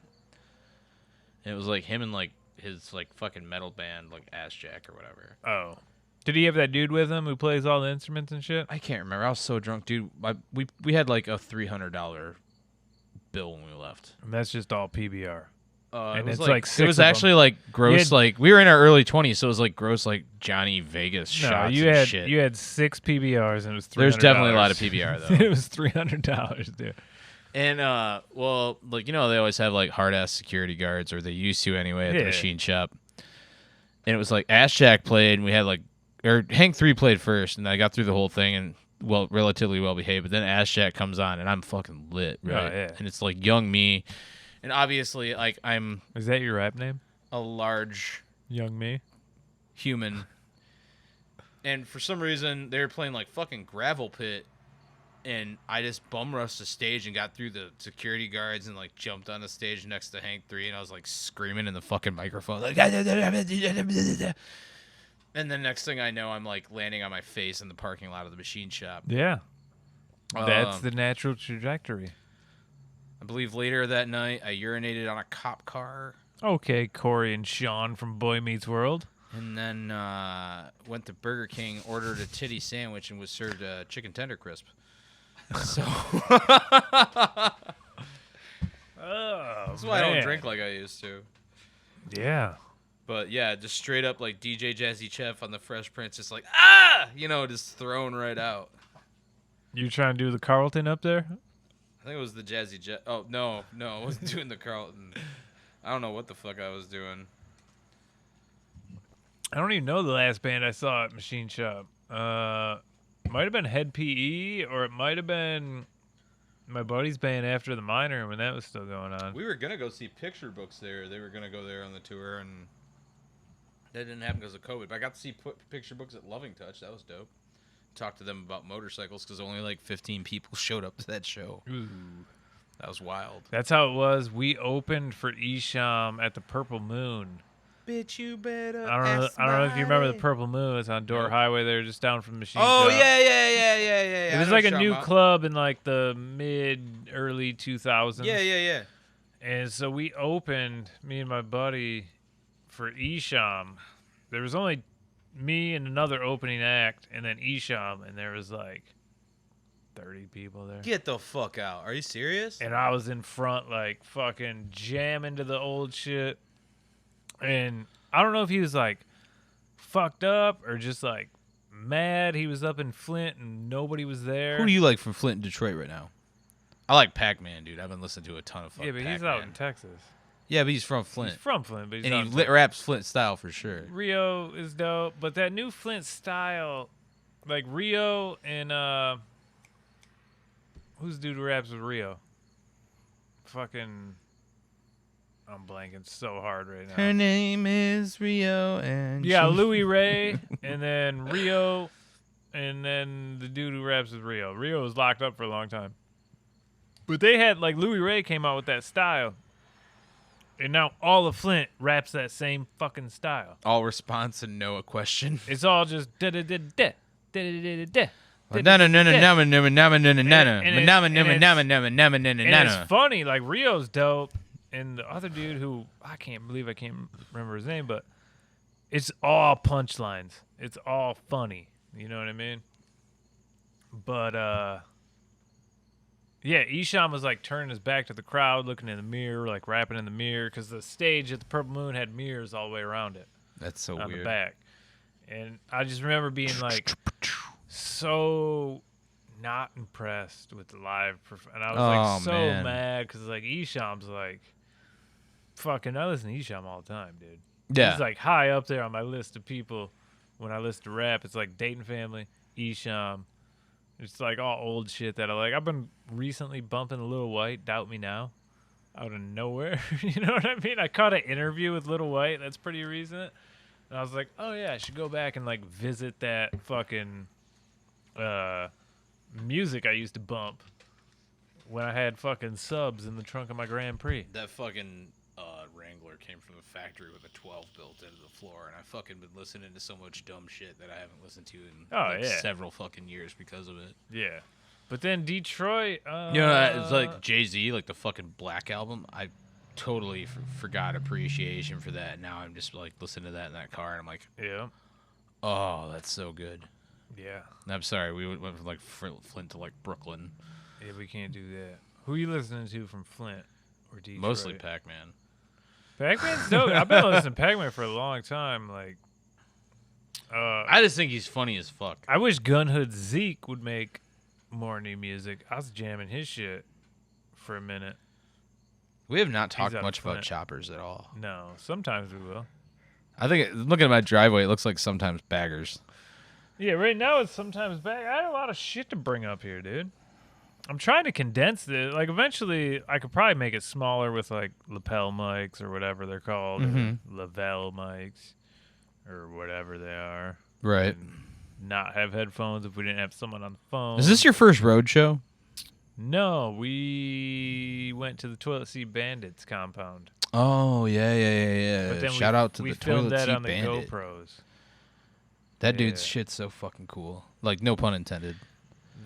and it was like him and like his like fucking metal band, like Ass Jack or whatever. Oh. Did he have that dude with him who plays all the instruments and shit? I can't remember. I was so drunk, dude. We had like a $300 bill when we left. And that's just all PBR. It And was it's like it six was of 'em. actually like gross. had- Like we were in our early 20s, so it was like gross, like Johnny Vegas No, shots you and had shit. you had 6 PBRs and it was $300. There's definitely a lot of PBR, though. It was $300, dude. And well, like they always have like hard ass security guards, or they used to anyway at the Yeah. Machine Shop. And it was like Ass Jack played, and we had like, or Hank 3 played first, and I got through the whole thing and relatively well behaved. But then Ass Jack comes on, and I'm fucking lit, right? Oh, yeah. And it's like young me, and obviously like I'm Is that your rap name? a large Young Me? human. And for some reason, they were playing like fucking Gravel Pit, and I just bum rushed the stage and got through the security guards and like jumped on the stage next to Hank 3, and I was like screaming in the fucking microphone, like, And then next thing I know, I'm like landing on my face in the parking lot of the machine shop. Yeah. That's the natural trajectory. I believe later that night, I urinated on a cop car. Okay, Corey and Sean from Boy Meets World. And then went to Burger King, ordered a titty sandwich, and was served a chicken tender crisp. So that's why I don't drink like I used to. Yeah. But yeah, just straight up like DJ Jazzy Chef on the Fresh Prince, just like just thrown right out. You trying to do the Carlton up there? I think it was the Jazzy Jeff. Oh no, I wasn't doing the Carlton. I don't know what the fuck I was doing. I don't even know the last band I saw at Machine Shop. Might have been Head PE, or it might have been my buddy's band After the Minor when that was still going on. We were gonna go see Picture Books there. They were gonna go there on the tour, and that didn't happen because of COVID. But I got to see Picture Books at Loving Touch. That was dope. Talked to them about motorcycles because only like 15 people showed up to that show. Ooh. That was wild. That's how it was. We opened for Esham at the Purple Moon. Bitch, you better. I don't know if you remember the Purple Moon. It's on Door Highway there, just down from Machine Oh Shop. yeah. It was like a new club in like the early 2000s. Yeah. And so we opened, me and my buddy, for Esham. There was only me and another opening act, and then Esham, and there was like 30 people there. Get the fuck out. Are you serious? And I was in front, like, fucking jamming to the old shit. And I don't know if he was, like, fucked up or just, like, mad. He was up in Flint and nobody was there. Who do you like from Flint and Detroit right now? I like Pac-Man, dude. I've been listening to a ton of fucking Yeah, but Pac-Man. he's out in Texas. Yeah, but he's from Flint. He's from Flint, but he's and out he in Texas. raps Flint style for sure. Rio is dope, but that new Flint style, like Rio and, who's the dude who raps with Rio? Fucking... I'm blanking so hard right now. Her name is Rio, and Louis Ray, and then Rio, and then the dude who raps with Rio. Rio was locked up for a long time. But they had, like, Louis Ray came out with that style, and now all of Flint raps that same fucking style. All response and no a question. It's all just da-da-da-da, da-da-da-da-da. And it's funny, like Rio's dope, and the other dude who I can't remember his name, but it's all punchlines. It's all funny. You know what I mean? But yeah, Esham was like turning his back to the crowd, looking in the mirror, like rapping in the mirror, because the stage at the Purple Moon had mirrors all the way around it. That's so on weird. the back. And I just remember being like so not impressed with the live and I was like so mad because like Esham's like fucking I listen to Esham all the time, dude. Yeah. He's like high up there on my list of people when I listen to rap. It's like Dayton Family, Esham. It's like all old shit that I like. I've been recently bumping Lil White, Doubt Me Now, out of nowhere. You know what I mean? I caught an interview with Lil White. That's pretty recent. And I was like, oh yeah, I should go back and like visit that fucking music I used to bump when I had fucking subs in the trunk of my Grand Prix. That fucking Wrangler came from the factory with a 12 built into the floor, and I fucking been listening to so much dumb shit that I haven't listened to in several fucking years because of it. Yeah. But then Detroit... you know, it's like Jay-Z, like the fucking Black Album. I totally forgot appreciation for that. Now I'm just like listening to that in that car, and I'm like, yeah, oh, that's so good. Yeah. I'm sorry, we went from like Flint to like Brooklyn. Yeah, we can't do that. Who are you listening to from Flint or Detroit? Mostly Pac-Man. Pac-Man's dope. I've been listening to Pac-Man for a long time. Like, I just think he's funny as fuck. I wish Gunhood Zeke would make more new music. I was jamming his shit for a minute. We have not talked much about Choppers at all. No, sometimes we will. I think looking at my driveway, it looks like sometimes Baggers. Yeah, right now it's sometimes back. I had a lot of shit to bring up here, dude. I'm trying to condense this. Like, eventually, I could probably make it smaller with, like, lapel mics or whatever they're called. Or Lavelle mics or whatever they are. Right. And not have headphones if we didn't have someone on the phone. Is this your first road show? No, we went to the Toilet Seat Bandits compound. Oh, yeah. But then Shout out to we the filmed Toilet that Seat on the Bandit. GoPros. That dude's Yeah. shit's so fucking cool. Like, no pun intended.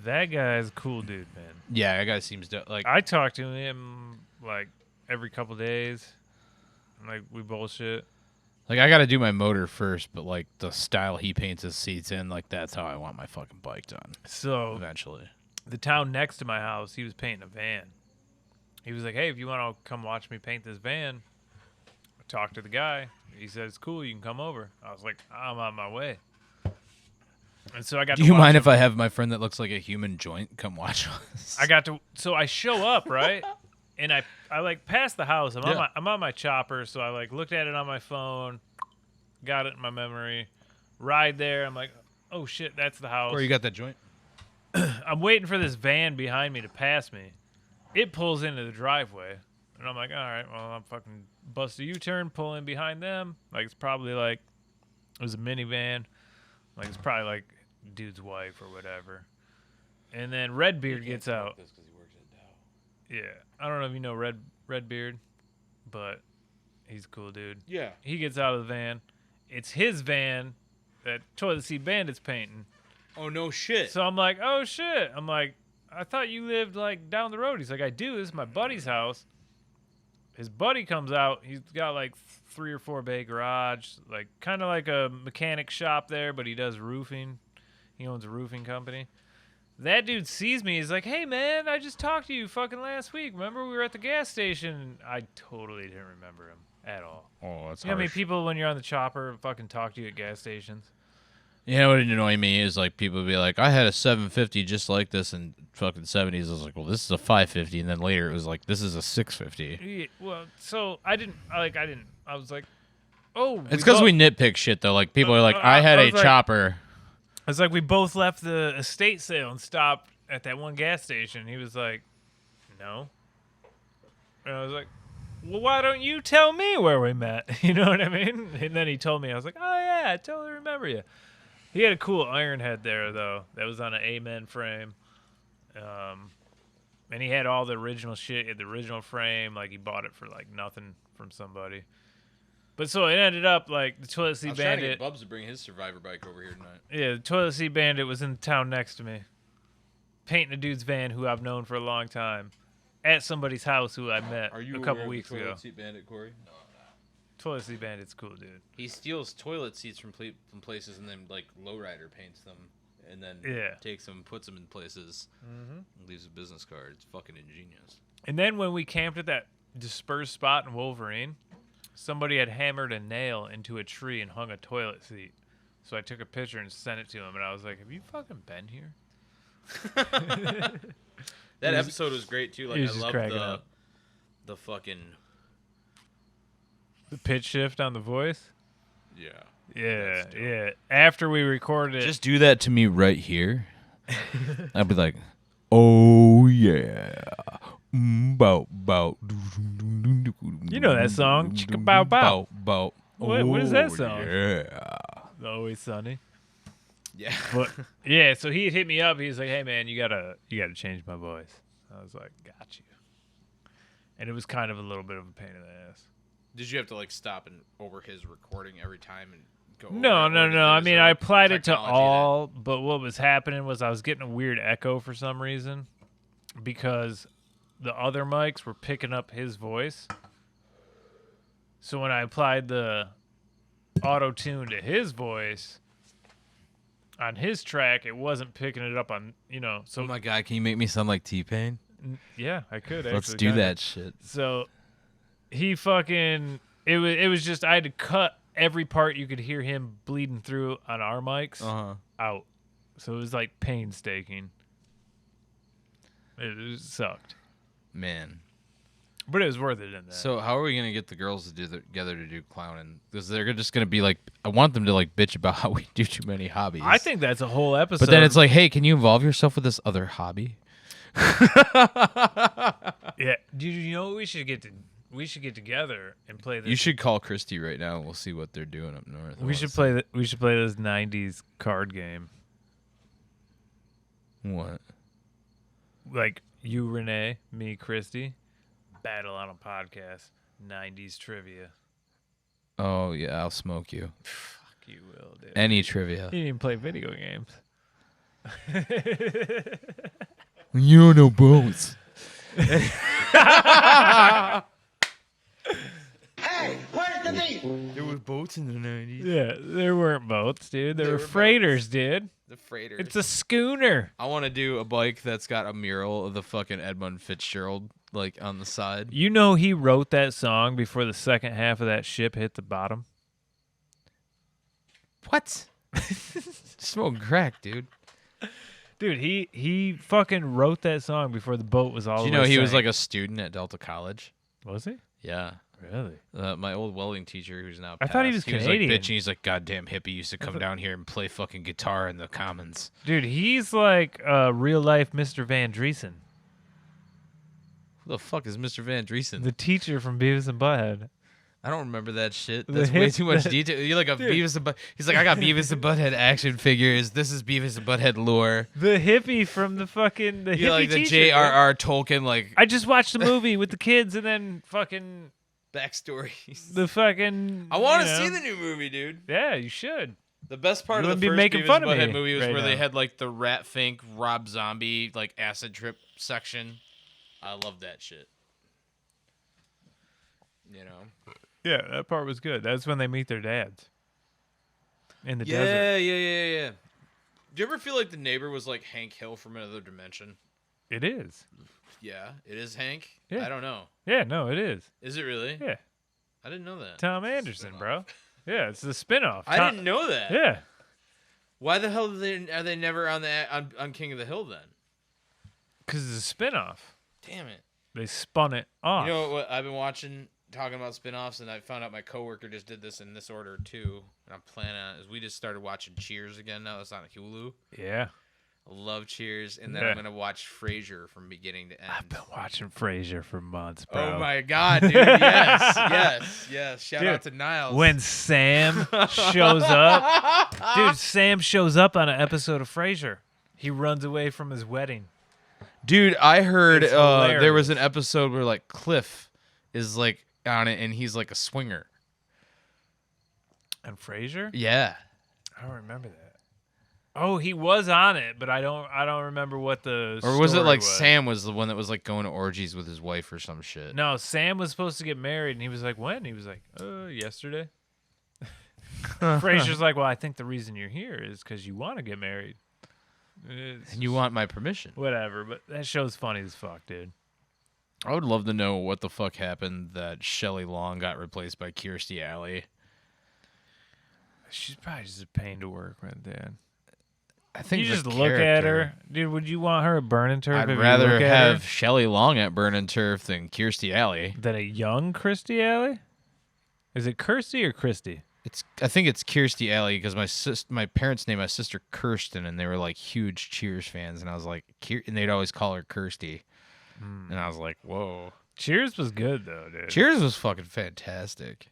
That guy's a cool dude, man. Yeah, that guy seems like. I talk to him like every couple days. Like we bullshit. Like, I got to do my motor first, but like the style he paints his seats in, like that's how I want my fucking bike done. So Eventually. the town next to my house, he was painting a van. He was like, "Hey, if you want to come watch me paint this van," I talked to the guy. He said, "It's cool. You can come over." I was like, "I'm on my way." And so I got. Do to you watch mind him. if I have my friend that looks like a human joint come watch us? So I show up, right? And I like passed the house. Yeah. I'm on my chopper, so I like looked at it on my phone, got it in my memory. Ride there, I'm like, oh shit, that's the house. Where you got that joint? I'm waiting for this van behind me to pass me. It pulls into the driveway, and I'm like, all right, well, I'm fucking bust a U-turn, pull in behind them. Like it's probably like it was a minivan. Like it's probably like dude's wife or whatever. And then Redbeard gets out. Yeah, I don't know if you know Redbeard, but he's a cool dude. Yeah. He gets out of the van. It's his van that Toilet Seat Bandit's painting. Oh, no shit. So I'm like, oh shit. I'm like, I thought you lived like down the road. He's like, I do. This is my buddy's house. His buddy comes out. He's got like 3 or 4 bay garage, like kind of like a mechanic shop there, but he does roofing. He owns a roofing company. That dude sees me. He's like, hey, man, I just talked to you fucking last week. Remember we were at the gas station? I totally didn't remember him at all. Oh, that's You know how many harsh. people, when you're on the chopper, fucking talk to you at gas stations? You know what would annoy me is like people would be like, I had a 750 just like this in fucking 70s. I was like, well, this is a 550, and then later it was like, this is a 650. Yeah, well, so I was like, oh. It's because we nitpick shit though. Like people are like, I had a was like- chopper. It's like we both left the estate sale and stopped at that one gas station. He was like, no. And I was like, well, why don't you tell me where we met? You know what I mean? And then he told me. I was like, oh, yeah, I totally remember you. He had a cool iron head there, though. That was on an Amen frame. And he had all the original shit in the original frame. Like, he bought it for, like, nothing from somebody. But so it ended up, like, the Toilet Seat Bandit. Bubs to bring his Survivor bike over here tonight. Yeah, the Toilet Seat Bandit was in the town next to me, painting a dude's van who I've known for a long time, at somebody's house who I met a couple weeks ago. Seat Bandit, Corey? No, Toilet Seat Bandit's cool, dude. He steals toilet seats from places and then like lowrider paints them, and then takes them, puts them in places, and leaves a business card. It's fucking ingenious. And then when we camped at that dispersed spot in Wolverine, somebody had hammered a nail into a tree and hung a toilet seat. So I took a picture and sent it to him, and I was like, have you fucking been here? That episode was great too. Like he was I just love cracking up. the fucking The pitch shift on the voice? yeah. Yeah, yeah. After we recorded it. Just do that to me right here. I'd be like, oh yeah. Bow bow. You know that song, Chicka Bow Bow. Bow. What is that Oh, song? Yeah. Always Sunny. Yeah. But yeah, so he hit me up. He was like, "Hey man, you gotta change my voice." I was like, "Got you." And it was kind of a little bit of a pain in the ass. Did you have to like stop and over his recording every time and go? No. I mean, I applied it to technology all, but what was happening was I was getting a weird echo for some reason because the other mics were picking up his voice. So when I applied the auto tune to his voice on his track, it wasn't picking it up on, so Oh my god, can you make me sound like T-Pain? yeah, I could Let's actually do kinda. that shit. So he fucking it was just I had to cut every part you could hear him bleeding through on our mics out. So it was like painstaking. It sucked. Man. But it was worth it in that. So how are we gonna get the girls to do together to do clowning? Because they're just gonna be like, I want them to like bitch about how we do too many hobbies. I think that's a whole episode. But then it's like, hey, can you involve yourself with this other hobby? yeah, dude, you know what we should get together and play this. You should call Christy right now, and we'll see what they're doing up north. We should play this 90s card game. What? Like you, Renee, me, Christy, battle on a podcast. 90s trivia. Oh yeah, I'll smoke you. Fuck you, Will, dude. Any trivia. You didn't even play video games. You don't know boats. Hey, where's the beef? There was boats in the 90s. Yeah, there weren't boats, dude. There were were freighters, dude. The freighters. It's a schooner. I want to do a bike that's got a mural of the fucking Edmund Fitzgerald like on the side. You know he wrote that song before the second half of that ship hit the bottom? What? Smoking crack, dude. Dude, he fucking wrote that song before the boat was all Do the you way know he was sank. like a student at Delta College? Was he? Yeah. Really? My old welding teacher, who's now I thought he passed, was like Canadian. bitching. He's like, goddamn hippie used to come down here and play fucking guitar in the commons. Dude, he's like real life Mr. Van Driesen. Who the fuck is Mr. Van Driesen? The teacher from Beavis and Butthead. I don't remember that shit. The That's way hits too much that- detail. You're like a Dude. Beavis and Butt. He's like, I got Beavis and Butthead action figures. This is Beavis and Butthead lore. The hippie from the fucking the You're hippie like the teacher. J.R.R. Tolkien like I just watched the movie with the kids and then fucking backstories. the fucking I want to you know. see the new movie, dude. Yeah, you should. The best part You of wouldn't the be first making Beavis fun and of Butthead me movie was right where they now. had like the Rat Fink, Rob Zombie, like acid trip section. I love that shit. You know. Yeah, that part was good. That's when they meet their dads. In the Yeah. desert. Do you ever feel like the neighbor was like Hank Hill from another dimension? It is. Yeah, it is Hank. Yeah. I don't know. Yeah, no, it is. Is it really? Yeah. I didn't know that. Tom Anderson, bro. Yeah, it's the spinoff. I didn't know that. Yeah. Why the hell are they never on on King of the Hill then? Because it's a spinoff. Damn it. They spun it off. You know what I've been watching, talking about spin-offs, and I found out my coworker just did this in this order too. And I'm planning on is we just started watching Cheers again now. It's on Hulu. Yeah. I love Cheers, and then Yeah. I'm gonna watch Frasier from beginning to end. I've been watching Frasier for months, bro. Oh my god, dude! Yes. Shout out to Niles. When Sam shows up, dude, Sam shows up on an episode of Frasier. He runs away from his wedding. Dude, I heard It's there was hilarious. an episode where like Cliff is like on it, and he's like a swinger. And Frasier? Yeah. I don't remember that. Oh, he was on it, but I don't remember what the Or was it story like Sam was the one that was like going to orgies with his wife or some shit? No, Sam was supposed to get married, and he was like, when? He was like, yesterday. Frasier's like, well, I think the reason you're here is because you want to get married. It's And you want my permission. whatever, but that show's funny as fuck, dude. I would love to know what the fuck happened that Shelley Long got replaced by Kirstie Alley. She's probably just a pain to work with, dude. I think You the just look at character- her, dude. Would you want her at Burn and Turf? I'd if you rather look at her have Shelley Long at Burn and Turf than Kirstie Alley. than a young Kirstie Alley. Is it Kirstie or Christy? I think it's Kirstie Alley because my parents named my sister Kirsten, and they were like huge Cheers fans, and I was like, and they'd always call her Kirstie, and I was like, whoa. Cheers was good though, dude. Cheers was fucking fantastic.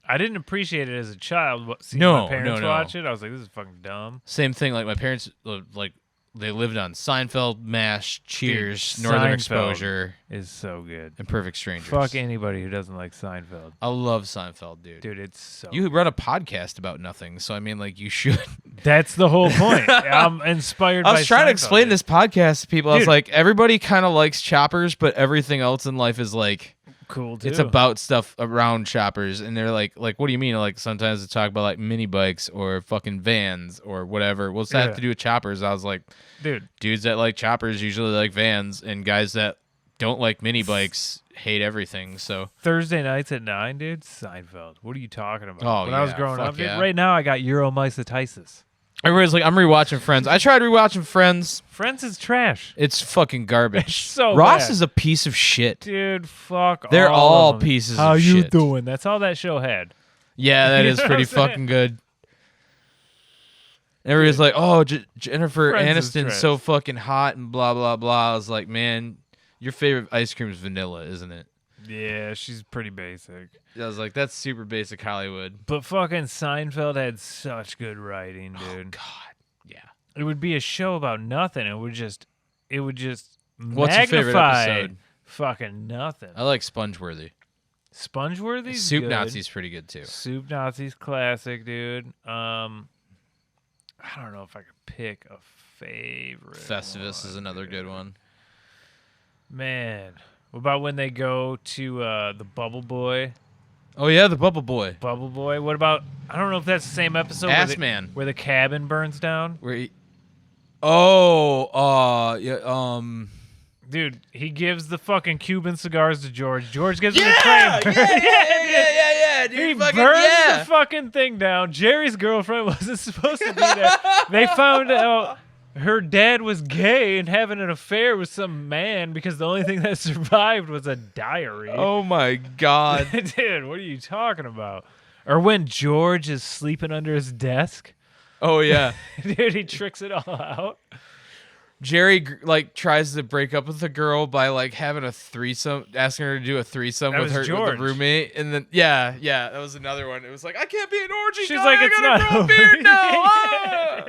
I didn't appreciate it as a child. Seeing No, my parents no. watch it, I was like, this is fucking dumb. Same thing. Like my parents, like they lived on Seinfeld, MASH, Cheers, Dude, Northern Seinfeld Exposure, is so good. and Perfect Strangers. Fuck anybody who doesn't like Seinfeld. I love Seinfeld, dude. Dude, it's so You run a podcast about nothing, so I mean, like, you should. That's the whole point. I'm inspired by I was trying to Seinfeld, explain dude. this podcast to people. I was Dude. like, everybody kind of likes choppers, but everything else in life is like Cool too. it's about stuff around choppers, and they're like, what do you mean? Like sometimes they talk about like mini bikes or fucking vans or whatever. What's that have Yeah. to do with choppers? I was like, Dude, dudes that like choppers usually like vans, and guys that don't like mini bikes hate everything. So Thursday nights at 9, dude. Seinfeld. What are you talking about? Oh, when I was yeah, growing fuck up, dude, yeah. right now I got Euromycetitis. everybody's like, I'm rewatching Friends. I tried rewatching Friends. Friends is trash, It's fucking garbage. It's so Ross bad. is a piece of shit. dude. Fuck. They're all all of them. pieces How of you shit. doing? That's all that show had. Yeah, that You is know pretty what I'm saying? fucking good. Everybody's like, oh, Jennifer Friends is Aniston's trash. so fucking hot and blah, blah, blah. I was like, man, your favorite ice cream is vanilla, isn't it? Yeah, she's pretty basic. I was like, that's super basic Hollywood. But fucking Seinfeld had such good writing, dude. God, yeah. It would be a show about nothing. It would just What's your favorite magnify episode? fucking nothing. I like Spongeworthy. Spongeworthy's Soup good. Nazi's pretty good too. Soup Nazi's classic, dude. I don't know if I could pick a favorite. Festivus is another good one. Man, what about when they go to the Bubble Boy? Oh yeah, the Bubble Boy. Bubble Boy. What about? I don't know if that's the same episode. Ass Man. Where the cabin burns down. Where he, Dude, he gives the fucking Cuban cigars to George. George gives him the yeah, flame. yeah, dude. He fucking, burns yeah. the fucking thing down. Jerry's girlfriend wasn't supposed to be there. They found out her dad was gay and having an affair with some man because the only thing that survived was a diary. Oh my God. Dude, what are you talking about? Or when George is sleeping under his desk. Oh yeah. Dude, he tricks it all out. Jerry like tries to break up with the girl by like having a threesome, asking her to do a threesome That with was her with George. the roommate, and then yeah, that was another one. It was like I can't be an orgy. She's guy, like, I it's gotta not grow a over beard now. yet. Ah!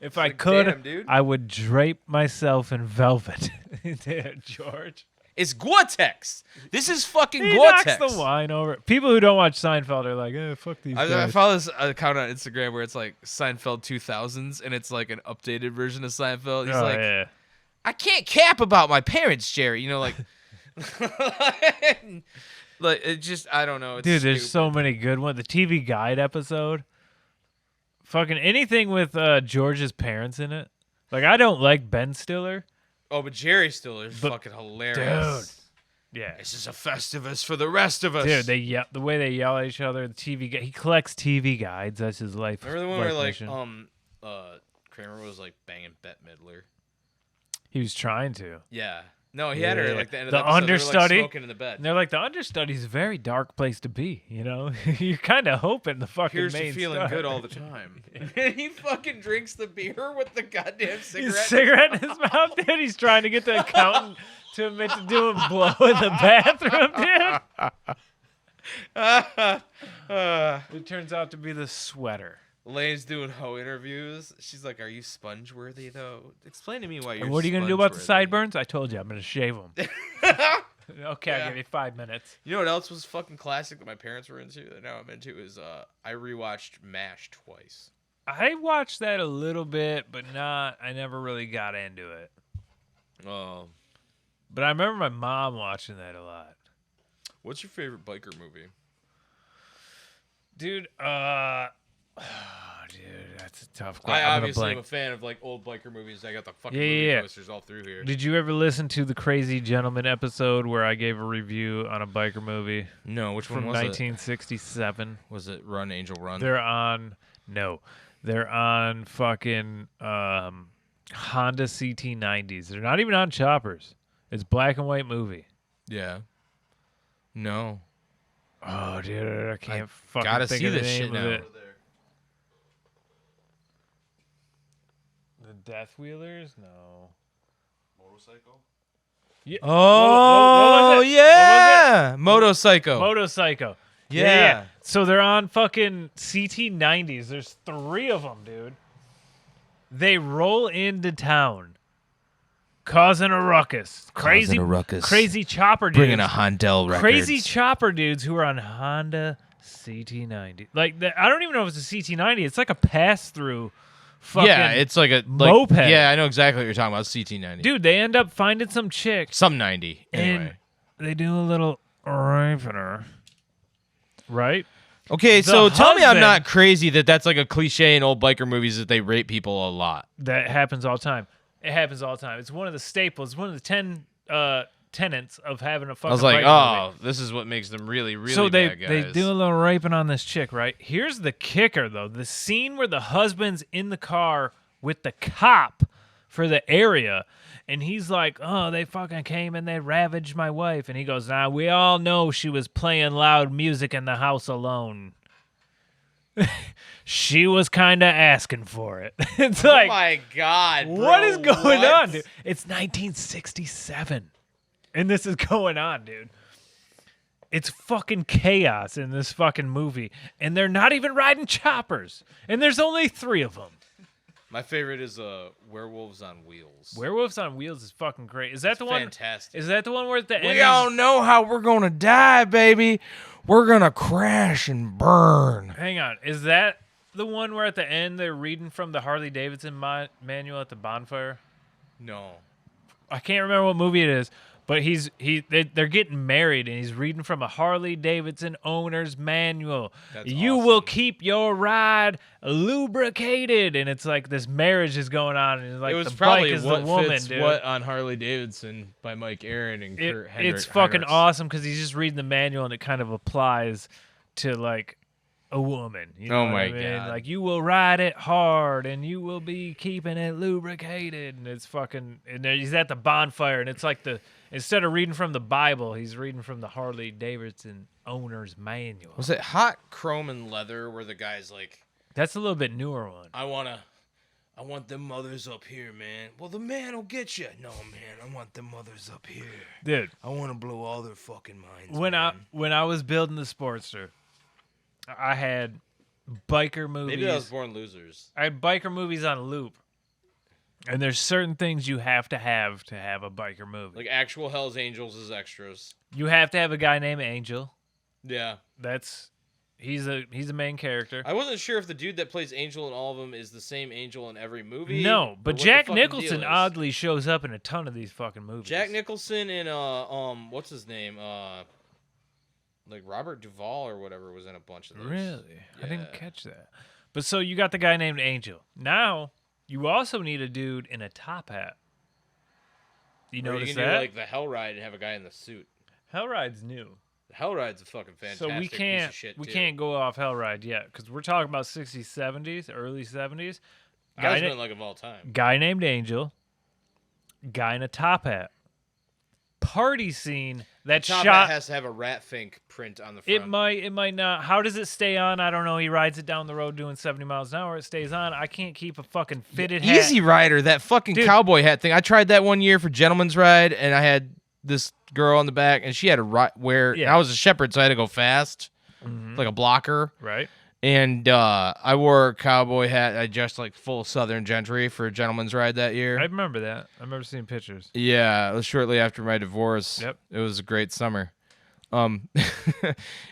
If I like, could, damn, dude. I would drape myself in velvet. Dude, George. It's Gore-Tex. This is fucking He Gore-Tex. knocks the wine over. People who don't watch Seinfeld are like, fuck these I guys. follow this account on Instagram where it's like Seinfeld 2000s, and it's like an updated version of Seinfeld. He's Oh, like, yeah. I can't cap about my parents, Jerry. You know, like, like it just, I don't know. It's Dude, there's stupid. so many good ones. The TV Guide episode. Fucking anything with George's parents in it. Like, I don't like Ben Stiller. Oh, but Jerry Stiller is But- fucking hilarious. Yeah. This is a Festivus for the rest of us. Dude, the way they yell at each other, the TV guide, he collects TV guides. That's his life. Remember the one life where like mission. Kramer was like banging Bette Midler? He was trying to. Yeah. No, he had her at like the end of The the episode. They were, like, understudy. smoking in the bed. And they're like, the understudy's a very dark place to be, you know? You're kind of hoping the fucking Here's to main feeling star. good all the time. And he fucking drinks the beer with the goddamn cigarette. His cigarette in his mouth, dude. He's trying to get the accountant to admit to doing blow in the bathroom, dude. It turns out to be the sweater. Lane's doing hoe interviews. She's like, "Are you sponge-worthy, though? Explain to me why you're." And what are you going to do about the sponge-worthy." sideburns? I told you, I'm going to shave them. Okay, I'll give you 5 minutes. You know what else was fucking classic that my parents were into that now I'm into is I rewatched MASH twice. I watched that a little bit, but I never really got into it. Oh. But I remember my mom watching that a lot. What's your favorite biker movie? Dude, dude, that's a tough I question. I'm gonna obviously am blank. a fan of like old biker movies. I got the fucking Yeah, movie yeah. posters all through here. Did you ever listen to the Crazy Gentleman episode where I gave a review on a biker movie? No, which one from was it? 1967. Was it Run Angel Run? They're on fucking Honda CT90s. They're not even on choppers. It's black and white movie. Yeah. No. Oh, dude, I can't fucking gotta think see of the this name shit of now. it. The Death Wheelers? No. Motorcycle? Yeah. Oh, what was it? yeah. Motorcycle. Motorcycle. Yeah. So they're on fucking CT90s. There's 3 of them, dude. They roll into town, causing a ruckus. Crazy, Causing a ruckus. crazy chopper dudes. Bringing a Hondel record. Crazy chopper dudes who are on Honda CT90. Like, I don't even know if it's a CT90. It's like a pass-through fucking Yeah, it's like a moped. Yeah, I know exactly what you're talking about. CT90. Dude, they end up finding some chick. Some 90. Anyway. And they do a little raping her. Right? Okay, The so tell me I'm husband- not crazy that that's like a cliche in old biker movies that they rape people a lot. That happens all the time. It happens all the time. It's one of the staples. One of the 10 tenets of having a fucking I was like, biker movie. oh, this is what makes them really, really So they bad guys. they do a little raping on this chick, right? Here's the kicker, though. The scene where the husband's in the car with the cop for the area, and he's like, oh, they fucking came and they ravaged my wife. And he goes, nah, we all know she was playing loud music in the house alone. She was kind of asking for it. It's Oh like, my God, bro, what is going what? on, dude? It's 1967, and this is going on, dude. It's fucking chaos in this fucking movie, and they're not even riding choppers, and there's only 3 of them. My favorite is Werewolves on Wheels. Werewolves on Wheels is fucking great. Is that the one? Fantastic. Is that the one where at the end? We all know how we're gonna die, baby. We're gonna crash and burn. Hang on. Is that the one where at the end they're reading from the Harley Davidson manual at the bonfire? No. I can't remember what movie it is, but they're getting married and he's reading from a Harley Davidson owner's manual. That's you awesome. will keep your ride lubricated, and it's like this marriage is going on, and like It was the probably bike is What the woman, Fits dude. What on Harley Davidson by Mike Aaron and Kurt Hendrick. It's fucking Heinrichs. awesome because he's just reading the manual and it kind of applies to like a woman. You know Oh what my I mean? God. Like you will ride it hard and you will be keeping it lubricated, and it's fucking. And then he's at the bonfire, and it's like instead of reading from the Bible, he's reading from the Harley Davidson owner's manual. Was it Hot Chrome and Leather where the guy's like, That's a little bit newer one. I want them mothers up here, man. Well, the man will get you. No, man, I want them mothers up here. Dude, I want to blow all their fucking minds. when man. I was building the Sportster, I had biker movies. Maybe that was Born Losers. I had biker movies on loop. And there's certain things you have to have a biker movie. Like actual Hell's Angels as extras. You have to have a guy named Angel. Yeah. He's a main character. I wasn't sure if the dude that plays Angel in all of them is the same Angel in every movie. No, or but what the Jack fucking Nicholson deal is. oddly shows up in a ton of these fucking movies. Jack Nicholson and what's his name? Like Robert Duvall or whatever was in a bunch of those. Really? I didn't Yeah. catch that. But so you got the guy named Angel. Now you also need a dude in a top hat. You Or notice you can that? do like the Hell Ride and have a guy in the suit. Hellride's new. The Hell Ride's a fucking fantastic So we piece can't of shit we too. can't go off Hellride yet because we're talking about 60s, 70s, early 70s. I was like of all time. Guy named Angel. Guy in a top hat. Party scene that Top shot. Hat has to have a Rat Fink print on the front. It might not. How does it stay on? I don't know. He rides it down the road doing 70 miles an hour. It stays on. I can't keep a fucking fitted hat. Easy Rider, that fucking Dude. cowboy hat thing. I tried that one year for Gentleman's Ride, and I had this girl on the back, and she had to wear. Yeah. I was a shepherd, so I had to go fast, like a blocker. Right. And I wore a cowboy hat. I dressed like full Southern gentry for a Gentleman's Ride that year. I remember that. I remember seeing pictures. Yeah, it was shortly after my divorce. Yep. It was a great summer. We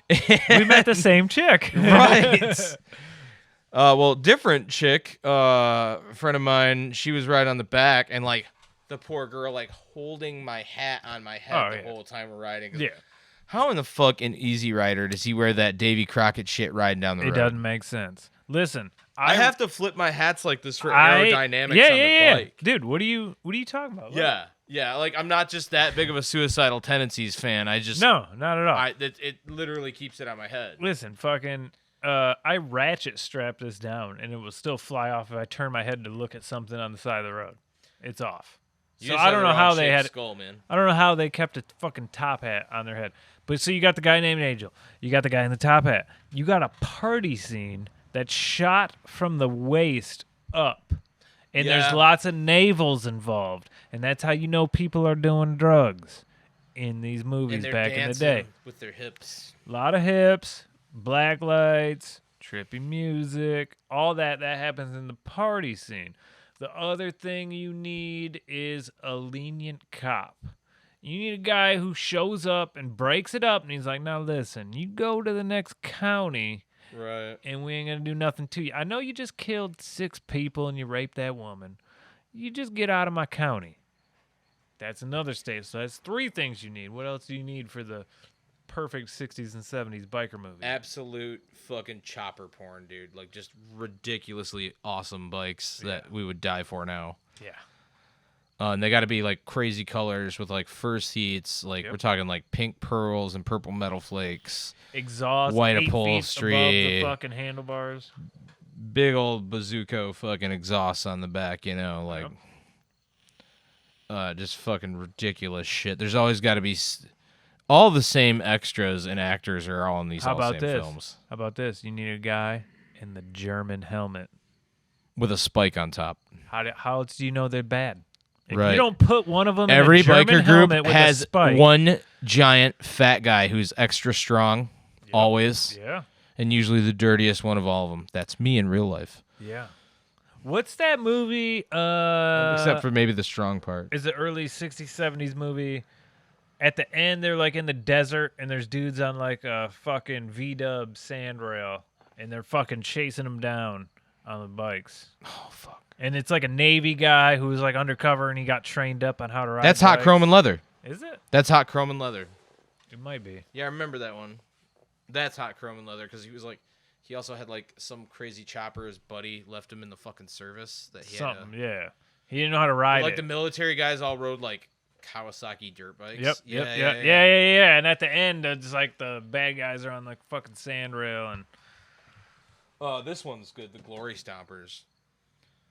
met the same chick. Right. Well, different chick, friend of mine, she was right on the back, and like the poor girl like holding my hat on my head the whole time we're riding. Yeah. How in the fuck in Easy Rider does he wear that Davy Crockett shit riding down the road? It doesn't make sense. Listen, I have to flip my hats like this for aerodynamics yeah, on yeah, the bike. Dude, what are you talking about? Yeah, like I'm not just that big of a Suicidal Tendencies fan. I just No, not at all. it literally keeps it on my head. Listen, fucking I ratchet strapped this down and it will still fly off if I turn my head to look at something on the side of the road. It's off. You So just I have don't the know how wrong they shaped had skull, man. I don't know how they kept a fucking top hat on their head. But so you got the guy named Angel. You got the guy in the top hat. You got a party scene that's shot from the waist up. And Yeah. there's lots of navels involved. And that's how you know people are doing drugs in these movies And they're back in the dancing day. with their hips. A lot of hips, black lights, trippy music, all that happens in the party scene. The other thing you need is a lenient cop. You need a guy who shows up and breaks it up and he's like, now listen, you go to the next county Right. and we ain't going to do nothing to you. I know you just killed 6 people and you raped that woman. You just get out of my county. That's another state. So that's 3 things you need. What else do you need for the perfect 60s and 70s biker movie? Absolute fucking chopper porn, dude. Like just ridiculously awesome bikes that we would die for now. Yeah. And they got to be like crazy colors with like fur seats. Like we're talking like pink pearls and purple metal flakes. Exhaust, white 8 feet upholstery, above the fucking handlebars. big old bazooka fucking exhausts on the back. You know, like just fucking ridiculous shit. There's always got to be all the same extras and actors are all in these How all about same this? films How about this? You need a guy in the German helmet. with a spike on top. How else do you know they're bad? If Right. you don't put one of them Every in a German biker helmet group with has a spike, one giant fat guy who's extra strong, always, Yeah. and usually the dirtiest one of all of them. That's me in real life. Yeah. What's that movie? Except for maybe the strong part. Is it early 60s, 70s movie? At the end, they're like in the desert, and there's dudes on like a fucking V-dub sand rail, and they're fucking chasing them down on the bikes. Oh, fuck. And it's like a Navy guy who was like undercover, and he got trained up on how to ride That's bikes. Hot Chrome and Leather. Is it? That's Hot Chrome and Leather. It might be. Yeah, I remember that one. That's Hot Chrome and Leather because he was like, he also had like some crazy chopper. His buddy left him in the fucking service that he Something, had. yeah. He didn't know how to ride Like it. the military guys all rode like Kawasaki dirt bikes. Yep. And at the end, it's like the bad guys are on the fucking sand rail, and This one's good. The Glory Stompers.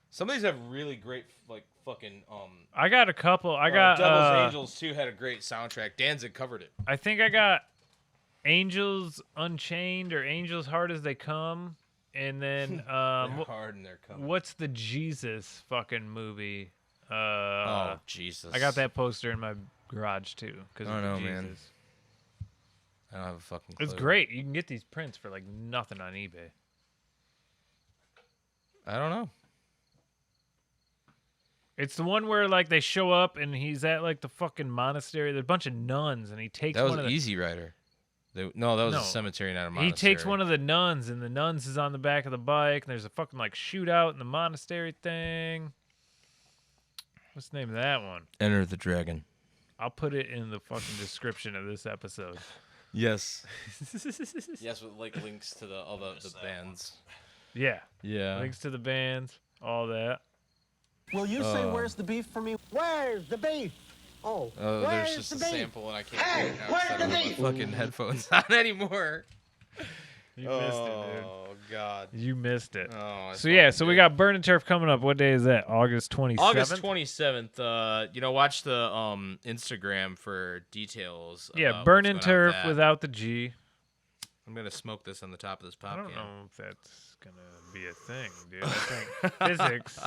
Some of these have really great like fucking. I got a couple. I got Devil's Angels 2 had a great soundtrack. Danzig covered it. I think I got Angels Unchained or Angels Hard as They Come, and then They're hard and they're coming. what's the Jesus fucking movie? Oh Jesus! I got that poster in my garage too. Cause I don't of know, Jesus. man. I don't have a fucking clue. It's great. You can get these prints for like nothing on eBay. I don't know. It's the one where like they show up and he's at like the fucking monastery. There's a bunch of nuns and he takes That was one of the, Easy Rider. No, that was No. a cemetery, not a He monastery. takes one of the nuns and the nuns is on the back of the bike and there's a fucking like shootout in the monastery thing. What's the name of that one? Enter the Dragon. I'll put it in the fucking description of this episode. Yes. Yes, with like links to all the bands. Yeah. Yeah. Links to the bands, all that. Will you say where's the beef for me? Where's the beef? Oh, There's where's just the a beef? sample, and I can't Hey, hear it now where's 'cause I the don't have beef? my fucking headphones on anymore. You missed it, Oh God. dude. You missed it. Oh, I So yeah, fucking so we did. got Burn and Turf coming up. What day is that? August 27th? August 27th. Watch the Instagram for details. Yeah, about Burn what's and going on with Turf that. without the G. I'm gonna smoke this on the top of this pop I don't can. know if that's gonna be a thing, dude. I think physics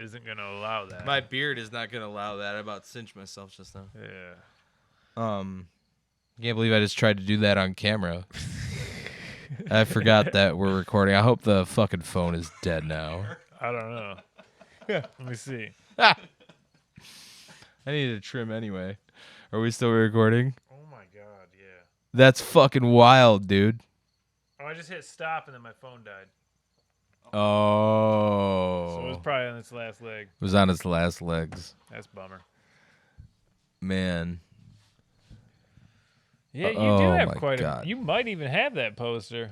isn't gonna allow that. My beard is not gonna allow that. I about cinched myself just now. Yeah. Can't believe I just tried to do that on camera. I forgot that we're recording. I hope the fucking phone is dead now. I don't know. Let me see. I need to trim anyway. Are we still recording? Oh my god, yeah. That's fucking wild, dude. Oh, I just hit stop and then my phone died. Oh. So it was probably on its last leg. It was on its last legs. That's a bummer. Man. Yeah, you do Oh have my quite God. a. You might even have that poster.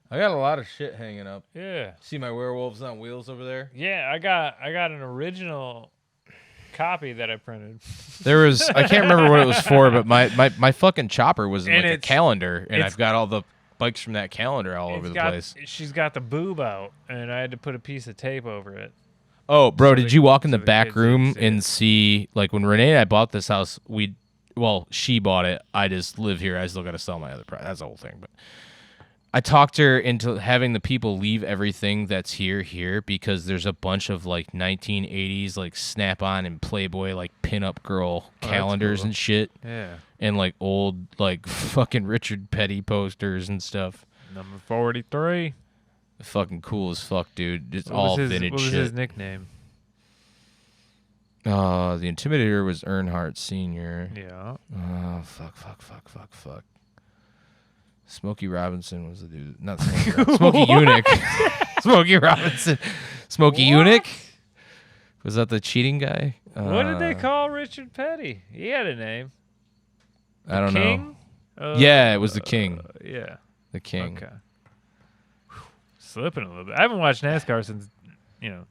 I got a lot of shit hanging up. Yeah. See my werewolves on wheels over there? Yeah, I got an original copy that I printed. There was I can't remember what it was for, but my fucking chopper was in And like a it's- calendar, and it's- I've got all the bikes from that calendar all over the place. She's got the boob out, and I had to put a piece of tape over it. Oh, bro, So did the- you walk in the so the back kids didn't room see and it. see, like, when Renee and I bought this house, she bought it. I just live here. I still got to sell my other product. That's the whole thing. But I talked her into having the people leave everything that's here, because there's a bunch of, like, 1980s, like, Snap-on and Playboy, like, pinup girl calendars cool. and shit. Yeah. And, like, old, like, fucking Richard Petty posters and stuff. Number 43. Fucking cool as fuck, dude. It's What all was his, vintage What was shit. his nickname? The Intimidator was Earnhardt Sr. Yeah. Oh, fuck. Smokey Robinson was the dude. Not Smokey Robinson. Smokey Eunuch. Smokey Robinson. Smokey Eunuch? Was that the cheating guy? What did they call Richard Petty? He had a name. I don't King? know. Yeah, it was the King. Yeah. The King. Okay. Slipping a little bit. I haven't watched NASCAR since,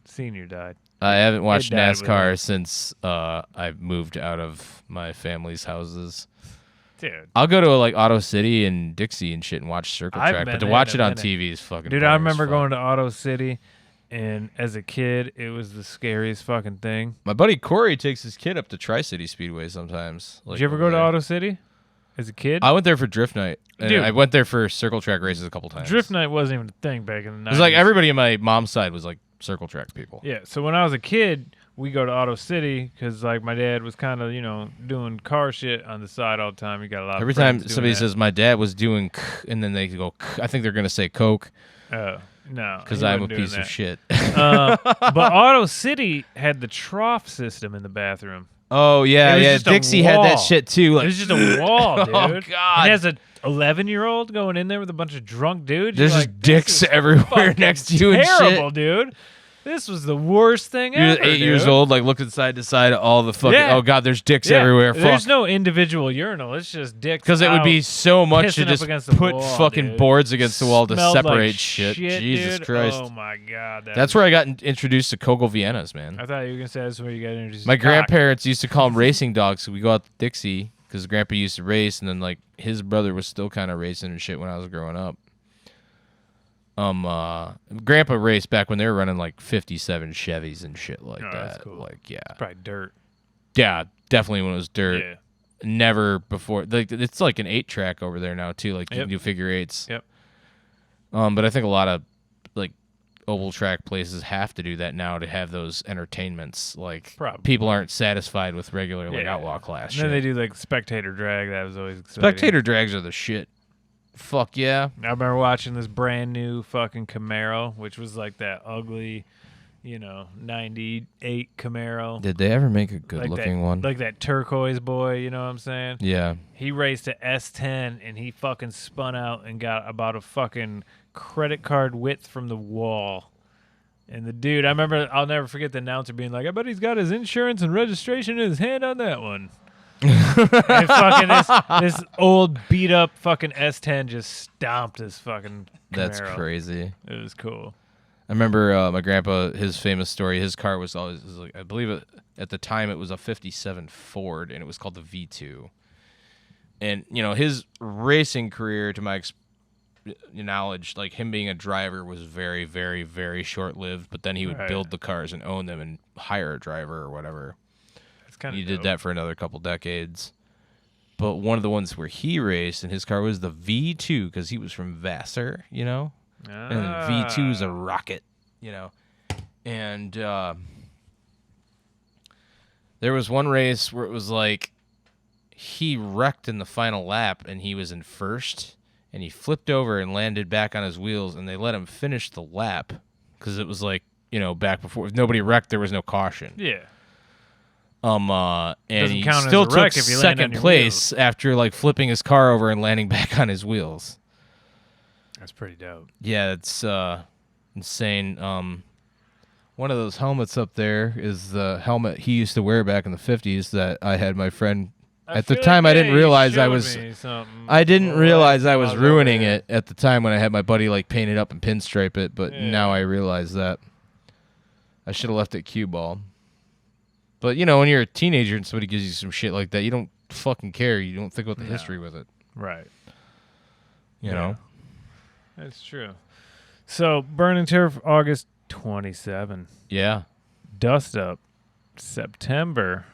Senior died. I haven't watched died with NASCAR it. since I've moved out of my family's houses. Dude. I'll go to like Auto City and Dixie and shit and watch Circle I've Track, been but to in watch a it on minute. TV is fucking. Dude, boring I as remember fuck. going to Auto City, and as a kid, it was the scariest fucking thing. My buddy Corey takes his kid up to Tri-City Speedway sometimes. Did you ever go to Auto City as a kid? I went there for Drift Night. And Dude. I went there for Circle Track races a couple times. Drift night wasn't even a thing back in the 90s. It was like everybody in my mom's side was like Circle Track people. Yeah, so when I was a kid, we go to Auto City because like my dad was kind of doing car shit on the side all the time. He got a lot. Every of friends time doing somebody that. says my dad was doing, and then they go, I think they're gonna say Coke Oh no, because he I'm a wasn't doing piece of that. shit. But Auto City had the trough system in the bathroom. Oh yeah, It was yeah. just a Dixie had that wall. shit too. Like, It was just a wall, dude. Oh god. It has a 11-year-old going in there with a bunch of drunk dudes. There's You're just like, dicks this is everywhere fucking next to you and terrible, shit. dude. This was the worst thing You're ever. 8 years dude. old, like looking side to side, all the fucking. Yeah. Oh god, there's dicks Yeah, everywhere. There's Fuck. no individual urinal. It's just dicks. Because it would be out, so much to pissing up just against the put wall, fucking dude. boards against the wall to Smelled separate like shit. Jesus dude. Christ. Oh my god. That's where I got introduced to Kogel Viennas, man. I thought you were gonna say that's where you got introduced. My to cock. grandparents used to call them racing dogs. So we go out to Dixie because Grandpa used to race, and then like his brother was still kind of racing and shit when I was growing up. Grandpa raced back when they were running like 57 Chevys and shit like Oh, that. that's cool. Like yeah, Probably dirt. yeah, definitely when it was dirt. Yeah. Never before. Like it's like an 8-track over there now too. Like you Yep. can do figure eights. Yep. But I think a lot of like oval track places have to do that now to have those entertainments. Like Probably. people aren't satisfied with regular like Yeah. outlaw class. And then they shit. do like spectator drag. That was always exciting. Spectator drags are the shit. Fuck yeah. I remember watching this brand new fucking Camaro, which was like that ugly, 98 Camaro. Did they ever make a good Like looking that, one? Like that turquoise boy, you know what I'm saying? Yeah. He raced a S10 and he fucking spun out and got about a fucking credit card width from the wall. And the dude, I'll never forget the announcer being like, I bet he's got his insurance and registration in his hand on that one. And fucking this old beat up fucking S10 just stomped his fucking Camaro. That's crazy. It was cool. I remember my grandpa, his famous story, his car was always, I believe at the time it was a 57 Ford, and it was called the V2. And, his racing career, to my knowledge, like him being a driver was very, very, very short-lived, but then he would Right. build the cars and own them and hire a driver or whatever. It's kind of He did that for another couple decades. But one of the ones where he raced, and his car was the V2, because he was from Vassar, And V2 is a rocket, And there was one race where it was like he wrecked in the final lap, and he was in first, and he flipped over and landed back on his wheels, and they let him finish the lap because it was like, back before. If nobody wrecked, there was no caution. Yeah. And Doesn't he count as still a took wreck if you land on second your place after like flipping his car over and landing back on his wheels. That's pretty dope. Yeah, it's insane. One of those helmets up there is the helmet he used to wear back in the 50s that I had my friend. At the time, I didn't realize I was. I didn't realize I was ruining it at the time when I had my buddy like paint it up and pinstripe it. But now I realize that I should have left it cue ball. But when you're a teenager and somebody gives you some shit like that, you don't fucking care. You don't think about the history with it. Right. You know. That's true. So, Burning Turf, August 27. Yeah. Dust Up, September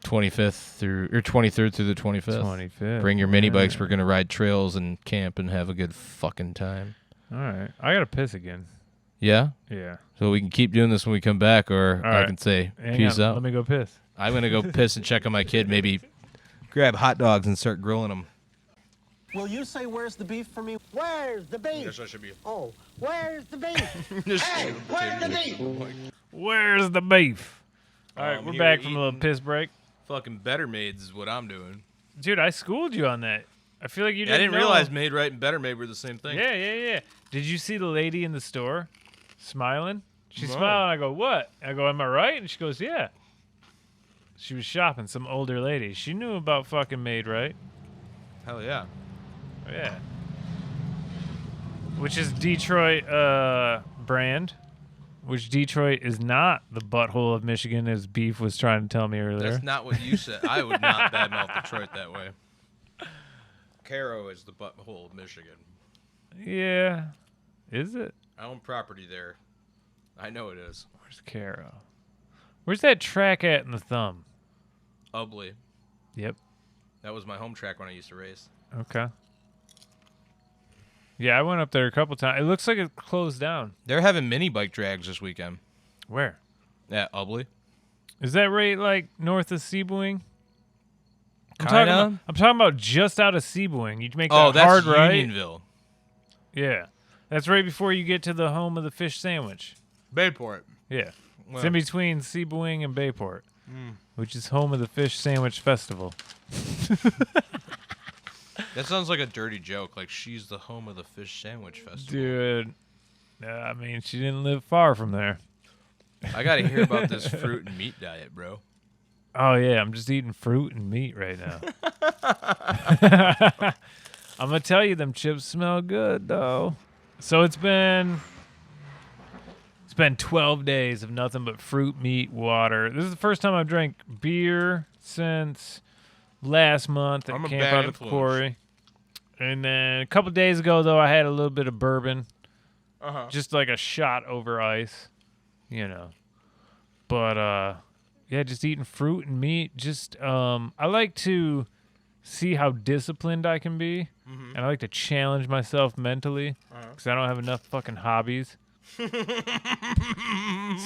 25th through or 23rd through the 25th. 25th. Bring your mini bikes. Yeah. We're gonna ride trails and camp and have a good fucking time. All right. I got to piss again. Yeah. Yeah. So we can keep doing this when we come back, or All I right. can say Hang peace on. out. Let me go piss. I'm gonna go piss and check on my kid. Maybe grab hot dogs and start grilling them. Will you say where's the beef for me? Where's the beef? Yes, I should be. Oh, where's the beef? Hey, where's the beef? Where's the beef? All right, we're here back from a little eating- piss break. Fucking Better Maids is what I'm doing. Dude, I schooled you on that. I feel like you didn't I didn't know. realize Made Right and Better Made were the same thing. Yeah. Did you see the lady in the store smiling? She No. smiled, and I go, what? I go, am I right? And she goes, yeah. She was shopping, some older lady. She knew about fucking Made Right. Hell yeah. Yeah. Which is Detroit brand. Which Detroit is not the butthole of Michigan, as Beef was trying to tell me earlier. That's not what you said. I would not badmouth Detroit that way. Caro is the butthole of Michigan. Yeah. Is it? I own property there. I know it is. Where's Caro? Where's that track at in the thumb? Ubley. Yep. That was my home track when I used to race. Okay. Yeah, I went up there a couple times. It looks like it closed down. They're having mini bike drags this weekend. Where? At Ubley. Is that right, like north of Sebring? Kinda. I'm talking about just out of Sebring. You make Oh, that that's hard right. Unionville. Yeah, that's right before you get to the home of the fish sandwich. Bayport. Yeah, it's Well. in between Sebring and Bayport, which is home of the fish sandwich festival. That sounds like a dirty joke. Like she's the home of the fish sandwich festival. Dude, I mean, she didn't live far from there. I got to hear about this fruit and meat diet, bro. Oh yeah, I'm just eating fruit and meat right now. I'm gonna tell you, them chips smell good though. So it's been 12 days of nothing but fruit, meat, water. This is the first time I've drank beer since last month at I'm a Camp bad Out of the influence. Quarry. And then a couple days ago though, I had a little bit of bourbon, just like a shot over ice, you know. But yeah, just eating fruit and meat. Just I like to see how disciplined I can be, and I like to challenge myself mentally because I don't have enough fucking hobbies.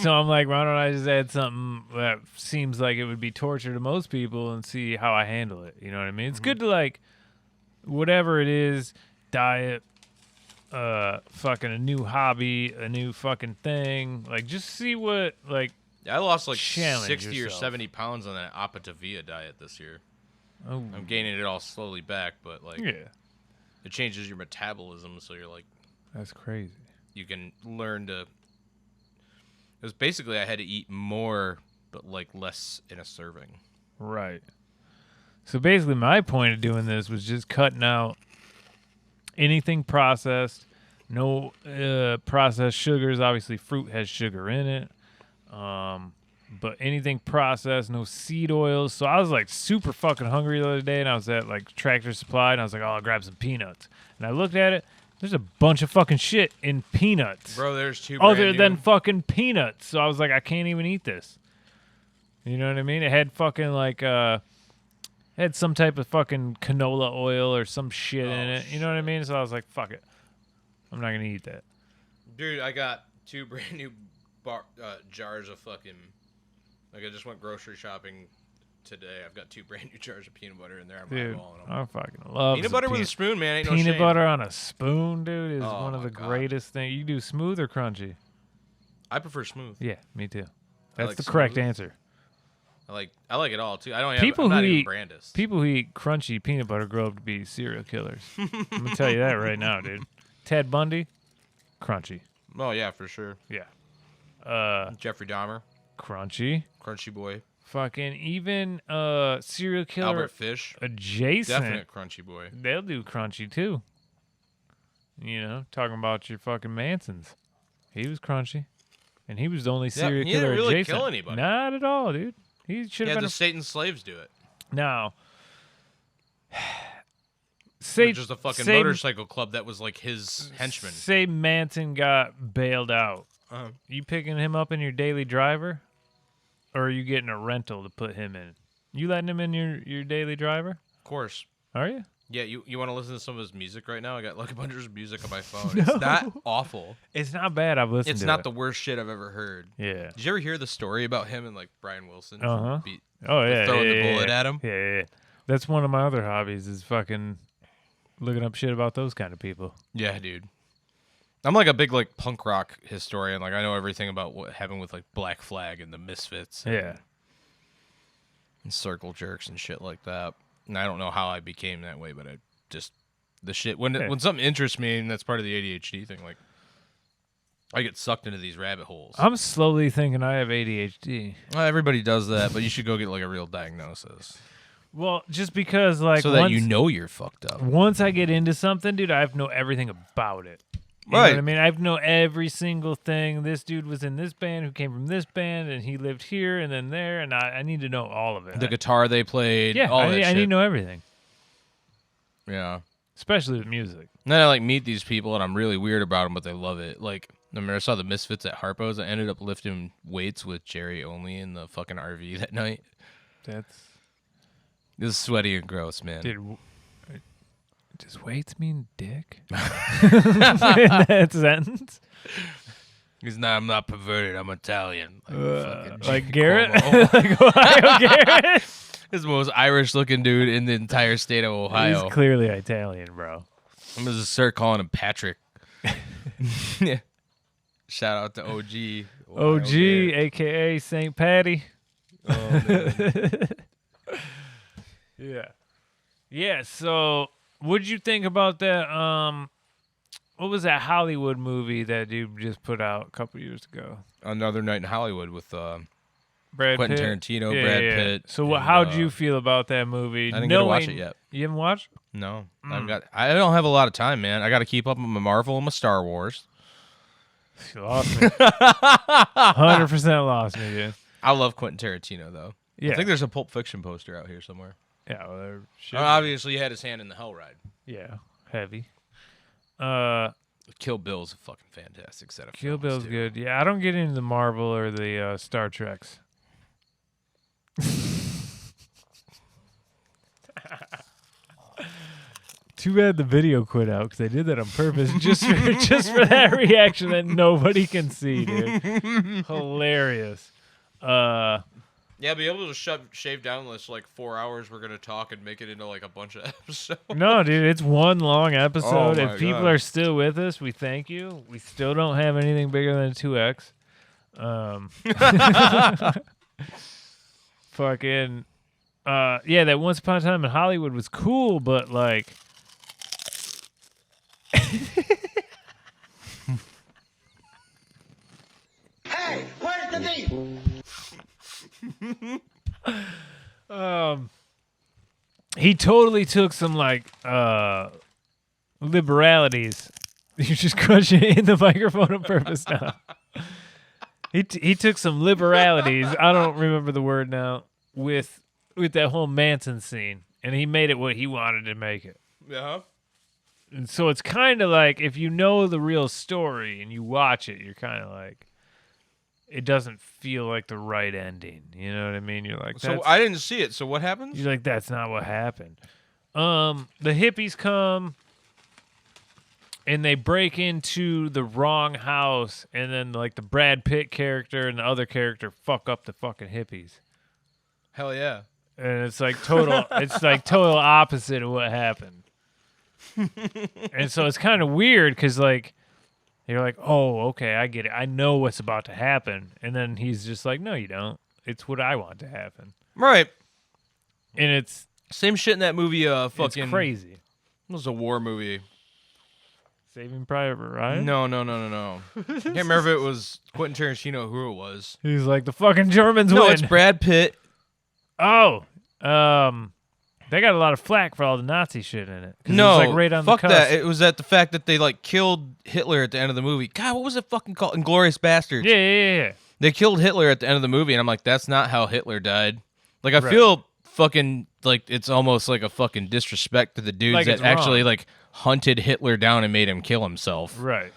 So I'm like, why don't I just add something that seems like it would be torture to most people and see how I handle it? You know what I mean? It's good to like whatever it is, diet, fucking a new hobby, a new fucking thing. Like just see what like. I lost like Challenge 60 or yourself. 70 pounds on that Apatavia diet this year. Oh, I'm gaining it all slowly back, but like yeah, it changes your metabolism, so you're like that's crazy. you can learn to. It was basically I had to eat more, but like less in a serving. Right. So basically, my point of doing this was just cutting out anything processed, no processed sugars. Obviously, fruit has sugar in it. But anything processed, no seed oils. So I was like super fucking hungry the other day, and I was at like Tractor Supply, and I was like, oh, I'll grab some peanuts. And I looked at it. There's a bunch of fucking shit in peanuts. Bro, there's two. Other brand than new- fucking peanuts. So I was like, I can't even eat this. You know what I mean? It had fucking like had some type of fucking canola oil or some shit in it. You know what I mean? So I was like, fuck it. I'm not gonna eat that. Dude, I got two brand new jars of fucking. Like I just went grocery shopping today. I've got two brand new jars of peanut butter in there. I'm Dude, eyeballing them. I fucking love Peanut some butter with a spoon, man. Ain't no peanut shame. butter on a spoon, dude, is Oh one of my the God. greatest things. You do smooth or crunchy? I prefer smooth. Yeah, me too. That's like the correct smooth. answer. I like it all too. I don't have. People I'm not who even eat Brandis. people who eat crunchy peanut butter grow up to be serial killers. I'm gonna tell you that right now, dude. Ted Bundy, crunchy. Oh yeah, for sure. Yeah. Jeffrey Dahmer, Crunchy. Crunchy Boy. Fucking even serial killer Albert Fish, adjacent. definite Crunchy Boy. They'll do crunchy too. You know, talking about your fucking Mansons. He was crunchy. And he was the only serial he killer didn't really adjacent. kill anybody. Not at all, dude. He should Yeah, have been the Satan slaves do it. now. Say just a fucking say- motorcycle club that was like his henchman. Say Manson got bailed out. You picking him up in your daily driver? Or are you getting a rental to put him in? You letting him in your daily driver? Of course. Are you? Yeah, you want to listen to some of his music right now? I got like a bunch of his music on my phone. It's not awful. It's not bad. I've listened It's to not it. the worst shit I've ever heard. Yeah. Did you ever hear the story about him and like Brian Wilson? from Uh-huh. Beat- Oh, yeah. throwing yeah, the bullet yeah. at him? Yeah. That's one of my other hobbies is fucking looking up shit about those kind of people. Yeah, dude. I'm like a big like punk rock historian. Like I know everything about what happened with like Black Flag and the Misfits. Yeah. And Circle Jerks and shit like that. And I don't know how I became that way, but I just the shit when Yeah. when something interests me, and that's part of the ADHD thing. Like I get sucked into these rabbit holes. I'm slowly thinking I have ADHD. Well, everybody does that, but you should go get like a real diagnosis Well, just because like so that once, you know you're fucked up. once I get into something, dude, I have to know everything about it. You know Right. what I mean? I have to know every single thing. This dude was in this band who came from this band and he lived here and then there and I need to know all of it. The guitar they played, yeah, all I that need, shit. I need to know everything, Yeah. especially with music. And then I like meet these people and I'm really weird about them, but they love it. Like, I remember I saw the Misfits at Harpo's. I ended up lifting weights with Jerry Only in the fucking RV that night. That's It was sweaty and gross, man. dude. Does weights mean dick? In that sentence? I'm not perverted. I'm Italian. Fucking Like Jimmy Garrett? Cuomo. Like Ohio Garrett? He's the most Irish-looking dude in the entire state of Ohio. He's clearly Italian, bro. I'm gonna just start calling him Patrick. Shout out to OG. Ohio OG, Garrett. a.k.a. St. Patty. Oh, man. Yeah. Yeah, so what'd you think about that? What was that Hollywood movie that dude just put out a couple years ago? Another Night in Hollywood with Brad Quentin Pitt? Tarantino, Yeah, Brad yeah. Pitt. So and, how'd you feel about that movie? I didn't get to watch it yet. You haven't watched? No, I don't have a lot of time, man. I got to keep up with my Marvel and my Star Wars. You lost me. 100% lost me, dude. I love Quentin Tarantino, though. Yeah. I think there's a Pulp Fiction poster out here somewhere. Yeah, well, there should Obviously, he had his hand in the Hell Ride. Yeah, heavy. Kill Bill's a fucking fantastic set of Kill films, Bill's too. good. Yeah, I don't get into the Marvel or the Star Treks. Too bad the video quit out because they did that on purpose just for that reaction that nobody can see, dude. Hilarious. Yeah, be able to shave down this like 4 hours we're gonna talk and make it into like a bunch of episodes. No, dude, it's one long episode. Oh my If people God. are still with us, we thank you. We still don't have anything bigger than a 2X. Fucking, yeah, that Once Upon a Time in Hollywood was cool, but like, Hey, where's the beef? he totally took some like liberalities. You're just crushing it in the microphone on purpose now. He took some liberalities. I don't remember the word now with that whole Manson scene, and he made it what he wanted to make it. Yeah. And so it's kind of like if you know the real story and you watch it, you're kind of like, it doesn't feel like the right ending. You know what I mean? You're like, So I didn't see it. So what happens? you're like, that's not what happened. The hippies come and they break into the wrong house, and then like the Brad Pitt character and the other character fuck up the fucking hippies. Hell yeah. And it's like total opposite of what happened. And so it's kind of weird because like you're like, oh, okay, I get it. I know what's about to happen. And then he's just like, no, you don't. It's what I want to happen. Right. And it's Same shit in that movie. Fucking it's crazy. It was a war movie. Saving Private Ryan? No. I can't remember if it was Quentin Tarantino who it was. He's like, the fucking Germans No, win. it's Brad Pitt. Oh, they got a lot of flack for all the Nazi shit in it. 'Cause No, it's like right on fuck the cusp. that. It was at the fact that they like killed Hitler at the end of the movie. God, what was it fucking called? Inglourious Bastards. Yeah. They killed Hitler at the end of the movie, and I'm like, that's not how Hitler died. Like, I Right. feel fucking like it's almost like a fucking disrespect to the dudes Like that it's actually wrong. like hunted Hitler down and made him kill himself. Right.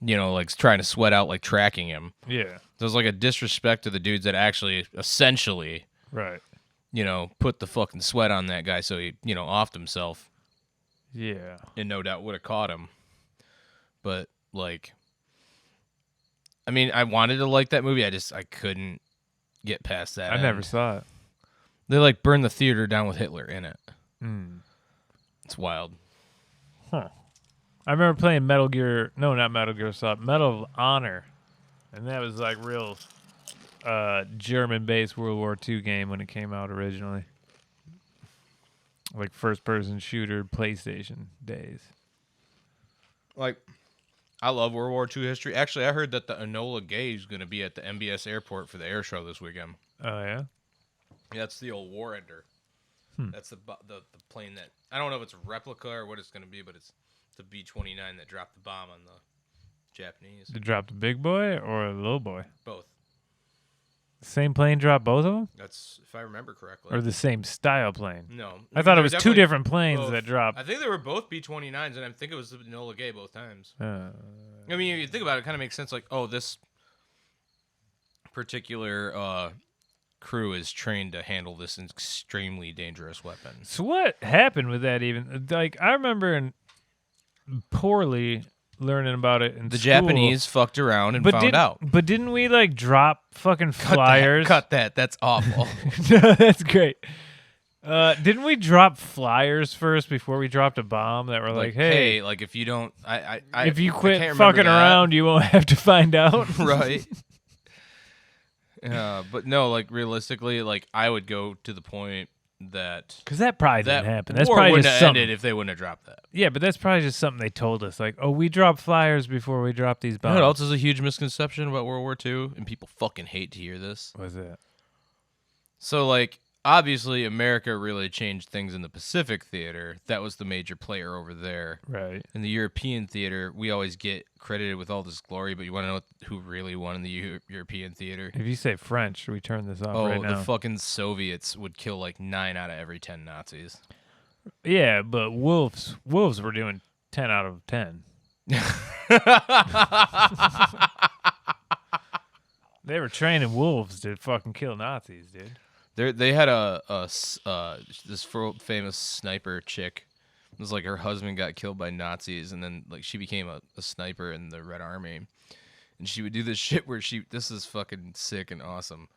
You know, like trying to sweat out like tracking him. Yeah. So it's like a disrespect to the dudes that actually essentially, Right. you know, put the fucking sweat on that guy so he, you know, offed himself. Yeah. And no doubt would have caught him. But like, I mean, I wanted to like that movie. I couldn't get past that. I never end. saw it. They like burned the theater down with Hitler in it. Hmm. It's wild. Huh. I remember playing Metal Gear. No, not Metal Gear Solid. Medal of Honor. And that was like real German-based World War II game when it came out originally. Like first-person shooter PlayStation days. Like, I love World War II history. Actually, I heard that the Enola Gay is going to be at the MBS airport for the air show this weekend. Oh, yeah? Yeah, that's the old War Ender. Hmm. That's the plane that, I don't know if it's a replica or what it's going to be, but it's the B-29 that dropped the bomb on the Japanese. Did it drop the big boy or the little boy? Both. The same plane dropped both of them? That's, if I remember correctly. Or the same style plane? No. I thought it They were was two definitely different planes both. that dropped. I think they were both B-29s, and I think it was the Enola Gay both times. I mean, if you think about it, it kind of makes sense. Like, oh, this particular crew is trained to handle this extremely dangerous weapon. So what happened with that even? Like, I remember in poorly, learning about it in The school. Japanese fucked around and found out. But didn't we like drop fucking flyers? Cut that. That's awful. No, that's great. Didn't we drop flyers first before we dropped a bomb that were like, hey, like if you don't, if you I quit can't remember fucking that. around, you won't have to find out. Right. But no, like realistically, like I would go to the point that Because that probably didn't happen. That's war probably wouldn't just have something. ended if they wouldn't have dropped that. Yeah, but that's probably just something they told us. Like, oh, we dropped flyers before we dropped these You bombs. know what else is a huge misconception about World War II? And people fucking hate to hear this. What's that? So, like, obviously, America really changed things in the Pacific theater. That was the major player over there. Right. In the European theater, we always get credited with all this glory, but you want to know who really won in the European theater? If you say French, we turn this off Oh, right now. the fucking Soviets would kill like 9 out of every 10 Nazis. Yeah, but wolves were doing 10 out of 10. They were training wolves to fucking kill Nazis, dude. They had this famous sniper chick. It was like her husband got killed by Nazis, and then like she became a sniper in the Red Army, and she would do this shit where this is fucking sick and awesome.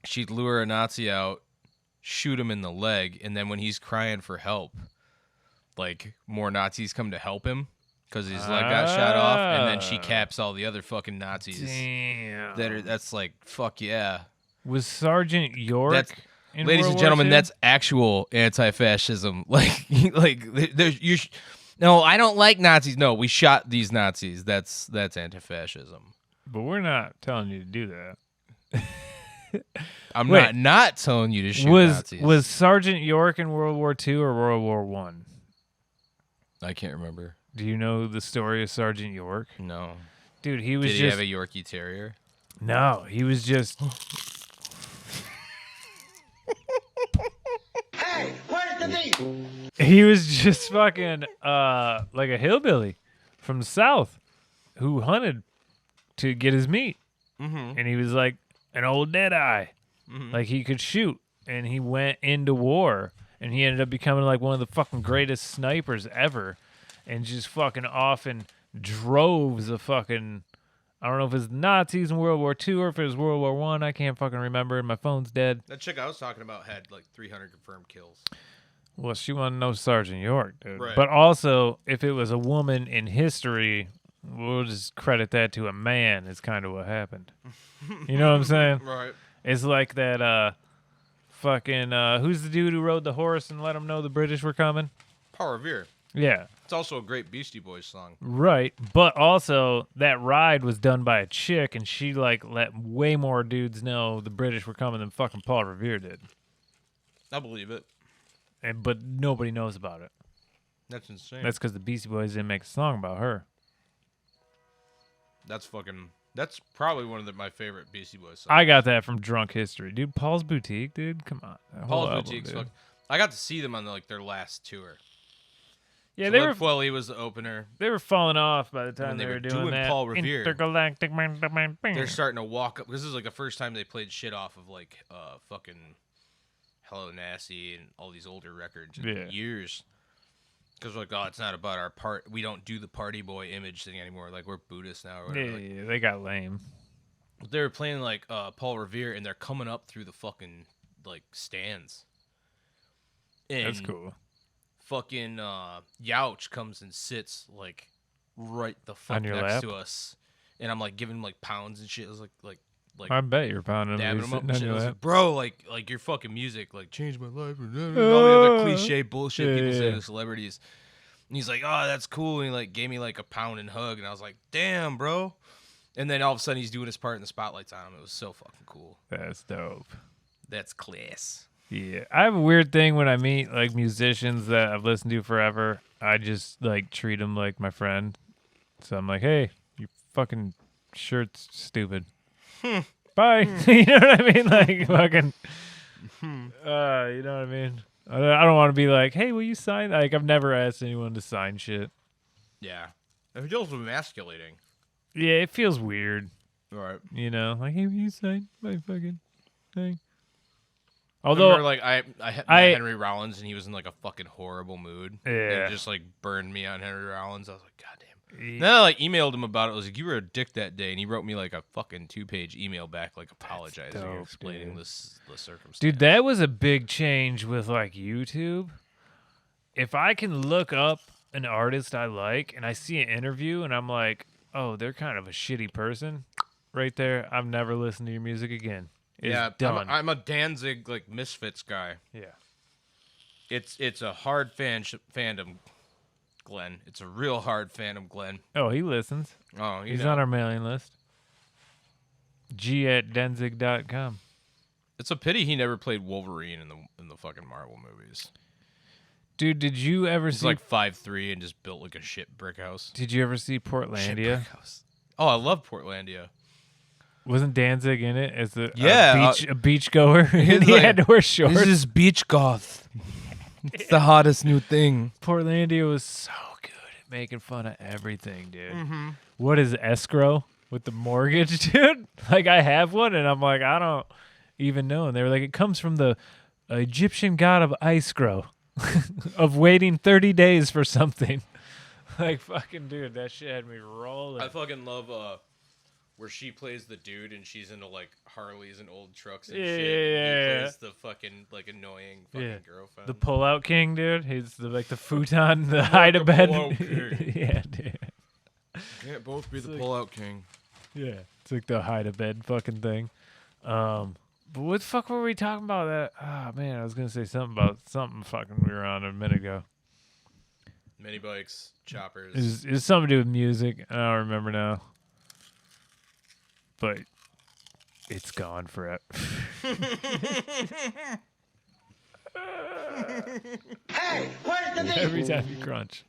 She'd lure a Nazi out, shoot him in the leg, and then when he's crying for help, like more Nazis come to help him because his leg got shot off, and then she caps all the other fucking Nazis. Damn. That's like fuck yeah. Was Sergeant York? That's, in ladies World and War gentlemen, II? that's actual anti-fascism. No, I don't like Nazis. No, we shot these Nazis. That's anti-fascism. But we're not telling you to do that. I'm Wait. not telling you to shoot was Nazis. was Sergeant York in World War II or World War One? I can't remember. Do you know the story of Sergeant York? No. Dude, he was Did he just have a Yorkie Terrier? no. He was just Hey, where's the beef? he was just fucking like a hillbilly from the South who hunted to get his meat, and he was like an old Deadeye, like he could shoot, and he went into war, and he ended up becoming like one of the fucking greatest snipers ever, and just fucking often droves of fucking. I don't know if it's Nazis in World War II or if it was World War One. I can't fucking remember. My phone's dead. That chick I was talking about had like 300 confirmed kills. Well, she wanted to know Sergeant York, dude. Right. But also, if it was a woman in history, we'll just credit that to a man. Is kind of what happened. You know what I'm saying? Right. It's like that. Fucking. Who's the dude who rode the horse and let him know the British were coming? Paul Revere. Yeah. It's also a great Beastie Boys song. Right, but also that ride was done by a chick, and she like let way more dudes know the British were coming than fucking Paul Revere did. I believe it. But nobody knows about it. That's insane. That's because the Beastie Boys didn't make a song about her. That's probably one of my favorite Beastie Boys songs. I got that from Drunk History, dude. Paul's Boutique, dude. Come on, that whole Paul's album, Boutique's dude. fuck. I got to see them on their last tour. Yeah, so they Led were Kweli was the opener. they were falling off by the time When they they were were doing doing that. Paul Revere. Intergalactic. They're starting to walk up. This is like the first time they played shit off of like fucking Hello Nasty and all these older records in years. Because like, oh, it's not about our part. We don't do the party boy image thing anymore. Like we're Buddhists now. Or whatever. Yeah, they got lame. They were playing like Paul Revere, and they're coming up through the fucking like stands. And That's cool. Fucking Youch comes and sits like right the fuck On your next lap? to us, and I'm like giving him like pounds and shit. It was like I bet you're pounding him. dabbing He's him up sitting and on shit. I your was lap. like, bro, like your fucking music like changed my life, and all the other cliche bullshit people say Yeah. to celebrities. And he's like, oh, that's cool, and he like gave me like a pound and hug, and I was like, damn, bro. And then all of a sudden he's doing his part, and the spotlight's on him. It was so fucking cool. That's dope. That's class. Yeah, I have a weird thing when I meet like musicians that I've listened to forever. I just like treat them like my friend. So I'm like, hey, your fucking shirt's stupid. Bye. You know what I mean? Like fucking. You know what I mean? I don't want to be like, hey, will you sign? Like I've never asked anyone to sign shit. Yeah. It feels emasculating. Yeah, it feels weird. Right. You know, like, hey, will you sign my fucking thing? I Although, remember, like I met Henry Rollins, and he was in like a fucking horrible mood. Yeah. And it just like burned me on Henry Rollins. I was like, God damn. Then I like emailed him about it. I was like, "You were a dick that day," and he wrote me like a fucking 2-page email back, like apologizing and dope, explaining dude. the circumstance. Dude, that was a big change with like YouTube. If I can look up an artist I like and I see an interview and I'm like, oh, they're kind of a shitty person, right there, I've never listened to your music again. It's done. I'm a Danzig like Misfits guy. Yeah. It's a hard fandom, Glenn. It's a real hard fandom, Glenn. Oh, he listens. Oh, He's on our mailing list. G@denzig.com. It's a pity he never played Wolverine in the fucking Marvel movies. Dude, did you ever He's see like 5'3" and just built like a shit brick house. Did you ever see Portlandia? Oh, I love Portlandia. Wasn't Danzig in it as a beach goer? He's He like, had to wear shorts. This is beach goth. It's the hottest new thing. Portlandia was so good at making fun of everything, dude. Mm-hmm. What is escrow with the mortgage, dude? Like, I have one, and I'm like, I don't even know. And they were like, it comes from the Egyptian god of Icegro, of waiting 30 days for something. Like, fucking dude, that shit had me rolling. I fucking love where she plays the dude and she's into like Harleys and old trucks and shit. And he plays the fucking like annoying fucking girlfriend. The pullout king, dude. He's the futon, the hide a bed. pullout king. Yeah, dude. Can't both be the pullout king. Yeah, it's like the hide a bed fucking thing. But what the fuck were we talking about? That man, I was gonna say something about something fucking we were on a minute ago. Mini bikes, choppers. It's something to do with music. I don't remember now. But it's gone forever. Hey, where's the beef? Every time you crunch.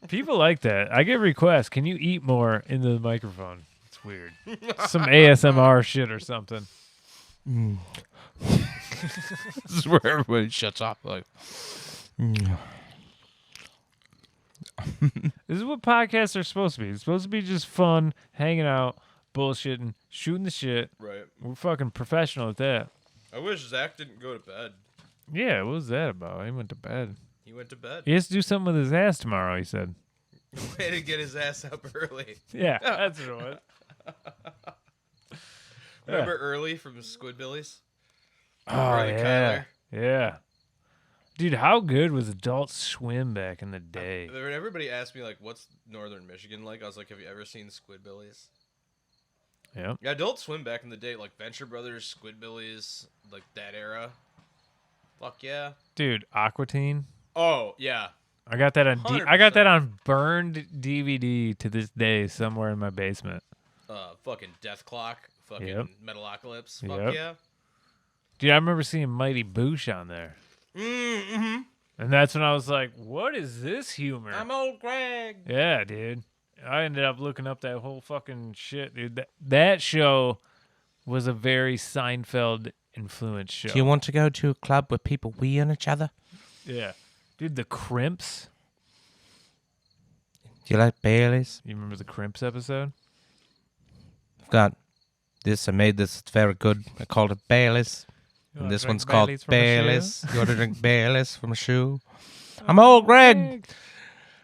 People like that. I get requests. Can you eat more into the microphone? It's weird. Some ASMR shit or something. This is where everybody shuts off. Like, This is what podcasts are supposed to be. It's supposed to be just fun, hanging out, bullshitting, shooting the shit. right. We're fucking professional at that. I wish Zach didn't go to bed. Yeah, what was that about? He went to bed. He went to bed. He has to do something with his ass tomorrow, he said. Way to get his ass up early. Yeah, that's what it was. Remember Early from Squidbillies? Oh, Brother yeah. Kyler? Yeah. Dude, how good was Adult Swim back in the day? Everybody asked me, like, what's Northern Michigan like? I was like, have you ever seen Squidbillies? Yeah. Yeah, Adult Swim back in the day, like Venture Brothers, Squidbillies, like that era. Fuck yeah. Dude, Aqua Teen. Oh, yeah. I got that on I got that on burned DVD to this day somewhere in my basement. Fucking Death Clock. Fucking Yep. Metalocalypse. Fuck Yep. yeah. Dude, I remember seeing Mighty Boosh on there. Mm-hmm. And that's when I was like, what is this humor? I'm old Greg. Yeah, dude. I ended up looking up that whole fucking shit, dude. That show was a very Seinfeld influenced show. want to go to a club where people wee on each other? Yeah. Dude, the Crimps. Do you like Baileys? You remember the Crimps episode? I've got this. I made this. It's very good. I called it Baileys. You And wanna this drink one's called Baileys from a shoe? Baileys. You want to drink Baileys from a shoe? I'm old Greg.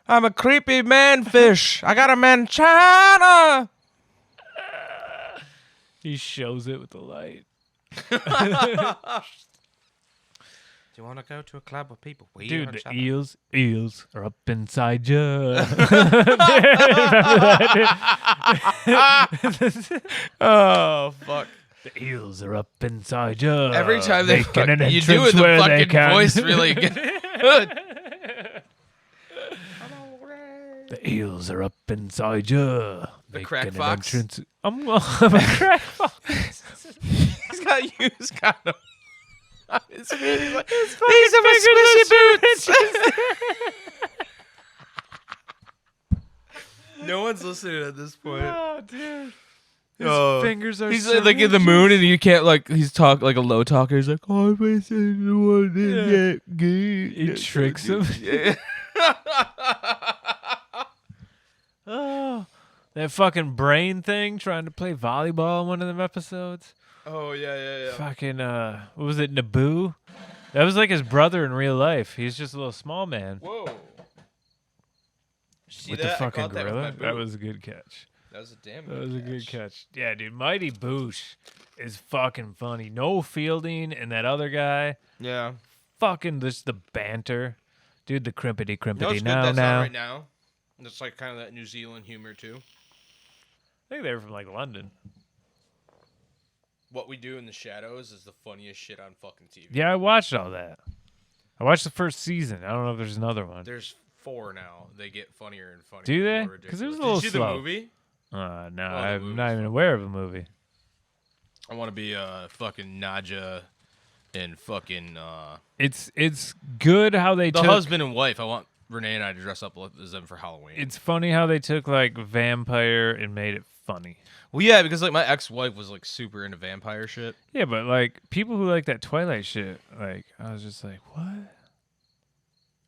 I'm a creepy manfish. I got a manchana. He shows it with the light. Do you want to go to a club with people? Dude, the eels are up inside you. Oh, fuck. The eels are up inside you. Every time they making an you do entrance it, the where they fucking can. voice really good. The eels are up inside you. The crack fox. I'm a crack fox. He's got used condom. His feet. He's like, These these are my squishy boots. No one's listening at this point. Oh, dude. His Oh. fingers are He's so like in the itchy. moon and you can't like he's talk like a low talker. He's like, oh, I the one that get good. He tricks him. Yeah. Oh, that fucking brain thing trying to play volleyball in one of them episodes. Oh yeah. Fucking what was it, Naboo? That was like his brother in real life. He's just a little small man. Whoa. See with that? the I fucking caught that with gorilla. my That boot. was a good catch. That was a damn That good was a good catch. Yeah, dude. Mighty Boosh is fucking funny. No Fielding and that other guy. Yeah. Fucking just the banter. Dude, the crimpity You know crimpity what's good now. that's on now. right now? It's like kind of that New Zealand humor too. I think they were from like London. What We Do in the Shadows is the funniest shit on fucking TV. Yeah, I watched all that. I watched the first season. I don't know if there's another one. There's 4 now. They get funnier and funnier. Do they? and more Because it was ridiculous. a little Did you see slow. the movie? No, the I'm movie's not even fun. aware of a movie. I want to be fucking Nadja and fucking It's good how they the took. husband and wife. I want Renee and I to dress up as them for Halloween. It's funny how they took like vampire and made it funny. Well, yeah, because like my ex-wife was like super into vampire shit. Yeah, but like people who like that Twilight shit, like I was just like, what?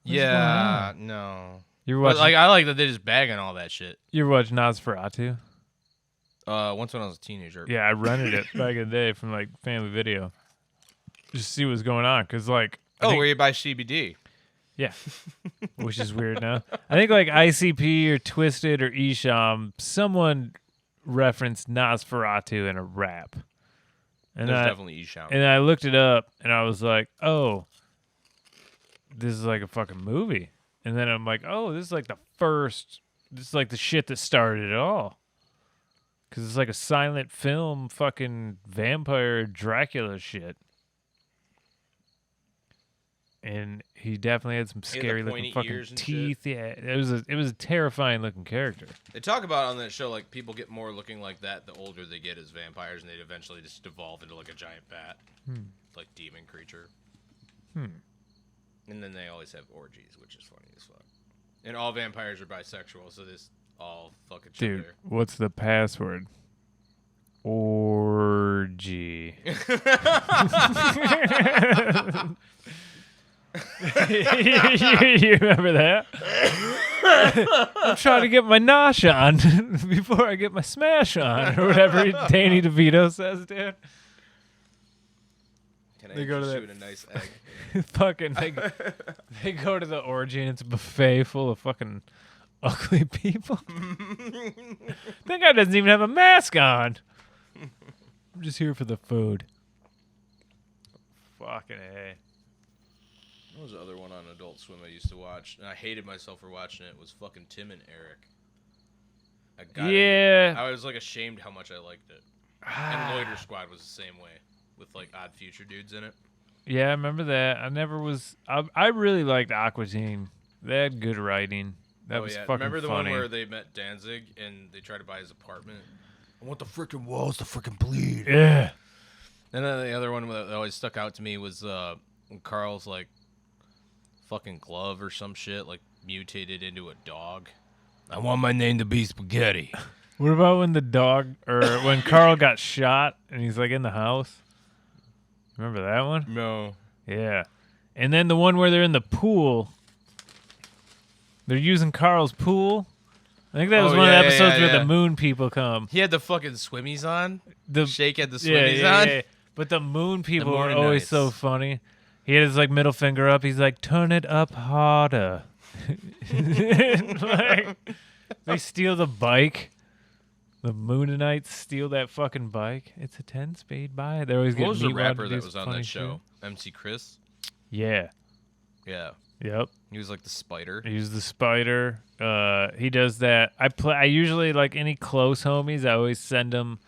Yeah, no. You're But, watching. like I like that they just bag on all that shit. You watch Nosferatu? Once when I was a teenager. Yeah, I rented it back in the day from like Family Video, just to see what's going on. Cause like, I think- where you buy CBD? yeah, which is weird now. I think like ICP or Twisted or Esham, someone referenced Nosferatu in a rap, and There's I, definitely Esham. and I looked it up and I was like, oh, this is like a fucking movie. And then I'm like, oh, this is like this is like the shit that started it all. Because it's like a silent film fucking vampire Dracula shit. And he definitely had some He had the scary looking pointy fucking ears and shit. teeth. Yeah, it was a terrifying looking character. They talk about on that show like people get more looking like that the older they get as vampires, and they eventually just devolve into like a giant bat, like demon creature. And then they always have orgies, which is funny as fuck. And all vampires are bisexual, so this all fuck each Dude, other. what's the password? Orgy. You remember that? I'm trying to get my nosh on before I get my smash on, or whatever Danny DeVito says, dude. Can I They go to interest you that- in a nice egg? Fucking, they go to the orgy and it's a buffet full of fucking ugly people. That guy doesn't even have a mask on. I'm just here for the food. Fucking A. What was the other one on Adult Swim I used to watch? And I hated myself for watching it. Was fucking Tim and Eric. Yeah. I was like ashamed how much I liked it. And Loiter Squad was the same way, with like Odd Future dudes in it. Yeah, I remember that. I never was. I really liked Aqua Teen. They had good writing. That was fucking Remember the funny. one where they met Danzig and they tried to buy his apartment? I want the freaking walls to freaking bleed. Yeah. And then the other one that always stuck out to me was when Carl's like fucking glove or some shit like mutated into a dog. I want my name to be Spaghetti. What about when the dog, or when Carl got shot and he's like in the house? Remember that one? No. Yeah. And then the one where they're in the pool. They're using Carl's pool. I think that was Oh, one yeah, of the yeah, episodes where yeah. the moon people come. He had the fucking swimmies on. The Shake had the yeah, swimmies yeah, on. yeah. But the moon people were morning always nights. so funny. He had his like middle finger up. He's like, turn it up harder. Like, they steal the bike. The Moonanites steal that fucking bike. It's a 10-speed bike. They always get What was the Meatwad to rapper do that some was on funny that shit. show? MC Chris? Yeah. Yeah. Yep. He was like the spider. He was the spider. He does that. I usually, like any close homies, I always send them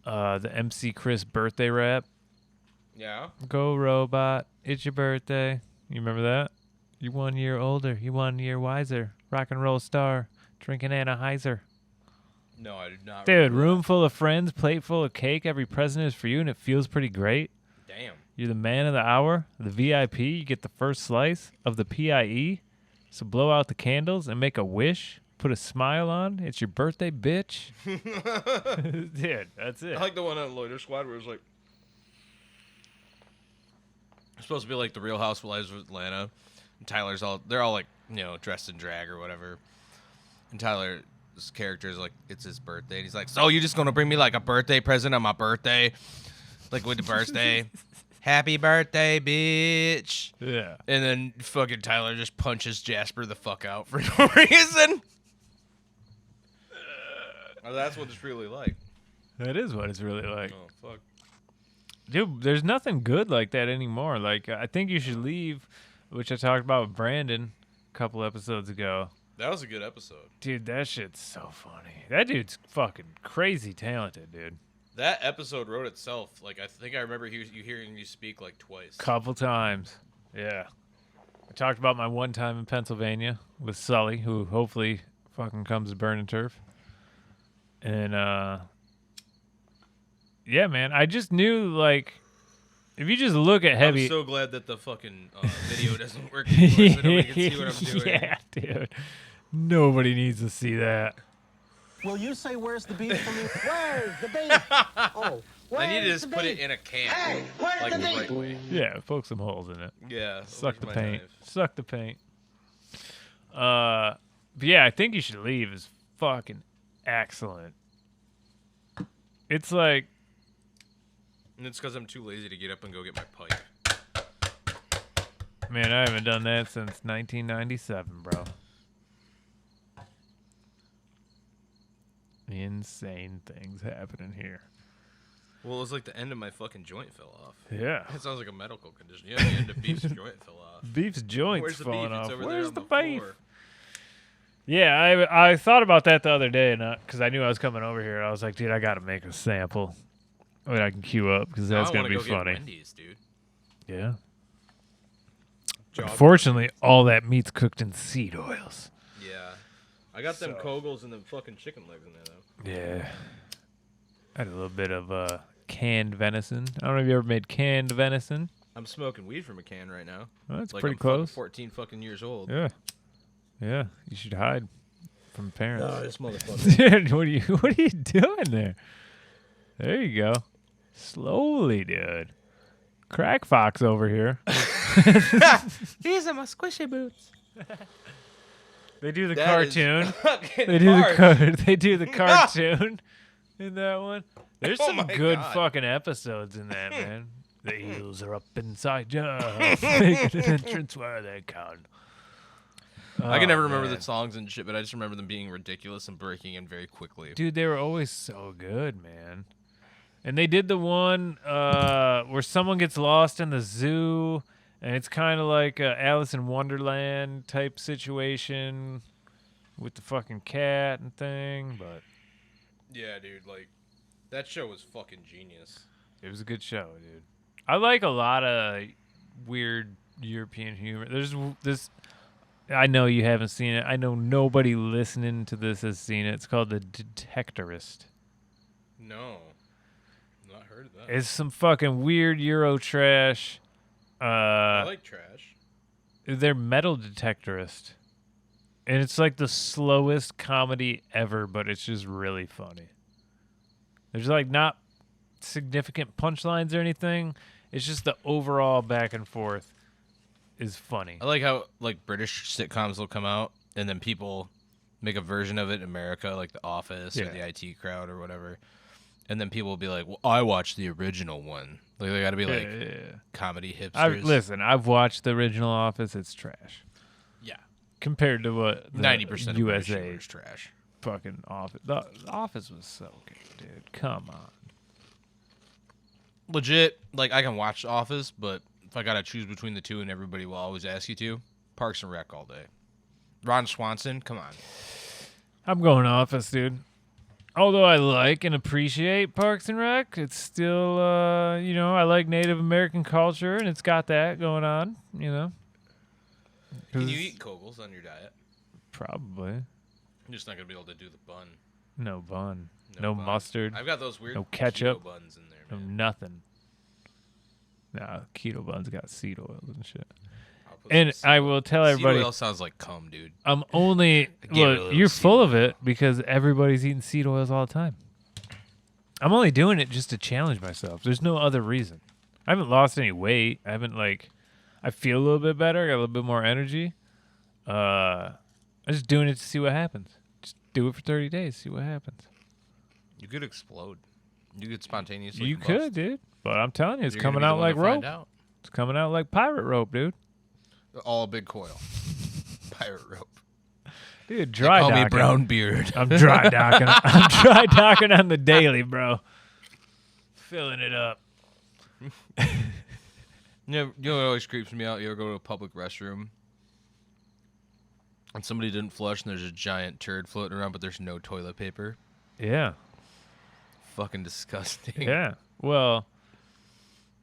the MC Chris birthday rap. Yeah. Go robot, it's your birthday. You remember that? You 1 year older, you 1 year wiser. Rock and roll star, drinking Anheuser. No, I did not. Dude, remember room full of friends, plate full of cake. Every present is for you, and it feels pretty great. that. Damn. You're the man of the hour, the VIP. You get the first slice of the PIE. So blow out the candles and make a wish. Put a smile on. It's your birthday, bitch. Dude, that's it. I like the one on Loiter Squad where it was like it's supposed to be like the Real Housewives of Atlanta. And they're all like, you know, dressed in drag or whatever. And Tyler's character is like, it's his birthday. And he's like, so you just gonna bring me like a birthday present on my birthday? Like with the birthday? happy birthday, bitch. Yeah. And then fucking Tyler just punches Jasper the fuck out for no reason. That's what it's really like. That is what it's really like. Oh, fuck. Dude, there's nothing good like that anymore. Like, I think you should leave, which I talked about with Brandon a couple episodes ago. That was a good episode. Dude, that shit's so funny. That dude's fucking crazy talented, dude. That episode wrote itself. Like, I think I remember you hearing you speak like twice. Couple times. Yeah. I talked about my one time in Pennsylvania with Sully, who hopefully fucking comes to Burn and Turf. And, yeah, man, I just knew, like, if you just look at heavy... I'm so glad that the fucking video doesn't work anymore so nobody can see what I'm doing. Yeah, dude. Nobody needs to see that. Will you say where's the beef for me? Where's the beef? Oh, I need to where's just the put it beef? in a can. Hey, where's like the the beef? right way. Yeah, poke some holes in it. Yeah. Suck the where's my paint. knife? Suck the paint. But yeah, I think you should leave is fucking excellent. It's like... And it's because I'm too lazy to get up and go get my pipe. Man, I haven't done that since 1997, bro. Insane things happening here. Well, it was like the end of my fucking joint fell off. Yeah. That sounds like a medical condition. Yeah, the end of Beef's joint fell off. Beef's joints Where's the falling beef? off. It's over Where's there the on beef? floor. Yeah, I thought about that the other day, and because I knew I was coming over here, I was like, dude, I got to make a sample that I can queue up because Now that's I gonna wanna be go get funny. Wendy's, dude. Yeah. Job- Unfortunately, all that meat's cooked in seed oils. Yeah. I got them So- Kogels and them fucking chicken legs in there, though. Yeah. I had a little bit of canned venison. I don't know if you ever made canned venison. I'm smoking weed from a can right now. Well, that's like pretty I'm fucking close. 14 fucking years old. Yeah. Yeah. You should hide from parents. Oh, this motherfucker. Dude, what are you doing there? There you go. Slowly, dude. Crack Fox over here. These are my squishy boots. They do the That is cartoon. fucking They do harsh. they do the cartoon in that one. There's Oh some my good God. fucking episodes in that, man. The heels are up inside you, making an entrance where they can. I can never remember man. the songs and shit, but I just remember them being ridiculous and breaking in very quickly. Dude, they were always so good, man. And they did the one where someone gets lost in the zoo, and it's kind of like a Alice in Wonderland type situation with the fucking cat and thing, but Yeah, dude, like, that show was fucking genius. it was a good show, dude. I like a lot of weird European humor. There's this. I know you haven't seen it. I know nobody listening to this has seen it. It's called The Detectorist. No. Not heard of that. It's some fucking weird Euro trash. I like trash. They're metal detectorist. And it's like the slowest comedy ever, but it's just really funny. There's like not significant punchlines or anything. It's just the overall back and forth is funny. I like how, like, British sitcoms will come out, and then people make a version of it in America, like The Office or Yeah. the IT Crowd or whatever. And then people will be like, well, I watched the original one. Like, they got to be like Yeah. comedy hipsters. Listen, I've watched the original Office. It's trash. Yeah. Compared to what the 90% of British USA humor is trash. fucking Office. The Office was so good, dude. Come on. Legit, like, I can watch Office, but if I got to choose between the two and everybody will always ask you to, Parks and Rec all day. Ron Swanson, come on. I'm going Office, dude. Although I like and appreciate Parks and Rec, it's still, I like Native American culture, and it's got that going on, you know. Can you eat Kogels on your diet? Probably. I'm just not going to be able to do the bun. No bun. No bun. mustard. I've got those weird no ketchup. keto buns in there, No man. nothing. Nah, keto buns got seed oils and shit. I'll put And some I will tell everybody, Seed oil sounds like cum, dude. I'm only Give it a look. little You're seed full oil. of it because everybody's eating seed oils all the time. I'm only doing it just to challenge myself. There's no other reason. I haven't lost any weight. I haven't I feel a little bit better. I got a little bit more energy. I'm just doing it to see what happens. Just do it for 30 days. See what happens. You could explode You could spontaneously. You combust. could, dude. But I'm telling you, it's You're gonna coming be the out one like to find rope. out. It's coming out like pirate rope, dude. All a big coil. Pirate rope. Dude, dry Call me docking. Brownbeard. I'm dry docking. I'm dry docking on the daily, bro. Filling it up. You know what always creeps me out? You ever go to a public restroom and somebody didn't flush and there's a giant turd floating around, but there's no toilet paper? Yeah. Fucking disgusting. Yeah. Well,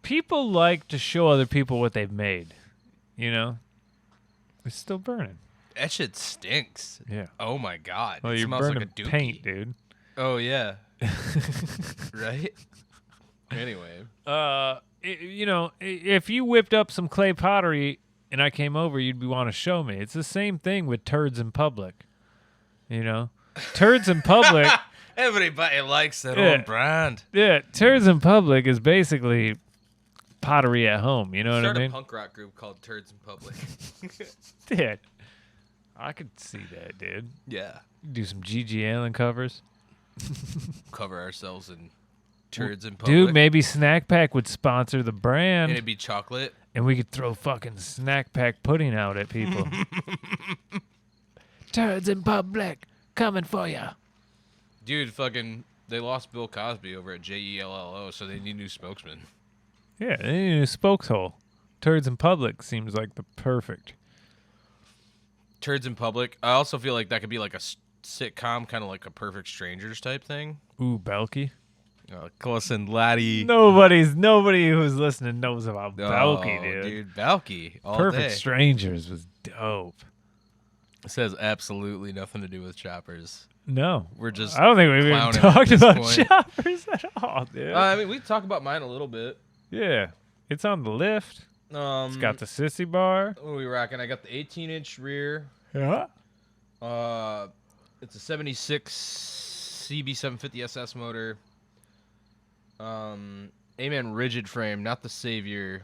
people like to show other people what they've made. You know? It's still burning. That shit stinks. Yeah. Oh my god. Well, it you're smells burning like a dookie. paint, dude. Oh yeah. Right? Anyway. You know, if you whipped up some clay pottery and I came over, you'd want to show me. It's the same thing with turds in public. You know? Turds in public. Everybody likes their Yeah. own brand. Yeah, turds in public is basically pottery at home. You know what I Start mean? a punk rock group called Turds in Public. Dude, I could see that, dude. Yeah. Do some G.G. Allen covers. Cover ourselves in turds in public. Dude, maybe Snack Pack would sponsor the brand. And it'd be chocolate. And we could throw fucking Snack Pack pudding out at people. Turds in public, coming for ya. Dude, fucking, they lost Bill Cosby over at JELLO, so they need new spokesman. Yeah, they need a spokeshole. Turds in public seems like the perfect. Turds in Public. I also feel like that could be like a sitcom, kind of like a Perfect Strangers type thing. Ooh, Belky. Close and Laddie. Nobody who's listening knows about Belky, dude. Dude, Belky. All Perfect day. Strangers was dope. This has absolutely nothing to do with choppers. No. We're just I don't think we've even clowning at talked this about point. choppers at all, dude. I mean, we talk about mine a little bit. Yeah. It's on the lift. It's got the sissy bar. What are we rocking? I got the 18-inch rear. Yeah. It's a 76 CB750 SS motor. Amen rigid frame, not the Savior.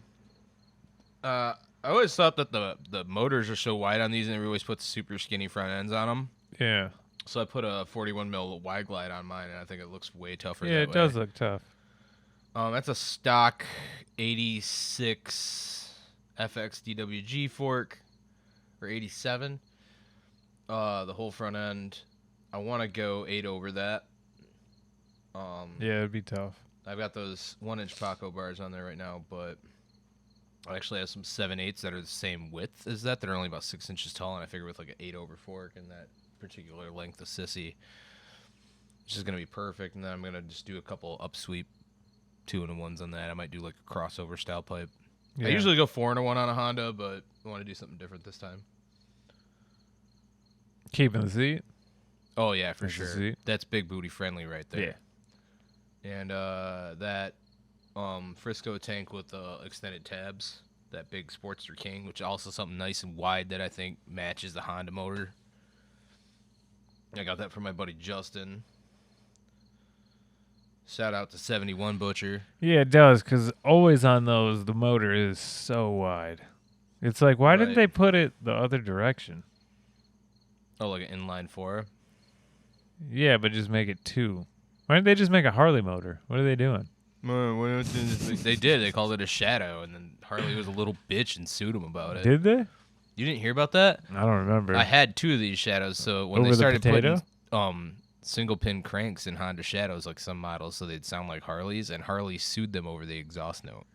I always thought that the motors are so wide on these, and we always put super skinny front ends on them. Yeah. So I put a 41 mil wide glide on mine, and I think it looks way tougher. Yeah, that it does look tough. That's a stock 86 FX DWG fork, or 87. The whole front end. I want to go 8 over that. Yeah, it'd be tough. I've got those 1-inch Paco bars on there right now, but I actually have some 7/8s that are the same width as that. That are only about 6 inches tall, and I figure with like an 8 over fork and that particular length of sissy, which is gonna be perfect. And then I'm gonna just do a couple upsweep 2-in-1s on that. I might do like a crossover style pipe. Yeah. I usually go 4-in-1 on a Honda, but I want to do something different this time. Keeping the seat. Oh yeah, for That's the sure. seat. That's big booty friendly right there. Yeah. And that Frisco tank with extended tabs, that big Sportster King, which is also something nice and wide that I think matches the Honda motor. I got that from my buddy Justin. Shout out to 71 Butcher. Yeah, it does, because always on those, the motor is so wide. It's like, why didn't Right. they put it the other direction? Oh, like an inline 4. Yeah, but just make it 2. Why didn't they just make a Harley motor? What are they doing? They did. They called it a Shadow, and then Harley was a little bitch and sued him about it. Did they? You didn't hear about that? I don't remember. I had 2 of these Shadows, so when Over they the started potato? putting single pin cranks in Honda Shadows, like some models, so they'd sound like Harleys, and Harley sued them over the exhaust note.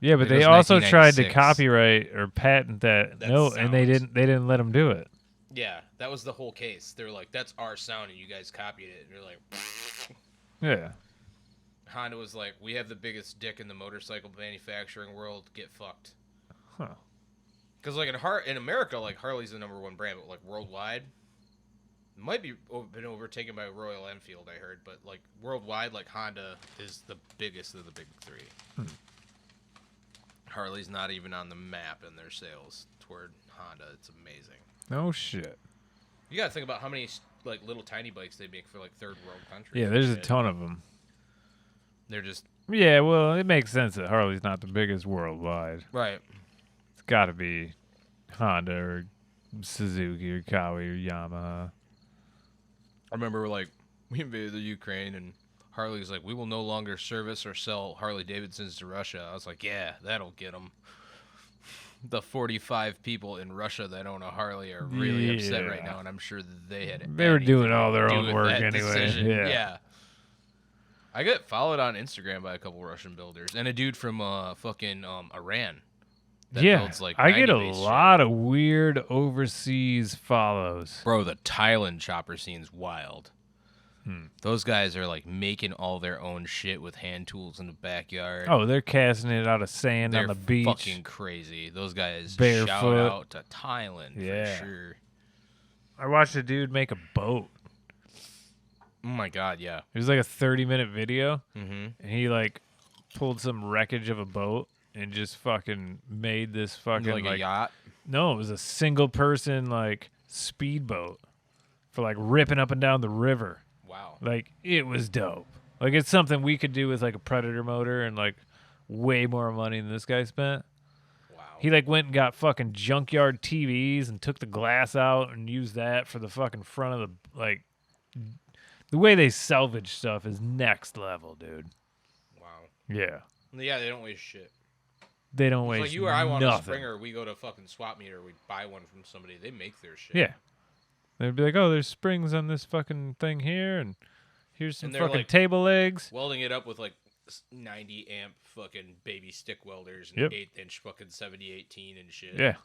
Yeah, but It they was also tried to 1996. copyright or patent that note, and they didn't let them do it. Yeah, that was the whole case. They were like, "That's our sound, and you guys copied it." And you're like, Yeah. Honda was like, "We have the biggest dick in the motorcycle manufacturing world. Get fucked." Huh. Because like in America, like Harley's the #1 brand, but like worldwide, it might be been overtaken by Royal Enfield. I heard, but like worldwide, like Honda is the biggest of the big 3. Harley's not even on the map in their sales toward Honda. It's amazing. No shit. You gotta think about how many like little tiny bikes they make for like third world countries. Yeah, there's a ton of them. They're just Yeah, well, it makes sense that Harley's not the biggest worldwide. right. It's got to be Honda or Suzuki or Kawi or Yamaha. I remember like we invaded the Ukraine and Harley's like, we will no longer service or sell Harley Davidsons to Russia. I was like, yeah, that'll get them. The 45 people in Russia that own a Harley are really upset right now, and I'm sure they had. They were doing all their do own with work that anyway. decision. Yeah. I get followed on Instagram by a couple Russian builders and a dude from fucking Iran. That builds, like, I get a 90 base lot of weird overseas follows. Bro, the Thailand chopper scene's wild. Those guys are like making all their own shit with hand tools in the backyard. Oh, they're casting it out of sand They're on the beach. fucking crazy. Those guys Barefoot. shout out to Thailand Yeah. for sure. I watched a dude make a boat. Oh my god, yeah. It was like a 30-minute video, Mhm. and he like pulled some wreckage of a boat and just fucking made this fucking Like a yacht? No, it was a single person like speedboat for like ripping up and down the river. Wow. Like it was dope. Like it's something we could do with like a Predator motor and like way more money than this guy spent. Wow. He like went and got fucking junkyard TVs and took the glass out and used that for the fucking front of the like. The way they salvage stuff is next level, dude. Wow. Yeah. Yeah, they don't waste shit. They don't It's waste like you or I want nothing. a Springer, we go to fucking swap meet or we buy one from somebody. They make their shit. Yeah. They'd be like, oh, there's springs on this fucking thing here, and here's some And they're, fucking like, table legs. Welding it up with like 90 amp fucking baby stick welders and Yep. 1/8 fucking 7018 and shit. Yeah.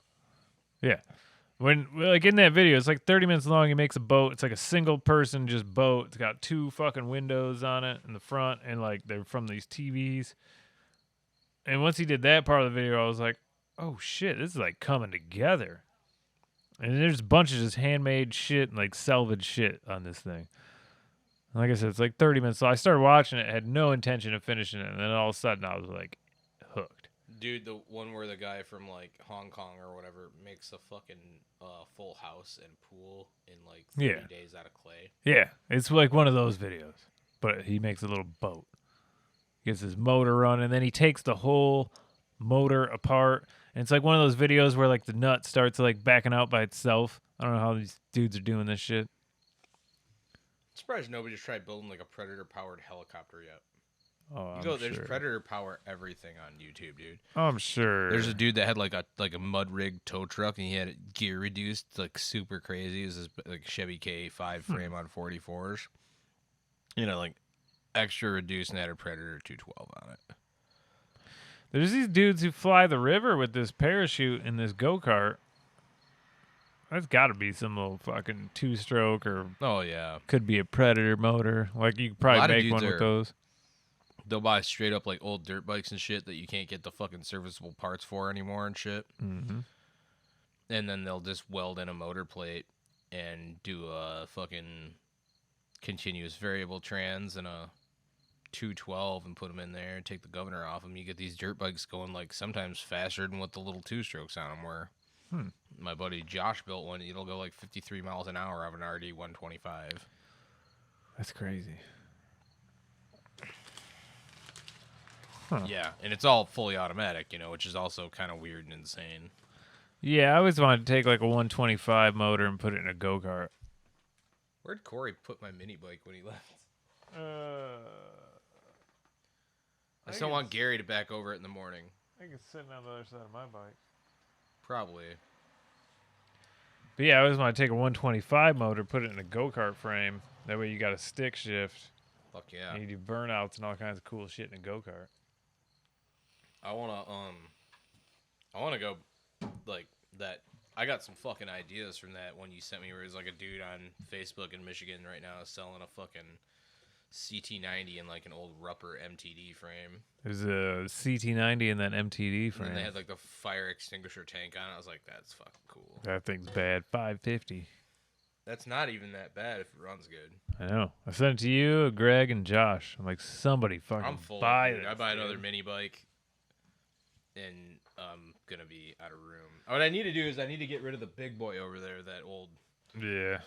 Yeah. When like in that video, it's like 30 minutes long. He makes a boat. It's like a single person just boat. It's got 2 fucking windows on it in the front, and like they're from these TVs. And once he did that part of the video, I was like, oh shit, this is like coming together. And there's a bunch of just handmade shit and like salvage shit on this thing. And like I said, it's like 30 minutes. So I started watching it, had no intention of finishing it, and then all of a sudden I was like hooked. Dude, the one where the guy from like Hong Kong or whatever makes a fucking full house and pool in like 30 days out of clay. Yeah, it's like one of those videos, but he makes a little boat. He gets his motor running, and then he takes the whole motor apart. And it's like one of those videos where like the nut starts like backing out by itself. I don't know how these dudes are doing this shit. I'm surprised nobody's tried building like a Predator powered helicopter yet. Oh, There's sure. Predator power everything on YouTube, dude. I'm sure. There's a dude that had like a mud rig tow truck and he had it gear reduced like super crazy. It was this like Chevy K5 frame on 44s. You know, like extra reduced and had a Predator 212 on it. There's these dudes who fly the river with this parachute in this go-kart. That's got to be some little fucking 2-stroke or Oh yeah. could be a Predator motor. Like you could A lot probably of make one dudes with are- those. They'll buy straight up like old dirt bikes and shit that you can't get the fucking serviceable parts for anymore and shit. Mm-hmm. And then they'll just weld in a motor plate and do a fucking continuous variable trans and a 212 and put them in there and take the governor off them. You get these dirt bikes going like sometimes faster than what the little 2-strokes on them were. My buddy Josh built one. It'll go like 53 miles an hour of an RD 125. That's crazy. Yeah, and it's all fully automatic, you know, which is also kind of weird and insane. Yeah, I always wanted to take like a 125 motor and put it in a go-kart. Where'd Corey put my mini bike when he left? I still want Gary to back over it in the morning. I think it's sitting on the other side of my bike. Probably. But yeah, I always want to take a 125 motor, put it in a go-kart frame. That way you got a stick shift. Fuck yeah. And you do burnouts and all kinds of cool shit in a go-kart. I wanna go like that. I got some fucking ideas from that one you sent me where it was like a dude on Facebook in Michigan right now selling a fucking CT90 in like an old Rupper MTD frame. There's a CT90 and that MTD And frame. then they had like the fire extinguisher tank on it. I was like, that's fucking cool. That thing's bad. 550. That's not even that bad if it runs good. I know. I sent it to you, Greg, and Josh. I'm like, somebody fucking I'm full. buy Dude. this. I buy another dude. mini bike, and I'm gonna be out of room. What I need to do is I need to get rid of the big boy over there, that old Yeah.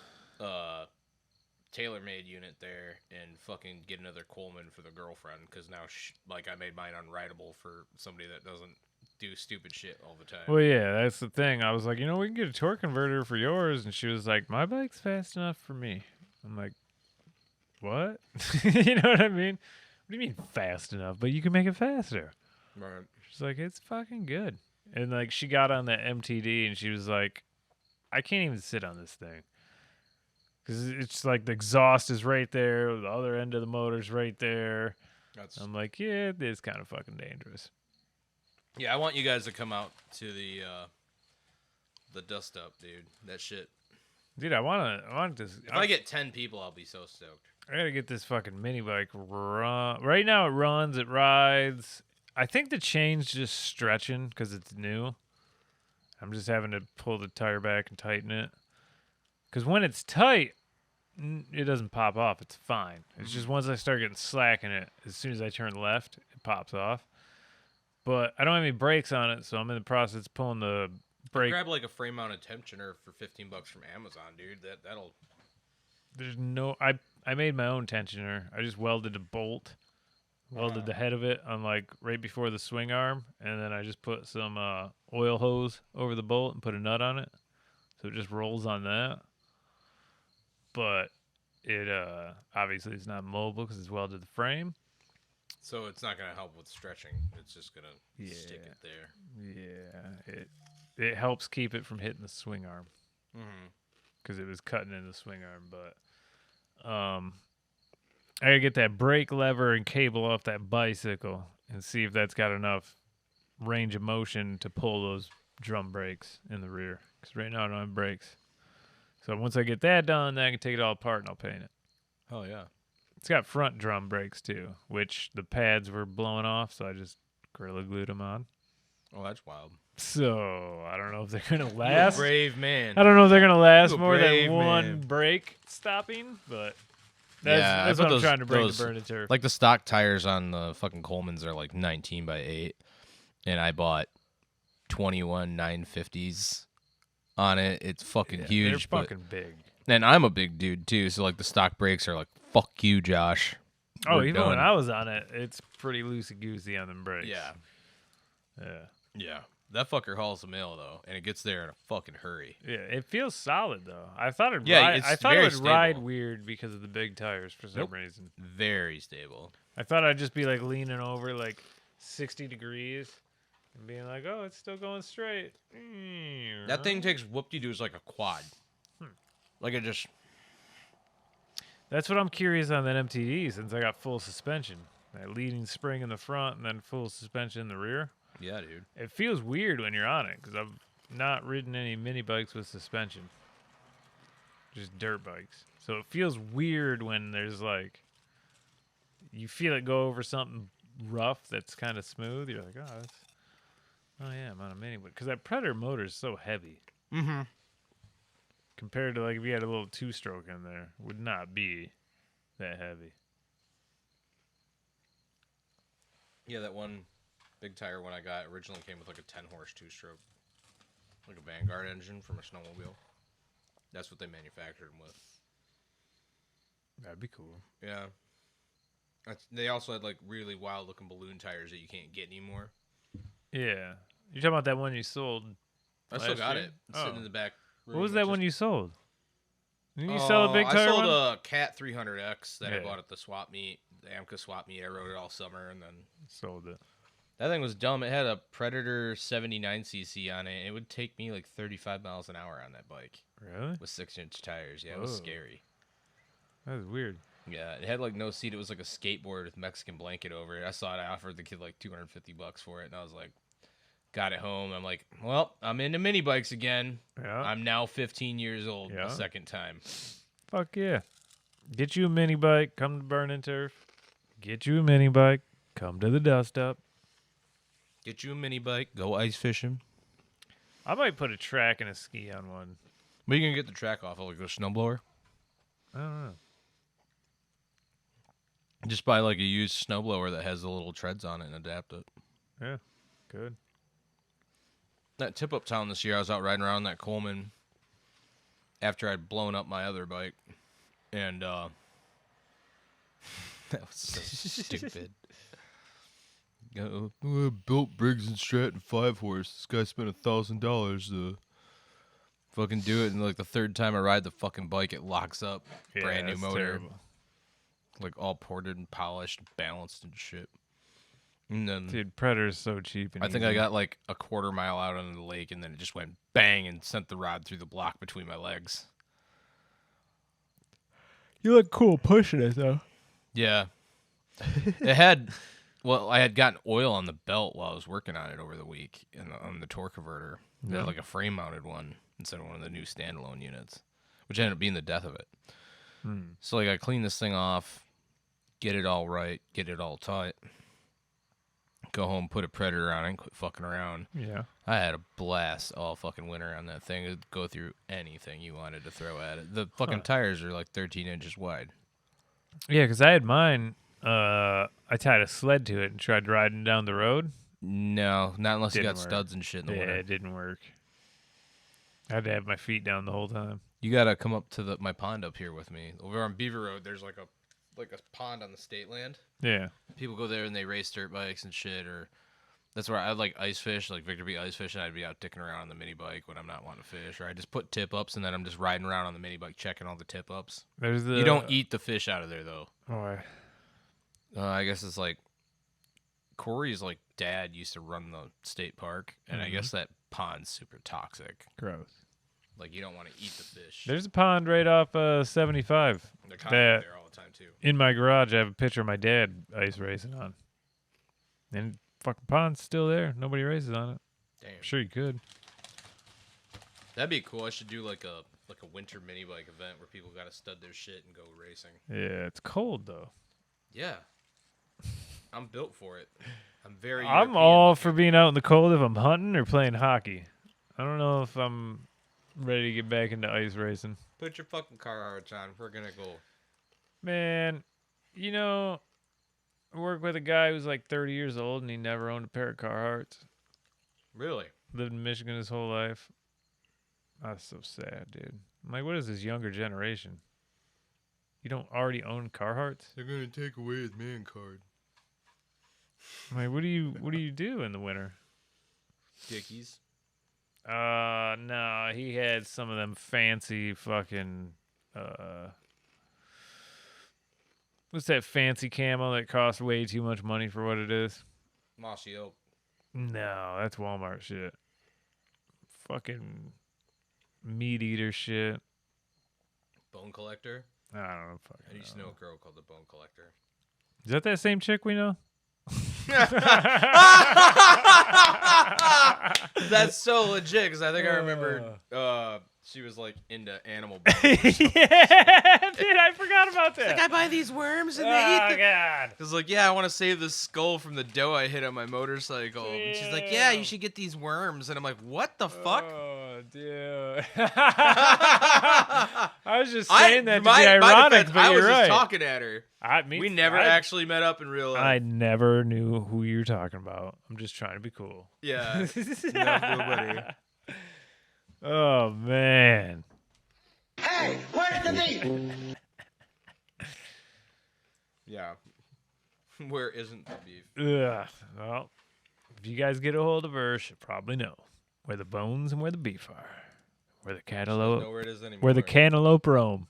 TaylorMade unit there, and fucking get another Coleman for the girlfriend, because now like I made mine unrideable for somebody that doesn't do stupid shit all the time. Well, yeah, that's the thing. I was like, we can get a torque converter for yours. And she was like, my bike's fast enough for me. I'm like, what? You know what I mean? What do you mean fast enough? But you can make it faster. Right. She's like, it's fucking good. And like she got on the MTD and she was like, I can't even sit on this thing. Because it's like the exhaust is right there. The other end of the motor's right there. I'm like, yeah, it is kind of fucking dangerous. Yeah, I want you guys to come out to the dust up, dude. That shit. Dude, I want this. If I get 10 people, I'll be so stoked. I gotta get this fucking mini bike run. Right now it runs, it rides. I think the chain's just stretching because it's new. I'm just having to pull the tire back and tighten it. Because when it's tight, it doesn't pop off. It's fine. It's just once I start getting slack in it, as soon as I turn left, it pops off. But I don't have any brakes on it, so I'm in the process of pulling the brake. Grab like a frame mounted tensioner for $15 from Amazon, dude. That'll. There's no. I made my own tensioner. I just welded a bolt, welded the head of it on like right before the swing arm, and then I just put some oil hose over the bolt and put a nut on it, so it just rolls on that. But it obviously it's not mobile because it's welded to the frame. So it's not gonna help with stretching. It's just gonna stick it there. Yeah, it helps keep it from hitting the swing arm. Because it was cutting in the swing arm, but I gotta get that brake lever and cable off that bicycle and see if that's got enough range of motion to pull those drum brakes in the rear. Because right now I don't have brakes. So once I get that done, then I can take it all apart and I'll paint it. Oh yeah. It's got front drum brakes too, which the pads were blowing off, so I just Gorilla Glued them on. Oh, that's wild. So I don't know if they're gonna last. You're a brave man. I don't know if they're gonna last You're a more than brave one man. brake stopping, but Yeah, that's I what put I'm trying to bring to those- Burn and Turf. Like the stock tires on the fucking Coleman's are like 19x8, and I bought 21 950s on it. It's fucking Yeah, huge. They're fucking big. And I'm a big dude too, so like the stock brakes are like, fuck you, Josh. Oh, We're even when done. I was on it, it's pretty loosey goosey on them brakes. Yeah. Yeah. Yeah. That fucker hauls the mail though, and it gets there in a fucking hurry. Yeah, it feels solid though. I thought it'd Yeah, ride, it's I thought it very would ride stable. weird because of the big tires for some Nope. reason. Very stable. I thought I'd just be like leaning over like 60 degrees and being like, "Oh, it's still going straight." That thing takes whoop-de-doos like a quad. Like it just. That's what I'm curious on that MTD since I got full suspension. That leading spring in the front and then full suspension in the rear. Yeah, dude. It feels weird when you're on it because I've not ridden any mini bikes with suspension. Just dirt bikes. So it feels weird when there's like, you feel it go over something rough that's kind of smooth. You're like, oh yeah, I'm on a mini bike. Because that Predator motor is so heavy. Mm-hmm. Compared to like if you had a little two-stroke in there, it would not be that heavy. Yeah, that one big tire one I got originally came with like a 10-horse two-stroke, like a Vanguard engine from a snowmobile. That's what they manufactured them with. That'd be cool. Yeah. They also had like really wild-looking balloon tires that you can't get anymore. Yeah. You're talking about that one you sold. I still last got year? it. It's sitting in the back room. What was It's that just- one you sold? Didn't you sell a big tire I sold one? a Cat 300X that I Yeah. bought at the swap meet, the AMCA swap meet. I rode it all summer, and then Sold it. that thing was dumb. It had a Predator 79cc on it. It would take me like 35 miles an hour on that bike Really? with 6-inch tires. Yeah, it was Whoa. scary. That was weird. Yeah, it had like no seat. It was like a skateboard with Mexican blanket over it. I saw it. I offered the kid like $250 for it, and I was like, got it home. I'm like, well, I'm into mini bikes again. Yeah. I'm now 15 years old Yeah. the second time. Fuck yeah. Get you a mini bike, come to Burn and Turf. Get you a mini bike, come to the dust up. Get you a mini bike, go ice fishing. I might put a track and a ski on one. But you can get the track off of like a snowblower. I don't know. Just buy like a used snowblower that has the little treads on it and adapt it. Yeah, good. That tip up town this year, I was out riding around that Coleman after I'd blown up my other bike. And that was so stupid. Built Briggs and Stratton 5-horse. This guy spent $1,000 to fucking do it. And like the third time I ride the fucking bike, it locks up. Yeah, Brand new that's motor. terrible. like all ported and polished, balanced and shit. And then Dude, Predator's so cheap. And I think easy. I got like a quarter mile out onto the lake, and then it just went bang and sent the rod through the block between my legs. You look cool pushing it though. Yeah. It had, well, I had gotten oil on the belt while I was working on it over the week on the torque converter. It had like a frame mounted one instead of one of the new standalone units, which ended up being the death of it. So like I cleaned this thing off, get it all right, get it all tight, go home, put a Predator on it, and quit fucking around. Yeah. I had a blast all fucking winter on that thing. It'd go through anything you wanted to throw at it. The fucking tires are like 13 inches wide. Yeah, because I had mine. I tied a sled to it and tried riding down the road. No, not unless you Didn't got work. studs and shit in the Yeah, winter. it didn't work. I had to have my feet down the whole time. You gotta come up to my pond up here with me. Over on Beaver Road, there's like a pond on the state land. Yeah. People go there and they race dirt bikes and shit, or that's where I'd like ice fish, like Victor B ice fish, and I'd be out dicking around on the mini bike when I'm not wanting to fish, or I just put tip ups and then I'm just riding around on the mini bike checking all the tip ups. There's the. You don't eat the fish out of there though. Oh, I guess it's like Corey's like dad used to run the state park, and I guess that pond's super toxic. gross. Like you don't want to eat the fish. There's a pond right off 75. They're kind of that there all the time too. in my garage, I have a picture of my dad ice racing on. And fucking pond's still there. Nobody races on it. Damn. I'm sure you could. That'd be cool. I should do like a winter mini bike event where people got to stud their shit and go racing. Yeah, it's cold though. Yeah. I'm built for it. I'm very I'm European all looking. for being out in the cold if I'm hunting or playing hockey. I don't know if I'm ready to get back into ice racing. Put your fucking Carhartts on. We're gonna go. Man, you know, I work with a guy who's like 30 years old and he never owned a pair of Carhartts. Really? Lived in Michigan his whole life. That's so sad, dude. I'm like, what is this younger generation? You don't already own Carhartts? They're gonna take away his man card. I'm like, what do you do in the winter? Dickies. No, he had some of them fancy fucking what's that fancy camo that costs way too much money for what it is? Mossy Oak. No, that's Walmart shit. Fucking meat eater shit. Bone Collector. I don't know. I used to know a girl called the Bone Collector. Is that same chick we know? That's so legit because I think I remember she was like into animal bones. Yeah, dude, I forgot about that. I buy these worms and Oh god. Because like, yeah, I want to save the skull from the dough I hit on my motorcycle. And she's like, yeah, you should get these worms. And I'm like, what the fuck? Oh, dude. I was just saying that to be ironic, defense, but I you're was right. just talking at her. We never actually met up in real life. I never knew who you were talking about. I'm just trying to be cool. Yeah. Nobody. Oh, man. Hey, where's the beef? Yeah. Where isn't the beef? Ugh. Well, if you guys get a hold of her, she'll probably know where the bones and where the beef are. Where the cantaloupe, know where it is anymore. where the cantaloupe roam.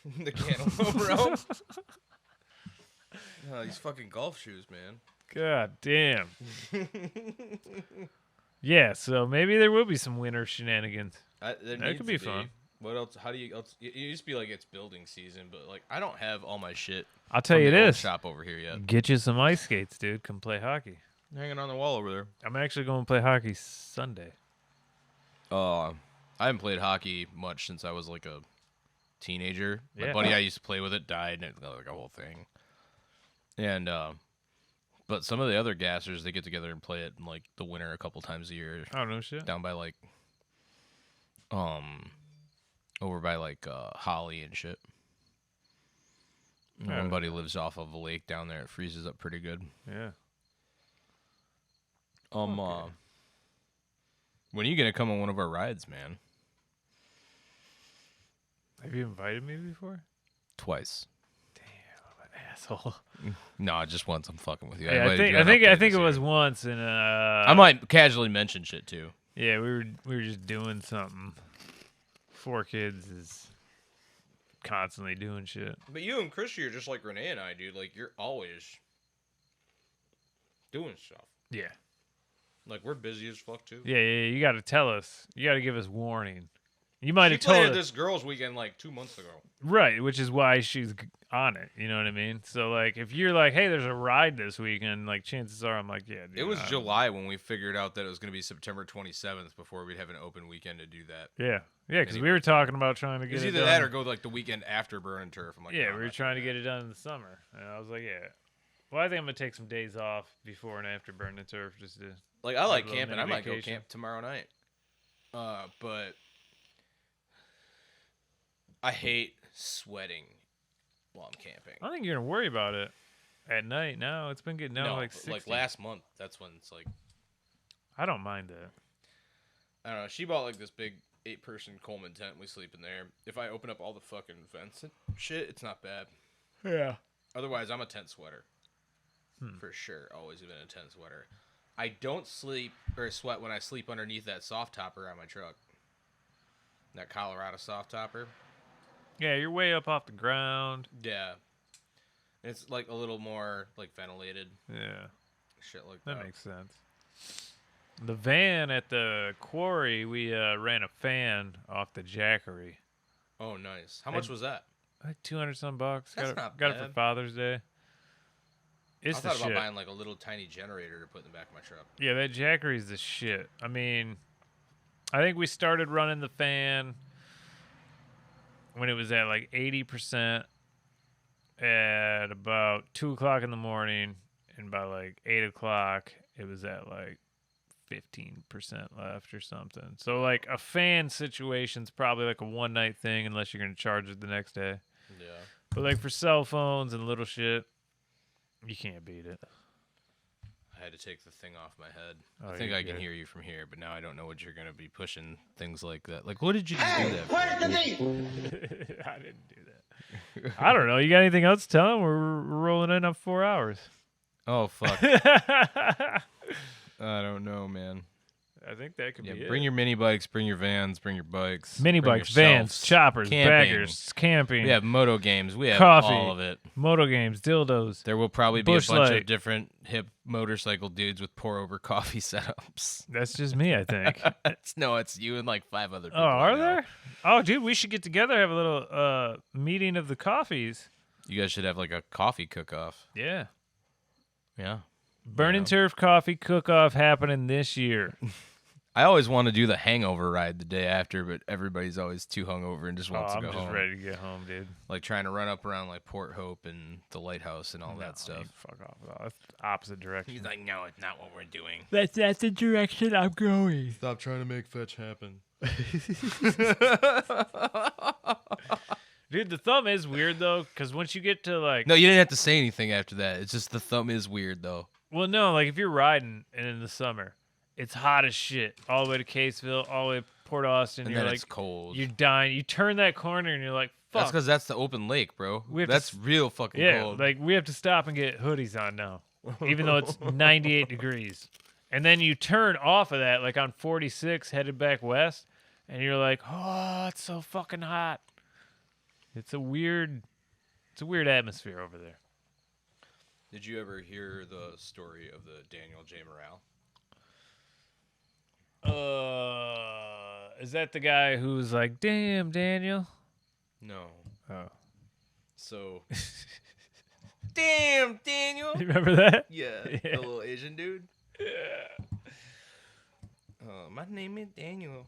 The cantaloupe roam? Oh, these fucking golf shoes, man. God damn. Yeah, so maybe there will be some winter shenanigans. There That needs could be to fun. What else? How do you? It used to be like it's building season, but like I don't have all my shit. I'll tell from you the old this. shop over here yet. Get you some ice skates, dude. Come play hockey. Hanging on the wall over there. I'm actually going to play hockey Sunday. I haven't played hockey much since I was like a teenager. My Yeah. buddy I used to play with it died, and it was like a whole thing. And but some of the other gassers, they get together and play it in like the winter a couple times a year. Oh, no shit. Down by like over by like Holly and shit. Oh. One buddy lives off of a lake down there. It freezes up pretty good. Yeah. When are you gonna come on one of our rides, man? Have you invited me before? Twice. Asshole. No, just once. I'm fucking with you. Yeah, I invited think you on I think Update it this was year. once, and I might casually mention shit too. Yeah, we were just doing something. 4 kids is constantly doing shit. But you and Christy are just like Renee and I, dude. Like, you're always doing stuff. Yeah. Like, we're busy as fuck, too. Yeah. You got to tell us. You got to give us warning. You might She have told planned us. this girls' weekend like 2 months ago. Right, which is why she's on it. You know what I mean? So, like, if you're like, hey, there's a ride this weekend, like, chances are I'm like, yeah, dude. It was July when we figured out that it was going to be September 27th before we'd have an open weekend to do that. Yeah. Yeah, because we were talking about trying to It get was it either done. that or go like the weekend after Burn and Turf. I'm like, Yeah, no, we were I'm trying to get it done in the summer. And I was like, yeah. Well, I think I'm going to take some days off before and after Burn and Turf just to. like, I have like a little camping. I mini might go vacation. camp tomorrow night. But I hate sweating while I'm camping. I don't think you're going to worry about it at night. No, it's been getting down to like 60. like last month, that's when it's like, I don't mind that. I don't know. She bought like this big 8-person Coleman tent. We sleep in there. If I open up all the fucking vents and shit, it's not bad. Yeah. Otherwise, I'm a tent sweater. For sure. Always been a tent sweater. I don't sleep or sweat when I sleep underneath that soft topper on my truck. That Colorado soft topper. Yeah, you're way up off the ground. Yeah. It's like a little more like ventilated. Yeah. Shit like that. That makes sense. The van at the quarry, we ran a fan off the Jackery. Oh, nice. How much was that? Like $200 bucks. That's got not got it for bad. Father's Day. It's I the thought about shit. buying like a little tiny generator to put in the back of my truck. Yeah, that Jackery's the shit. I mean, I think we started running the fan when it was at like 80% at about 2 o'clock in the morning, and by like 8 o'clock, it was at like 15% left or something. So like a fan situation's probably like a one night thing unless you're going to charge it the next day. Yeah. But like for cell phones and little shit, you can't beat it. I had to take the thing off my head. Oh, I think you're I can good. hear you from here, but now I don't know what you're going to be pushing things like that. Like, what did you just do Hey, that for? where's the beef? I didn't do that. I don't know. You got anything else to tell them? We're rolling in on 4 hours. Oh, fuck. I don't know, man. I think that could Yeah, be bring it. your mini bikes, bring your vans, bring your bikes. Mini bring bikes, vans, yourselves, choppers, camping. baggers, camping. We have moto games. We have Coffee. all of it. Moto games, dildos. There will probably be a Bush bunch Light. of different hip motorcycle dudes with pour-over coffee setups. That's just me, I think. It's you and like 5 other Oh, people. I are know. there? Oh, dude, we should get together, have a little meeting of the coffees. You guys should have like a coffee cook-off. Yeah. Yeah. Burning Turf Coffee Cook-Off happening this year. I always want to do the hangover ride the day after, but everybody's always too hungover and just wants I'm to go just home. ready to get home, dude. Like trying to run up around like Port Hope and the lighthouse and all No, that stuff. you fuck off. That's the opposite direction. He's like, no, it's not what we're doing. That's the direction I'm going. Stop trying to make fetch happen. Dude, the thumb is weird, though, because once you get to, like... No, you didn't have to say anything after that. It's just the thumb is weird, though. Well, no, like, if you're riding and in the summer, it's hot as shit. All the way to Caseville, all the way to Port Austin. And you're then like, it's cold. You're dying. You turn that corner and you're like, fuck. That's because that's the open lake, bro. We have to That's s- real fucking Yeah, cold. like, we have to stop and get hoodies on now, even though it's 98 degrees. And then you turn off of that, like on 46, headed back west, and you're like, oh, it's so fucking hot. It's a weird atmosphere over there. Did you ever hear the story of the Daniel J. Morale? Is that the guy who's like, damn, Daniel? No. Oh. So, damn, Daniel. You remember that? Yeah, Yeah. the little Asian dude. My name is Daniel.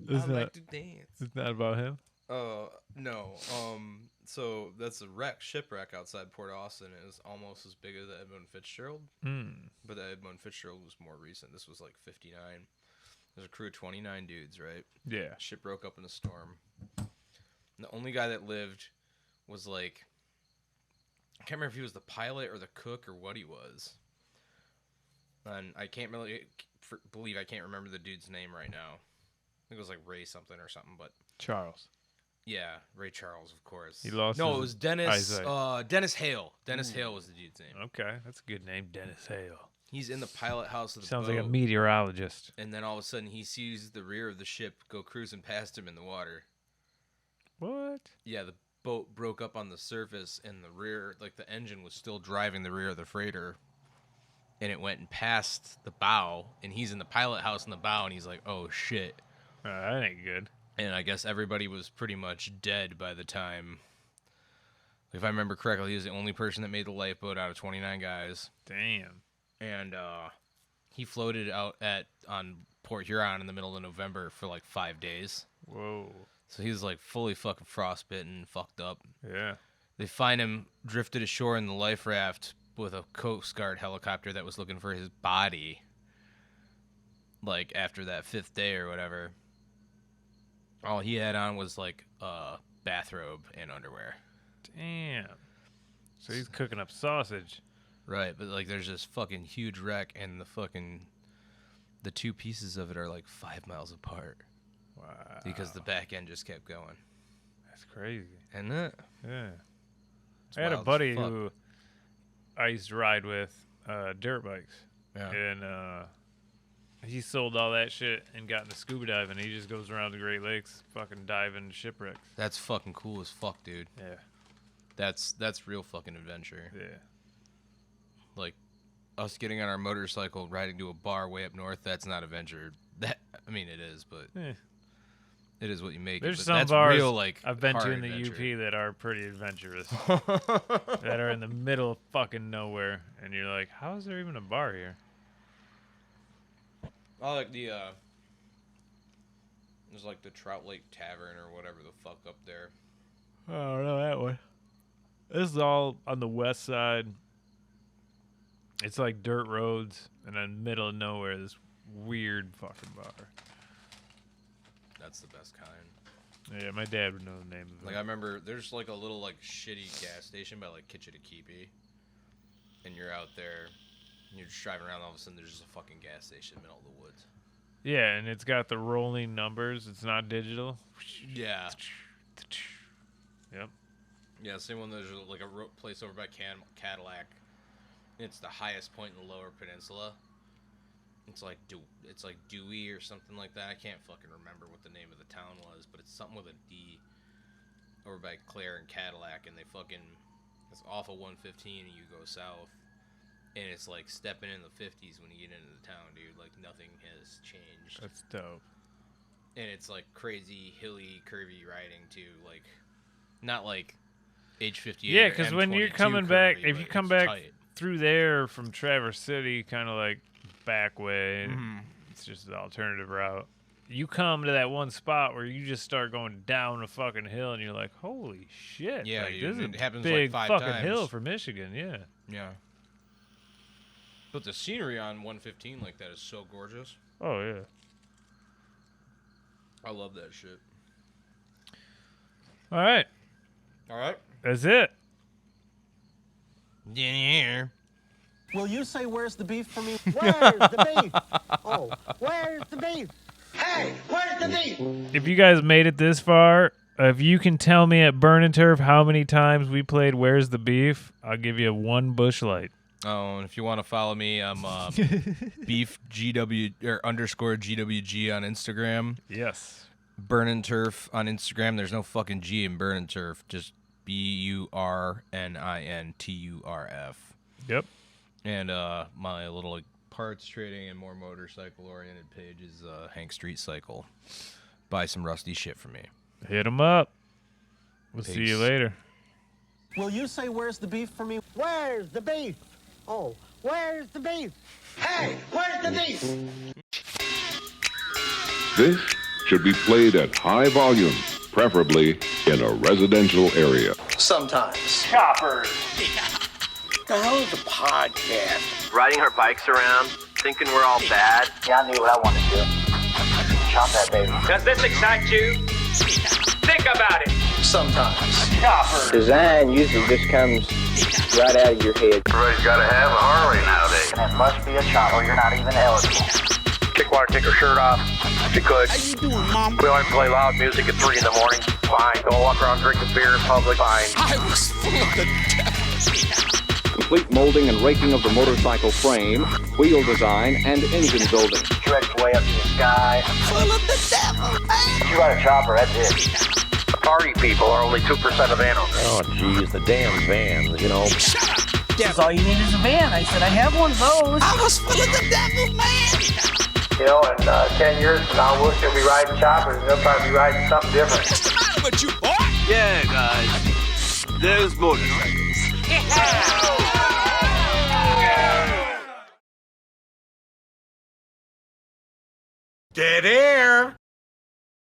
It's I not- like to dance. It's not about him. No. So that's a shipwreck outside Port Austin. It was almost as big as the Edmund Fitzgerald. But the Edmund Fitzgerald was more recent. This was like 59. There's a crew of 29 dudes, right? Yeah. Ship broke up in a storm. And the only guy that lived was like, I can't remember if he was the pilot or the cook or what he was. And I can't really believe I can't remember the dude's name right now. I think it was like Ray something or something, but Charles. yeah, Ray Charles, of course. He lost No, his it was Dennis. eyesight. Dennis Hale. Dennis Hale was the dude's name. Okay, that's a good name, Dennis Hale. He's in the pilot house of the Sounds boat, like a meteorologist. and then all of a sudden he sees the rear of the ship go cruising past him in the water. What? Yeah, boat broke up on the surface, and the rear, like the engine was still driving the rear of the freighter, and it went and passed the bow, and he's in the pilot house in the bow, and he's like, oh shit. That ain't good. And I guess everybody was pretty much dead by the time. If I remember correctly, he was the only person that made the lifeboat out of 29 guys. Damn. And he floated out on Port Huron in the middle of November for like 5 days. Whoa. So he was like fully fucking frostbitten, fucked up. Yeah. They find him drifted ashore in the life raft with a Coast Guard helicopter that was looking for his body. Like after that 5th day or whatever. All he had on was like a bathrobe and underwear. Damn. So he's cooking up sausage. Right, but like there's this fucking huge wreck, and the two pieces of it are like 5 miles apart. Wow. Because the back end just kept going. That's crazy. Isn't it? Yeah. It's I had a wild as buddy fuck. who I used to ride with dirt bikes. Yeah. And he sold all that shit and got into scuba diving. He just goes around the Great Lakes fucking diving shipwrecks. That's fucking cool as fuck, dude. Yeah. That's real fucking adventure. Yeah. Like us getting on our motorcycle riding to a bar way up north, that's not adventure. That I mean it is, but it is what you make There's it. But some that's bars real, like, I've been to hard in the adventure. UP that are pretty adventurous. That are in the middle of fucking nowhere. And you're like, how is there even a bar here? I like the there's like the Trout Lake Tavern or whatever the fuck up there. I don't know that one. This is all on the west side. It's like dirt roads and then middle of nowhere, this weird fucking bar. That's the best kind. Yeah, my dad would know the name of it. Like I remember there's like a little like shitty gas station by like Kitchitikipi. And you're out there and you're just driving around, all of a sudden there's just a fucking gas station in the middle of the woods. Yeah, and it's got the rolling numbers. It's not digital. Yeah. Yep. Yeah, same one. There's like a place over by Cadillac. It's the highest point in the Lower Peninsula. It's like Dewey or something like that. I can't fucking remember what the name of the town was, but it's something with a D. Over by Clare and Cadillac, and it's off of 115 and you go south, and it's like stepping in the 50s when you get into the town, dude. Like nothing has changed. That's dope. And it's like crazy hilly, curvy riding too. Like not like H58. Yeah, because because when you're coming back, if you come back through there from Traverse City, kind of like back way, it's just the alternative route. You come to that one spot where you just start going down a fucking hill, and you're like, "Holy shit!" Yeah, like, dude, this is it a happens big like 5 fucking times. hill for Michigan. Yeah. Yeah. But the scenery on 115 like that is so gorgeous. Oh yeah. I love that shit. All right. All right. That's it. Yeah. Will you say where's the beef for me? Where's the beef? Oh, where's the beef? Hey, where's the beef? If you guys made it this far, if you can tell me at Burn and Turf how many times we played Where's the Beef, I'll give you 1 Busch Light. Oh, and if you want to follow me, I'm beef GW or _GWG on Instagram. Yes. Burn and Turf on Instagram. There's no fucking G in Burn and Turf. Just BURNINTURF. Yep. And my little like parts trading and more motorcycle oriented page is Hank Street Cycle. Buy some rusty shit from me. Hit them up. We'll Peace. see you later. Will you say where's the beef for me? Where's the beef? Oh, where's the beef? Hey, where's the beef? This should be played at high volume, preferably in a residential area. Sometimes. Choppers. The hell is a podcast? Riding our bikes around, thinking we're all bad. Yeah, I knew what I wanted to do. Chop that baby. Does this excite you? Think about it. Sometimes. Choppers. Design usually just comes right out of your head. Everybody's got to have a Harley nowadays. And it must be a chopper, or you're not even eligible. Chick want to take her shirt off. She could. How you doing, Mom? We only play loud music at 3 in the morning. Fine. Go walk around drinking beer in public. Fine. I was full of the devil. Complete molding and raking of the motorcycle frame, wheel design, and engine building. Stretched way up to the sky. Full of the devil. You got a chopper, that's it. party people are only 2% of animals. Oh, geez, the damn van, you know. That's all you need is a van. I said, I have one of those. I was full of the devil, man. You know, in 10 years from now, we'll still be riding choppers, and they'll probably be riding something different. What's the matter with you, boy? Yeah, guys. There's motorcycles. Daddy?